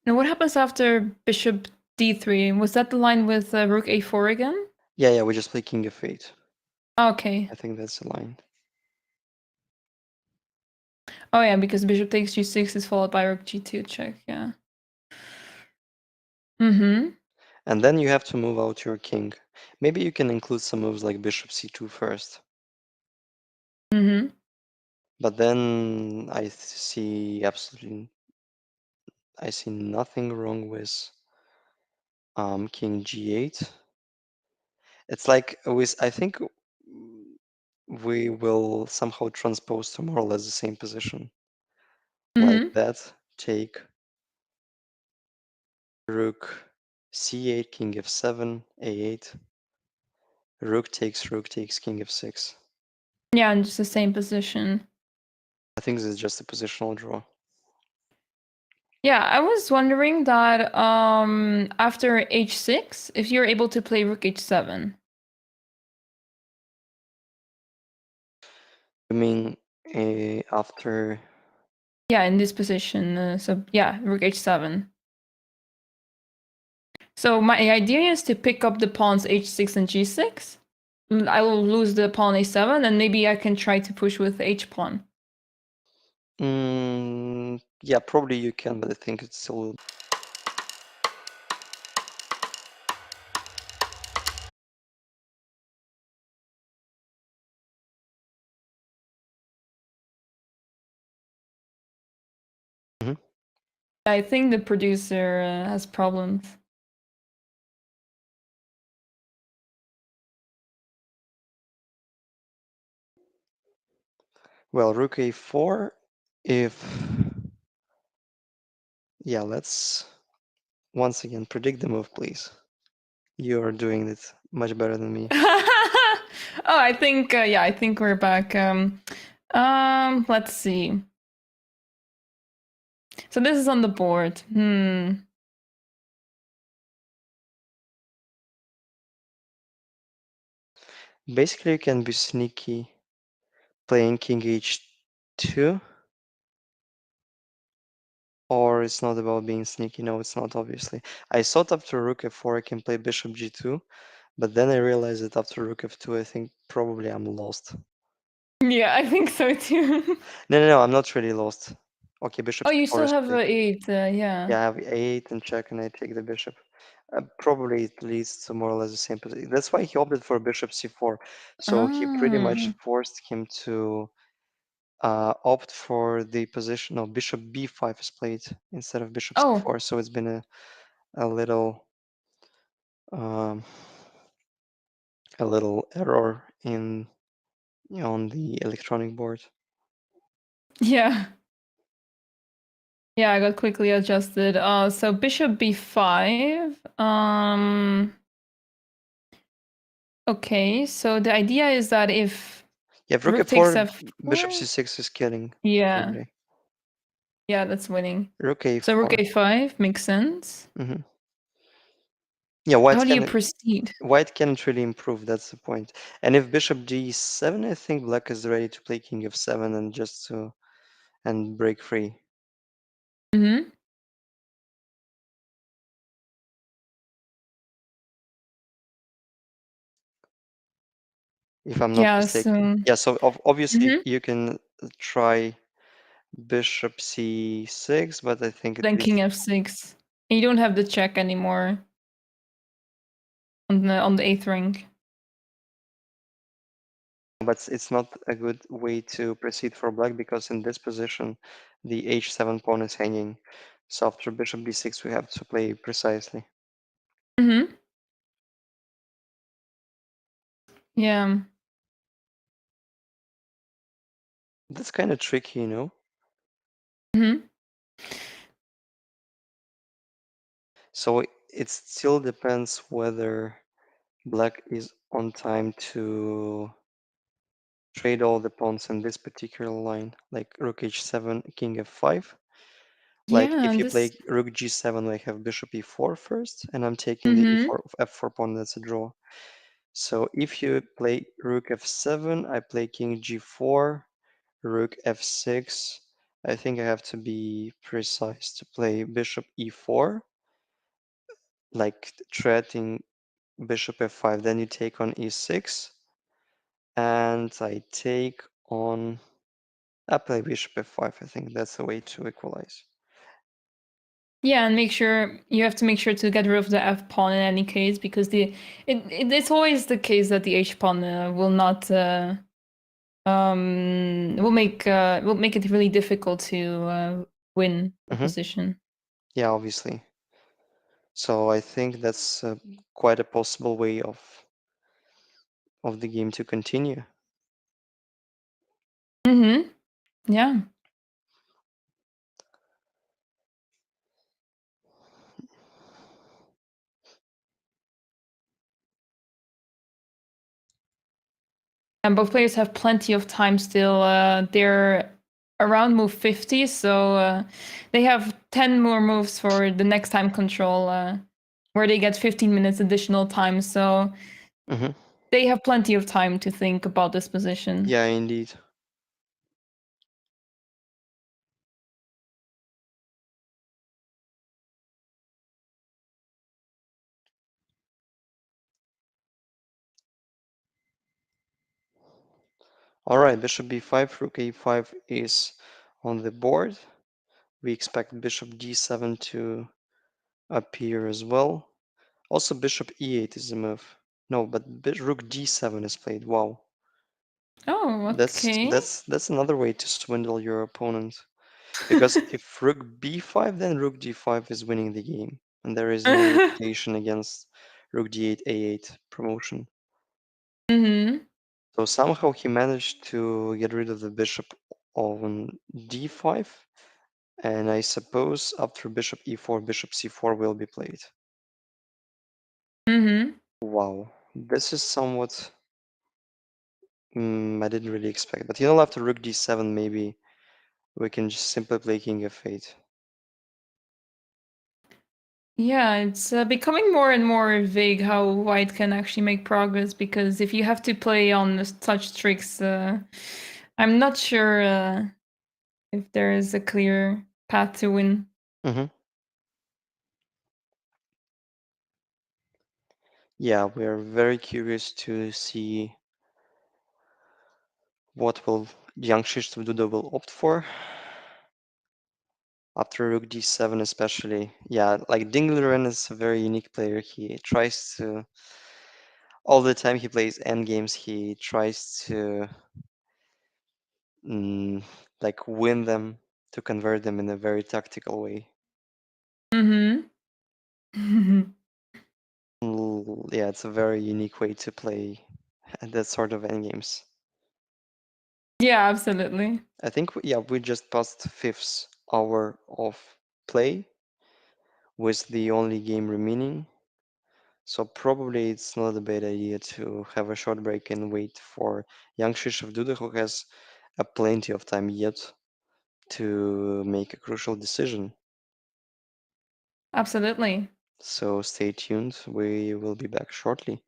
Now, what happens after bishop d3? Was that the line with rook a4 again? Yeah, we just play king f8. Okay. I think that's the line. Oh yeah, because bishop takes g6 is followed by rook g2 check. Yeah. Mm-hmm. And then you have to move out your king. Maybe you can include some moves like bishop c2 first. Mm-hmm. But then I see nothing wrong with king g8. It's like I think we will somehow transpose to more or less the same position. Like Mm-hmm. that, take rook c8, king f7, a8. Rook takes king f6. Yeah, in just the same position. I think this is just a positional draw. Yeah, I was wondering that after h6, if you're able to play rook h7. I mean, after Yeah, in this position. So yeah, rook h7. So my idea is to pick up the pawns h6 and g6. I will lose the pawn a7, and maybe I can try to push with the h pawn. yeah, probably you can, but I think it's still. Mhm. I think the producer has problems. Well, rook a4. If yeah, let's once again predict the move, please. You are doing it much better than me. Oh, I think yeah, I think we're back. Let's see. So this is on the board. Basically, you can be sneaky playing king h2, or it's not about being sneaky. No, it's not, obviously. I thought after rook f4 I can play bishop g2, but then I realized that after rook f2 I think probably I'm lost. Yeah, I think so too. No, I'm not really lost. Okay, bishop Oh, you c4 still is have played. eight. Yeah. Yeah, I have a8 and check, and I take the bishop. Probably it leads to more or less the same position. That's why he opted for bishop c4. So he pretty much Ah. forced him to opt for the position. No, bishop b5 is played instead of bishop Oh. c4. So it's been a little um, a little error in on the electronic board. Yeah. Yeah, I got quickly adjusted. So bishop b5. Okay, so the idea is that if Yeah, if rook rook takes f4, bishop f4, c6 is killing. yeah, Probably yeah, that's winning. rook So rook a4. a5 makes sense. Hmm. Yeah, How do you proceed? white can't really improve. That's the point. And if bishop d7, I think black is ready to play king f7 and just to and break free. Mm-hmm. If I'm not Yeah, mistaken. so Yeah, so obviously mm-hmm. you can try bishop c6, but I think it Then king leads. f6. And you don't have the check anymore on the eighth rank. But it's not a good way to proceed for black because in this position the h7 pawn is hanging. So after bishop b6 we have to play precisely. Mm-hmm. Yeah. That's kind of tricky, you know? Hmm. So it still depends whether black is on time to trade all the pawns in this particular line, like rook h7, king f5. Like Yeah, if and you this. play rook g7, I have bishop e4 first, and I'm taking the Hmm. e4 f4 pawn. That's a draw. So if you play rook f7, I play king g4, rook f6. I think I have to be precise to play bishop e4, like threatening bishop f5. Then you take on e6, and I take on. I play bishop f5. I think that's the way to equalize. Yeah, and make sure you have to make sure to get rid of the f pawn in any case, because it's always the case that the h pawn will not will make it really difficult to win a Hmm. position. Yeah, obviously. So I think that's quite a possible way of the game to continue. Mm-hmm. Yeah. And both players have plenty of time still. They're around move 50, so they have 10 more moves for the next time control, where they get 15 minutes additional time. So Hmm. they have plenty of time to think about this position. Yeah, indeed. All right, bishop b5, rook a5 is on the board. We expect bishop d7 to appear as well. Also, bishop e8 is a move. No, but rook d7 is played. Wow, Oh, that's okay. that's that's another way to swindle your opponent. Because if rook b5, then rook d5 is winning the game, and there is no reputation against rook d8 a8 promotion. Mm-hmm. So somehow he managed to get rid of the bishop on d5, and I suppose after bishop e4, bishop c4 will be played. Mm-hmm. Wow, this is somewhat I didn't really expect. But after rook d7, maybe we can just simply play king f8. Yeah, it's becoming more and more vague how white can actually make progress, because if you have to play on such tricks, I'm not sure if there is a clear path to win. Hmm. Yeah, we're very curious to see what will Jan-Krzysztof Duda will opt for after rook d7, especially. Yeah, like Ding Liren is a very unique player. He tries to all the time he plays end games. He tries to mm, like win them to convert them in a very tactical way. Mm-hmm. Yeah, it's a very unique way to play that sort of end games. Yeah, absolutely. I think yeah, we just passed fifth hour of play with the only game remaining. So probably it's not a bad idea to have a short break and wait for Jan-Krzysztof Duda, who has a plenty of time yet to make a crucial decision. Absolutely. So stay tuned. We will be back shortly.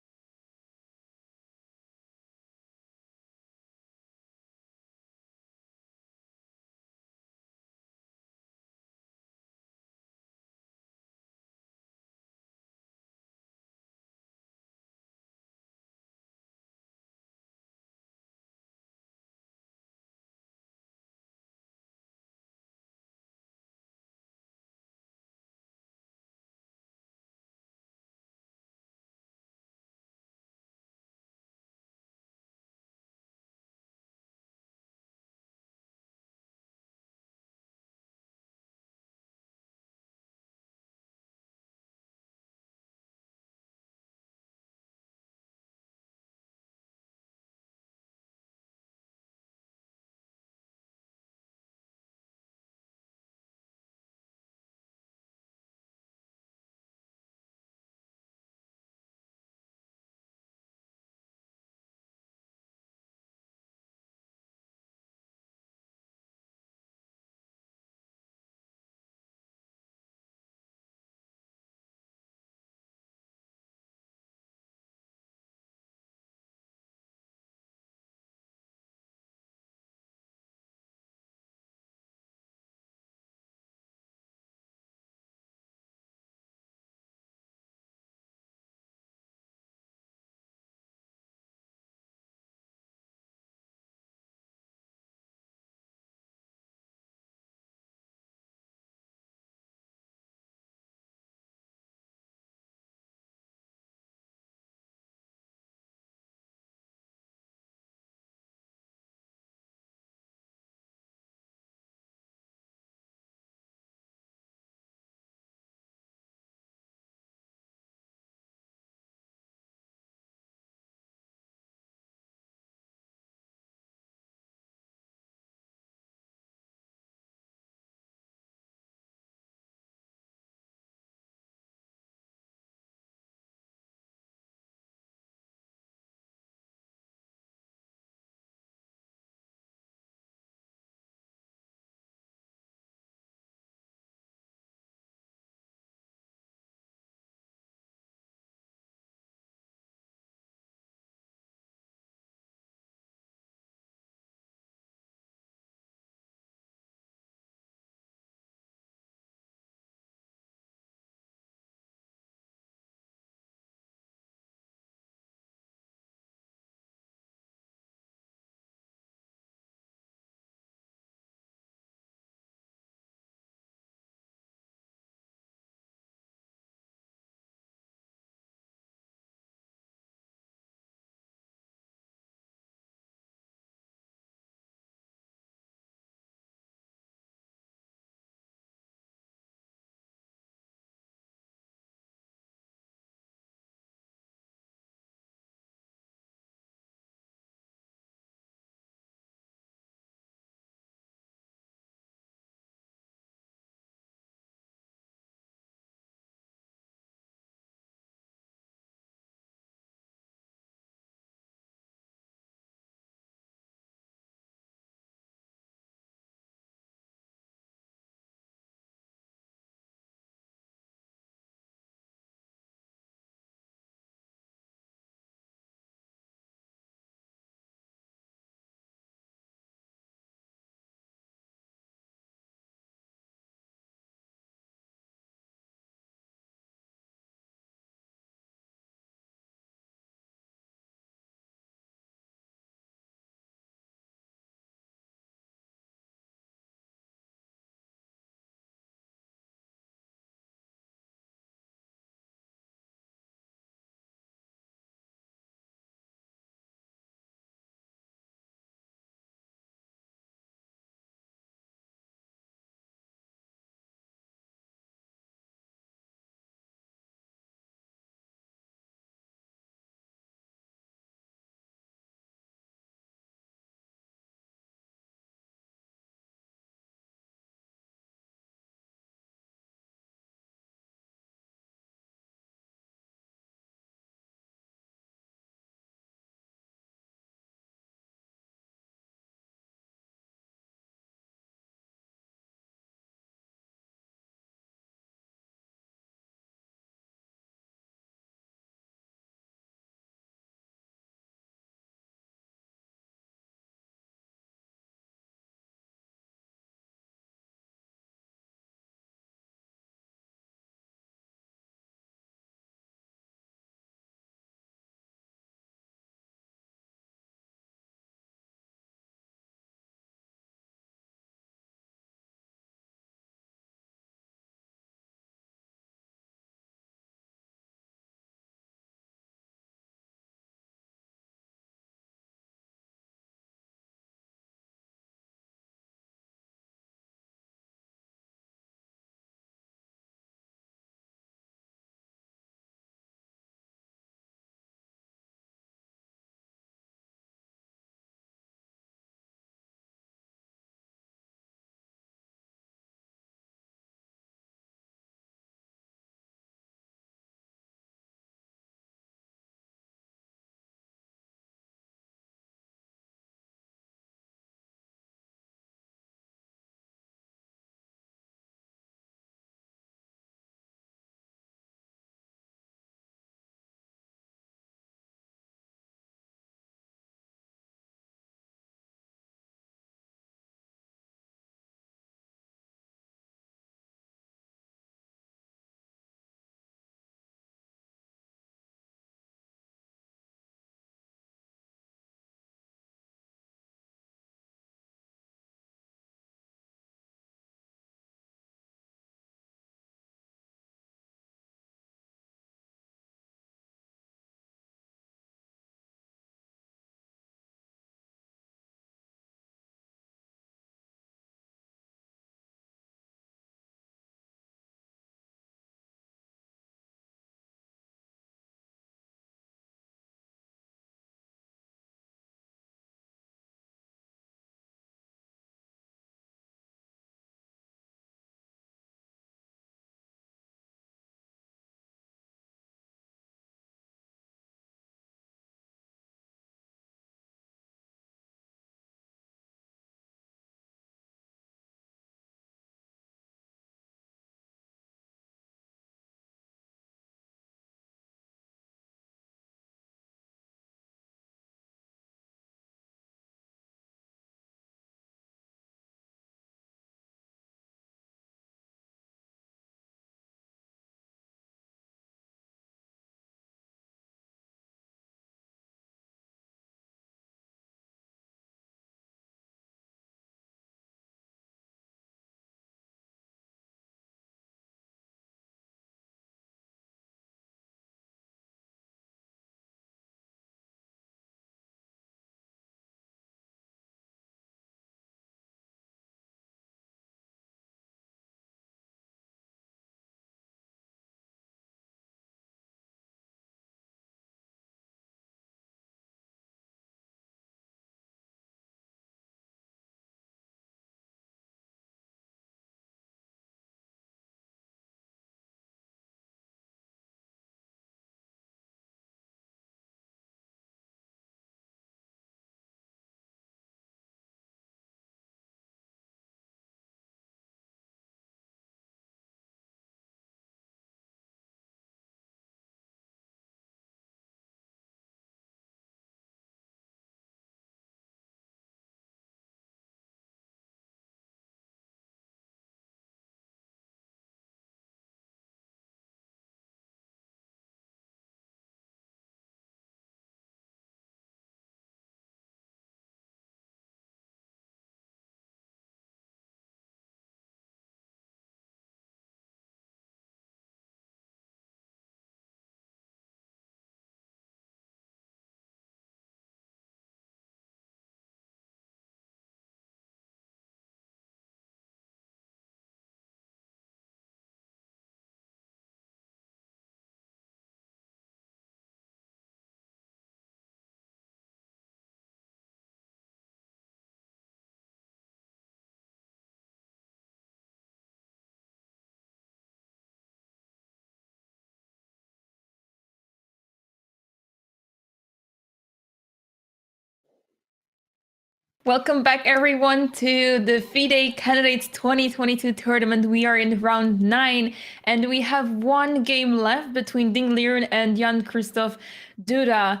Welcome back, everyone, to the FIDE Candidates 2022 tournament. We are in round 9, and we have one game left between Ding Liren and Jan-Krzystof Duda.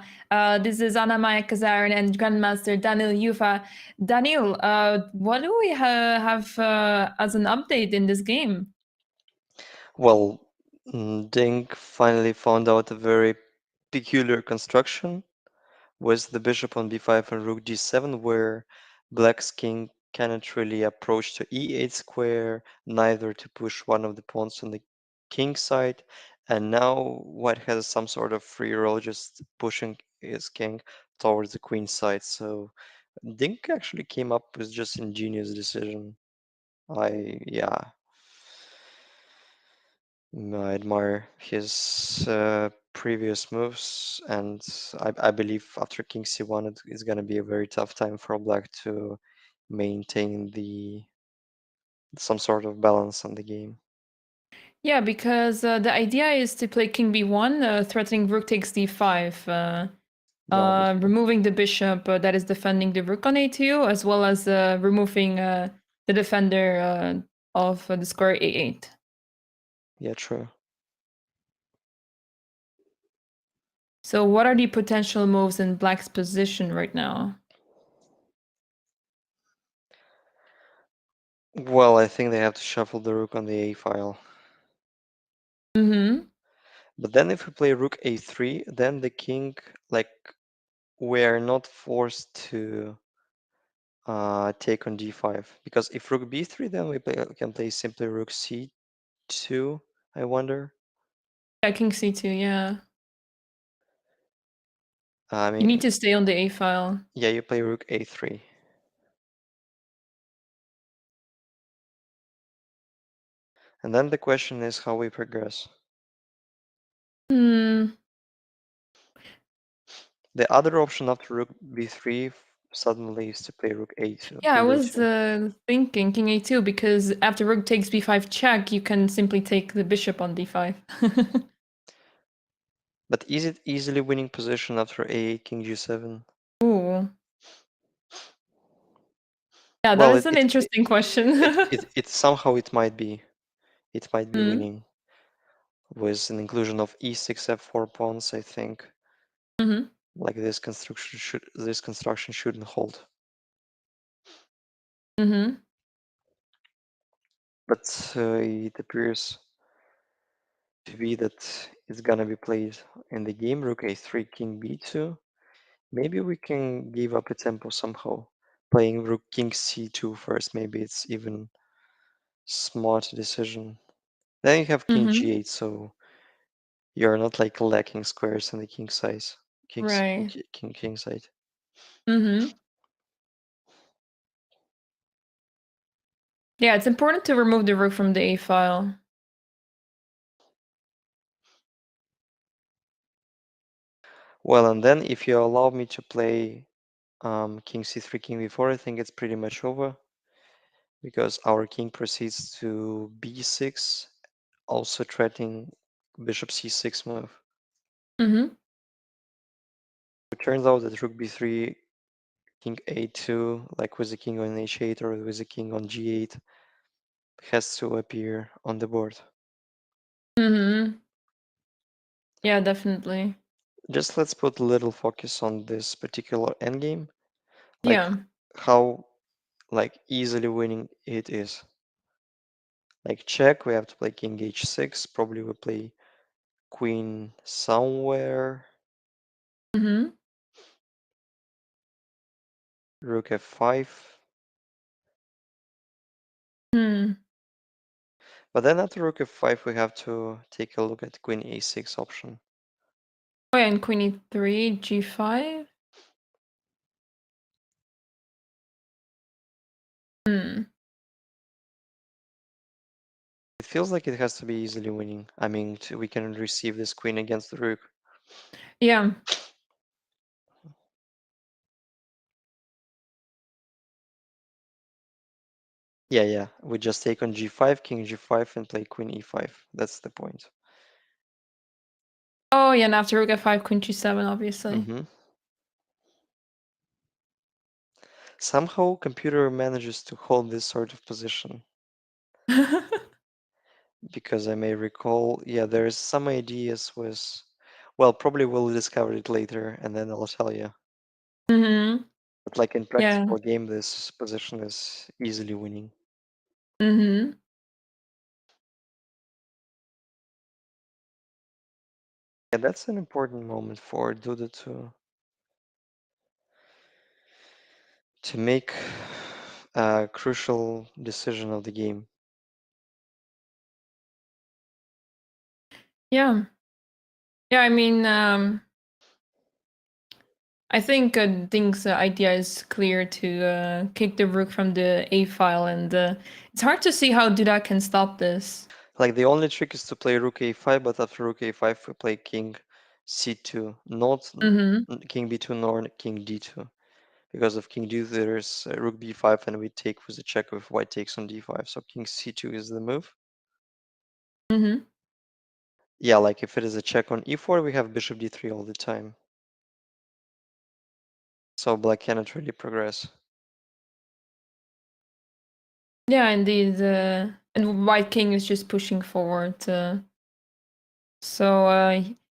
This is Anna-Maja, Kazarian, and Grandmaster Daniil Yuffa. Daniil, what do we have as an update in this game? Well, Ding finally found out a very peculiar construction with the bishop on b5 and rook g7, where black's king cannot really approach to e8 square, neither to push one of the pawns on the king side, and now white has some sort of free roll, just pushing his king towards the queen side. So Ding actually came up with just ingenious decision. Yeah, I admire his previous moves, and I believe after king c1 it's going to be a very tough time for black to maintain the some sort of balance on the game. Yeah, because the idea is to play king b1, threatening rook takes d5. Yeah, obviously. Removing the bishop that is defending the rook on a2, as well as removing the defender of the square a8. Yeah, true. So, what are the potential moves in black's position right now? Well, I think they have to shuffle the rook on the a file. Mm-hmm. But then if we play rook a3, then the king, like, we're not forced to take on d5, because if rook b3, then we can play simply rook c2, I wonder. Yeah, king c2, yeah. I You need mean, to stay on the a file. yeah, you play rook a3. And then the question is how we progress. Hmm. The other option after rook b3 suddenly is to play rook a2, Yeah, I king was a2. thinking king a2 because after rook takes b5 check, you can simply take the bishop on d5. But is it easily winning position after a king g7? Ooh. Yeah, that Well, is an interesting question. it somehow it might be. It might be Mm. winning with an inclusion of e6, f4 pawns, I think. Mm-hmm. Like this construction shouldn't hold. Mm-hmm. But it appears to be that it's gonna be played in the game. Rook a3, king b2. Maybe we can give up a tempo somehow. Playing rook king c2 first, maybe it's even smart decision. Then you have king Mm-hmm. g8, so you're not like lacking squares in the king size, Right. king side. Mm-hmm. Yeah, it's important to remove the rook from the A file. Well, and then if you allow me to play king c3, king b4, I think it's pretty much over because our king proceeds to b6, also threatening bishop c6 move. Mm-hmm. It turns out that rook b3, king a2, like with the king on h8 or with the king on g8, has to appear on the board. Mm-hmm. Yeah, definitely. Just let's put a little focus on this particular endgame, like Yeah. how like easily winning it is. Like check, we have to play king h6, probably we play queen somewhere, Mm-hmm. rook f5. Hmm. But then after rook f5, we have to take a look at queen a6 option. Oh, yeah, and queen e3, g5. Hmm. It feels like it has to be easily winning. I mean, we can receive this queen against the rook. Yeah. Yeah. We just take on g5, king g5, and play queen e5. That's the point. Oh, yeah, and after rook f5, queen g7, obviously. hmm Somehow, computer manages to hold this sort of position because I may recall, yeah, there's some ideas with, well, probably we'll discover it later and then I'll tell you. Mm-hmm. But like in Yeah. practical game, this position is easily winning. Mm-hmm. Yeah, that's an important moment for Duda to make a crucial decision of the game. Yeah. Yeah, I mean, I think Ding's idea is clear to kick the rook from the a file, and it's hard to see how Duda can stop this. Like the only trick is to play rook a5, but after rook a5 we play king c2, not Mm-hmm. king b2 nor king d2. Because of king d2 there's rook b5 and we take with a check if white takes on d5. So king c2 is the move. Mm-hmm. Yeah, like if it is a check on e4 we have bishop d3 all the time. So black cannot really progress. Yeah, indeed. And White King is just pushing forward. So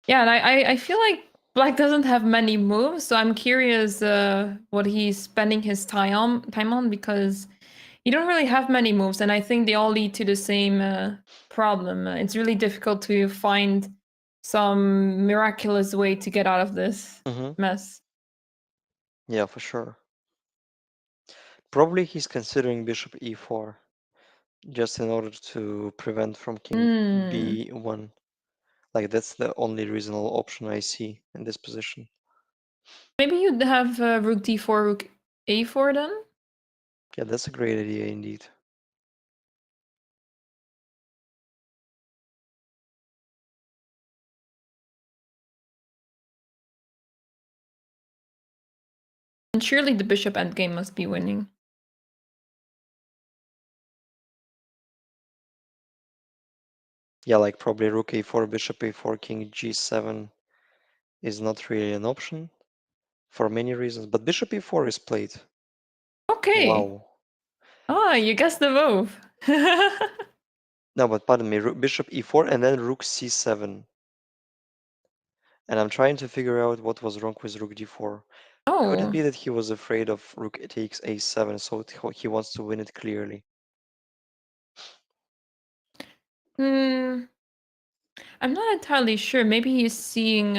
yeah, and I feel like Black doesn't have many moves, so I'm curious what he's spending his time on because you don't really have many moves, and I think they all lead to the same problem. It's really difficult to find some miraculous way to get out of this Hmm. mess. Yeah, for sure. Probably he's considering bishop e4 just in order to prevent from king Hmm. b1. Like that's the only reasonable option I see in this position. Maybe you'd have rook d4, rook a4 then? Yeah, that's a great idea indeed. And surely the bishop endgame must be winning. Yeah, like probably rook a4, bishop a4, king g7 is not really an option for many reasons, but bishop e4 is played. Okay. Wow. Ah, you guessed the move. No, but pardon me, bishop e4 and then rook c7. And I'm trying to figure out what was wrong with rook d4. Could it Oh. be that he was afraid of rook takes a7, so he wants to win it clearly? Hmm. I'm not entirely sure. Maybe he's seeing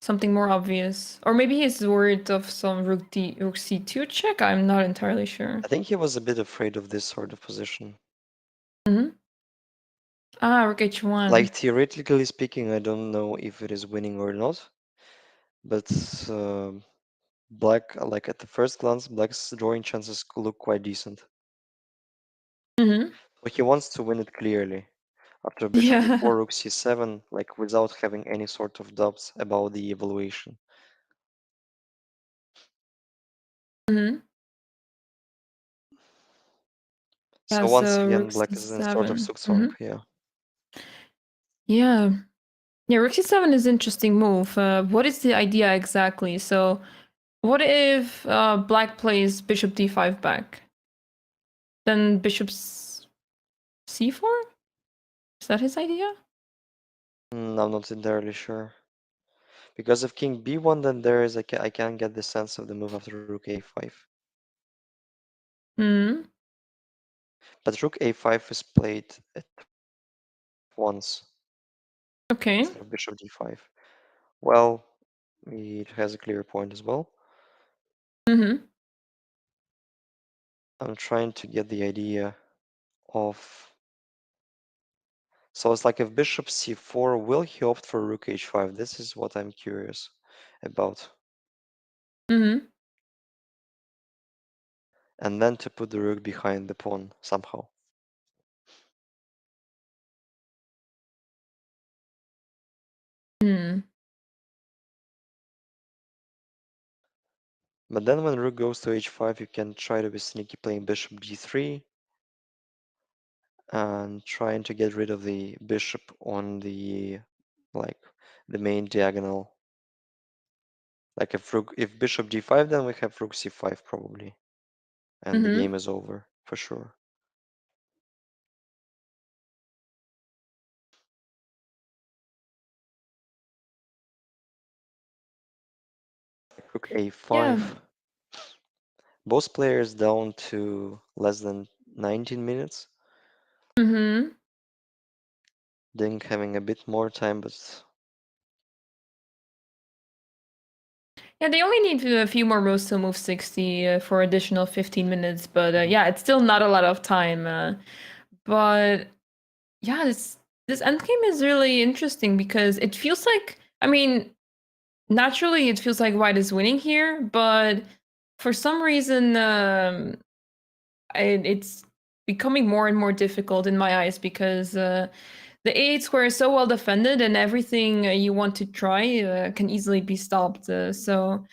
something more obvious. Or maybe he's worried of some rook c2 check. I'm not entirely sure. I think he was a bit afraid of this sort of position. Mm-hmm. Ah, rook Like h1. theoretically speaking, I don't know if it is winning or not, but black, like at the first glance, black's drawing chances look quite decent. Mm-hmm. So he wants to win it clearly. After bishop Yeah. e4, rook c7, like without having any sort of doubts about the evaluation. Mm-hmm. Yeah, So once so again, rook black is in sort of c7. zugzwang Mm-hmm. here. Yeah. Yeah, rook c7 is an interesting move. What is the idea exactly? So what if black plays bishop d5 back? Then bishop c4? Is that his idea? I'm not entirely sure. Because if king b1, then there is I can get the sense of the move after rook a5. Hmm. But rook a5 is played at once instead of Okay. bishop d5. Well, it has a clear point as well. Mm-hmm. I'm trying to get the idea of. So it's like if bishop c4, will he opt for rook h5? This is what I'm curious about. Mm-hmm. And then to put the rook behind the pawn somehow. Hmm. But then when rook goes to h5, you can try to be sneaky playing bishop d3 and trying to get rid of the bishop on the like the main diagonal. Like if bishop d5, then we have rook c5 probably, and the game is over for sure. Like rook Yeah. a5. Both players down to less than 19 minutes. Mm-hmm. Ding having a bit more time, but Yeah, they only need a few more moves to move 60 for additional 15 minutes, but Mhm. yeah, it's still not a lot of time. But yeah, this endgame is really interesting because it feels like, I mean, naturally it feels like white is winning here, but for some reason it's becoming more and more difficult in my eyes because the A8 square is so well defended and everything you want to try can easily be stopped. So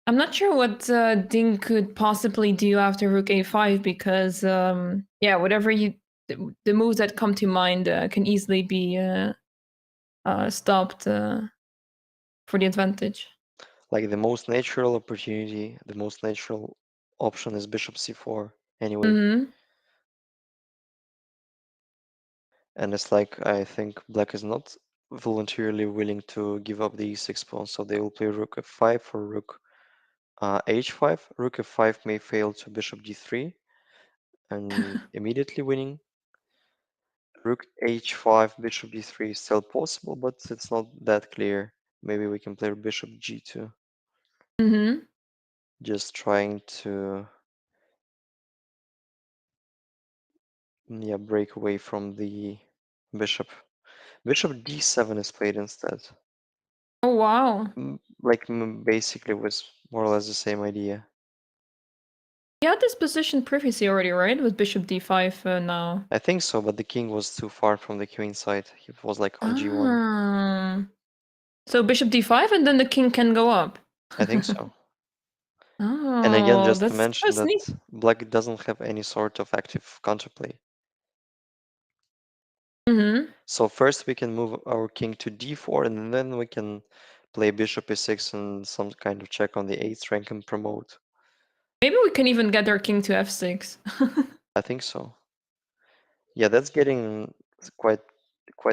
I'm not sure what Ding could possibly do after Rook A5 because yeah, whatever the moves that come to mind can easily be stopped for the advantage. like the most natural opportunity, the most natural option is bishop c4 anyway. Mm-hmm. And it's like I think black is not voluntarily willing to give up the e6 pawn, so they will play rook f5 or rook h5. Rook f5 may fail to bishop d3 and immediately winning. Rook h5, bishop d3 is still possible, but it's not that clear. Maybe we can play bishop g2, Mm-hmm. just trying to break away from the bishop. Bishop d7 is played instead. Oh wow. Like basically was more or less the same idea. You had this position previously already, right? With Bishop D5 now. I think so, but the king was too far from the queen side. He was like on g1. Ah. So Bishop D5 and then the king can go up. I think so. And again, Oh, just to that's so mention that sneaky. black doesn't have any sort of active counterplay. Mm-hmm. So first we can move our king to d4, and then we can play bishop e6 and some kind of check on the 8th rank and promote. Maybe we can even get our king to F6. I think so. Yeah, that's getting quite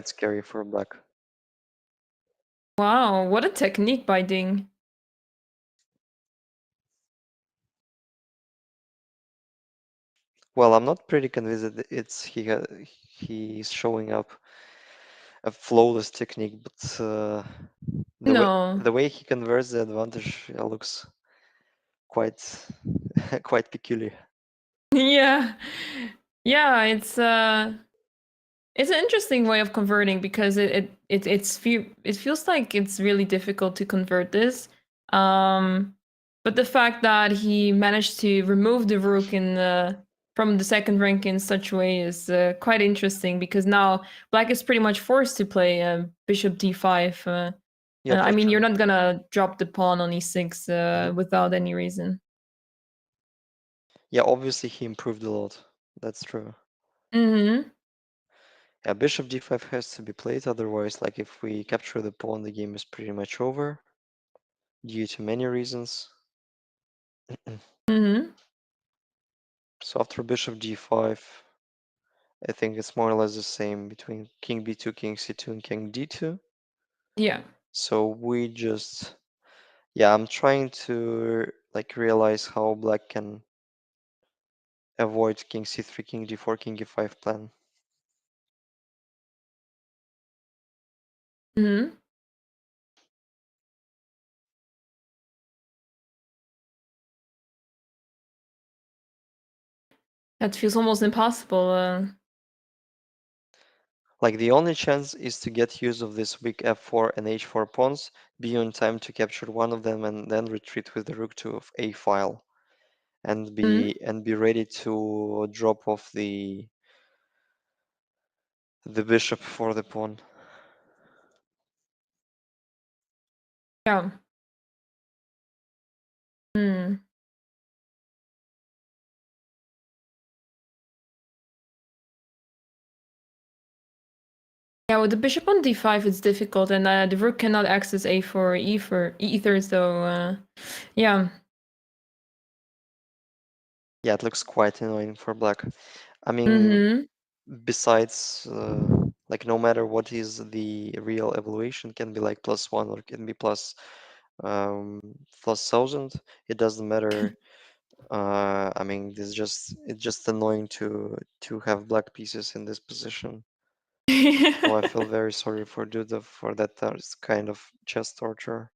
scary for black. Wow, what a technique by Ding. Well, I'm not pretty convinced that he's showing up a flawless technique, but the way No. the way he converts the advantage looks quite quite peculiar. Yeah. Yeah, it's an interesting way of converting because it feels like it's really difficult to convert this. Um, but the fact that he managed to remove the rook in from the second rank in such a way is quite interesting because now black is pretty much forced to play bishop d5. Yeah, for I mean, you're sure. not gonna drop the pawn on e6 Mhm. without any reason. Yeah, obviously he improved a lot. That's true. Mm-hmm. Yeah, bishop d5 has to be played, otherwise, like if we capture the pawn, the game is pretty much over due to many reasons. Mm-hmm. So after bishop d5, I think it's more or less the same between king b2, king c2, and king d2. Yeah. So we just, yeah, I'm trying to like realize how black can avoid king c3, king d4, king e5 plan. Mm-hmm. That feels almost impossible. Like the only chance is to get use of this weak f4 and h4 pawns, be on time to capture one of them, and then retreat with the rook to a file, and Mhm. be ready to drop off the bishop for the pawn. Yeah. Mm. Yeah, with the bishop on d5, it's difficult, and the rook cannot access a4 either. So yeah. Yeah, it looks quite annoying for black. I mean, Mm-hmm. besides, like no matter what is the real evaluation, can be like +1 or can be um, +1000. It doesn't matter. I mean, it's just annoying to have black pieces in this position. So I feel very sorry for Duda for that kind of chess torture.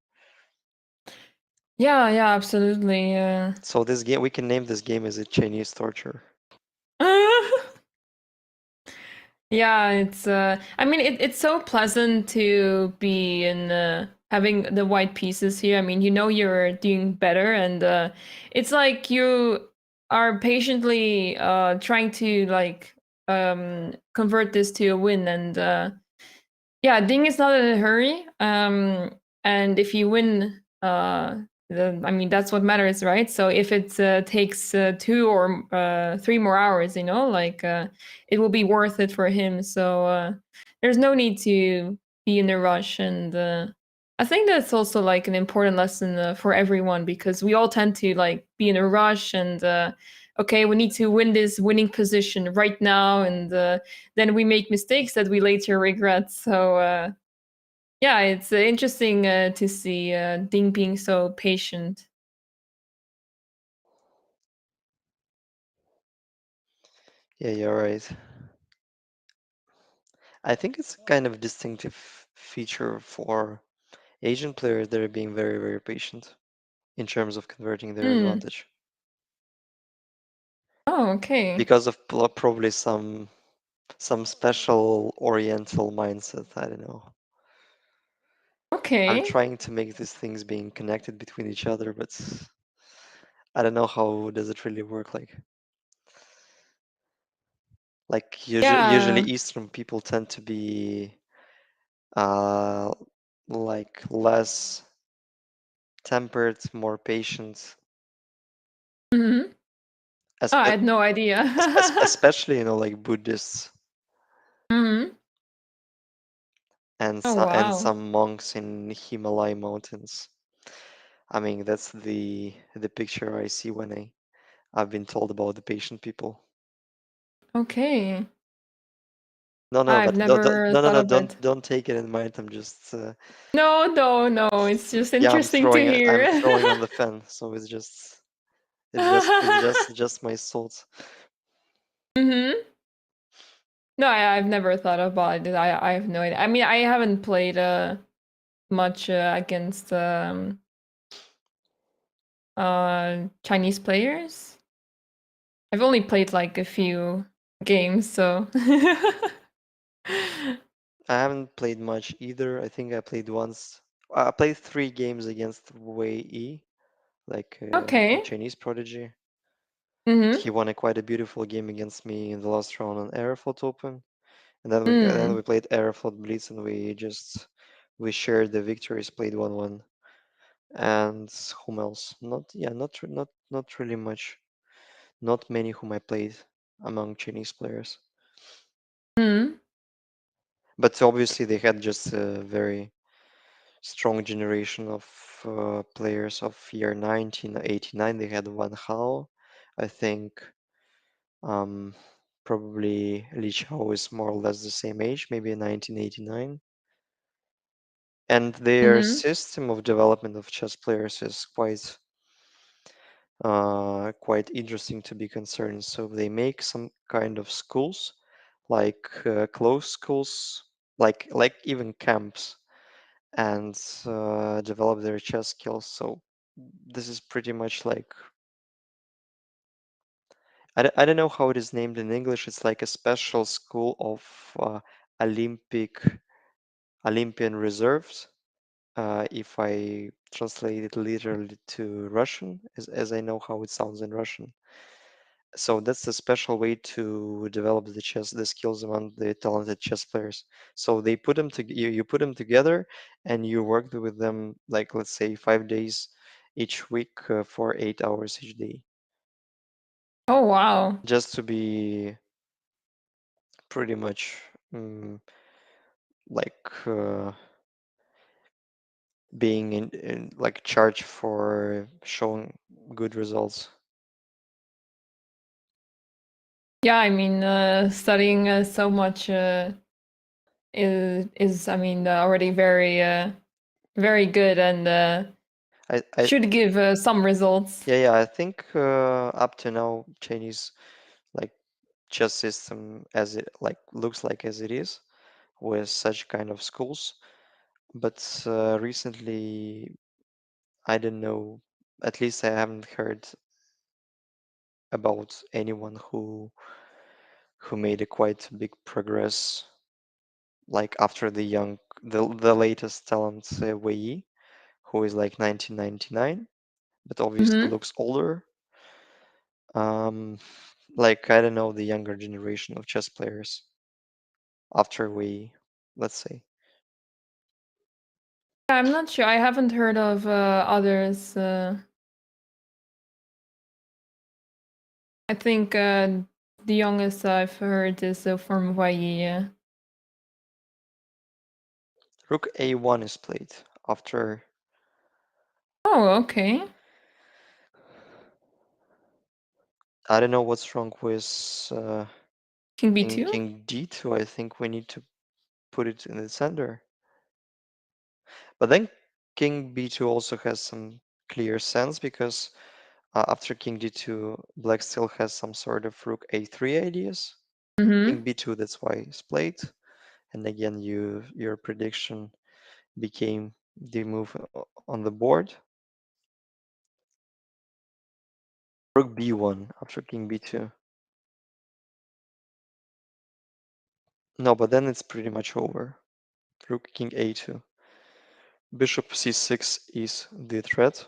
Yeah, yeah, absolutely. So this game, we can name this game as a Chinese torture. Yeah, it's I mean it's so pleasant to be in having the white pieces here. I mean, you know you're doing better, and it's like you are patiently trying to like convert this to a win, and yeah, Ding is not in a hurry. And if you win, I mean, that's what matters, right? So if it takes 2 or 3 more hours, like it will be worth it for him. So there's no need to be in a rush. And I think that's also like an important lesson for everyone because we all tend to like be in a rush and okay, we need to win this winning position right now, and then we make mistakes that we later regret. So yeah, it's interesting to see Ding being so patient. Yeah, you're right. I think it's kind of distinctive feature for Asian players that are being very, very patient in terms of converting their Hmm. advantage Oh, okay. because of probably some special Oriental mindset. I don't know. I'm Okay. trying to make these things being connected between each other, but I don't know how does it really work. Like usually Yeah. Eastern people tend to be uh like less tempered, more patient, Hmm. Oh, as, I had no idea. especially like Buddhists Hmm. and Oh, and wow. some monks in Himalaya mountains. I mean, that's the picture I see when I've been told about the patient people. Okay. No, no, I've but never no, no, thought no, of it. don't take it in mind. I'm just No, no, no. It's just yeah, interesting to I'm hear. throwing on the fan, so it's just my thoughts. Hmm. No, I've never thought about it. I have no idea. I mean, I haven't played much against Chinese players. I've only played like a few games, so. I haven't played much either. I think I played once. I played 3 games against Wei Yi, like a Okay. Chinese prodigy. Mm-hmm. He won a quite a beautiful game against me in the last round on Aeroflot Open, and then Mm. we played Aeroflot Blitz, and we shared the victories, played 1-1. And whom else? Not really much. Not many whom I played among Chinese players, Mm. but obviously they had just a very strong generation of players of year 1989. They had Van Hao, I think. Um, Probably Li Chao is more or less the same age, maybe 1989. And their Mm-hmm. system of development of chess players is quite interesting to be concerned. So they make some kind of schools, like closed schools, like even camps, and develop their chess skills. So this is pretty much like I don't know how it is named in English. It's like a special school of Olympic Olympian reserves. If I translate it literally to Russian, as I know how it sounds in Russian. So that's a special way to develop the skills among the talented chess players. So they put them you put them together, and you work with them like let's say 5 days each week for 8 hours each day, Oh, wow. just to be pretty much. like being in like charged for showing good results. Yeah, I mean, studying so much is I mean, already very good and I should give some results. yeah, I think up to now Chinese like chess system as it like looks like as it is with such kind of schools, but recently I don't know. At least I haven't heard about anyone who made a quite big progress like after the latest talent Wei Yi, who is like 1999 but obviously Hmm. looks older. um like I don't know the younger generation of chess players after Wei Yi, let's say. I'm not sure. I haven't heard of others. I think the youngest I've heard is from Hawaii. Rook A1 is played after. Oh, okay. I don't know what's wrong with King king B2? king D2. I think we need to put it in the center. But then king b2 also has some clear sense because after king d2, black still has some sort of rook a3 ideas. King Mm-hmm. b2, that's why it's played. And again, your prediction became the move on the board. Rook b1 after king b2. No, but then it's pretty much over. Rook king a2. Bishop c6 is the threat.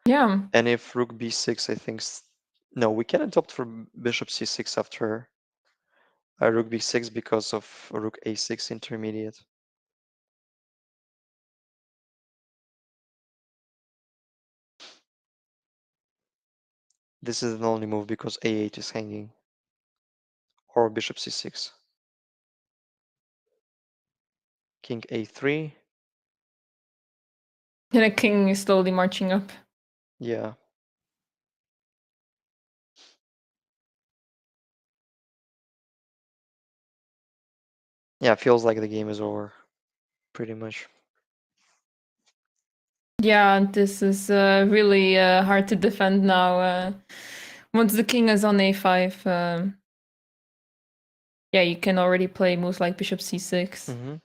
Yeah. And if rook b6, I think. No, we cannot opt for bishop c6 after rook b6 because of rook a6 intermediate. This is the only move because a8 is hanging. Or bishop c6. King a3. And the king is slowly marching up. Yeah. Yeah, feels like the game is over. Pretty much. Yeah, this is really hard to defend now. Once the king is on a5, yeah, you can already play moves like bishop c6. Hmm.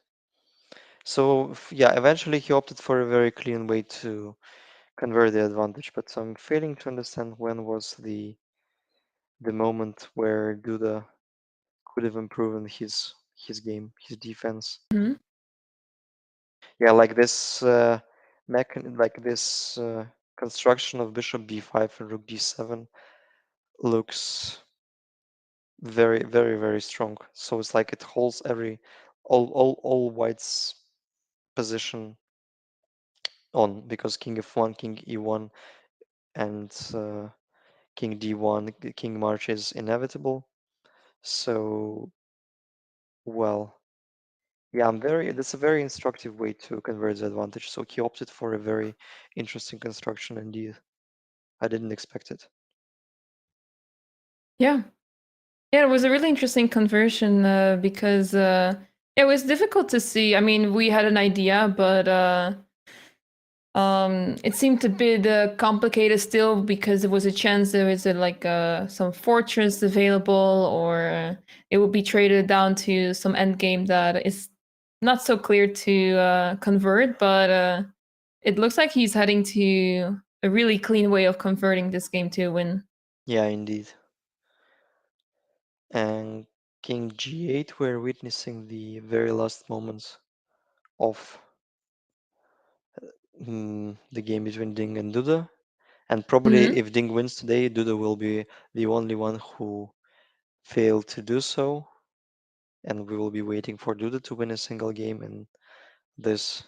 So yeah, eventually he opted for a very clean way to convert the advantage, but I'm failing to understand when was the moment where Duda could have improved his game, his defense. Mm-hmm. Yeah, like this like this construction of bishop b5 and rook d7 looks very, very, very strong. So it's like it holds all white's position on because king f1, king e1, and king d1, king march is inevitable. So well, yeah, that's a very instructive way to convert the advantage. So he opted for a very interesting construction indeed. I didn't expect it. Yeah. Yeah, it was a really interesting conversion because it was difficult to see. I mean, we had an idea, but it seemed a bit complicated still because there was a chance there was like some fortress available, or it would be traded down to some end game that is not so clear to convert. But it looks like he's heading to a really clean way of converting this game to a win. Yeah, indeed. And king g8, we're witnessing the very last moments of the game between Ding and Duda. And probably Mm-hmm. if Ding wins today, Duda will be the only one who failed to do so. And we will be waiting for Duda to win a single game in this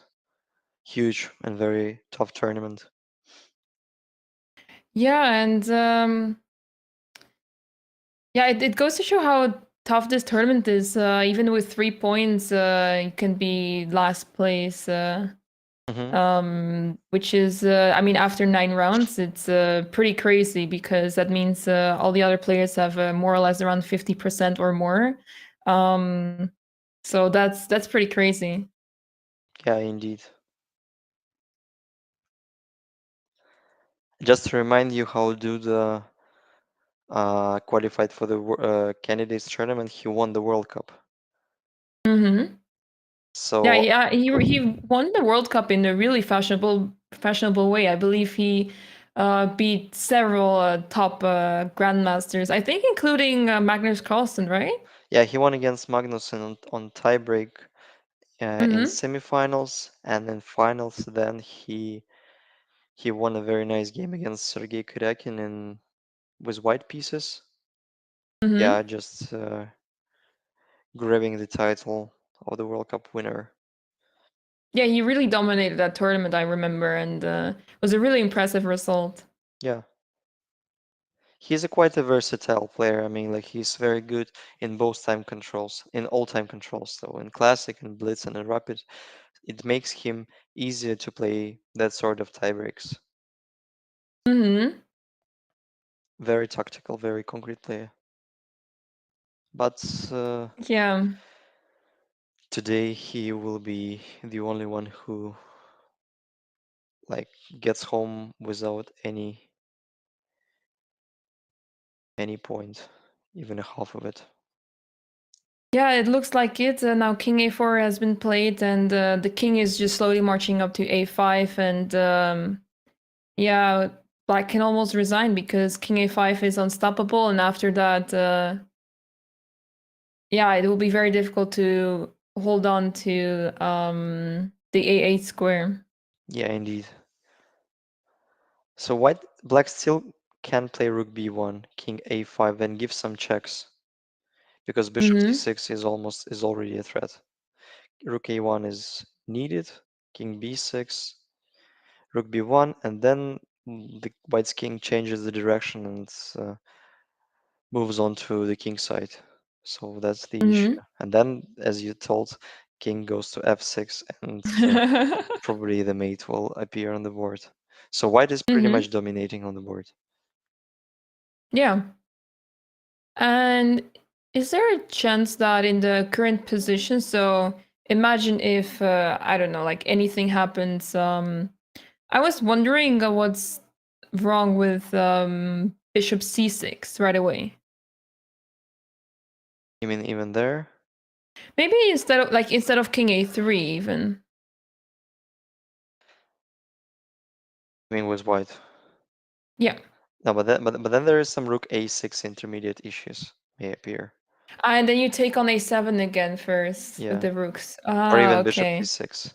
huge and very tough tournament. Yeah, and yeah, it goes to show how tough this tournament is. Even with 3 points, you can be last place. Hmm. Which is, I mean, after 9 rounds, it's pretty crazy because that means all the other players have more or less around 50% or more. Um, so that's pretty crazy. Yeah, indeed. Just to remind you how Duda qualified for the candidates tournament, he won the World Cup. Mm-hmm. Yeah, So yeah, he won the World Cup in a really fashionable way. I believe he beat several top grandmasters. I think including Magnus Carlsen, right? yeah, he won against Magnussen on tiebreak in Mm-hmm. semifinals, and in finals. Then he won a very nice game against Sergei Kuryakin in with white pieces. Mm-hmm. Yeah, just grabbing the title of the World Cup winner. Yeah, he really dominated that tournament. I remember, and it was a really impressive result. Yeah, he's a quite a versatile player. I mean, like he's very good in both time controls, in all time controls. So in classic and blitz and in rapid, it makes him easier to play that sort of tie breaks. Mm-hmm. Very tactical, very concrete player. But Yeah. today he will be the only one who like gets home without any point, even a half of it. Yeah, it looks like it. Now King A4 has been played, and the king is just slowly marching up to A5, and yeah, Black can almost resign because King A5 is unstoppable, and after that, yeah, it will be very difficult to hold on to the A8 square. Yeah, indeed. So white black still can play rook b1, king a5, and give some checks because bishop Mm-hmm. c6 is already a threat. Rook a1 is needed, king b6, rook b1, and then the white's king changes the direction and moves on to the king side. So that's the issue. Mm-hmm. And then, as you told, king goes to f6, and probably the mate will appear on the board. So white is pretty Mm-hmm. much dominating on the board. Yeah. And is there a chance that in the current position, so imagine if I don't know, like anything happens. I was wondering what's wrong with Bishop C6 right away. You mean even there? Maybe instead of King A3 even. I mean with white. Yeah. No, but then there is some rook a6 intermediate issues may appear. And then you take on A7 again first with Yeah, the rooks. or Ah, even bishop okay. d6.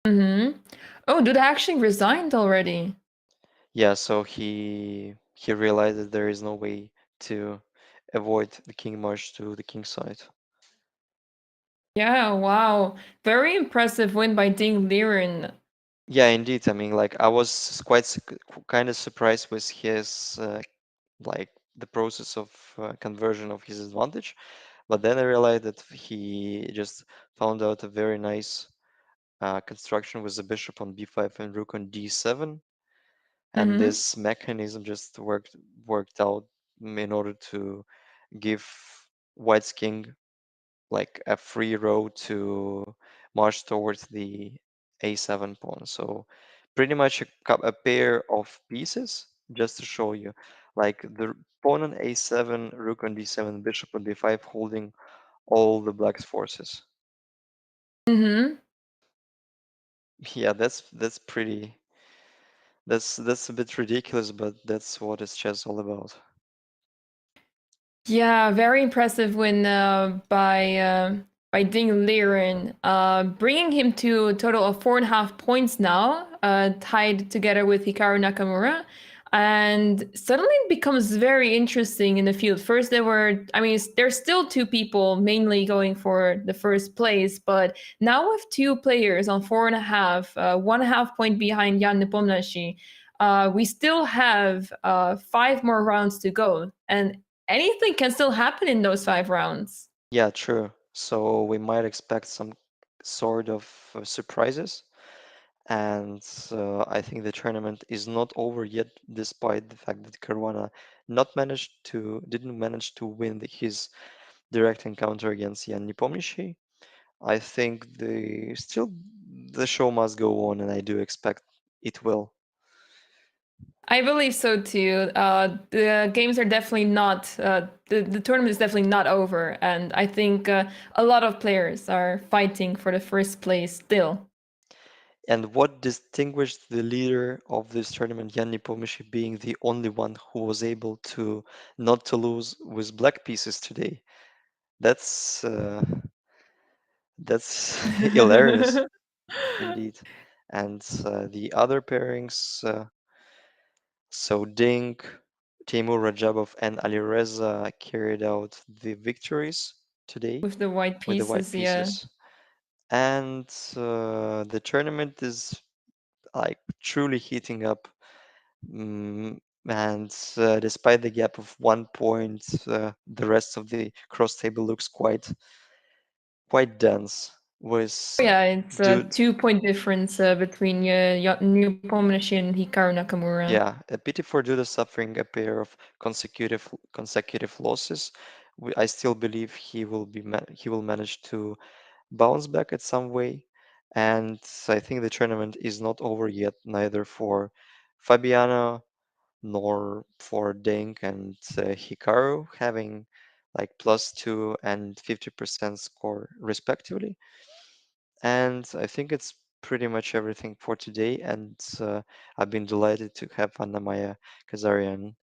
Mm-hmm. Oh, Duda actually resigned already. Yeah, so he realized that there is no way to avoid the king march to the king side. Yeah, wow. Very impressive win by Ding Liren. Yeah, indeed. I mean, like I was quite kind of surprised with his like the process of conversion of his advantage, but then I realized that he just found out a very nice construction with the bishop on b5 and rook on d7, and Mm-hmm. this mechanism just worked out in order to give white's king like a free road to march towards the a7 pawn. So pretty much a pair of pieces, just to show you, like the pawn on a7, rook on d7, bishop on b5, holding all the black's forces. Mm-hmm. Yeah, that's pretty. That's a bit ridiculous, but that's what is chess all about. Yeah, very impressive win by Ding Liren, bringing him to a total of 4.5 points now, tied together with Hikaru Nakamura. And suddenly it becomes very interesting in the field. First, I mean, there's still two people mainly going for the first place, but now with two players on 4.5, 1.5 point behind Jan Nepomnyashchy, we still have 5 more rounds to go. And anything can still happen in those 5 rounds. Yeah, true. So we might expect some sort of surprises. And I think the tournament is not over yet, despite the fact that Caruana not managed to didn't manage to win his direct encounter against Jan Nepomnyashchy. I think the show must go on, and I do expect it will. I believe so too. The games are definitely not, the tournament is definitely not over. And I think a lot of players are fighting for the first place still. And what distinguished the leader of this tournament, Jan Nepomnyashchy, being the only one who was able to not to lose with black pieces today. That's uh, that's hilarious indeed. And the other pairings, so Ding, Teimour Radjabov, and Alireza carried out the victories today With the white with the white pieces, yeah. pieces. And the tournament is like truly heating up. And despite the gap of 1 point, the rest of the cross table looks quite dense. Oh With yeah, it's a dude, 2 point difference between Nepomnyashchy and Hikaru Nakamura. yeah, a pity for Duda suffering a pair of consecutive losses. I still believe he will manage to bounce back at some way. And I think the tournament is not over yet, neither for Fabiano nor for Dink and Hikaru having like +2 and 50% score respectively. And I think it's pretty much everything for today. And I've been delighted to have Anna-Maja Kazarian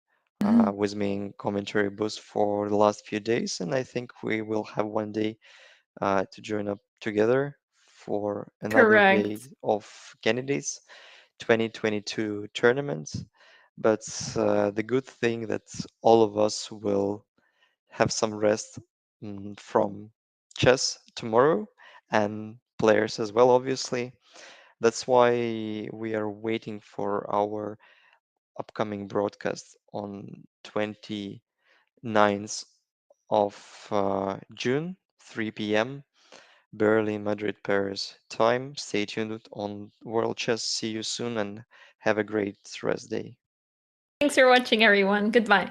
with me in commentary booth for the last few days. And I think we will have one day to join up together for another day Correct. of candidates 2022 tournament. But the good thing that all of us will have some rest from chess tomorrow and players as well, obviously. That's why we are waiting for our upcoming broadcast on 29th of June, 3 p.m. Berlin, Madrid, Paris time. Stay tuned on World Chess. See you soon and have a great rest day. Thanks for watching, everyone. Goodbye.